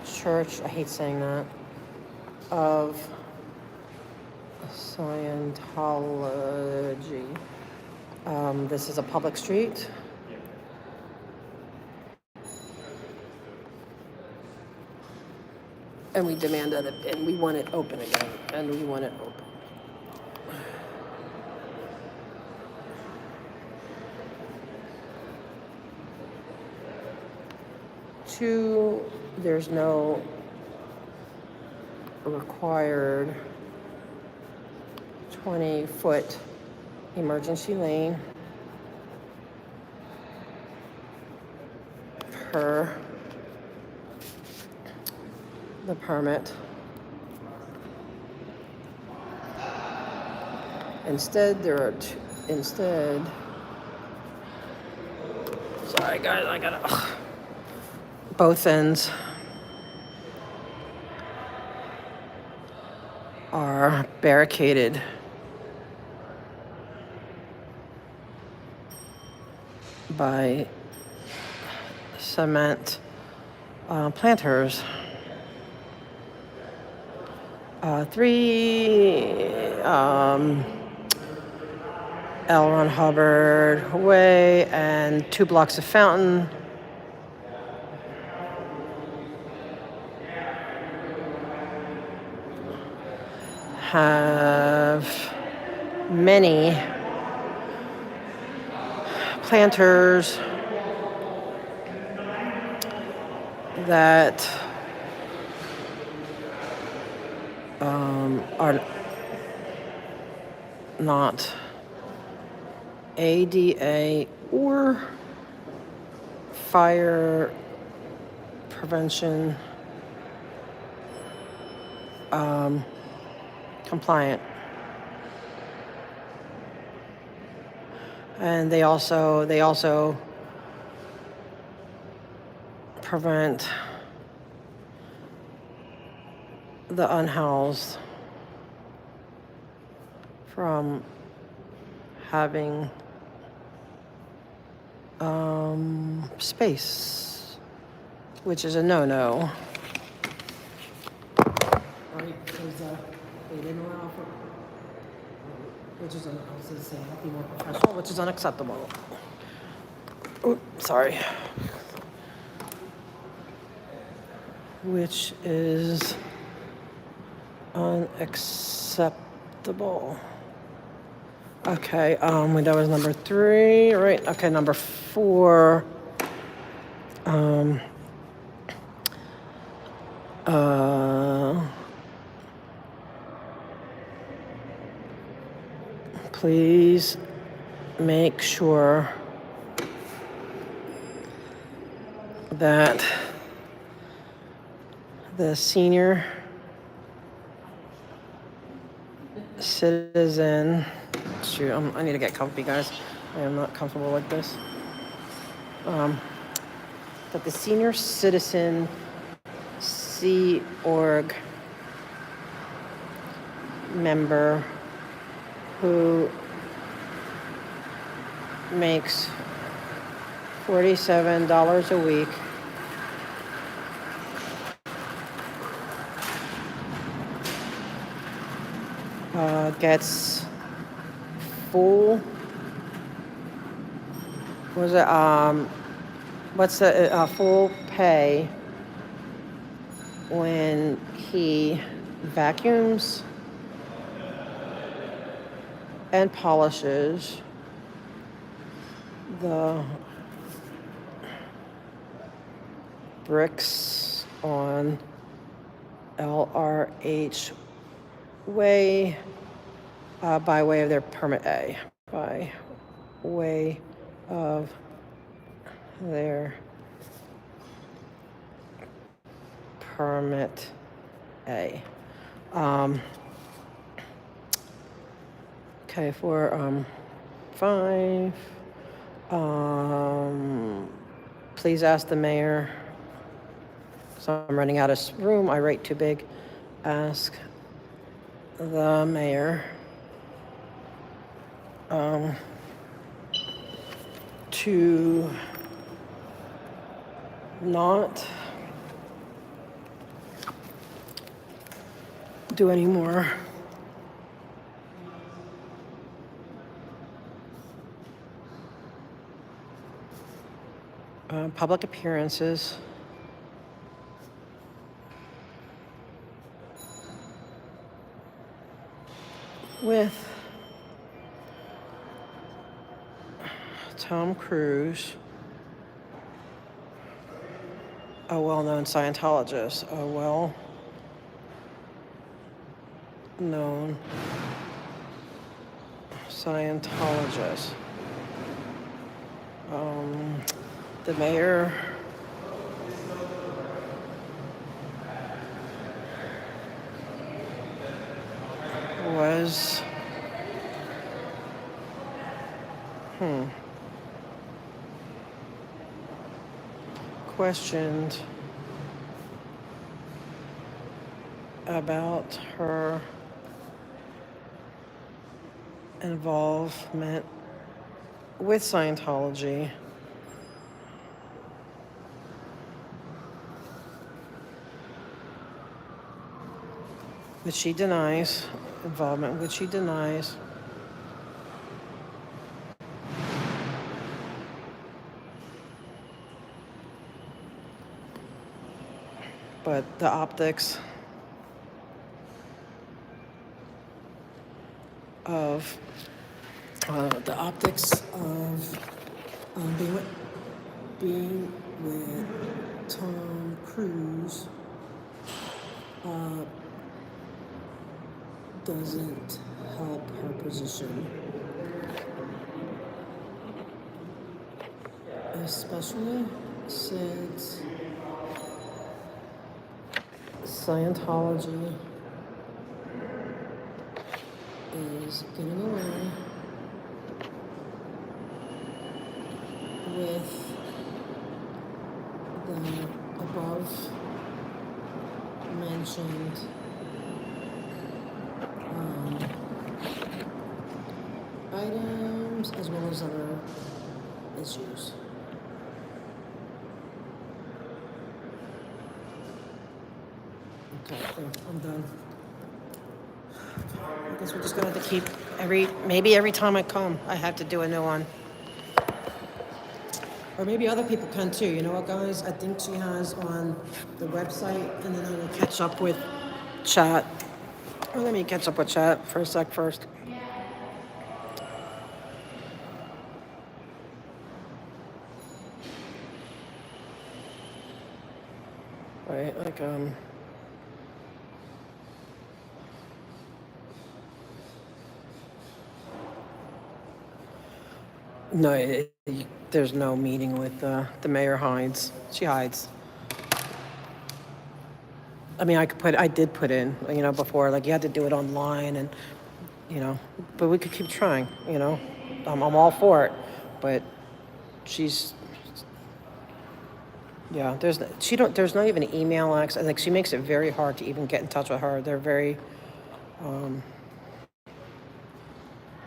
[SPEAKER 1] Church, I hate saying that, of Scientology. This is a public street. And we demand that and we want it open again. And we want it open. Two, there's no required 20-foot emergency lane per the permit. Instead, there are sorry guys, I gotta, both ends are barricaded by cement planters. Three, L. Ron Hubbard Way and 2 blocks of Fountain. Have many planters that are not ADA or fire prevention compliant. And they also prevent the unhoused from having space, which is a no-no. Right, because they didn't allow for, which is, I was going to say, be more professional, which is unacceptable. Ooh, sorry. Which is unacceptable. Okay, that was number 3, right? Okay, number 4. Please make sure that the senior citizen, shoot, I need to get comfy, guys. I am not comfortable with this. that the senior citizen Sea Org member who makes $47 a week gets full, what's the full pay when he vacuums and polishes the bricks on LRH Way by way of their permit A. By way of their permit A. Okay, for 5, please ask the mayor. So I'm running out of room. I write too big. Ask the mayor to not do any more public appearances with Tom Cruise, a well-known Scientologist, a well-known Scientologist. The mayor was questioned about her involvement with Scientology which she denies, involvement which she denies. But the optics of being with Tom Cruise doesn't help her position, especially since Scientology is getting away with the above mentioned items as well as other issues. Okay, I'm done. I guess we're just gonna have to keep maybe every time I come, I have to do a new one. Or maybe other people can too. You know what, guys? I think she has on the website, and then I will catch up with chat. Or let me catch up with chat for a sec first. Right, like no, there's no meeting with the mayor hides. She hides. I mean, I did put in, before, like you had to do it online and, but we could keep trying, I'm all for it, but she's Yeah, there's not even email access. Like, she makes it very hard to even get in touch with her. They're very, um,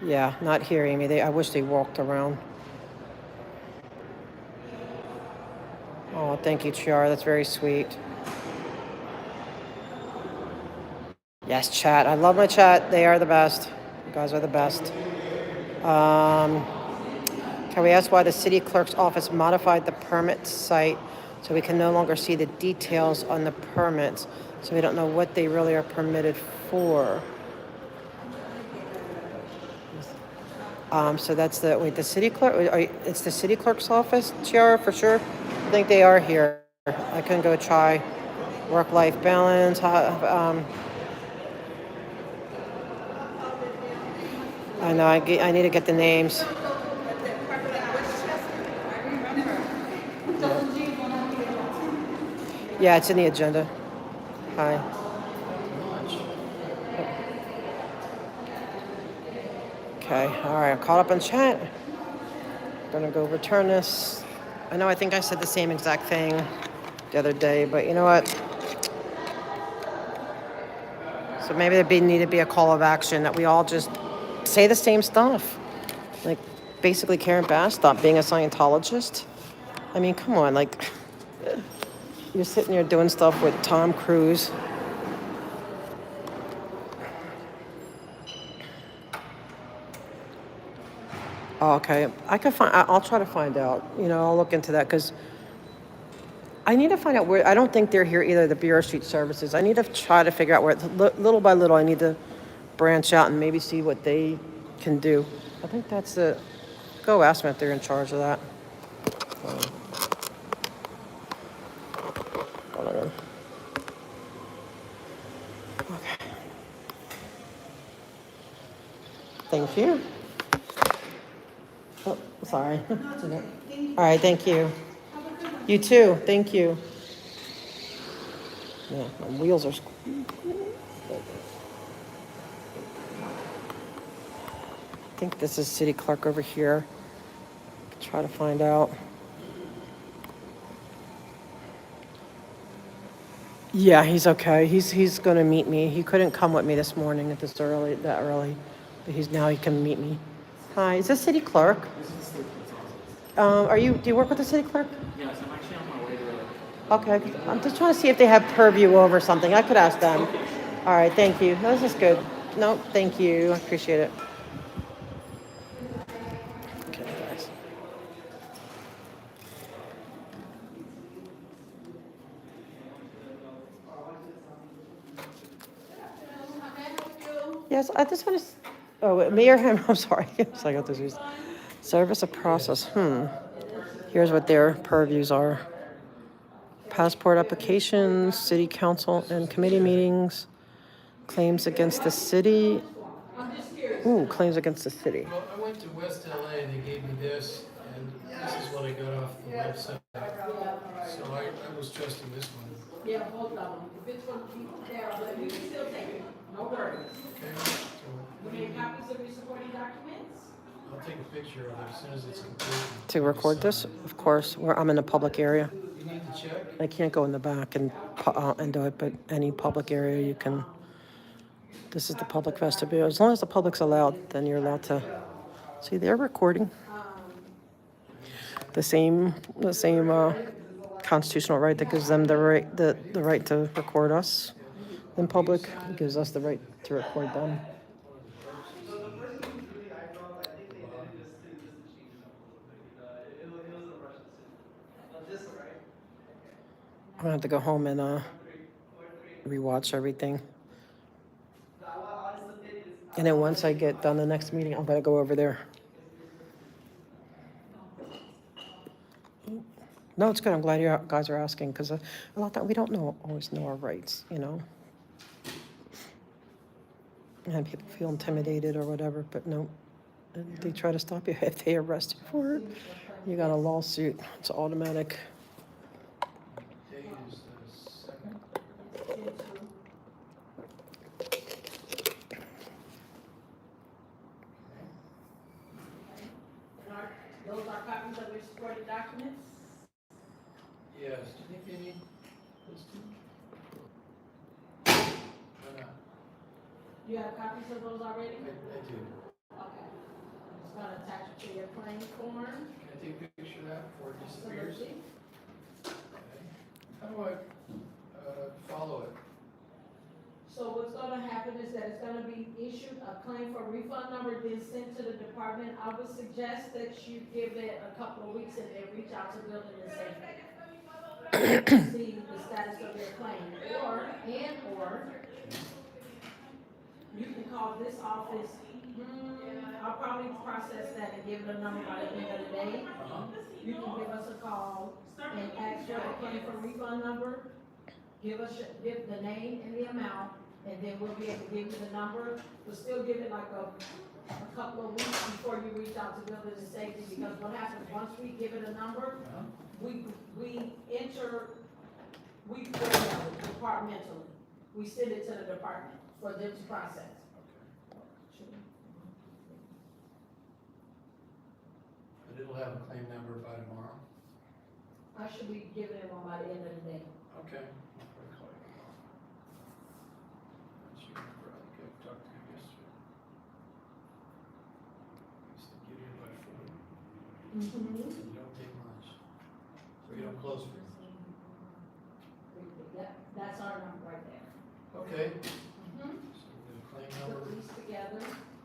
[SPEAKER 1] yeah, not hearing me. I wish they walked around. Oh, thank you, Chiara. That's very sweet. Yes, chat. I love my chat. They are the best. You guys are the best. Can we ask why the city clerk's office modified the permit site so we can no longer see the details on the permits? So we don't know what they really are permitted for. So that's the city clerk, it's the city clerk's office, Chiara, for sure? I think they are here. I can go try work-life balance. I know, I need to get the names. Yeah, it's in the agenda. Hi. Okay, all right, I'm caught up on chat. Gonna go return this. I know, I think I said the same exact thing the other day, but you know what? So maybe need to be a call of action that we all just say the same stuff. Like, basically, Karen Bass, stop being a Scientologist. I mean, come on, like, you're sitting there doing stuff with Tom Cruise. Oh, okay, I'll try to find out. You know, I'll look into that because I need to find out where. I don't think they're here either. The Bureau Street Services. I need to try to figure out where. Little by little, I need to branch out and maybe see what they can do. I think that's it. Go ask them if they're in charge of that. Hold on. Okay. Thank you. Oh, sorry. All right, thank you. You too. Thank you. Yeah, my wheels are. I think this is city clerk over here. Try to find out. Yeah, he's okay. He's gonna meet me. He couldn't come with me this morning at that early, but he can meet me. Hi, is this city clerk?
[SPEAKER 10] This is the city clerk's office.
[SPEAKER 1] Do you work with the city clerk?
[SPEAKER 10] Yes, I'm actually on my way to the.
[SPEAKER 1] Okay, I'm just trying to see if they have purview over something. I could ask them. All right, thank you. This is good. No, thank you. I appreciate it. Okay, guys. Yes, I just want to. Oh, me or him? I'm sorry. So I got this. Service of process. Here's what their purviews are. Passport applications, city council and committee meetings, claims against the city. Ooh, claims against the city.
[SPEAKER 16] Well, I went to West LA and they gave me this, and this is what I got off the website. So I was trusting this one.
[SPEAKER 13] Yeah, both of them. If it's going to be there, but we can still take it. No worries.
[SPEAKER 16] Okay, so
[SPEAKER 13] You make copies of your supporting documents?
[SPEAKER 16] I'll take a picture of it as soon as it's complete.
[SPEAKER 1] To record this, of course, I'm in a public area.
[SPEAKER 16] You need to check?
[SPEAKER 1] I can't go in the back and do it, but any public area you can. This is the public vestibule. As long as the public's allowed, then you're allowed to. See, they're recording. The same constitutional right that gives them the right to record us in public gives us the right to record them. I'm gonna have to go home and rewatch everything. And then once I get done the next meeting, I'm gonna go over there. No, it's good. I'm glad you guys are asking because a lot of that we don't always know our rights, you know. And people feel intimidated or whatever, but no, they try to stop you. If they arrest you for it, you got a lawsuit. It's automatic.
[SPEAKER 13] Those are copies of your supporting documents?
[SPEAKER 16] Yes, do you think they need those two? Why not?
[SPEAKER 13] Do you have copies of those already?
[SPEAKER 16] I do.
[SPEAKER 13] Okay. I'm just gonna attach it to your claim form.
[SPEAKER 16] Can I take a picture of that before it disappears?
[SPEAKER 13] Absolutely.
[SPEAKER 16] Okay. How do I, follow it?
[SPEAKER 13] So what's gonna happen is that it's gonna be issued a claim for refund number, then sent to the department. I would suggest that you give it a couple of weeks and then reach out to building and safety. See the status of your claim, or you can call this office. I'll probably process that and give it a number by the end of the day. You can give us a call and ask for a claim for refund number. Give the name and the amount, and then we'll be able to give you the number. We'll still give it like a couple of weeks before you reach out to building and safety, because what happens, once we give it a number, we departmentally. We send it to the department for them to process.
[SPEAKER 16] But it'll have a claim number by tomorrow?
[SPEAKER 13] I should be giving it one by the end of the day.
[SPEAKER 16] Okay. I talked to you yesterday. Used to get in by 4. You don't take lunch. So you don't close for
[SPEAKER 13] That's our number right there.
[SPEAKER 16] Okay. So we're gonna claim number.
[SPEAKER 13] Put these together.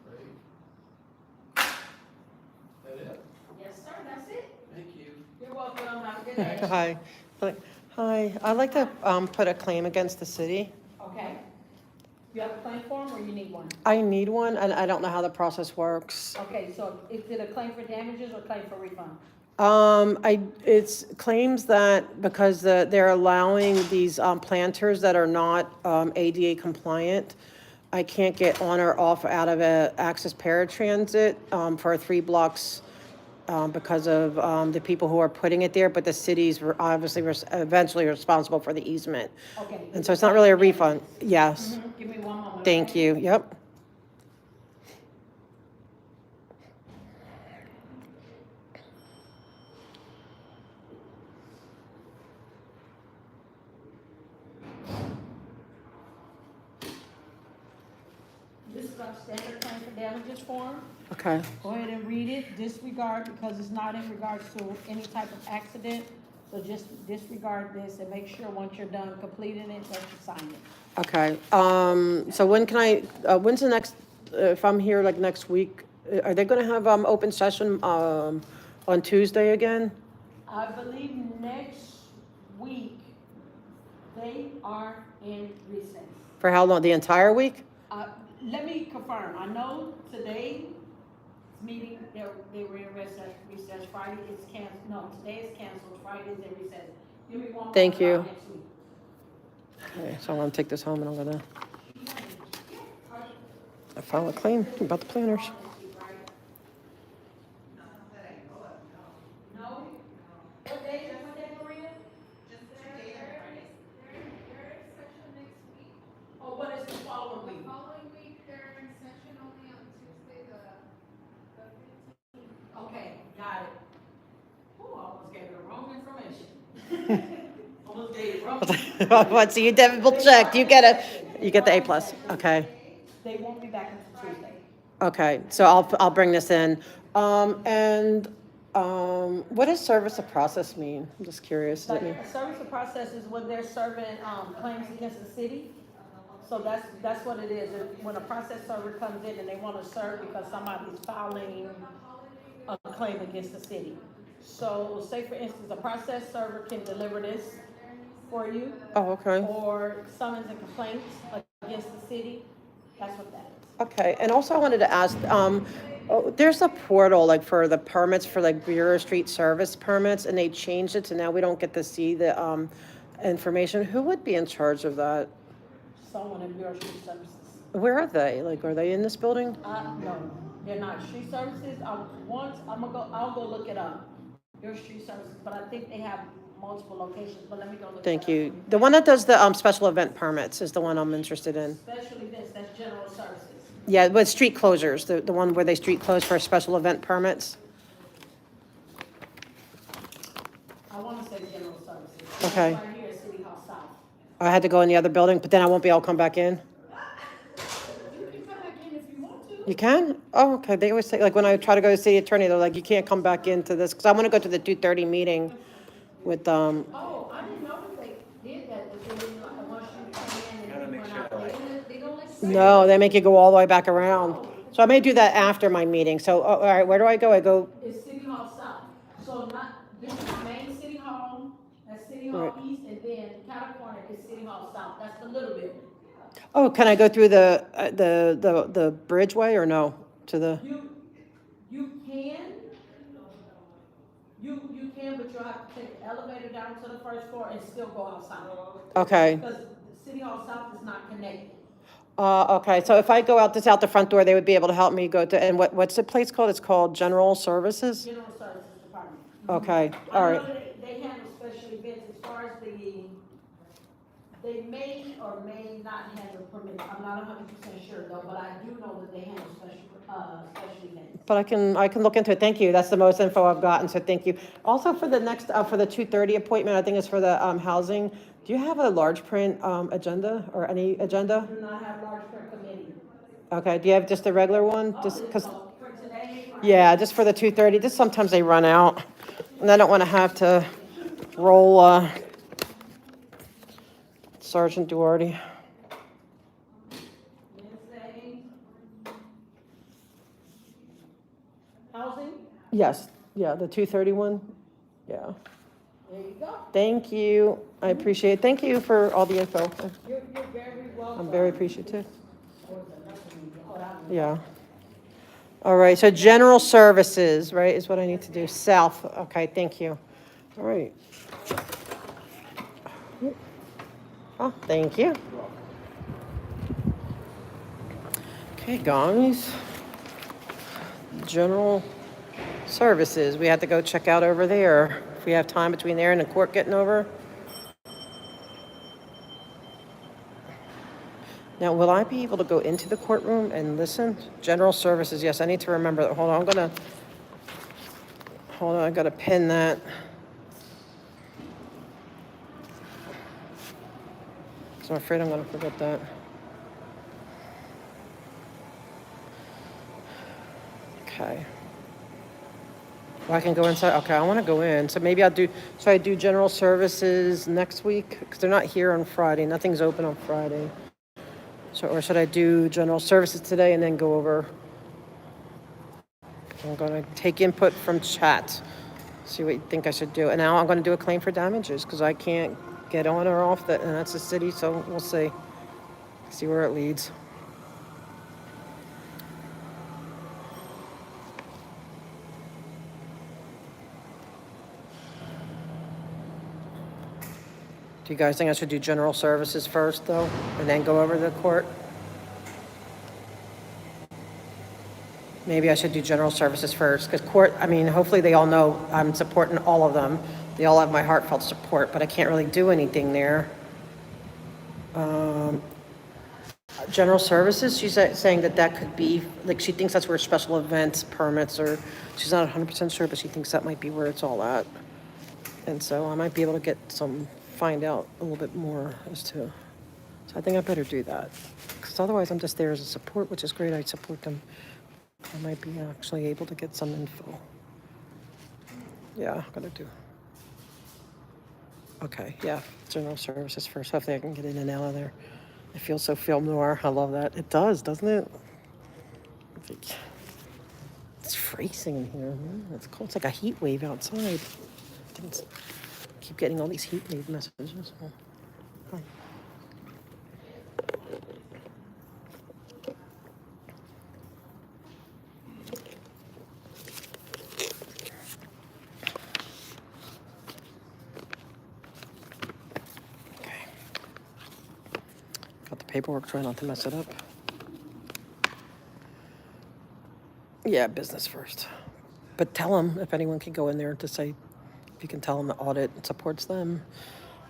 [SPEAKER 16] Great. That it?
[SPEAKER 13] Yes, sir, that's it.
[SPEAKER 16] Thank you.
[SPEAKER 13] You're welcome. Have a good day.
[SPEAKER 1] Hi. Hi, I'd like to put a claim against the city.
[SPEAKER 13] Okay. You have a claim form or you need one?
[SPEAKER 1] I need one, and I don't know how the process works.
[SPEAKER 13] Okay, so is it a claim for damages or claim for refund?
[SPEAKER 1] It's claims that because they're allowing these planters that are not ADA compliant, I can't get on or off out of a access paratransit for 3 blocks because of the people who are putting it there, but the city's obviously eventually responsible for the easement.
[SPEAKER 13] Okay.
[SPEAKER 1] And so it's not really a refund. Yes.
[SPEAKER 13] Give me one moment.
[SPEAKER 1] Thank you. Yep.
[SPEAKER 13] This is our standard claim for damages form.
[SPEAKER 1] Okay.
[SPEAKER 13] Go ahead and read it. Disregard, because it's not in regards to any type of accident. So just disregard this and make sure once you're done completing it, that you sign it.
[SPEAKER 1] Okay. So when's the next, if I'm here like next week, are they gonna have open session on Tuesday again?
[SPEAKER 13] I believe next week, they are in recess.
[SPEAKER 1] For how long? The entire week?
[SPEAKER 13] Let me confirm. I know today's meeting, they were in recess. Friday is canceled. No, today is canceled. Friday is in recess. Give me one more.
[SPEAKER 1] Thank you.
[SPEAKER 13] next week.
[SPEAKER 1] Okay, so I'm gonna take this home and I'm gonna file a claim about the planners.
[SPEAKER 13] No? What day, Maria? Oh, what is the following week?
[SPEAKER 17] Following week, they're in session only on Tuesday, the 15th.
[SPEAKER 13] Okay, got it. Oh, I almost gave it the wrong information. Almost gave it wrong.
[SPEAKER 1] What, so you double checked, you get the A+, okay.
[SPEAKER 13] They won't be back until Tuesday.
[SPEAKER 1] Okay, so I'll bring this in. What does service of process mean? I'm just curious. Does it mean?
[SPEAKER 13] Like, a service of process is when they're serving, claims against the city. So that's what it is. When a process server comes in and they want to serve because somebody's filing a claim against the city. So say for instance, a process server can deliver this for you.
[SPEAKER 1] Oh, okay.
[SPEAKER 13] Or summons and complaints against the city. That's what that is.
[SPEAKER 1] Okay, and also I wanted to ask, there's a portal like for the permits for like Bureau Street service permits, and they changed it to now we don't get to see the information. Who would be in charge of that?
[SPEAKER 13] Someone in Bureau Street Services.
[SPEAKER 1] Where are they? Like, are they in this building?
[SPEAKER 13] No, they're not. Street Services, I'll go look it up. Bureau Street Services, but I think they have multiple locations, but let me go look it up.
[SPEAKER 1] Thank you. The one that does the special event permits is the one I'm interested in.
[SPEAKER 13] Special events, that's general services.
[SPEAKER 1] Yeah, with street closures, the one where they street close for special event permits.
[SPEAKER 13] I want to say general services.
[SPEAKER 1] Okay.
[SPEAKER 13] Right here is City Hall South.
[SPEAKER 1] I had to go in the other building, but then I won't be able to come back in.
[SPEAKER 13] You can come back in if you want to.
[SPEAKER 1] You can? Oh, okay. They always say, like, when I try to go to city attorney, they're like, you can't come back into this, because I want to go to the 2:30 meeting with,
[SPEAKER 13] Oh, I didn't know that they did that, that they didn't, like, once you came in and you went out, they don't let you.
[SPEAKER 1] no, they make you go all the way back around. So I may do that after my meeting. So, all right, where do I go? I go,
[SPEAKER 13] It's City Hall South, so not, this is main City Hall, that's City Hall
[SPEAKER 1] Right.
[SPEAKER 13] East, and then Cattle Corner is City Hall South, that's the little building.
[SPEAKER 1] oh, can I go through the bridgeway or no? To the,
[SPEAKER 13] You can, you can, but you'll have to take the elevator down to the first floor and still go outside.
[SPEAKER 1] okay.
[SPEAKER 13] Because City Hall South is not connected.
[SPEAKER 1] Okay, so if I go out the front door, they would be able to help me go to, and what's the place called? It's called General Services?
[SPEAKER 13] General Services Department.
[SPEAKER 1] Okay, all
[SPEAKER 13] I
[SPEAKER 1] right.
[SPEAKER 13] know they handle special events as far as they may or may not handle permits. I'm not 100% sure though, but I do know that they handle special events.
[SPEAKER 1] But I can look into it. Thank you. That's the most info I've gotten, so thank you. Also for the next, for the 2:30 appointment, I think it's for the housing. Do you have a large print agenda or any agenda?
[SPEAKER 13] Do not have large print committee.
[SPEAKER 1] Okay, do you have just a regular one? Just because,
[SPEAKER 13] For today.
[SPEAKER 1] yeah, just for the 2:30. Just sometimes they run out, and I don't want to have to roll Sergeant Duarte.
[SPEAKER 13] Wednesday. Housing,
[SPEAKER 1] Yes, yeah, the 2:30 one. Yeah.
[SPEAKER 13] there you go.
[SPEAKER 1] Thank you. I appreciate it. Thank you for all the info.
[SPEAKER 13] You're very welcome.
[SPEAKER 1] I'm very appreciative. Yeah. All right, so general services, right, is what I need to do. South, okay, thank you. All right. Oh, thank you. Okay, guys. General services, we have to go check out over there. If we have time between there and the court getting over. Now, will I be able to go into the courtroom and listen? General services, yes, I need to remember that. Hold on, I gotta pin that. So I'm afraid I'm gonna forget that. Okay. Well, I can go inside, okay, I wanna go in, so maybe I do general services next week? Because they're not here on Friday, nothing's open on Friday. So, or should I do general services today and then go over? I'm gonna take input from chat, see what you think I should do. And now I'm gonna do a claim for damages, because I can't get on or off that, and that's the city, so we'll see. See where it leads. Do you guys think I should do general services first, though, and then go over the court? Maybe I should do general services first, because court, I mean, hopefully they all know I'm supporting all of them. They all have my heartfelt support, but I can't really do anything there. General services, she's saying that could be, like, she thinks that's where special events permits, or she's not 100% sure, but she thinks that might be where it's all at. And so I might be able to find out a little bit more as to, so I think I better do that. Because otherwise I'm just there as a support, which is great, I support them. I might be actually able to get some info. Yeah, I'm gonna do. Okay, yeah, general services first. Hopefully I can get in and out of there. It feels so film noir. I love that. It does, doesn't it? It's freezing in here, man. It's cold. It's like a heat wave outside. Keep getting all these heat wave messages. Oh. Hi. Got the paperwork, try not to mess it up. Yeah, business first. But tell them if anyone can go in there to say, if you can tell them the audit supports them.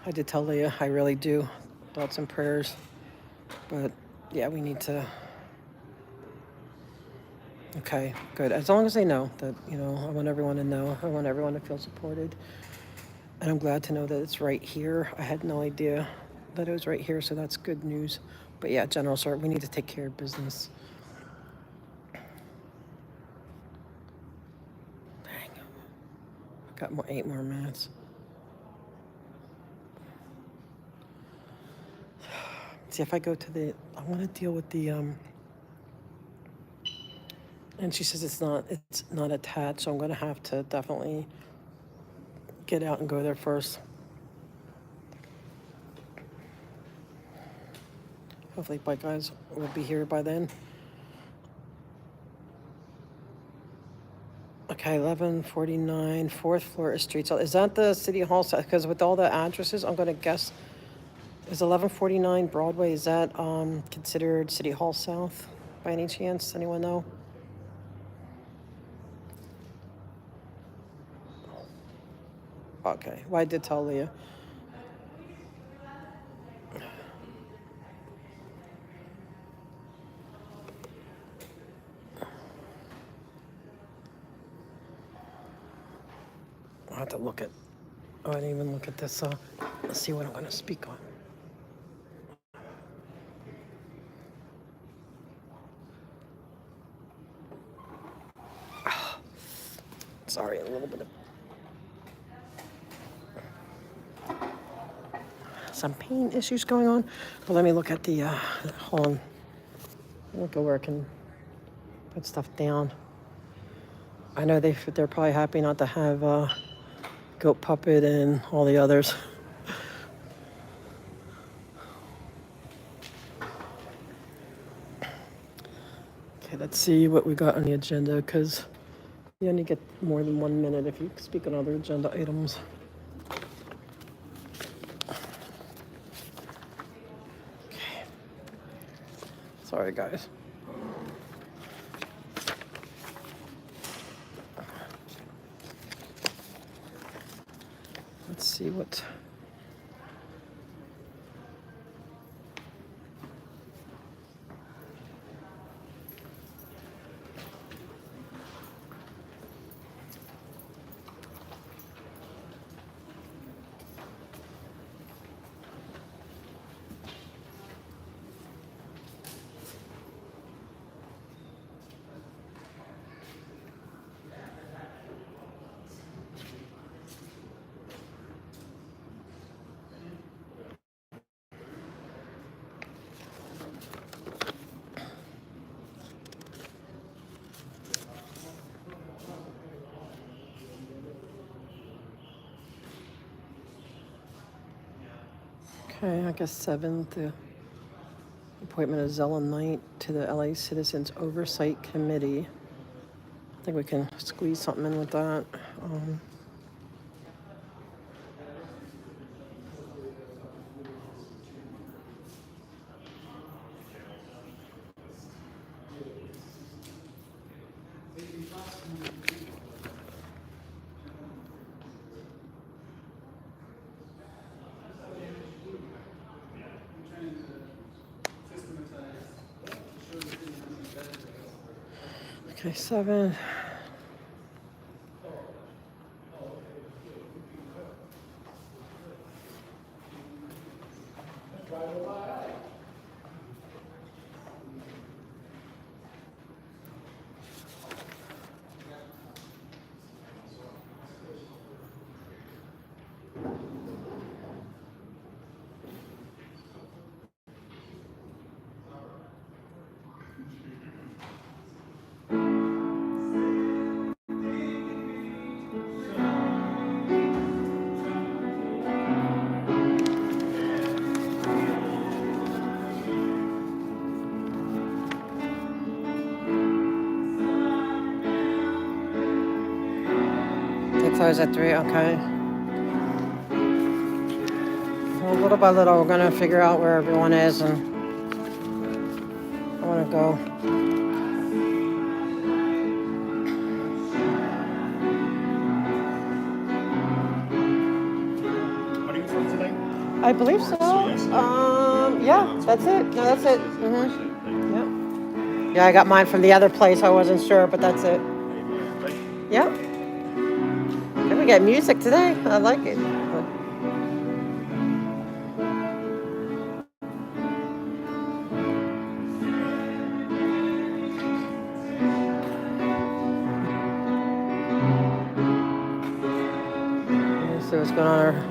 [SPEAKER 1] I did tell Leah, I really do. Thoughts and prayers. But yeah, we need to. Okay, good. As long as they know that, I want everyone to know. I want everyone to feel supported. And I'm glad to know that it's right here. I had no idea that it was right here, so that's good news. But yeah, general cert, we need to take care of business. Dang. I've got 8 more minutes. See, if I go to the, I want to deal with the, and she says it's not attached, so I'm going to have to definitely get out and go there first. Hopefully, bike guys will be here by then. Okay, 1149, 4th floor is street. So is that the city hall? Because with all the addresses, I'm going to guess, is 1149 Broadway, is that considered city hall south by any chance? Anyone know? Okay, well, I did tell Leah. I'll have to look at, oh, I didn't even look at this. Let's see what I'm going to speak on. Sorry, a little bit of some pain issues going on. But let me look at the hold on. Look at where I can put stuff down. I know they're probably happy not to have Goat Puppet and all the others. Okay, let's see what we got on the agenda, because you only get more than 1 minute if you speak on other agenda items. Okay. Sorry, guys. Let's see what... Okay, I guess 7th, the appointment of Zella Knight to the LA Citizens Oversight Committee. I think we can squeeze something in with that. Okay, 7. They close at 3, okay. Well, little by little, we're gonna figure out where everyone is, and I wanna go.
[SPEAKER 15] Are you from today?
[SPEAKER 1] I believe so. Yeah, that's it. No, that's it. Yep. Yeah, I got mine from the other place. I wasn't sure, but that's it. Yep. And we got music today. I like it. See what's going on here.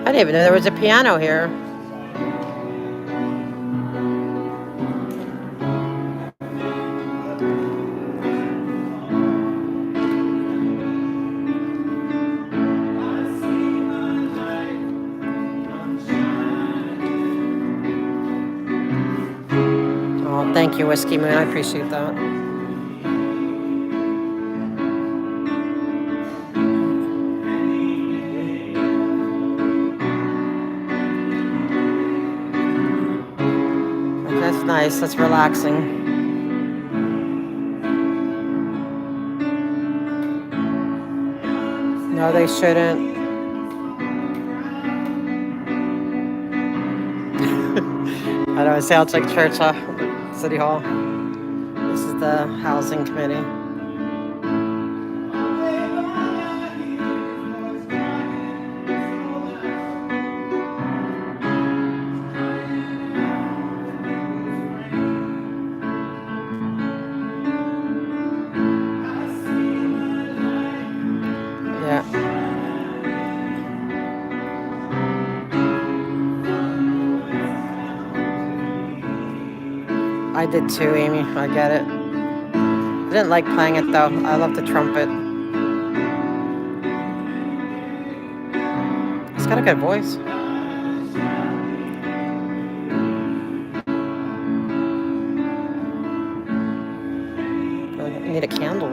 [SPEAKER 1] I didn't even know there was a piano here. Oh, thank you, Whiskey Moon. I appreciate that. That's nice. That's relaxing. No, they shouldn't. I know it sounds like church, City Hall. This is the housing committee. Yeah. I did too, Amy. I get it. I didn't like playing it though. I love the trumpet. He's got a good voice. I need a candle.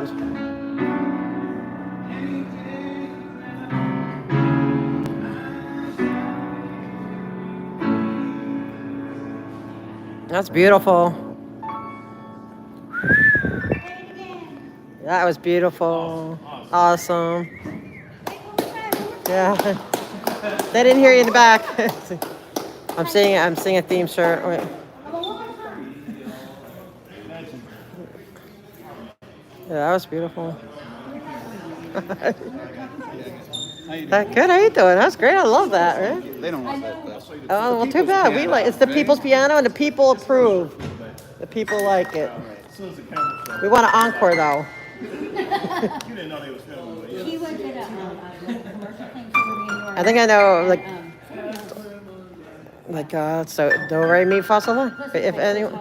[SPEAKER 1] That's beautiful. That was beautiful. Awesome. Yeah. They didn't hear you in the back. I'm seeing a theme shirt. Wait. Yeah, that was beautiful. Good, how you doing? That's great. I love that, right?
[SPEAKER 15] They don't want that.
[SPEAKER 1] Oh, well, too bad. We like it's the people's piano, and the people approve. The people like it. We want an encore, though.
[SPEAKER 15] You didn't know they was filming.
[SPEAKER 18] He went to the commercial thing for New York.
[SPEAKER 1] I think I know, so do re mi fa sol la. If anyone.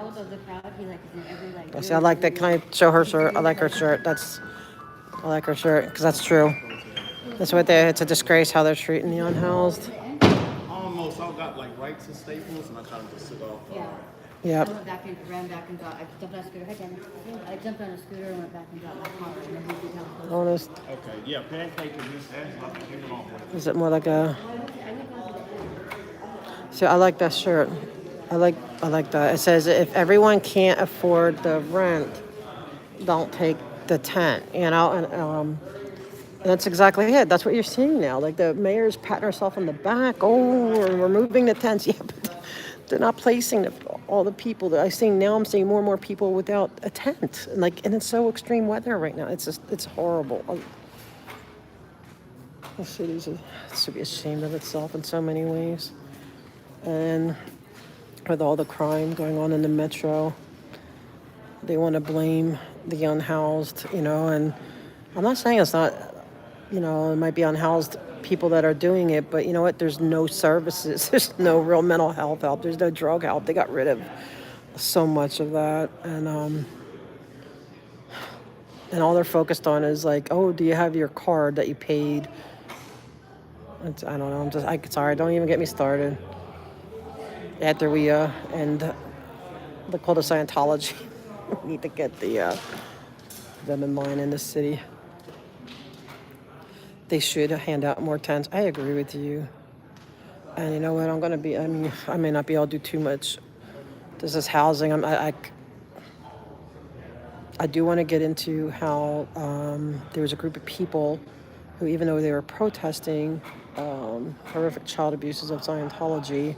[SPEAKER 1] See, I like that. Can I show her shirt? I like her shirt. I like her shirt because that's true. That's what it's a disgrace how they're treating the unhoused.
[SPEAKER 15] Almost all got like rights and staples, and I try to just sit off.
[SPEAKER 18] Yeah.
[SPEAKER 1] Yep.
[SPEAKER 18] I went back and ran back and got. I jumped on a scooter. Hi, Dennis. I jumped on a scooter and went back and got my car and then moved it down.
[SPEAKER 1] Honest.
[SPEAKER 15] Okay, yeah, pancake and this ass.
[SPEAKER 1] Is it more like a? See, I like that shirt. I like that. It says if everyone can't afford the rent, don't take the tent. You know, and that's exactly it. That's what you're seeing now. Like the mayor's patting herself on the back. Oh, we're removing the tents. Yeah, but they're not placing all the people that I'm seeing now. I'm seeing more and more people without a tent. And it's so extreme weather right now. It's horrible. The city should be ashamed of itself in so many ways. And with all the crime going on in the metro, they want to blame the unhoused, and I'm not saying it's not, it might be unhoused people that are doing it, but you know what? There's no services. There's no real mental health help. There's no drug help. They got rid of so much of that. And all they're focused on is like, oh, do you have your card that you paid? I don't know. Sorry, don't even get me started. After we end the cult of Scientology, we need to get them in line in the city. They should hand out more tents. I agree with you. And you know what? I may not be able to do too much. This is housing. I do want to get into how there was a group of people who, even though they were protesting horrific child abuses of Scientology,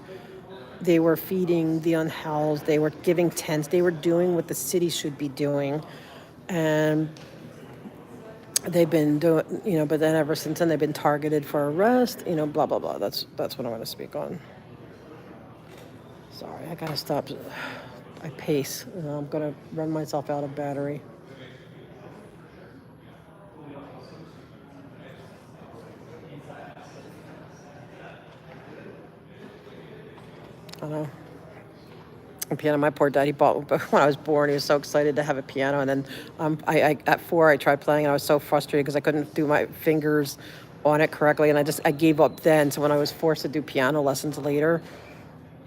[SPEAKER 1] they were feeding the unhoused. They were giving tents. They were doing what the city should be doing. And they've been doing, but then ever since then they've been targeted for arrest, blah, blah, blah. That's what I want to speak on. Sorry, I gotta stop. I pace. I'm gonna run myself out of battery. piano. A piano. My poor dad, he bought when I was born. He was so excited to have a piano, and then I at 4 I tried playing, and I was so frustrated because I couldn't do my fingers on it correctly, and I gave up then. So when I was forced to do piano lessons later,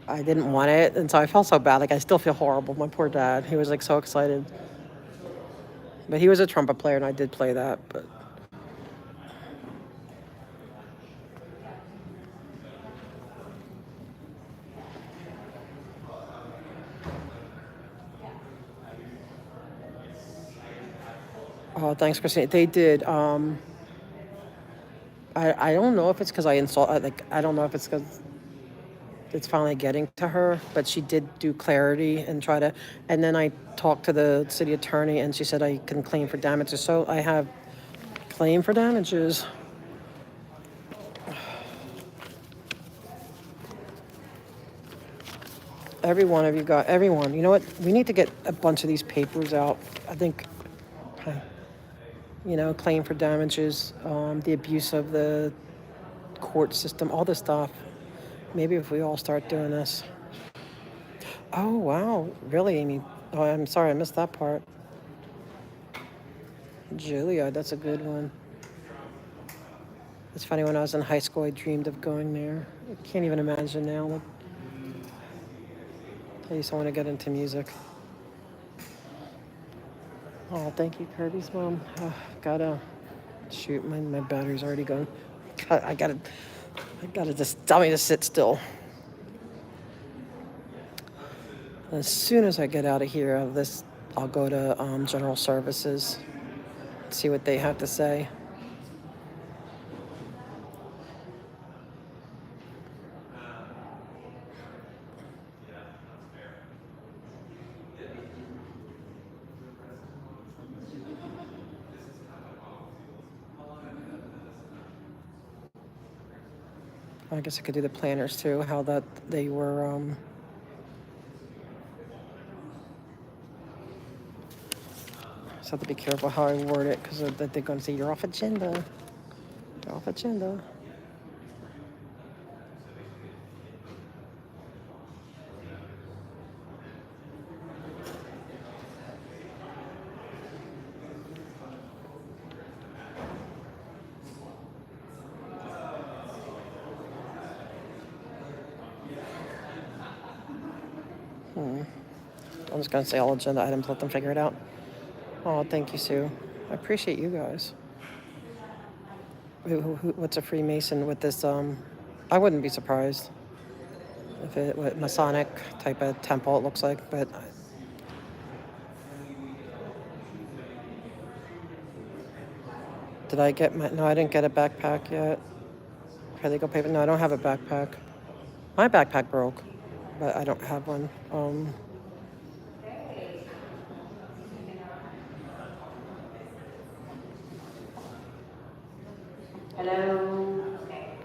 [SPEAKER 1] I didn't want it, and so I felt so bad. Like I still feel horrible. My poor dad. He was like so excited, but he was a trumpet player, and I did play that, but. Oh, thanks, Christine. They did. I don't know if it's because I I don't know if it's because it's finally getting to her, but she did do clarity and try to. And then I talked to the city attorney, and she said I can claim for damages. So I have claim for damages. Every one of you got everyone. You know what? We need to get a bunch of these papers out. I think. Claim for damages, the abuse of the court system, all this stuff. Maybe if we all start doing this. Oh, wow. Really, Amy? Oh, I'm sorry, I missed that part. Julia, that's a good one. It's funny, when I was in high school, I dreamed of going there. I can't even imagine now. I used to want to get into music. Oh, thank you, Kirby's mom. Gotta shoot, my battery's already gone. I gotta just tell me to sit still. As soon as I get out of here, I'll go to General Services, see what they have to say. I guess I could do the planners too, how that they were. Just have to be careful how I word it, because they're going to say you're off agenda. You're off agenda. I'm just going to say all agenda items, let them figure it out. Oh, thank you, Sue. I appreciate you guys. What's a Freemason with this? I wouldn't be surprised if it what Masonic type of temple it looks like, but. Did I get no, I didn't get a backpack yet. Legal paper? No, I don't have a backpack. My backpack broke, but I don't have one.
[SPEAKER 2] Hello. Okay.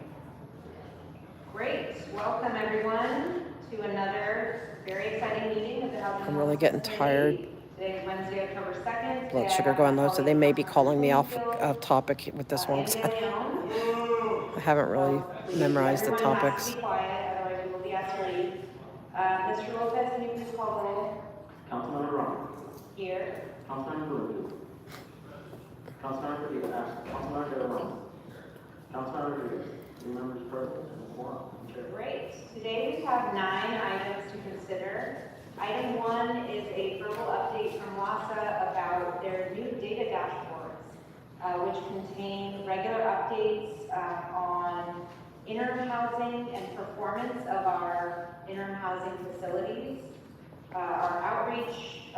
[SPEAKER 2] Great. Welcome everyone to another very exciting meeting of the Housing.
[SPEAKER 1] I'm really getting tired.
[SPEAKER 2] Today is Wednesday, October 2nd.
[SPEAKER 1] Blood sugar going low, so they may be calling me off topic with this one. I haven't really memorized the topics.
[SPEAKER 2] Be quiet, otherwise you will be asked to leave. Mr. Lopez, can you please call the roll?
[SPEAKER 14] Councilmember Ron.
[SPEAKER 2] Here.
[SPEAKER 14] Councilmember Lewis. Councilmember Rodriguez. Councilmember De Leon. Councilmember Rodriguez. 3 members present and 4 chair.
[SPEAKER 2] Great. Today we have 9 items to consider. Item 1 is a verbal update from WASA about their new data dashboards, which contain regular updates on interim housing and performance of our interim housing facilities, our outreach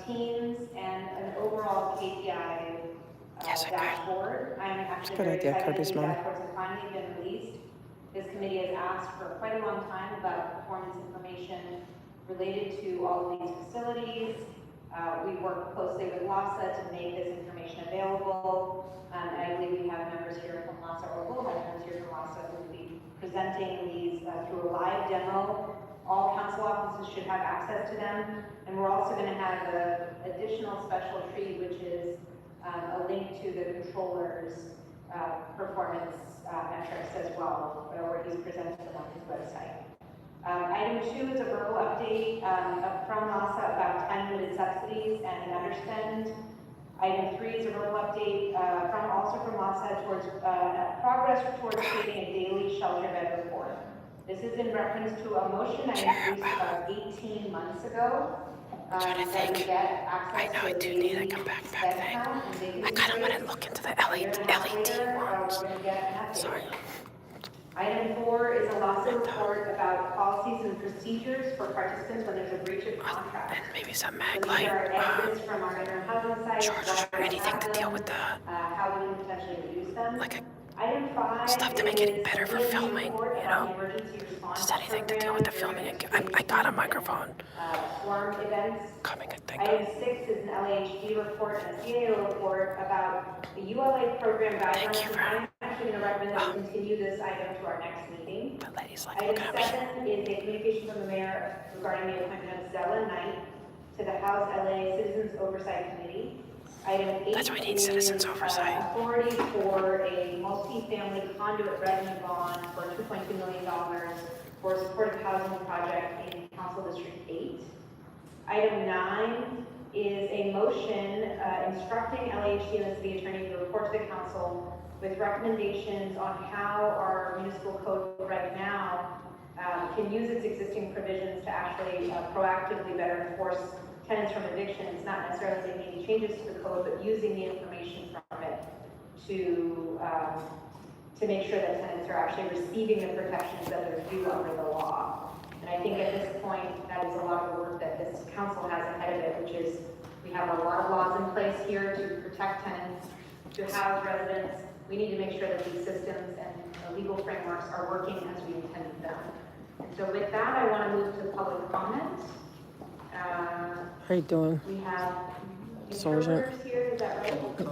[SPEAKER 2] teams, and an overall KPI dashboard. I'm actually very excited these dashboards have finally been released. This committee has asked for quite a long time about performance information related to all of these facilities. We work closely with LASA to make this information available. And I believe we have members here from LASA, or will have members here from LASA, who will be presenting these through a live demo. All council offices should have access to them. And we're also going to have an additional special treat, which is a link to the controller's performance metrics as well, where he's presented them on his website. Item 2 is a verbal update from LASA about time-limited subsidies and underspend. Item 3 is a verbal update also from LASA towards progress towards creating a daily shelter bed report. This is in reference to a motion I introduced about 18 months ago. That would get access to a daily bed count and vacancy rates. I kind of want to look into the LED ones. Sorry. Item 4 is a LASA report about policies and procedures for participants when there's a breach of contract. And maybe some mag light. These are exits from our interim housing site, charges or anything to deal with the how we can potentially reduce them. Like Item 5 stuff to make it better for filming, you know. Just anything to deal with the filming. I got a microphone. Storm events. Coming, I think. Item 6 is an LAHD report and a CAO report about the ULA program guidelines. I'm actually going to recommend that we continue this item to our next meeting. Item 7 is a communication from the mayor regarding the appointment of Zella Knight to the House LA Citizens Oversight Committee. Item 8
[SPEAKER 1] That's why we need citizens oversight.
[SPEAKER 2] Authority for a multi-family conduit revenue bond for $2.2 million for a supportive housing project in Council District 8. Item 9 is a motion instructing LAHD and the city attorney to report to the council with recommendations on how our municipal code right now can use its existing provisions to actually proactively better enforce tenants from evictions, not necessarily making any changes to the code, but using the information from it to make sure that tenants are actually receiving the protections that they're due under the law. And I think at this point, that is a lot of the work that this council has ahead of it, which is we have a lot of laws in place here to protect tenants, to house residents. We need to make sure that these systems and legal frameworks are working as we intended them. And so with that, I want to move to public comment.
[SPEAKER 1] How you doing?
[SPEAKER 2] We have
[SPEAKER 1] Sergeant.
[SPEAKER 2] interpreters here, is that right?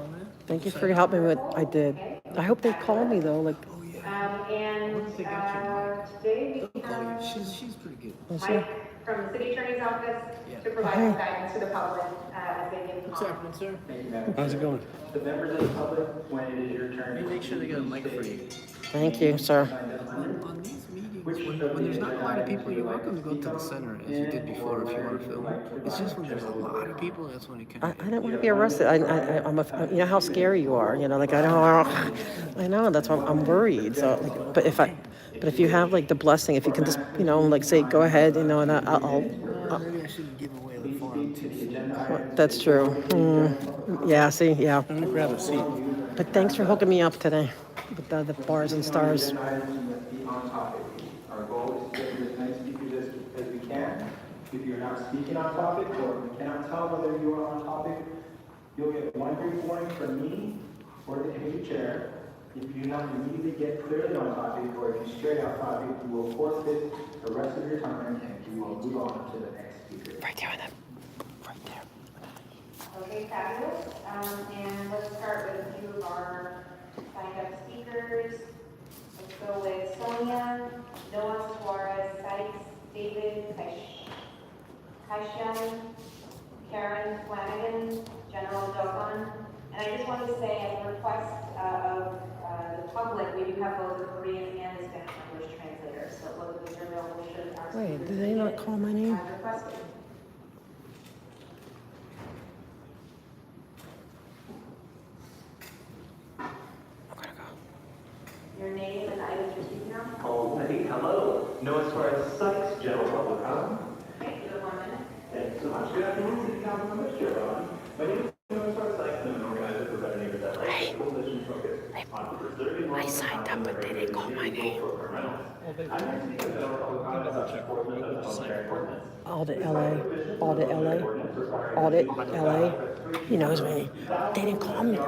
[SPEAKER 1] Thank you for helping me with. I did. I hope they call me though. Like.
[SPEAKER 2] Today we have
[SPEAKER 16] She's pretty good.
[SPEAKER 2] Mike from the city attorney's office to provide some guidance to the public as they give
[SPEAKER 16] What's
[SPEAKER 2] comments.
[SPEAKER 16] happening, sir?
[SPEAKER 14] Thank you, Madam.
[SPEAKER 1] How's it going?
[SPEAKER 14] The members of the public, when it is your turn.
[SPEAKER 16] Make sure they got a mic for you.
[SPEAKER 1] Thank you, sir.
[SPEAKER 10] On these meetings, when there's not a lot of people, you're welcome to go to the center as you did before if you want to film. It's just when there's a lot of people, that's when it can.
[SPEAKER 1] I don't want to be arrested. You know how scary you are. You know, like I know that's why I'm worried. So, like, but if you have like the blessing, if you can just, you know, like say go ahead, you know, and I'll
[SPEAKER 10] Maybe I shouldn't give away the forum too.
[SPEAKER 1] that's true. Yeah. See. Yeah.
[SPEAKER 10] I'm gonna grab a seat.
[SPEAKER 1] But thanks for hooking me up today with the bars and stars.
[SPEAKER 14] Our goal is to get as many speakers as we can. If you're not speaking on topic or we cannot tell whether you are on topic, you'll get one brief warning from me or the committee chair. If you do not immediately get clearly on topic or if you stray off topic, you will forfeit the rest of your time and you will move on to the next speaker.
[SPEAKER 1] Right there, right there.
[SPEAKER 2] Okay, fabulous. And let's start with a few of our signed up speakers. Let's go with Sonia, Noah Suarez, Sykes, David Kaishan, Karen Flanagan, General Dogon. And I just wanted to say, as a request of the public, we do have both a Korean and a Spanish language translators. So both of those are available should our
[SPEAKER 1] Wait,
[SPEAKER 2] speakers
[SPEAKER 1] did they not call my name?
[SPEAKER 2] as requested. Your name and the items you're speaking on?
[SPEAKER 14] Oh, hey, hello. Noah Suarez, Sykes, General Public Housing.
[SPEAKER 2] Okay, you have 1 minute.
[SPEAKER 14] Thank you so much. Good afternoon, City Council members. Chairman. My name is Noah Suarez, Sykes. I'm an organizer for Better Neighbors LA. Coalition focused on preserving
[SPEAKER 1] I signed up, but they didn't call my name.
[SPEAKER 14] I'm here to speak on General Public Comment about enforcement of the home sharing ordinance.
[SPEAKER 1] Audit LA. He knows me. They didn't call me.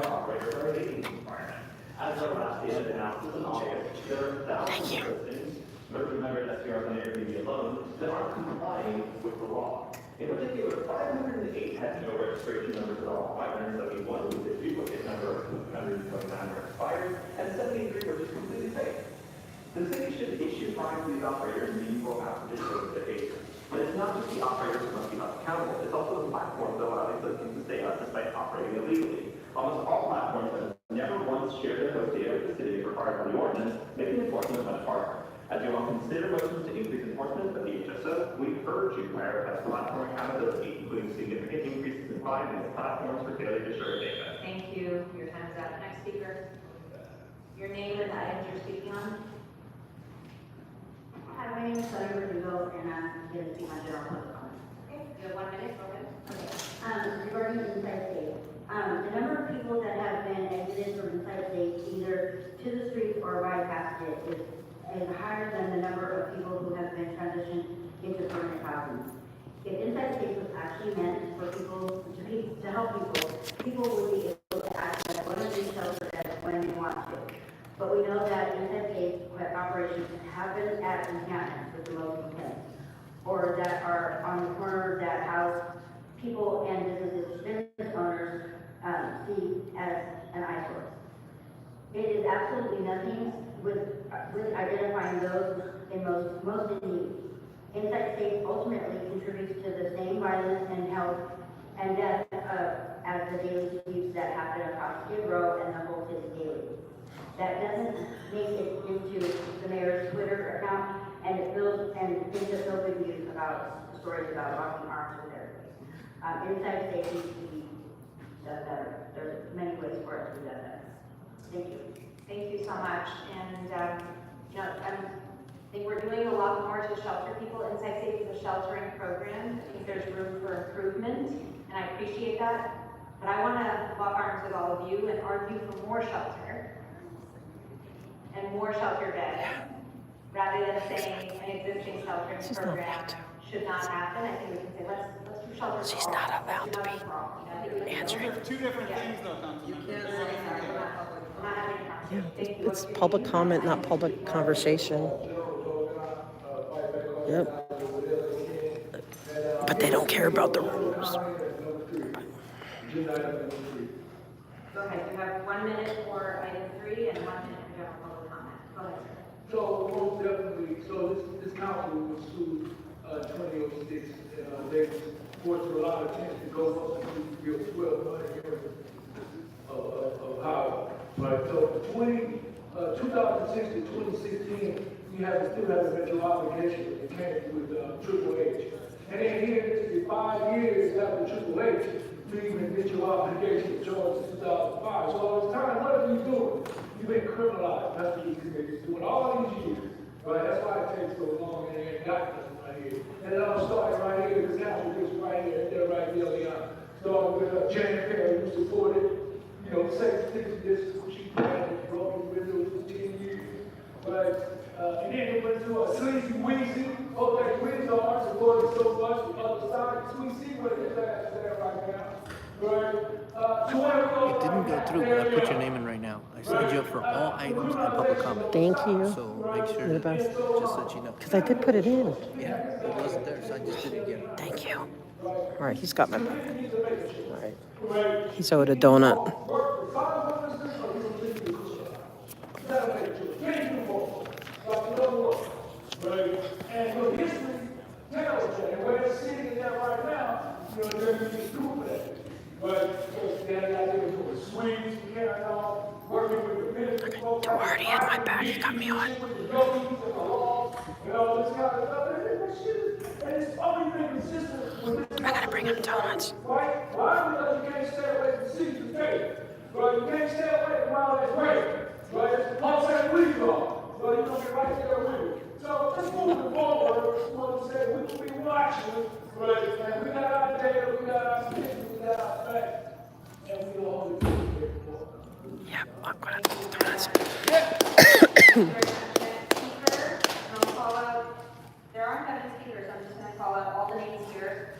[SPEAKER 1] Thank you.
[SPEAKER 14] But remember that we are on Airbnb alone that aren't complying with the law. In particular, 508 had no registration numbers at all, 571 was a duplicate number, 129 were expired, and 73 were just completely fake. The city should issue fines to these operators meaningful after notification. But it's not just the operators who must be held accountable, it's also the platforms that allow these listings to stay up despite operating illegally. Almost all platforms have never once shared their host data with the city required by the ordinance, making enforcement much harder. As you all consider motions to increase the enforcement, but the HSO, we urge you to prioritize platform accountability, including significant increases in fines and platforms for failure to share data.
[SPEAKER 2] Thank you. Your time's up. Next speaker. Your name and the items you're speaking on.
[SPEAKER 5] Hi, my name is Sonny Verdugo, and I'm going to speak on general public comment.
[SPEAKER 2] Okay, you have 1 minute. Go ahead.
[SPEAKER 5] Okay. Regarding Inside State, the number of people that have been exited from Inside State, either to the streets or right past it, is higher than the number of people who have been transitioned into permanent housing. If Inside State was actually meant for people to help people, people would be able to access one of these shelters when they want to. But we know that Inside State operations happen at encampments with the most complaints, or that are on the corner that house people and business owners see as an eyesore. It is absolutely nothing with identifying those in most in need. Inside State ultimately contributes to the same violence and health and death as the daily disputes that happen across Skid Row and the whole city daily. That doesn't make it into the mayor's Twitter account, and it feels and things that feel good news about stories about locking arms with everybody. Inside State needs to be done better. There's many ways for it to be done better. Thank you.
[SPEAKER 2] Thank you so much. And I think we're doing a lot more to shelter people. Inside State is a sheltering program. I think there's room for improvement, and I appreciate that. But I want to lock arms with all of you and argue for more shelter and more shelter beds, rather than saying an existing sheltering program should not happen. I think we can say let's do shelter. She's not allowed to be answering.
[SPEAKER 15] Two different things though, Councilman.
[SPEAKER 1] Yeah, it's public comment, not public conversation. Yep. But they don't care about the rules.
[SPEAKER 2] Go ahead, you have 1 minute for item 3 and 1 minute for general public comment. Go ahead, sir.
[SPEAKER 21] So most definitely, so this council was sued 2006, and they forced a lot of attention to go up and build 1,200 units of housing. Right, so 2006 to 2016, you still haven't met your obligation that came with Triple H. And then here, this is 5 years after Triple H, you even get your obligation charged in 2005. So it's time, what are you doing? You've been criminalized. That's what you committed doing all these years. Right? That's why it takes so long and they ain't got nothing right here. And then I'm starting right here, this council gets right here, and they're right there, Leon. Starting with Janet Perry, who supported, sex this, she planted broken windows for 10 years. Right? And then it went to a sleazy Weezy, okay, Wizard supported so much, the other side, we see what it is there right now. Right?
[SPEAKER 23] It didn't go through, but I put your name in right now. I signed you up for all items and public comment.
[SPEAKER 1] Thank you.
[SPEAKER 23] So make sure
[SPEAKER 1] You're the best.
[SPEAKER 23] just so you know.
[SPEAKER 1] Because I did put it in.
[SPEAKER 23] Yeah, it wasn't there, so I just did it again.
[SPEAKER 1] Thank you. All right, he's got my back. All right. He's owed a donut.
[SPEAKER 21] And the history tells that, and where it's sitting there right now, they're going to be cool with that. But they're out there doing sweeps, carrying on, working with the ministry.
[SPEAKER 1] Too hardy in my back, he got me on. I gotta bring him donuts.
[SPEAKER 21] Why? Because you can't stay away from cities of faith. Right? You can't stay away from all that rape. Right? Paul said we go. So you're going to be right there with it. So just moving forward, what we said, we will be watching, right? And we got our data, we got our statistics, we got our facts, and we will hold it to the
[SPEAKER 1] Yeah, I'm gonna do donuts.
[SPEAKER 2] There aren't 7 speakers, I'm just going to call out all the names here.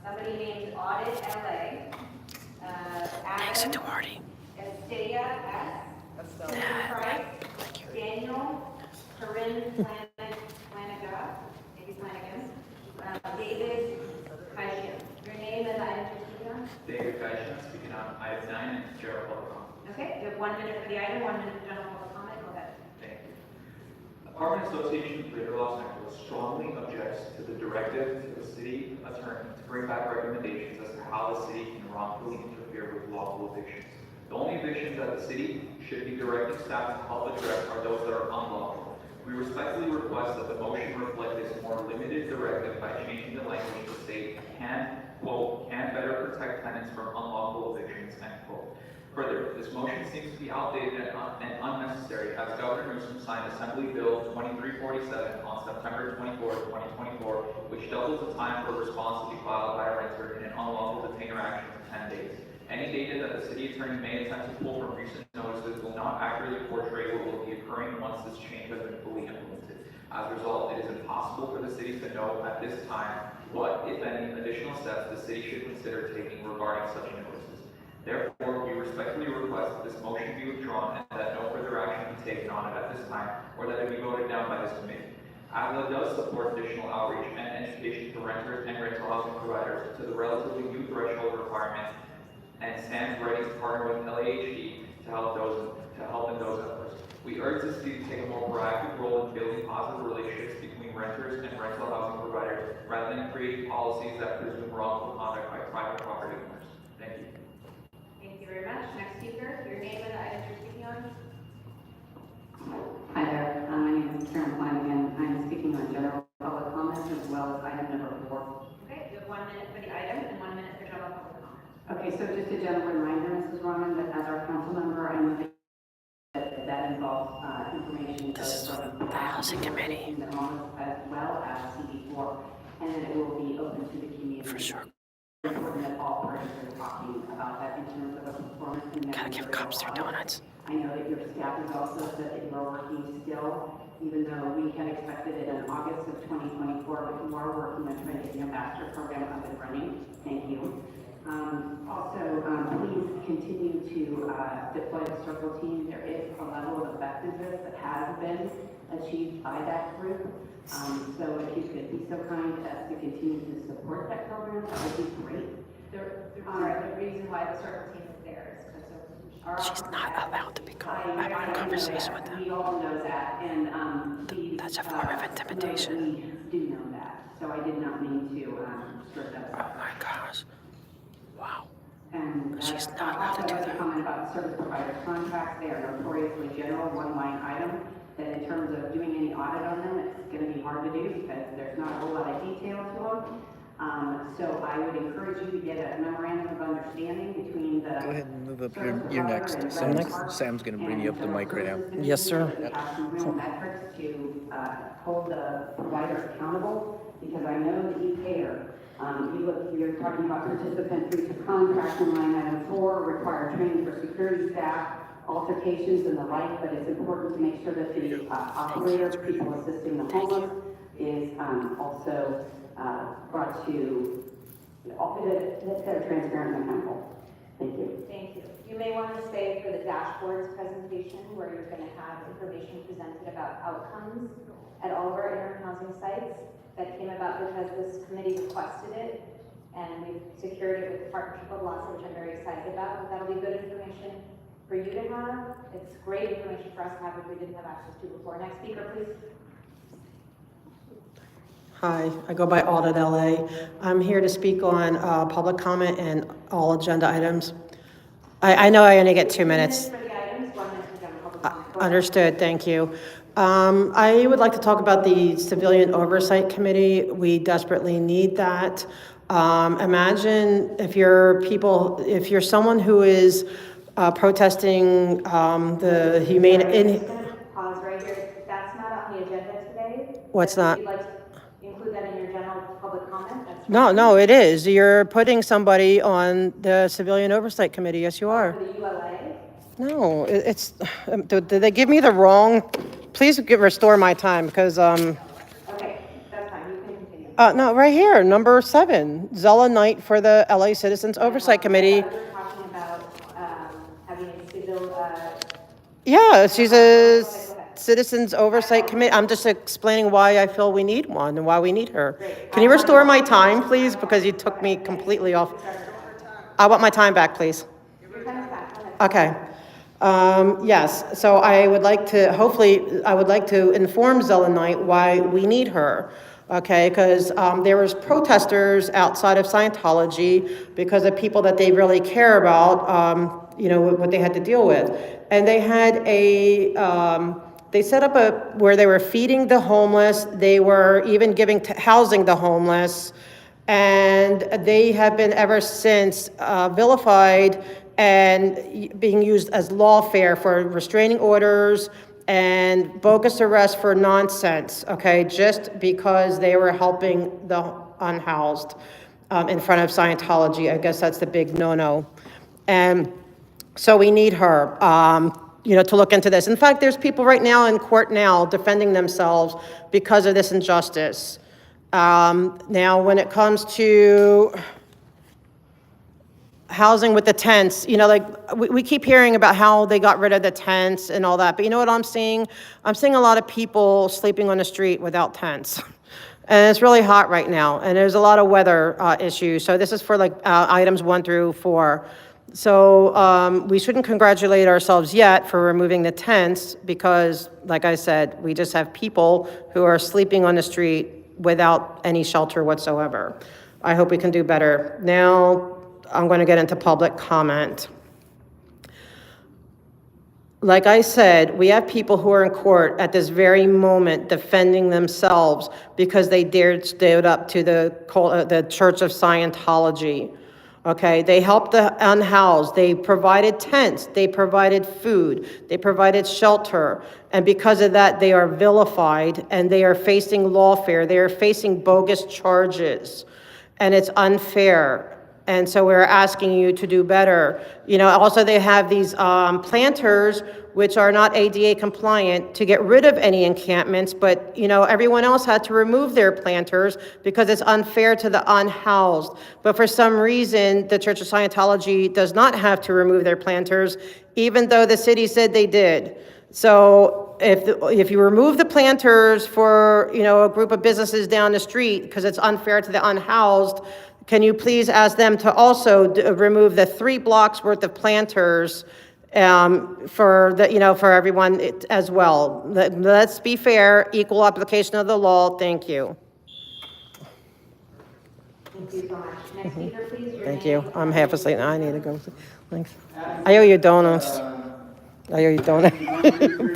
[SPEAKER 2] Somebody named Audit LA.
[SPEAKER 1] Thanks to Duarte.
[SPEAKER 2] Estadia S. Price. Daniel. Corinne Flanagan. Maybe Flanagan. David Kaishan. Your name and item you're speaking on?
[SPEAKER 24] David Kaishan, speaking on item 9 and general public comment.
[SPEAKER 2] Okay, you have 1 minute for the item, 1 minute for general public comment. Go ahead.
[SPEAKER 24] Thank you. Apartment Association of Greater Los Angeles strongly objects to the directive to the city attorney to bring back recommendations as to how the city can wrongfully interfere with lawful evictions. The only evictions that the city should be directing staff to help address are those that are unlawful. We respectfully request that the motion reflect this more limited directive by changing the language to state can, quote, can better protect tenants from unlawful evictions, end quote. Further, this motion seems to be outdated and unnecessary, as Governor Newsom signed Assembly Bill 2347 on September 24, 2024, which doubles the time for a response to be filed by a renter in an unlawful detainer action to 10 days. Any data that the city attorney may attempt to pull from recent notices will not accurately portray what will be occurring once this change has been fully implemented. As a result, it is impossible for the city to know at this time what, if any, additional steps the city should consider taking regarding such notices. Therefore, we respectfully request that this motion be withdrawn and that no further action be taken on it at this time, or that it be voted down by this committee. ADLA does support additional outreach and education to renters and rental housing providers to the relatively new threshold requirements and stands ready to partner with LAHD to help in those efforts. We urge the city to take a more proactive role in building positive relationships between renters and rental housing providers rather than creating policies that presume wrongful conduct by private property owners. Thank you.
[SPEAKER 2] Thank you very much. Next speaker, your name and the items you're speaking on.
[SPEAKER 4] Hi there, my name is Karen Flanagan. I'm speaking on general public comments as well as item number 4.
[SPEAKER 2] Okay, you have 1 minute for the item and 1 minute for general public comment.
[SPEAKER 4] Okay, so just a general reminder, Mrs. Roman, that as our council member, I know that involves information from the
[SPEAKER 1] housing committee,
[SPEAKER 4] as well as CD4, and then it will be open to the community.
[SPEAKER 1] For sure.
[SPEAKER 4] It's important that all parties are talking about that in terms of a performance and
[SPEAKER 1] Gotta give cops their donuts.
[SPEAKER 4] I know that your staff has also said that you are working still, even though we had expected it in August of 2024, but you are working on trying to get the ambassador program up and running. Thank you. Please continue to deploy the circle team. There is a level of effectiveness that has been achieved by that group. So if you could be so kind as to continue to support that program, that would be great.
[SPEAKER 2] The reason why the circle team is there is because
[SPEAKER 1] She's not allowed to be having a conversation with them.
[SPEAKER 4] We all know that, and
[SPEAKER 1] that's a form of intimidation.
[SPEAKER 4] We do know that, so I did not mean to stir that up.
[SPEAKER 1] Oh my gosh. Wow.
[SPEAKER 4] And
[SPEAKER 1] she's not allowed to do that.
[SPEAKER 4] Comment about service provider contracts, they are notoriously general, one-line item, that in terms of doing any audit on them, it's going to be hard to do because there's not a whole lot of detail to them. So I would encourage you to get a memorandum of understanding between the...
[SPEAKER 23] Go ahead and move up. You're next. Sam's going to bring you up the mic right now.
[SPEAKER 1] Yes, sir.
[SPEAKER 4] We have some real metrics to hold the providers accountable, because I know that you care. You're talking about participant breach of contract in line item 4, require training for security staff, altercations and the like, but it's important to make sure that the operator, people assisting the homeless, is also brought to, that they're transparent and accountable. Thank you.
[SPEAKER 2] Thank you. You may want to stay for the dashboards presentation where you're going to have information presented about outcomes at all of our interim housing sites. That came about because this committee requested it, and we've secured it with the Partnership of Lots, which I'm very excited about. But that'll be good information for you to have. It's great information for us to have if we didn't have access to before. Next speaker, please.
[SPEAKER 1] Hi, I go by Audit LA. I'm here to speak on public comment and all agenda items. I know I only get 2 minutes.
[SPEAKER 2] 2 minutes for the items, 1 minute for general public comment.
[SPEAKER 1] Understood, thank you. I would like to talk about the Civilian Oversight Committee. We desperately need that. Imagine if you're someone who is protesting the humane...
[SPEAKER 2] Pause right here. That's not on the agenda today.
[SPEAKER 1] What's not?
[SPEAKER 2] If you'd like to include that in your general public comment, that's
[SPEAKER 1] No, it is. You're putting somebody on the Civilian Oversight Committee. Yes, you are.
[SPEAKER 2] for the ULA.
[SPEAKER 1] No, it's, did they give me the wrong? Please restore my time because,
[SPEAKER 2] Okay, that's fine. You can continue.
[SPEAKER 1] no, right here, number 7, Zella Knight for the LA Citizens Oversight Committee.
[SPEAKER 2] We're talking about having a civil,
[SPEAKER 1] Yeah, she's a Citizens Oversight Committee. I'm just explaining why I feel we need one and why we need her. Can you restore my time, please? Because you took me completely off. I want my time back, please.
[SPEAKER 2] your time is back.
[SPEAKER 1] Okay. Yes, so I would like to inform Zella Knight why we need her, okay? Because there was protesters outside of Scientology because of people that they really care about, what they had to deal with. And they had They set up where they were feeding the homeless. They were even giving housing the homeless. And they have been ever since vilified and being used as lawfare for restraining orders and bogus arrests for nonsense, okay, just because they were helping the unhoused in front of Scientology. I guess that's the big no-no. And so we need her, to look into this. In fact, there's people right now in court now defending themselves because of this injustice. Now, when it comes to housing with the tents, we keep hearing about how they got rid of the tents and all that, but you know what I'm seeing? I'm seeing a lot of people sleeping on the street without tents. And it's really hot right now, and there's a lot of weather issues. So this is for items 1 through 4. So we shouldn't congratulate ourselves yet for removing the tents because, like I said, we just have people who are sleeping on the street without any shelter whatsoever. I hope we can do better. Now, I'm going to get into public comment. Like I said, we have people who are in court at this very moment defending themselves because they stood up to the Church of Scientology. Okay, they helped the unhoused. They provided tents. They provided food. They provided shelter. And because of that, they are vilified and they are facing lawfare. They are facing bogus charges. And it's unfair. And so we're asking you to do better. Also they have these planters, which are not ADA compliant, to get rid of any encampments, but everyone else had to remove their planters because it's unfair to the unhoused. But for some reason, the Church of Scientology does not have to remove their planters, even though the city said they did. So if you remove the planters for a group of businesses down the street because it's unfair to the unhoused, can you please ask them to also remove the 3 blocks worth of planters for everyone as well? Let's be fair, equal application of the law. Thank you.
[SPEAKER 2] Thank you so much. Next speaker, please.
[SPEAKER 1] Thank you. I'm half asleep now. I need to go. Thanks. I owe you donuts. I owe you donuts.
[SPEAKER 2] Okay, you have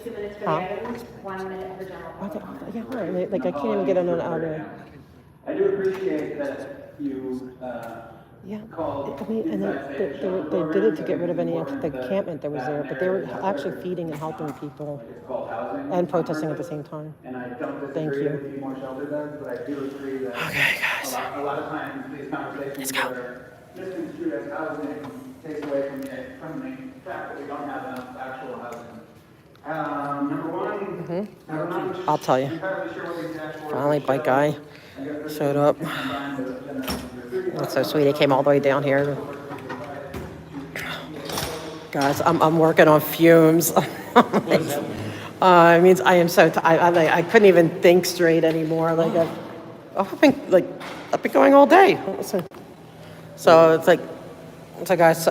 [SPEAKER 2] 2 minutes for the items, 1 minute for general.
[SPEAKER 1] Yeah, right. I can't even get on an hour.
[SPEAKER 14] I do appreciate that you called.
[SPEAKER 1] I mean, and they did it to get rid of any encampment that was there, but they were actually feeding and helping people and protesting at the same time.
[SPEAKER 14] And I don't
[SPEAKER 1] Thank
[SPEAKER 14] disagree
[SPEAKER 1] you.
[SPEAKER 14] with you more shelter does, but I do agree that a lot of times these conversations are misconstrued as housing takes away from the fact that we don't have enough actual housing. Number one, I'm not
[SPEAKER 1] I'll tell you.
[SPEAKER 14] entirely sure what the exact word
[SPEAKER 1] Finally, bike guy showed up. That's so sweet. He came all the way down here. Guys, I'm working on fumes. It means I am so tired. I couldn't even think straight anymore. I've been going all day. So it's like guys,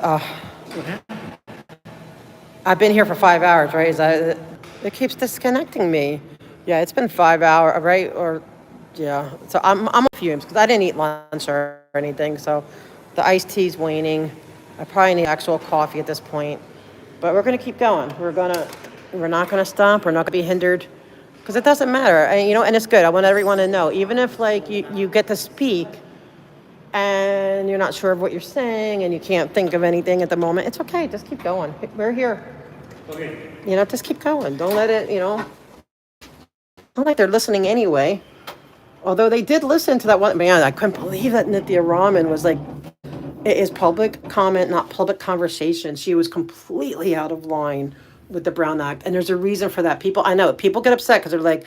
[SPEAKER 1] I've been here for 5 hours, right? It keeps disconnecting me. Yeah, it's been 5 hours, right? Yeah. So I'm on fumes because I didn't eat lunch or anything. So the iced tea's waning. I probably need actual coffee at this point. But we're going to keep going. We're not going to stop. We're not going to be hindered because it doesn't matter. And it's good. I want everyone to know, even if you get to speak and you're not sure of what you're saying and you can't think of anything at the moment, it's okay. Just keep going. We're here.
[SPEAKER 14] Okay.
[SPEAKER 1] Just keep going. Don't let it, not like they're listening anyway. Although they did listen to that one, man, I couldn't believe that Nithya Raman was like, it is public comment, not public conversation. She was completely out of line with the Brown Act. And there's a reason for that. People get upset because they're like,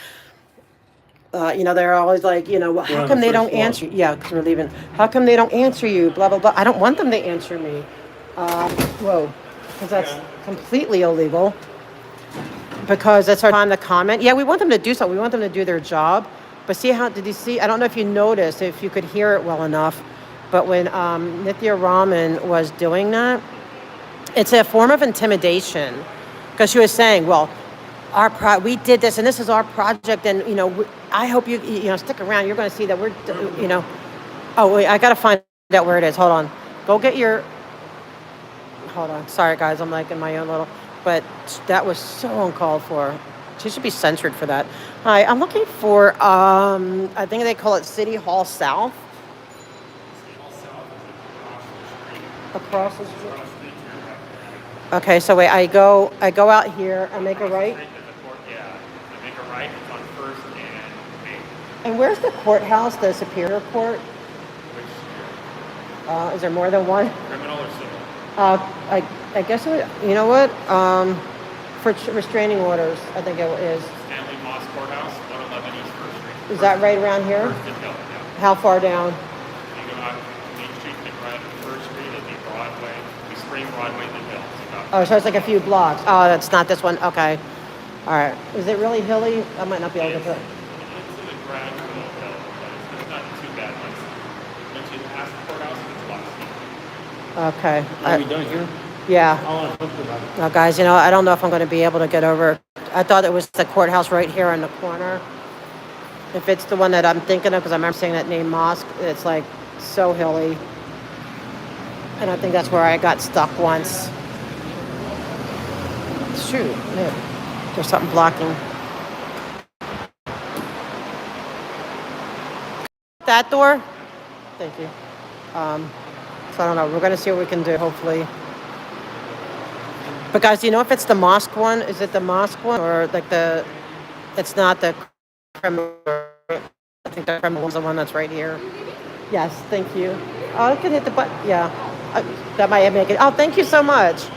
[SPEAKER 1] they're always like, how come they don't answer? Yeah, because we're leaving. How come they don't answer you? Blah, blah, blah. I don't want them to answer me. Because that's completely illegal. Because that's our time to comment. Yeah, we want them to do something. We want them to do their job. But did you see? I don't know if you noticed, if you could hear it well enough, but when Nithya Raman was doing that, it's a form of intimidation. Because she was saying, well, we did this, and this is our project, and, I hope you stick around. You're going to see that we're, Oh, wait, I got to find out where it is. Hold on. Hold on. Sorry, guys. I'm in my own little. but that was so uncalled for. She should be censored for that. Hi, I'm looking for, I think they call it City Hall South. Across the street. Okay, so wait, I go out here, I make a right.
[SPEAKER 14] Yeah, I make a right, it's on First and Main.
[SPEAKER 1] And where's the courthouse, the Superior Court?
[SPEAKER 14] Which,
[SPEAKER 1] Is there more than one?
[SPEAKER 14] criminal or civil?
[SPEAKER 1] I guess it would, you know what? For restraining orders, I think it is.
[SPEAKER 14] Stanley Moss Courthouse, 111 East First Street.
[SPEAKER 1] Is that right around here?
[SPEAKER 14] First and Hill, yeah.
[SPEAKER 1] How far down?
[SPEAKER 14] You go out Main Street, take right up First Street, it'll be Broadway. We spring Broadway and Hill. It's about
[SPEAKER 1] Oh, so it's like a few blocks. Oh, that's not this one. Okay. All right. Is it really hilly? I might not be able to get to it.
[SPEAKER 14] It's a gradual hill, but it's not too bad. Once you pass the courthouse, it's a lot steeper.
[SPEAKER 1] Okay.
[SPEAKER 15] Are we done here?
[SPEAKER 1] Yeah.
[SPEAKER 15] I want to talk about it.
[SPEAKER 1] Now, guys, I don't know if I'm going to be able to get over. I thought it was the courthouse right here in the corner. If it's the one that I'm thinking of, because I remember saying that name Mosque, it's like so hilly. And I think that's where I got stuck once. Shoot, yeah. There's something blocking. That door? Thank you. So I don't know. We're going to see what we can do, hopefully. But guys, do you know if it's the mosque one? Is it the mosque one? Or like it's not the criminal, I think the criminal one's the one that's right here. Yes, thank you. Oh, I can hit the button. Yeah, that might make it. Oh, thank you so much.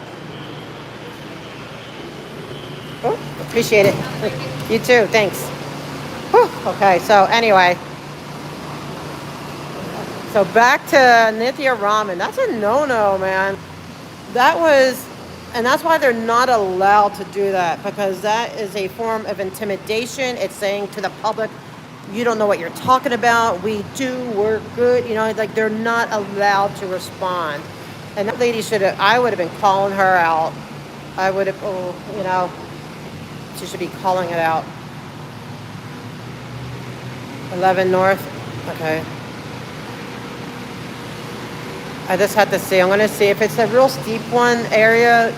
[SPEAKER 1] Oh, appreciate it. You too, thanks. Whew. Okay, so anyway. So back to Nithya Raman. That's a no-no, man. That was... And that's why they're not allowed to do that, because that is a form of intimidation. It's saying to the public, you don't know what you're talking about. We're good. Like they're not allowed to respond. And that lady I would have been calling her out. I would have, she should be calling it out. 11 North. Okay. I just have to see. I'm going to see if it's a real steep one area.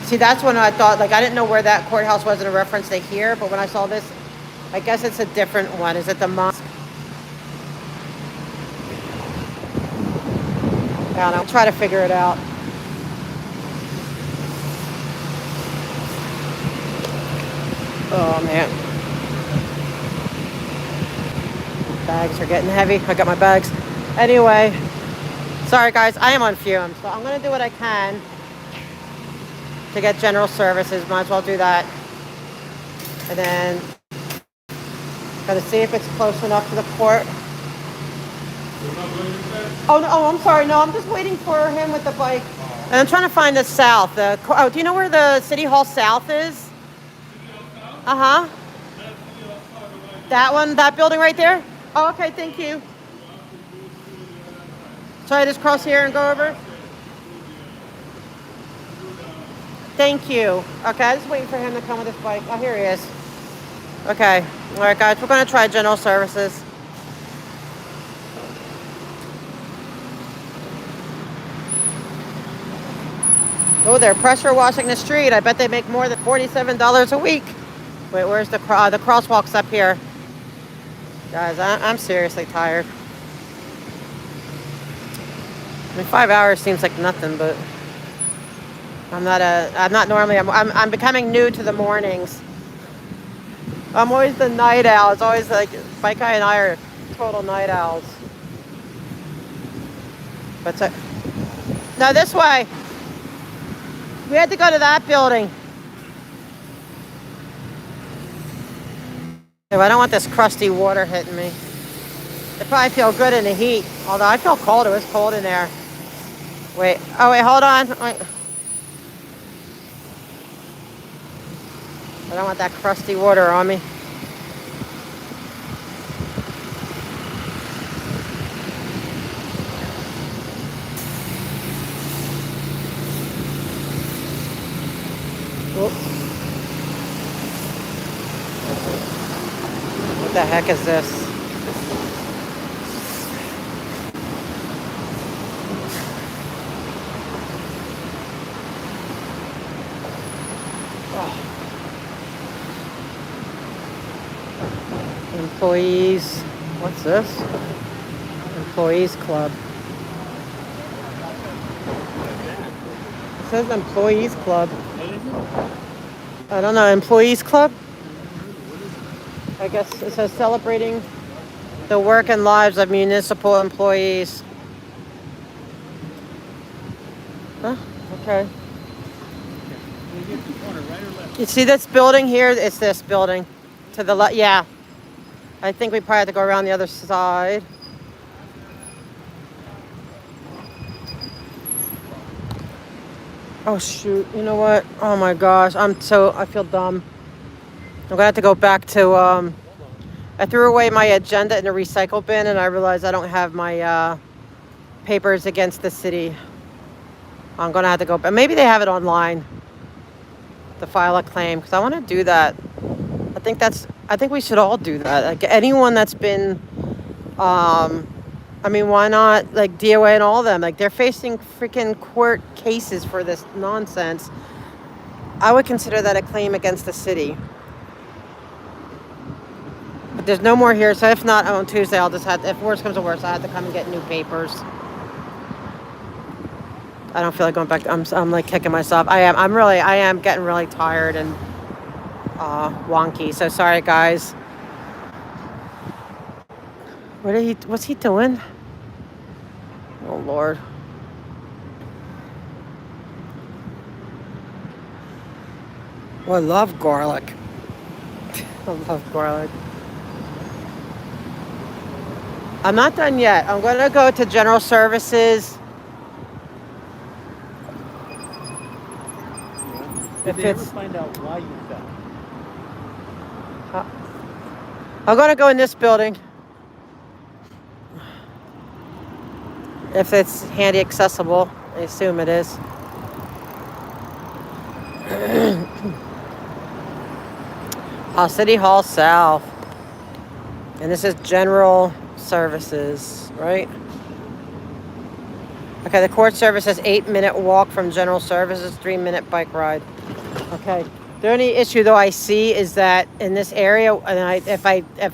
[SPEAKER 1] See, that's when I thought, I didn't know where that courthouse was in a reference to here, but when I saw this, I guess it's a different one. Is it the mosque? I don't know. I'll try to figure it out. Oh, man. Bags are getting heavy. I got my bags. Anyway. Sorry, guys, I am on fumes, so I'm going to do what I can to get general services. Might as well do that. And then got to see if it's close enough to the court. Oh, no, I'm sorry. No, I'm just waiting for him with the bike. And I'm trying to find the south. Do you know where the City Hall South is? Uh-huh. That one, that building right there? Oh, okay, thank you. So I just cross here and go over? Thank you. Okay, I was waiting for him to come with his bike. Oh, here he is. Okay. All right, guys, we're going to try general services. Oh, they're pressure washing the street. I bet they make more than $47 a week. Wait, where's the crosswalk's up here? Guys, I'm seriously tired. I mean, 5 hours seems like nothing, but I'm becoming new to the mornings. I'm always the night owl. It's always like, Mike and I are total night owls. But no, this way. We had to go to that building. I don't want this crusty water hitting me. It probably feel good in the heat. Although I feel cold. It was cold in there. Wait. Oh, wait. Hold on. Wait. I don't want that crusty water on me. Oops. What the heck is this? Employees. What's this? Employees Club. It says Employees Club. I don't know. Employees Club? I guess it says celebrating the work and lives of municipal employees. Huh? Okay. You see this building here? It's this building. To the left. Yeah. I think we probably have to go around the other side. Oh shoot, you know what? Oh my gosh, I feel dumb. I'm gonna have to go back to, I threw away my agenda in the recycle bin and I realized I don't have my papers against the city. I'm gonna have to go back. Maybe they have it online to file a claim because I want to do that. I think we should all do that. Like anyone that's been, I mean, why not like DOA and all of them? Like they're facing freaking court cases for this nonsense. I would consider that a claim against the city. But there's no more here, so if not on Tuesday, I'll just have to, if worse comes to worse, I have to come and get new papers. I don't feel like going back. I'm like kicking myself. I am getting really tired and wonky. So sorry, guys. What's he doing? Oh, Lord. Oh, I love garlic. I love garlic. I'm not done yet. I'm going to go to general services.
[SPEAKER 23] Did they ever find out why you fell?
[SPEAKER 1] I'm going to go in this building. If it's handy accessible, I assume it is. City Hall South. And this is general services, right? Okay, the court service has 8-minute walk from general services, 3-minute bike ride. Okay. The only issue though I see is that in this area, and if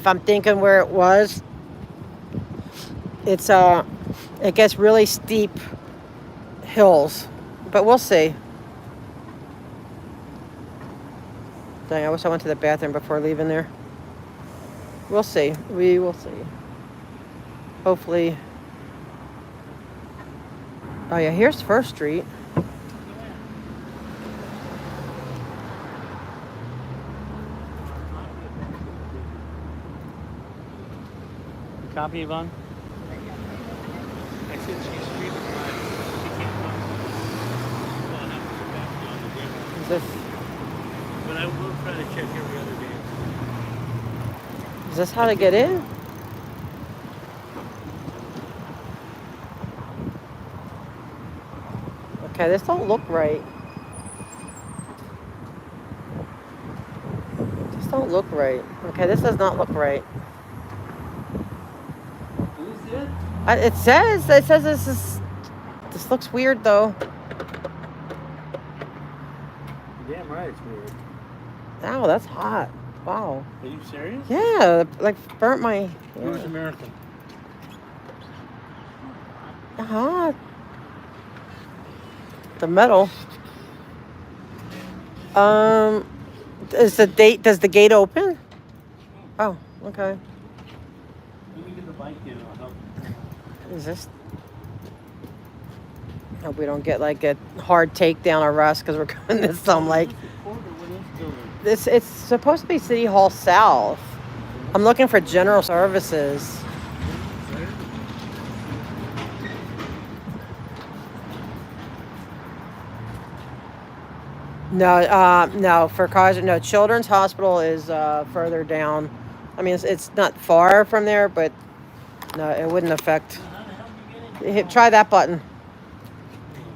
[SPEAKER 1] I'm thinking where it was, it gets really steep hills, but we'll see. Dang, I wish I went to the bathroom before leaving there. We'll see. We will see. Hopefully. Oh yeah, here's First Street.
[SPEAKER 23] Copy, Yvonne?
[SPEAKER 10] I said she's free to drive. She can't come. Well, I'll have to go back down the day.
[SPEAKER 1] Is this?
[SPEAKER 10] But I will try to check every other day.
[SPEAKER 1] Is this how to get in? Okay, this don't look right. This don't look right. Okay, this does not look right.
[SPEAKER 23] Who's it?
[SPEAKER 1] It says this looks weird though.
[SPEAKER 23] Damn right, it's weird.
[SPEAKER 1] Ow, that's hot. Wow.
[SPEAKER 23] Are you serious?
[SPEAKER 1] Yeah, like burnt my.
[SPEAKER 23] Who's American?
[SPEAKER 1] Hot. The metal. Does the gate open? Oh, okay.
[SPEAKER 23] Let me get the bike in, I'll help.
[SPEAKER 1] Is this? Hope we don't get like a hard takedown arrest because we're going this some like. It's supposed to be City Hall South. I'm looking for general services. No, for Kaiser, no. Children's Hospital is further down. I mean, it's not far from there, but no, it wouldn't affect. Try that button.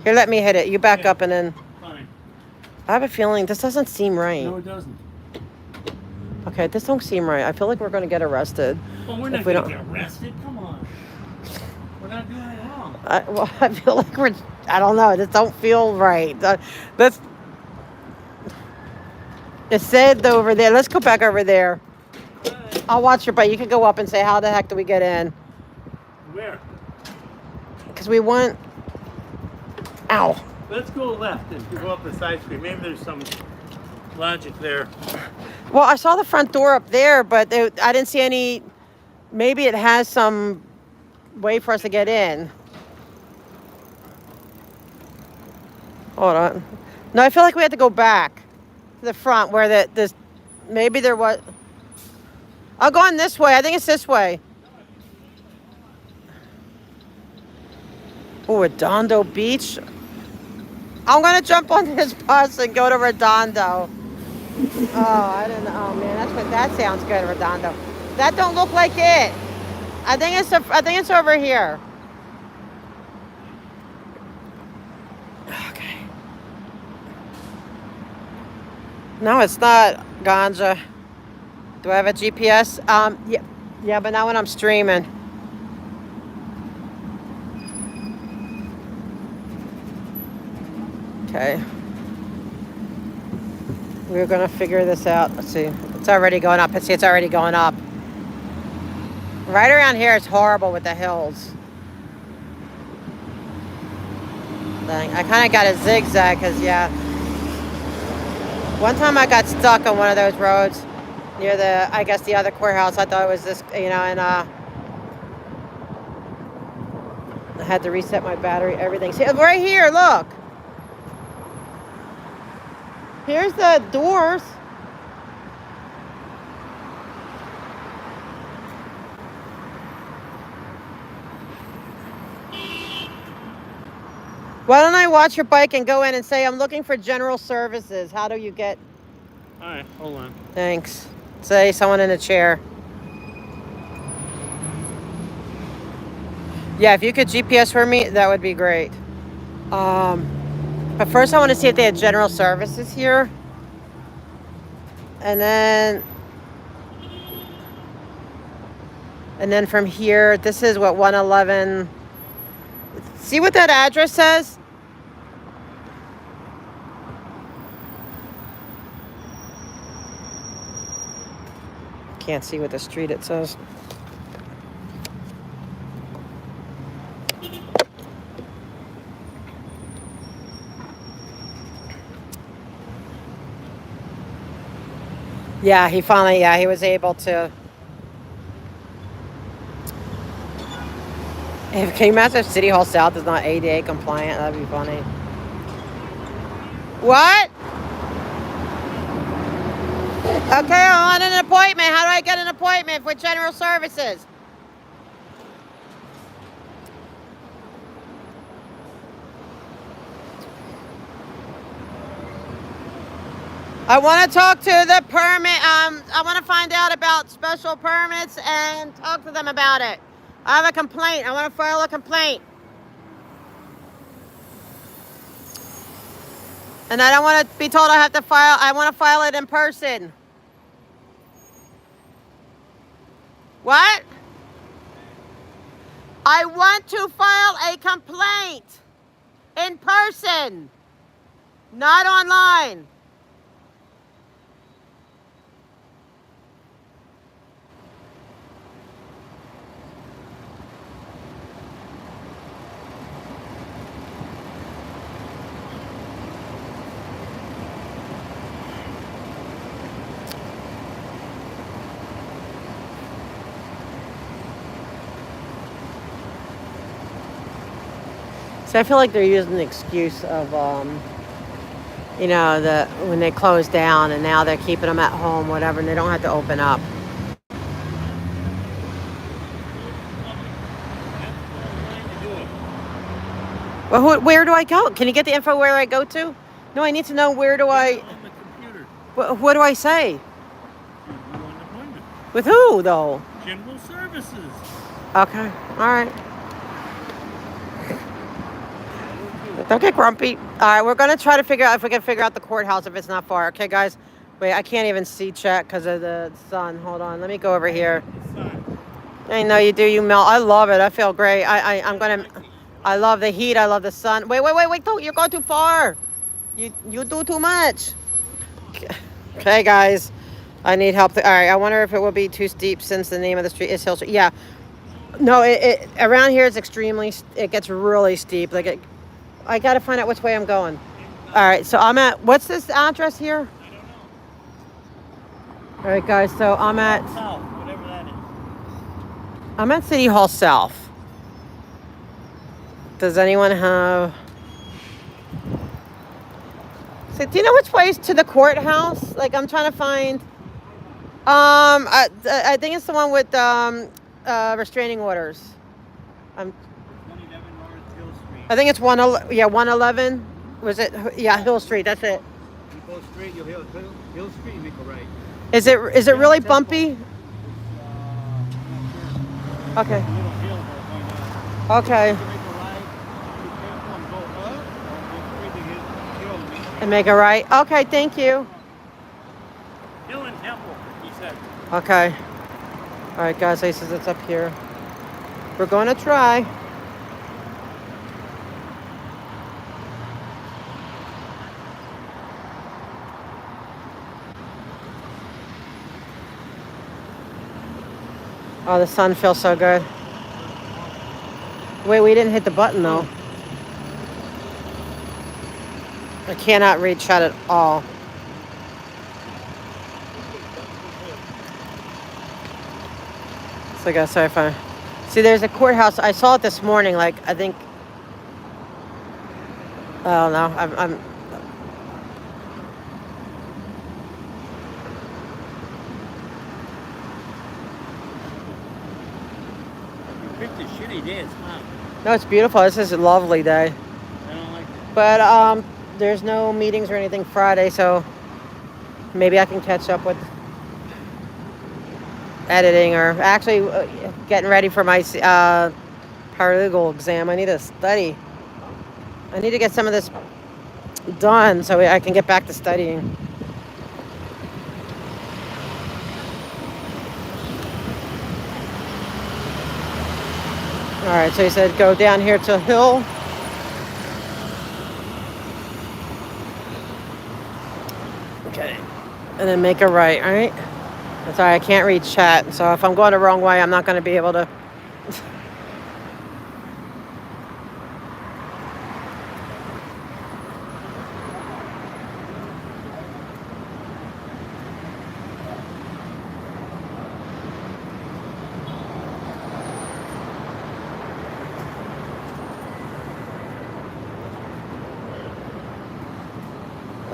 [SPEAKER 1] Here, let me hit it. You back up and then.
[SPEAKER 23] Fine.
[SPEAKER 1] I have a feeling this doesn't seem right.
[SPEAKER 23] No, it doesn't.
[SPEAKER 1] Okay, this don't seem right. I feel like we're going to get arrested.
[SPEAKER 23] Well, we're not going to get arrested. Come on. We're not doing it wrong.
[SPEAKER 1] I feel like I don't know. This don't feel right. It said over there. Let's go back over there. I'll watch your bike. You can go up and say, how the heck do we get in?
[SPEAKER 8] Where?
[SPEAKER 1] Because we want... Ow.
[SPEAKER 8] Let's go left and go up the side street. Maybe there's some logic there.
[SPEAKER 1] Well, I saw the front door up there, but I didn't see any... Maybe it has some way for us to get in. Hold on. No, I feel like we had to go back to the front where this... Maybe there was... I'll go on this way. I think it's this way. Oh, Redondo Beach. I'm going to jump on this bus and go to Redondo. Oh, I don't know. Oh, man, that sounds good, Redondo. That don't look like it. I think it's over here. Okay. No, it's not Ganja. Do I have a GPS? Yeah, but not when I'm streaming. Okay. We're gonna figure this out. Let's see. It's already going up. Let's see, it's already going up. Right around here it's horrible with the hills. Dang, I kind of got a zigzag because, yeah. One time I got stuck on one of those roads near the other courthouse. I thought it was this, and I had to reset my battery, everything. See, right here, look. Here's the doors. Why don't I watch your bike and go in and say, I'm looking for general services. How do you get...
[SPEAKER 8] All right, hold on.
[SPEAKER 1] Thanks. Say someone in a chair. Yeah, if you could GPS for me, that would be great. But first I want to see if they had general services here. And then from here, this is what 111... See what that address says? Can't see what the street it says. Yeah, he was able to. Can you imagine if City Hall South is not ADA compliant? That'd be funny. What? Okay, I want an appointment. How do I get an appointment for general services? I want to talk to the permit. I want to find out about special permits and talk to them about it. I have a complaint. I want to file a complaint. And I don't want to be told I have to file. I want to file it in person. What? I want to file a complaint in person, not online. So I feel like they're using the excuse of, when they closed down and now they're keeping them at home, whatever, and they don't have to open up. Well, where do I go? Can you get the info where I go to? No, I need to know where do I... What do I say? With who, though?
[SPEAKER 8] General services.
[SPEAKER 1] Okay, all right. Don't get grumpy. All right, we're going to try to figure out if we can figure out the courthouse if it's not far. Okay, guys? Wait, I can't even see chat because of the sun. Hold on. Let me go over here. I know you do. You melt. I love it. I feel great. I'm going to... I love the heat. I love the sun. Wait. Don't. You're going too far. You do too much. Okay, guys. I need help. All right. I wonder if it will be too steep since the name of the street is Hill Street. Yeah. No, it around here is extremely. It gets really steep. I got to find out which way I'm going. All right. So I'm at. What's this address here? All right, guys. So I'm at.
[SPEAKER 8] South, whatever that is.
[SPEAKER 1] I'm at City Hall South. Does anyone have? So, do you know which way is to the courthouse? Like, I'm trying to find. I think it's the one with restraining orders.
[SPEAKER 8] 111 North Hill Street.
[SPEAKER 1] I think it's 111. Was it? Yeah, Hill Street. That's it.
[SPEAKER 8] You go straight, you'll Hill Street, you make a right.
[SPEAKER 1] Is it really bumpy? Okay. Okay. And make a right. Okay, thank you.
[SPEAKER 8] Hill and Temple, he said.
[SPEAKER 1] Okay. All right, guys. He says it's up here. We're going to try. Oh, the sun feels so good. Wait, we didn't hit the button though. I cannot read chat at all. So I guess sorry if I see there's a courthouse. I saw it this morning, like I think oh no, I'm
[SPEAKER 8] Picked a shitty day, it's hot.
[SPEAKER 1] no, it's beautiful. This is a lovely day.
[SPEAKER 8] I don't like it.
[SPEAKER 1] But there's no meetings or anything Friday, so maybe I can catch up with editing or actually getting ready for my paralegal exam. I need to study. I need to get some of this done so I can get back to studying. All right, so he said go down here to Hill. Okay, and then make a right, all right? I'm sorry, I can't read chat, so if I'm going the wrong way, I'm not going to be able to.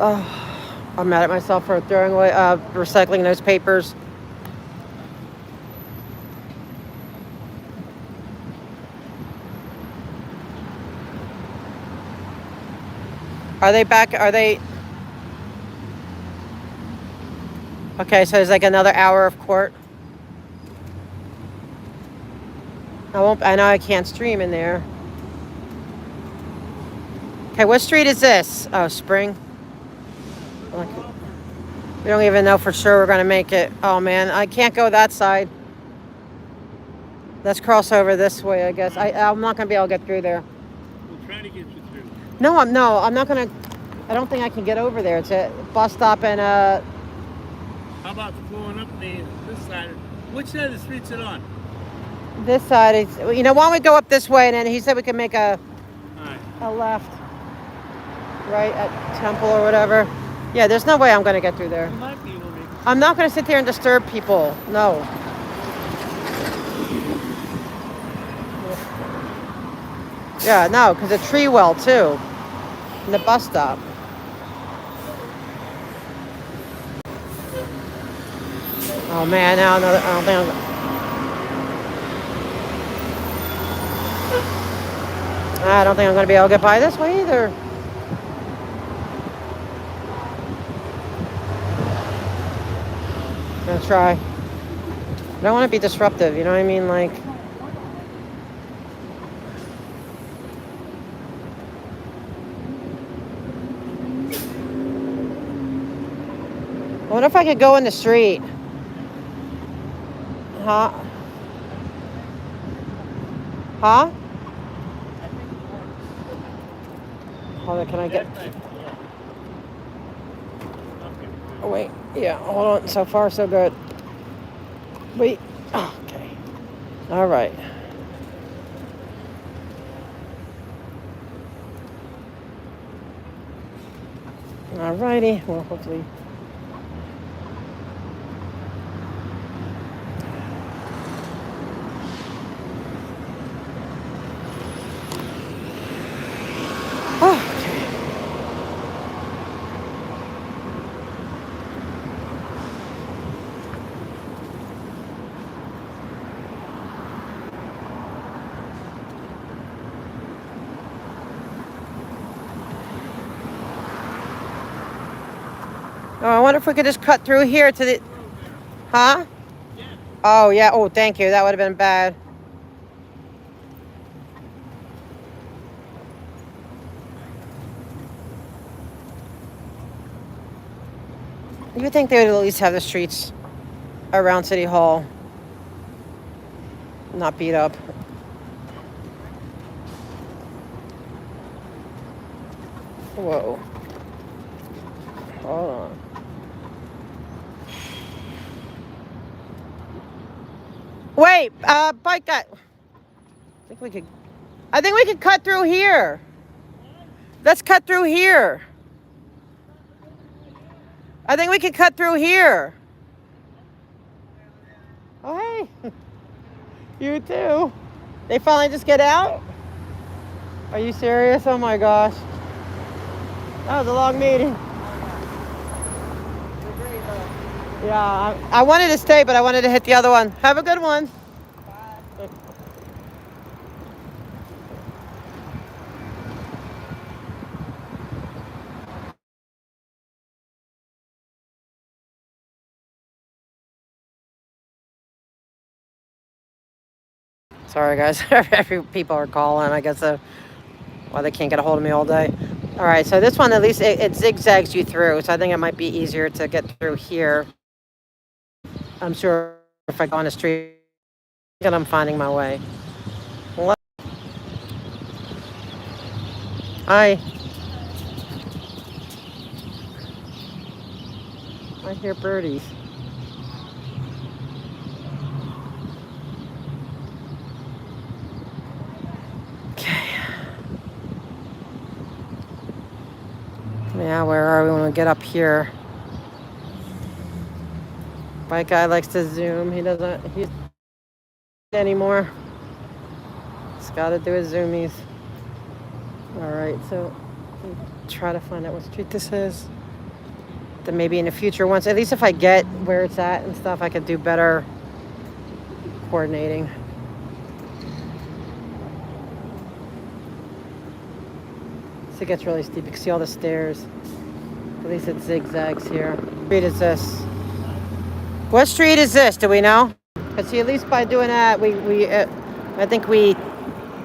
[SPEAKER 1] Oh, I'm mad at myself for throwing away, recycling those papers. Are they back? Are they? Okay, so there's like another hour of court. I know I can't stream in there. Okay, what street is this? Oh, Spring. We don't even know for sure we're going to make it. Oh, man. I can't go that side. Let's cross over this way, I guess. I'm not going to be able to get through there.
[SPEAKER 8] We'll try to get you through.
[SPEAKER 1] No, I'm not going to. I don't think I can get over there. It's a bus stop and
[SPEAKER 8] How about going up this side? Which side of the street's it on?
[SPEAKER 1] this side. Why don't we go up this way? And then he said we could make a left. Right at Temple or whatever. Yeah, there's no way I'm going to get through there.
[SPEAKER 8] You might be able to.
[SPEAKER 1] I'm not going to sit there and disturb people. No. Yeah, no, because a tree well, too. And the bus stop. Oh, man, now another. I don't think I'm going to be able to get by this way either. I'm gonna try. I don't want to be disruptive, you know what I mean? Like, I wonder if I could go in the street. Huh? Huh? Hold on, can I get... Oh, wait. Yeah, hold on. So far, so good. Wait. Oh, okay. All right. All righty. Well, hopefully. Oh, okay. Oh, I wonder if we could just cut through here to the. Huh? Oh, yeah. Oh, thank you. That would have been bad. You would think they would at least have the streets around City Hall not beat up. Whoa. Hold on. Wait, bike guy. I think we could cut through here. Let's cut through here. I think we could cut through here. Oh, hey. You too. They finally just get out? Are you serious? Oh my gosh. That was a long meeting. Yeah, I wanted to stay, but I wanted to hit the other one. Have a good one. Bye. Sorry, guys. People are calling. I guess why they can't get a hold of me all day. All right, so this one, at least it zigzags you through. So I think it might be easier to get through here. I'm sure if I go on the street, I'm finding my way. Hi. I hear birdies. Okay. Yeah, where are we when we get up here? Bike guy likes to zoom. He's anymore. He's got to do his zoomies. All right, so try to find out what street this is. Then maybe in the future, once at least if I get where it's at and stuff, I could do better coordinating. So it gets really steep. You can see all the stairs. At least it zigzags here. What street is this? What street is this? Do we know? Because see, at least by doing that, I think we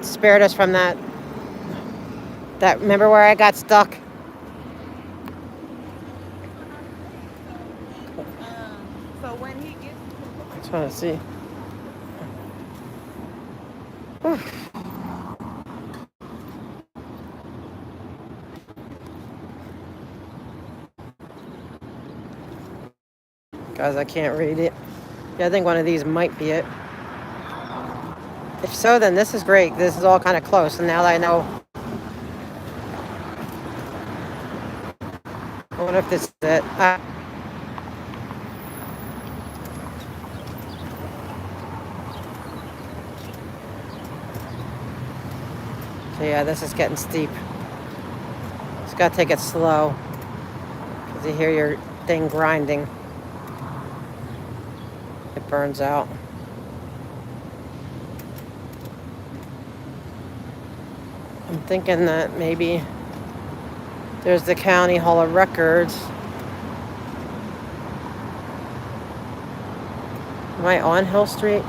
[SPEAKER 1] spared us from that. Remember where I got stuck?
[SPEAKER 6] So when he gets.
[SPEAKER 1] I'm trying to see. Guys, I can't read it. Yeah, I think one of these might be it. If so, then this is great. This is all kind of close. And now that I know. I wonder if this is it. Okay, yeah, this is getting steep. Just gotta take it slow. Because you hear your thing grinding. It burns out. I'm thinking that maybe there's the County Hall of Records. Am I on Hill Street?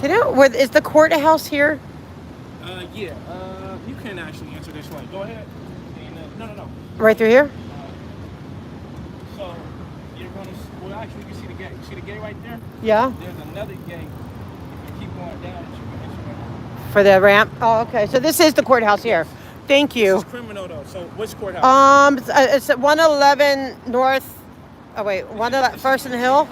[SPEAKER 1] Do you know where is the courthouse here?
[SPEAKER 15] Yeah. You can actually answer this way. Go ahead. And, no.
[SPEAKER 1] Right through here?
[SPEAKER 15] So you're gonna. Well, actually, you see the gate. See the gate right there?
[SPEAKER 1] Yeah.
[SPEAKER 15] There's another gate. If you keep going down, that you can enter.
[SPEAKER 1] For the ramp? Oh, okay. So this is the courthouse here. Thank you.
[SPEAKER 15] This is criminal though. So which courthouse?
[SPEAKER 1] It's at 111 North. Oh wait, 111 First and Hill.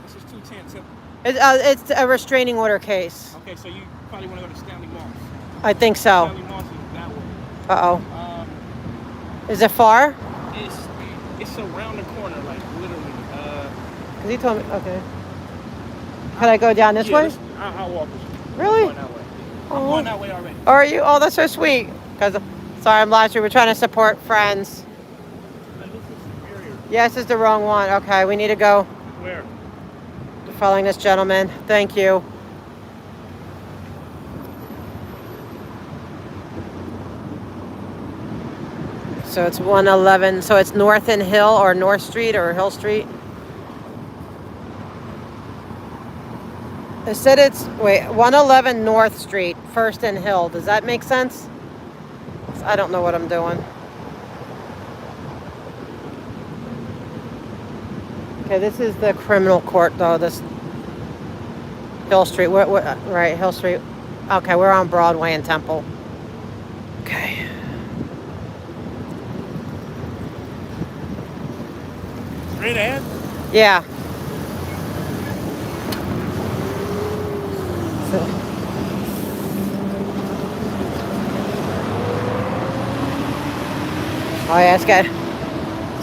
[SPEAKER 15] This is 210 Temple.
[SPEAKER 1] It's a restraining order case.
[SPEAKER 15] Okay, so you probably want to go to Stanley Moss.
[SPEAKER 1] I think so.
[SPEAKER 15] Stanley Moss is that way.
[SPEAKER 1] Uh-oh. Is it far?
[SPEAKER 15] It's around the corner, like literally.
[SPEAKER 1] Cause he told me. Okay. Can I go down this way?
[SPEAKER 15] I'll walk with you.
[SPEAKER 1] Really?
[SPEAKER 15] I'm going that way. I'm going that way already.
[SPEAKER 1] Are you? Oh, that's so sweet. Cause sorry, I'm last year. We're trying to support friends. Yes, it's the wrong one. Okay, we need to go.
[SPEAKER 15] Where?
[SPEAKER 1] Following this gentleman. Thank you. So it's 111. So it's North and Hill or North Street or Hill Street. It said it's, 111 North Street, First and Hill. Does that make sense? I don't know what I'm doing. Okay, this is the criminal court though, this Hill Street. Right, Hill Street. Okay, we're on Broadway and Temple. Okay.
[SPEAKER 15] Straight ahead?
[SPEAKER 1] Yeah. Oh yeah, it's good.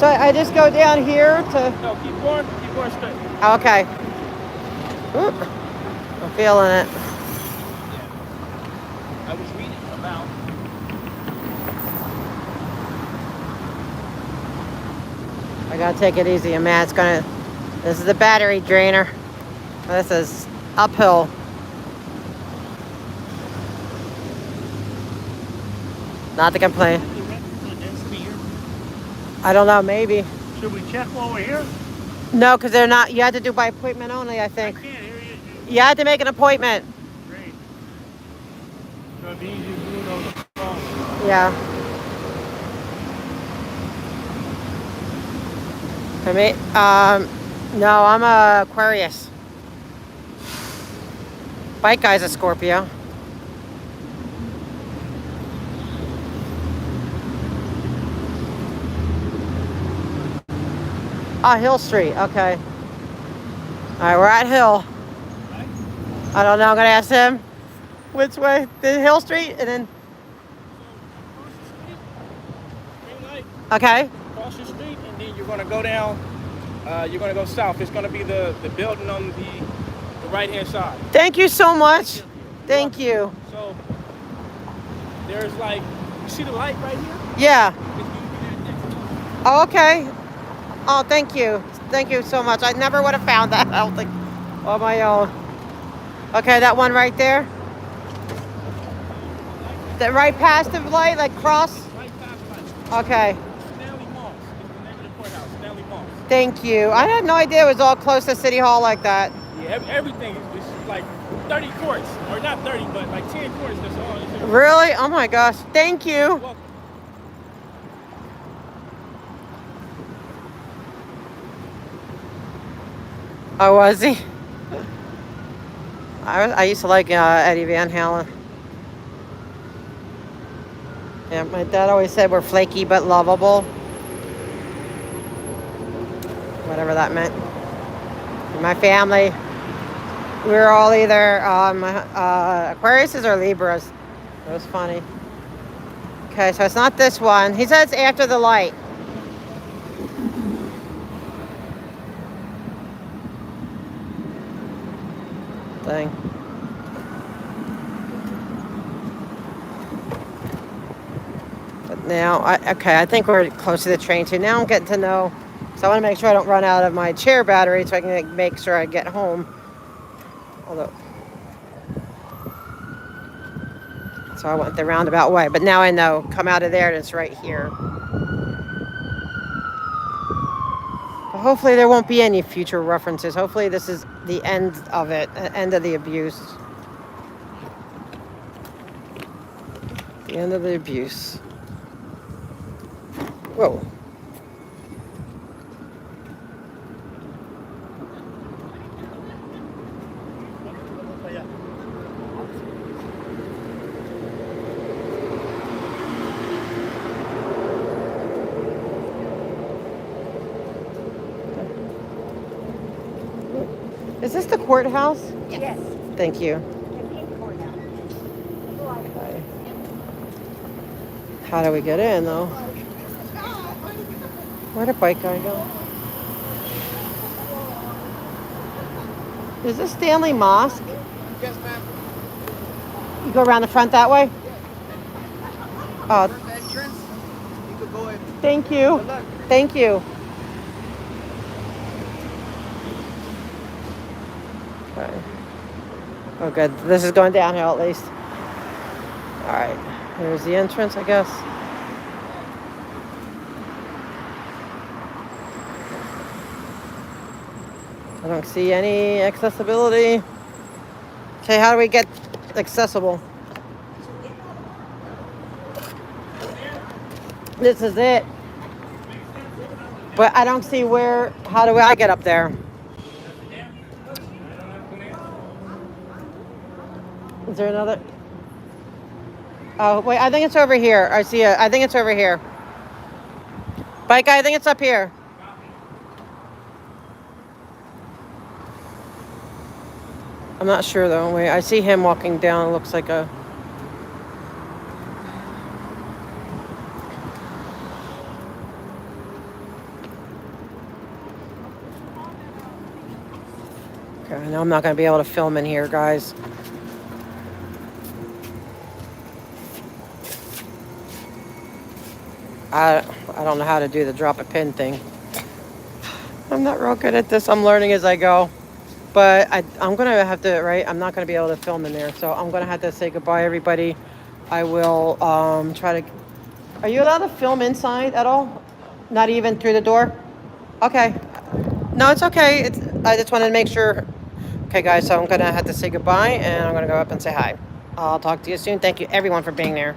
[SPEAKER 1] So I just go down here to...
[SPEAKER 15] No, keep going straight.
[SPEAKER 1] Okay. Oop. I'm feeling it.
[SPEAKER 15] I was reading about...
[SPEAKER 1] I gotta take it easy, man. It's gonna... This is the battery drainer. This is uphill. Not to complain. I don't know, maybe.
[SPEAKER 15] Should we check while we're here?
[SPEAKER 1] No, because they're not, you have to do by appointment only, I think.
[SPEAKER 15] I can't hear you.
[SPEAKER 1] You have to make an appointment.
[SPEAKER 15] Great. So it'd be easy to do it on the phone.
[SPEAKER 1] Yeah. For me, no, I'm a Aquarius. Bike guy's a Scorpio. Hill Street. Okay. All right, we're at Hill. I don't know. I'm gonna ask him which way. The Hill Street, and then. Okay.
[SPEAKER 15] Cross the street, and then you're gonna go down. You're gonna go south. It's gonna be the building on the right hand side.
[SPEAKER 1] Thank you so much. Thank you.
[SPEAKER 15] So there's like, you see the light right here?
[SPEAKER 1] Yeah. Oh, okay. Oh, thank you. Thank you so much. I never would have found that, I don't think, on my own. Okay, that one right there. The right past the light, like cross?
[SPEAKER 15] Right past light.
[SPEAKER 1] Okay.
[SPEAKER 15] Stanley Moss is the name of the courthouse, Stanley Moss.
[SPEAKER 1] Thank you. I had no idea it was all close to City Hall like that.
[SPEAKER 15] Yeah, everything is like 30 courts, or not 30, but like 10 courts. That's all.
[SPEAKER 1] Really? Oh my gosh. Thank you. Oh, was he? I used to like Eddie Van Halen. Yeah, my dad always said we're flaky but lovable. Whatever that meant. My family, we were all either Aquariuses or Libras. It was funny. Okay, so it's not this one. He says after the light. Thing. But now, I think we're close to the train too. Now I'm getting to know, so I want to make sure I don't run out of my chair battery so I can make sure I get home. Although, so I went the roundabout way, but now I know, come out of there and it's right here. But hopefully there won't be any future references. Hopefully this is the end of it, end of the abuse. The end of the abuse. Whoa. Is this the courthouse?
[SPEAKER 5] Yes.
[SPEAKER 1] Thank you. Okay. How do we get in, though? Where'd the bike guy go? Is this Stanley Mosque?
[SPEAKER 15] Yes, ma'am.
[SPEAKER 1] You go around the front that way? Oh,
[SPEAKER 15] First entrance, you could go in.
[SPEAKER 1] thank you.
[SPEAKER 15] Good luck.
[SPEAKER 1] Thank you. Okay. Oh, good. This is going downhill at least. All right. Here's the entrance, I guess. I don't see any accessibility. Okay, how do we get accessible? This is it. But I don't see where, how do I get up there? Is there another? Oh, wait, I think it's over here. I see it. I think it's over here. Bike guy, I think it's up here. I'm not sure though. Wait, I see him walking down. It looks like a... Okay, I know I'm not going to be able to film in here, guys. I don't know how to do the drop a pin thing. I'm not real good at this. I'm learning as I go. But I'm going to have to, right? I'm not going to be able to film in there. So I'm going to have to say goodbye, everybody. I will try to... Are you allowed to film inside at all? Not even through the door? Okay. No, it's okay. I just wanted to make sure. Okay, guys. So I'm going to have to say goodbye. And I'm going to go up and say hi. I'll talk to you soon. Thank you, everyone, for being there.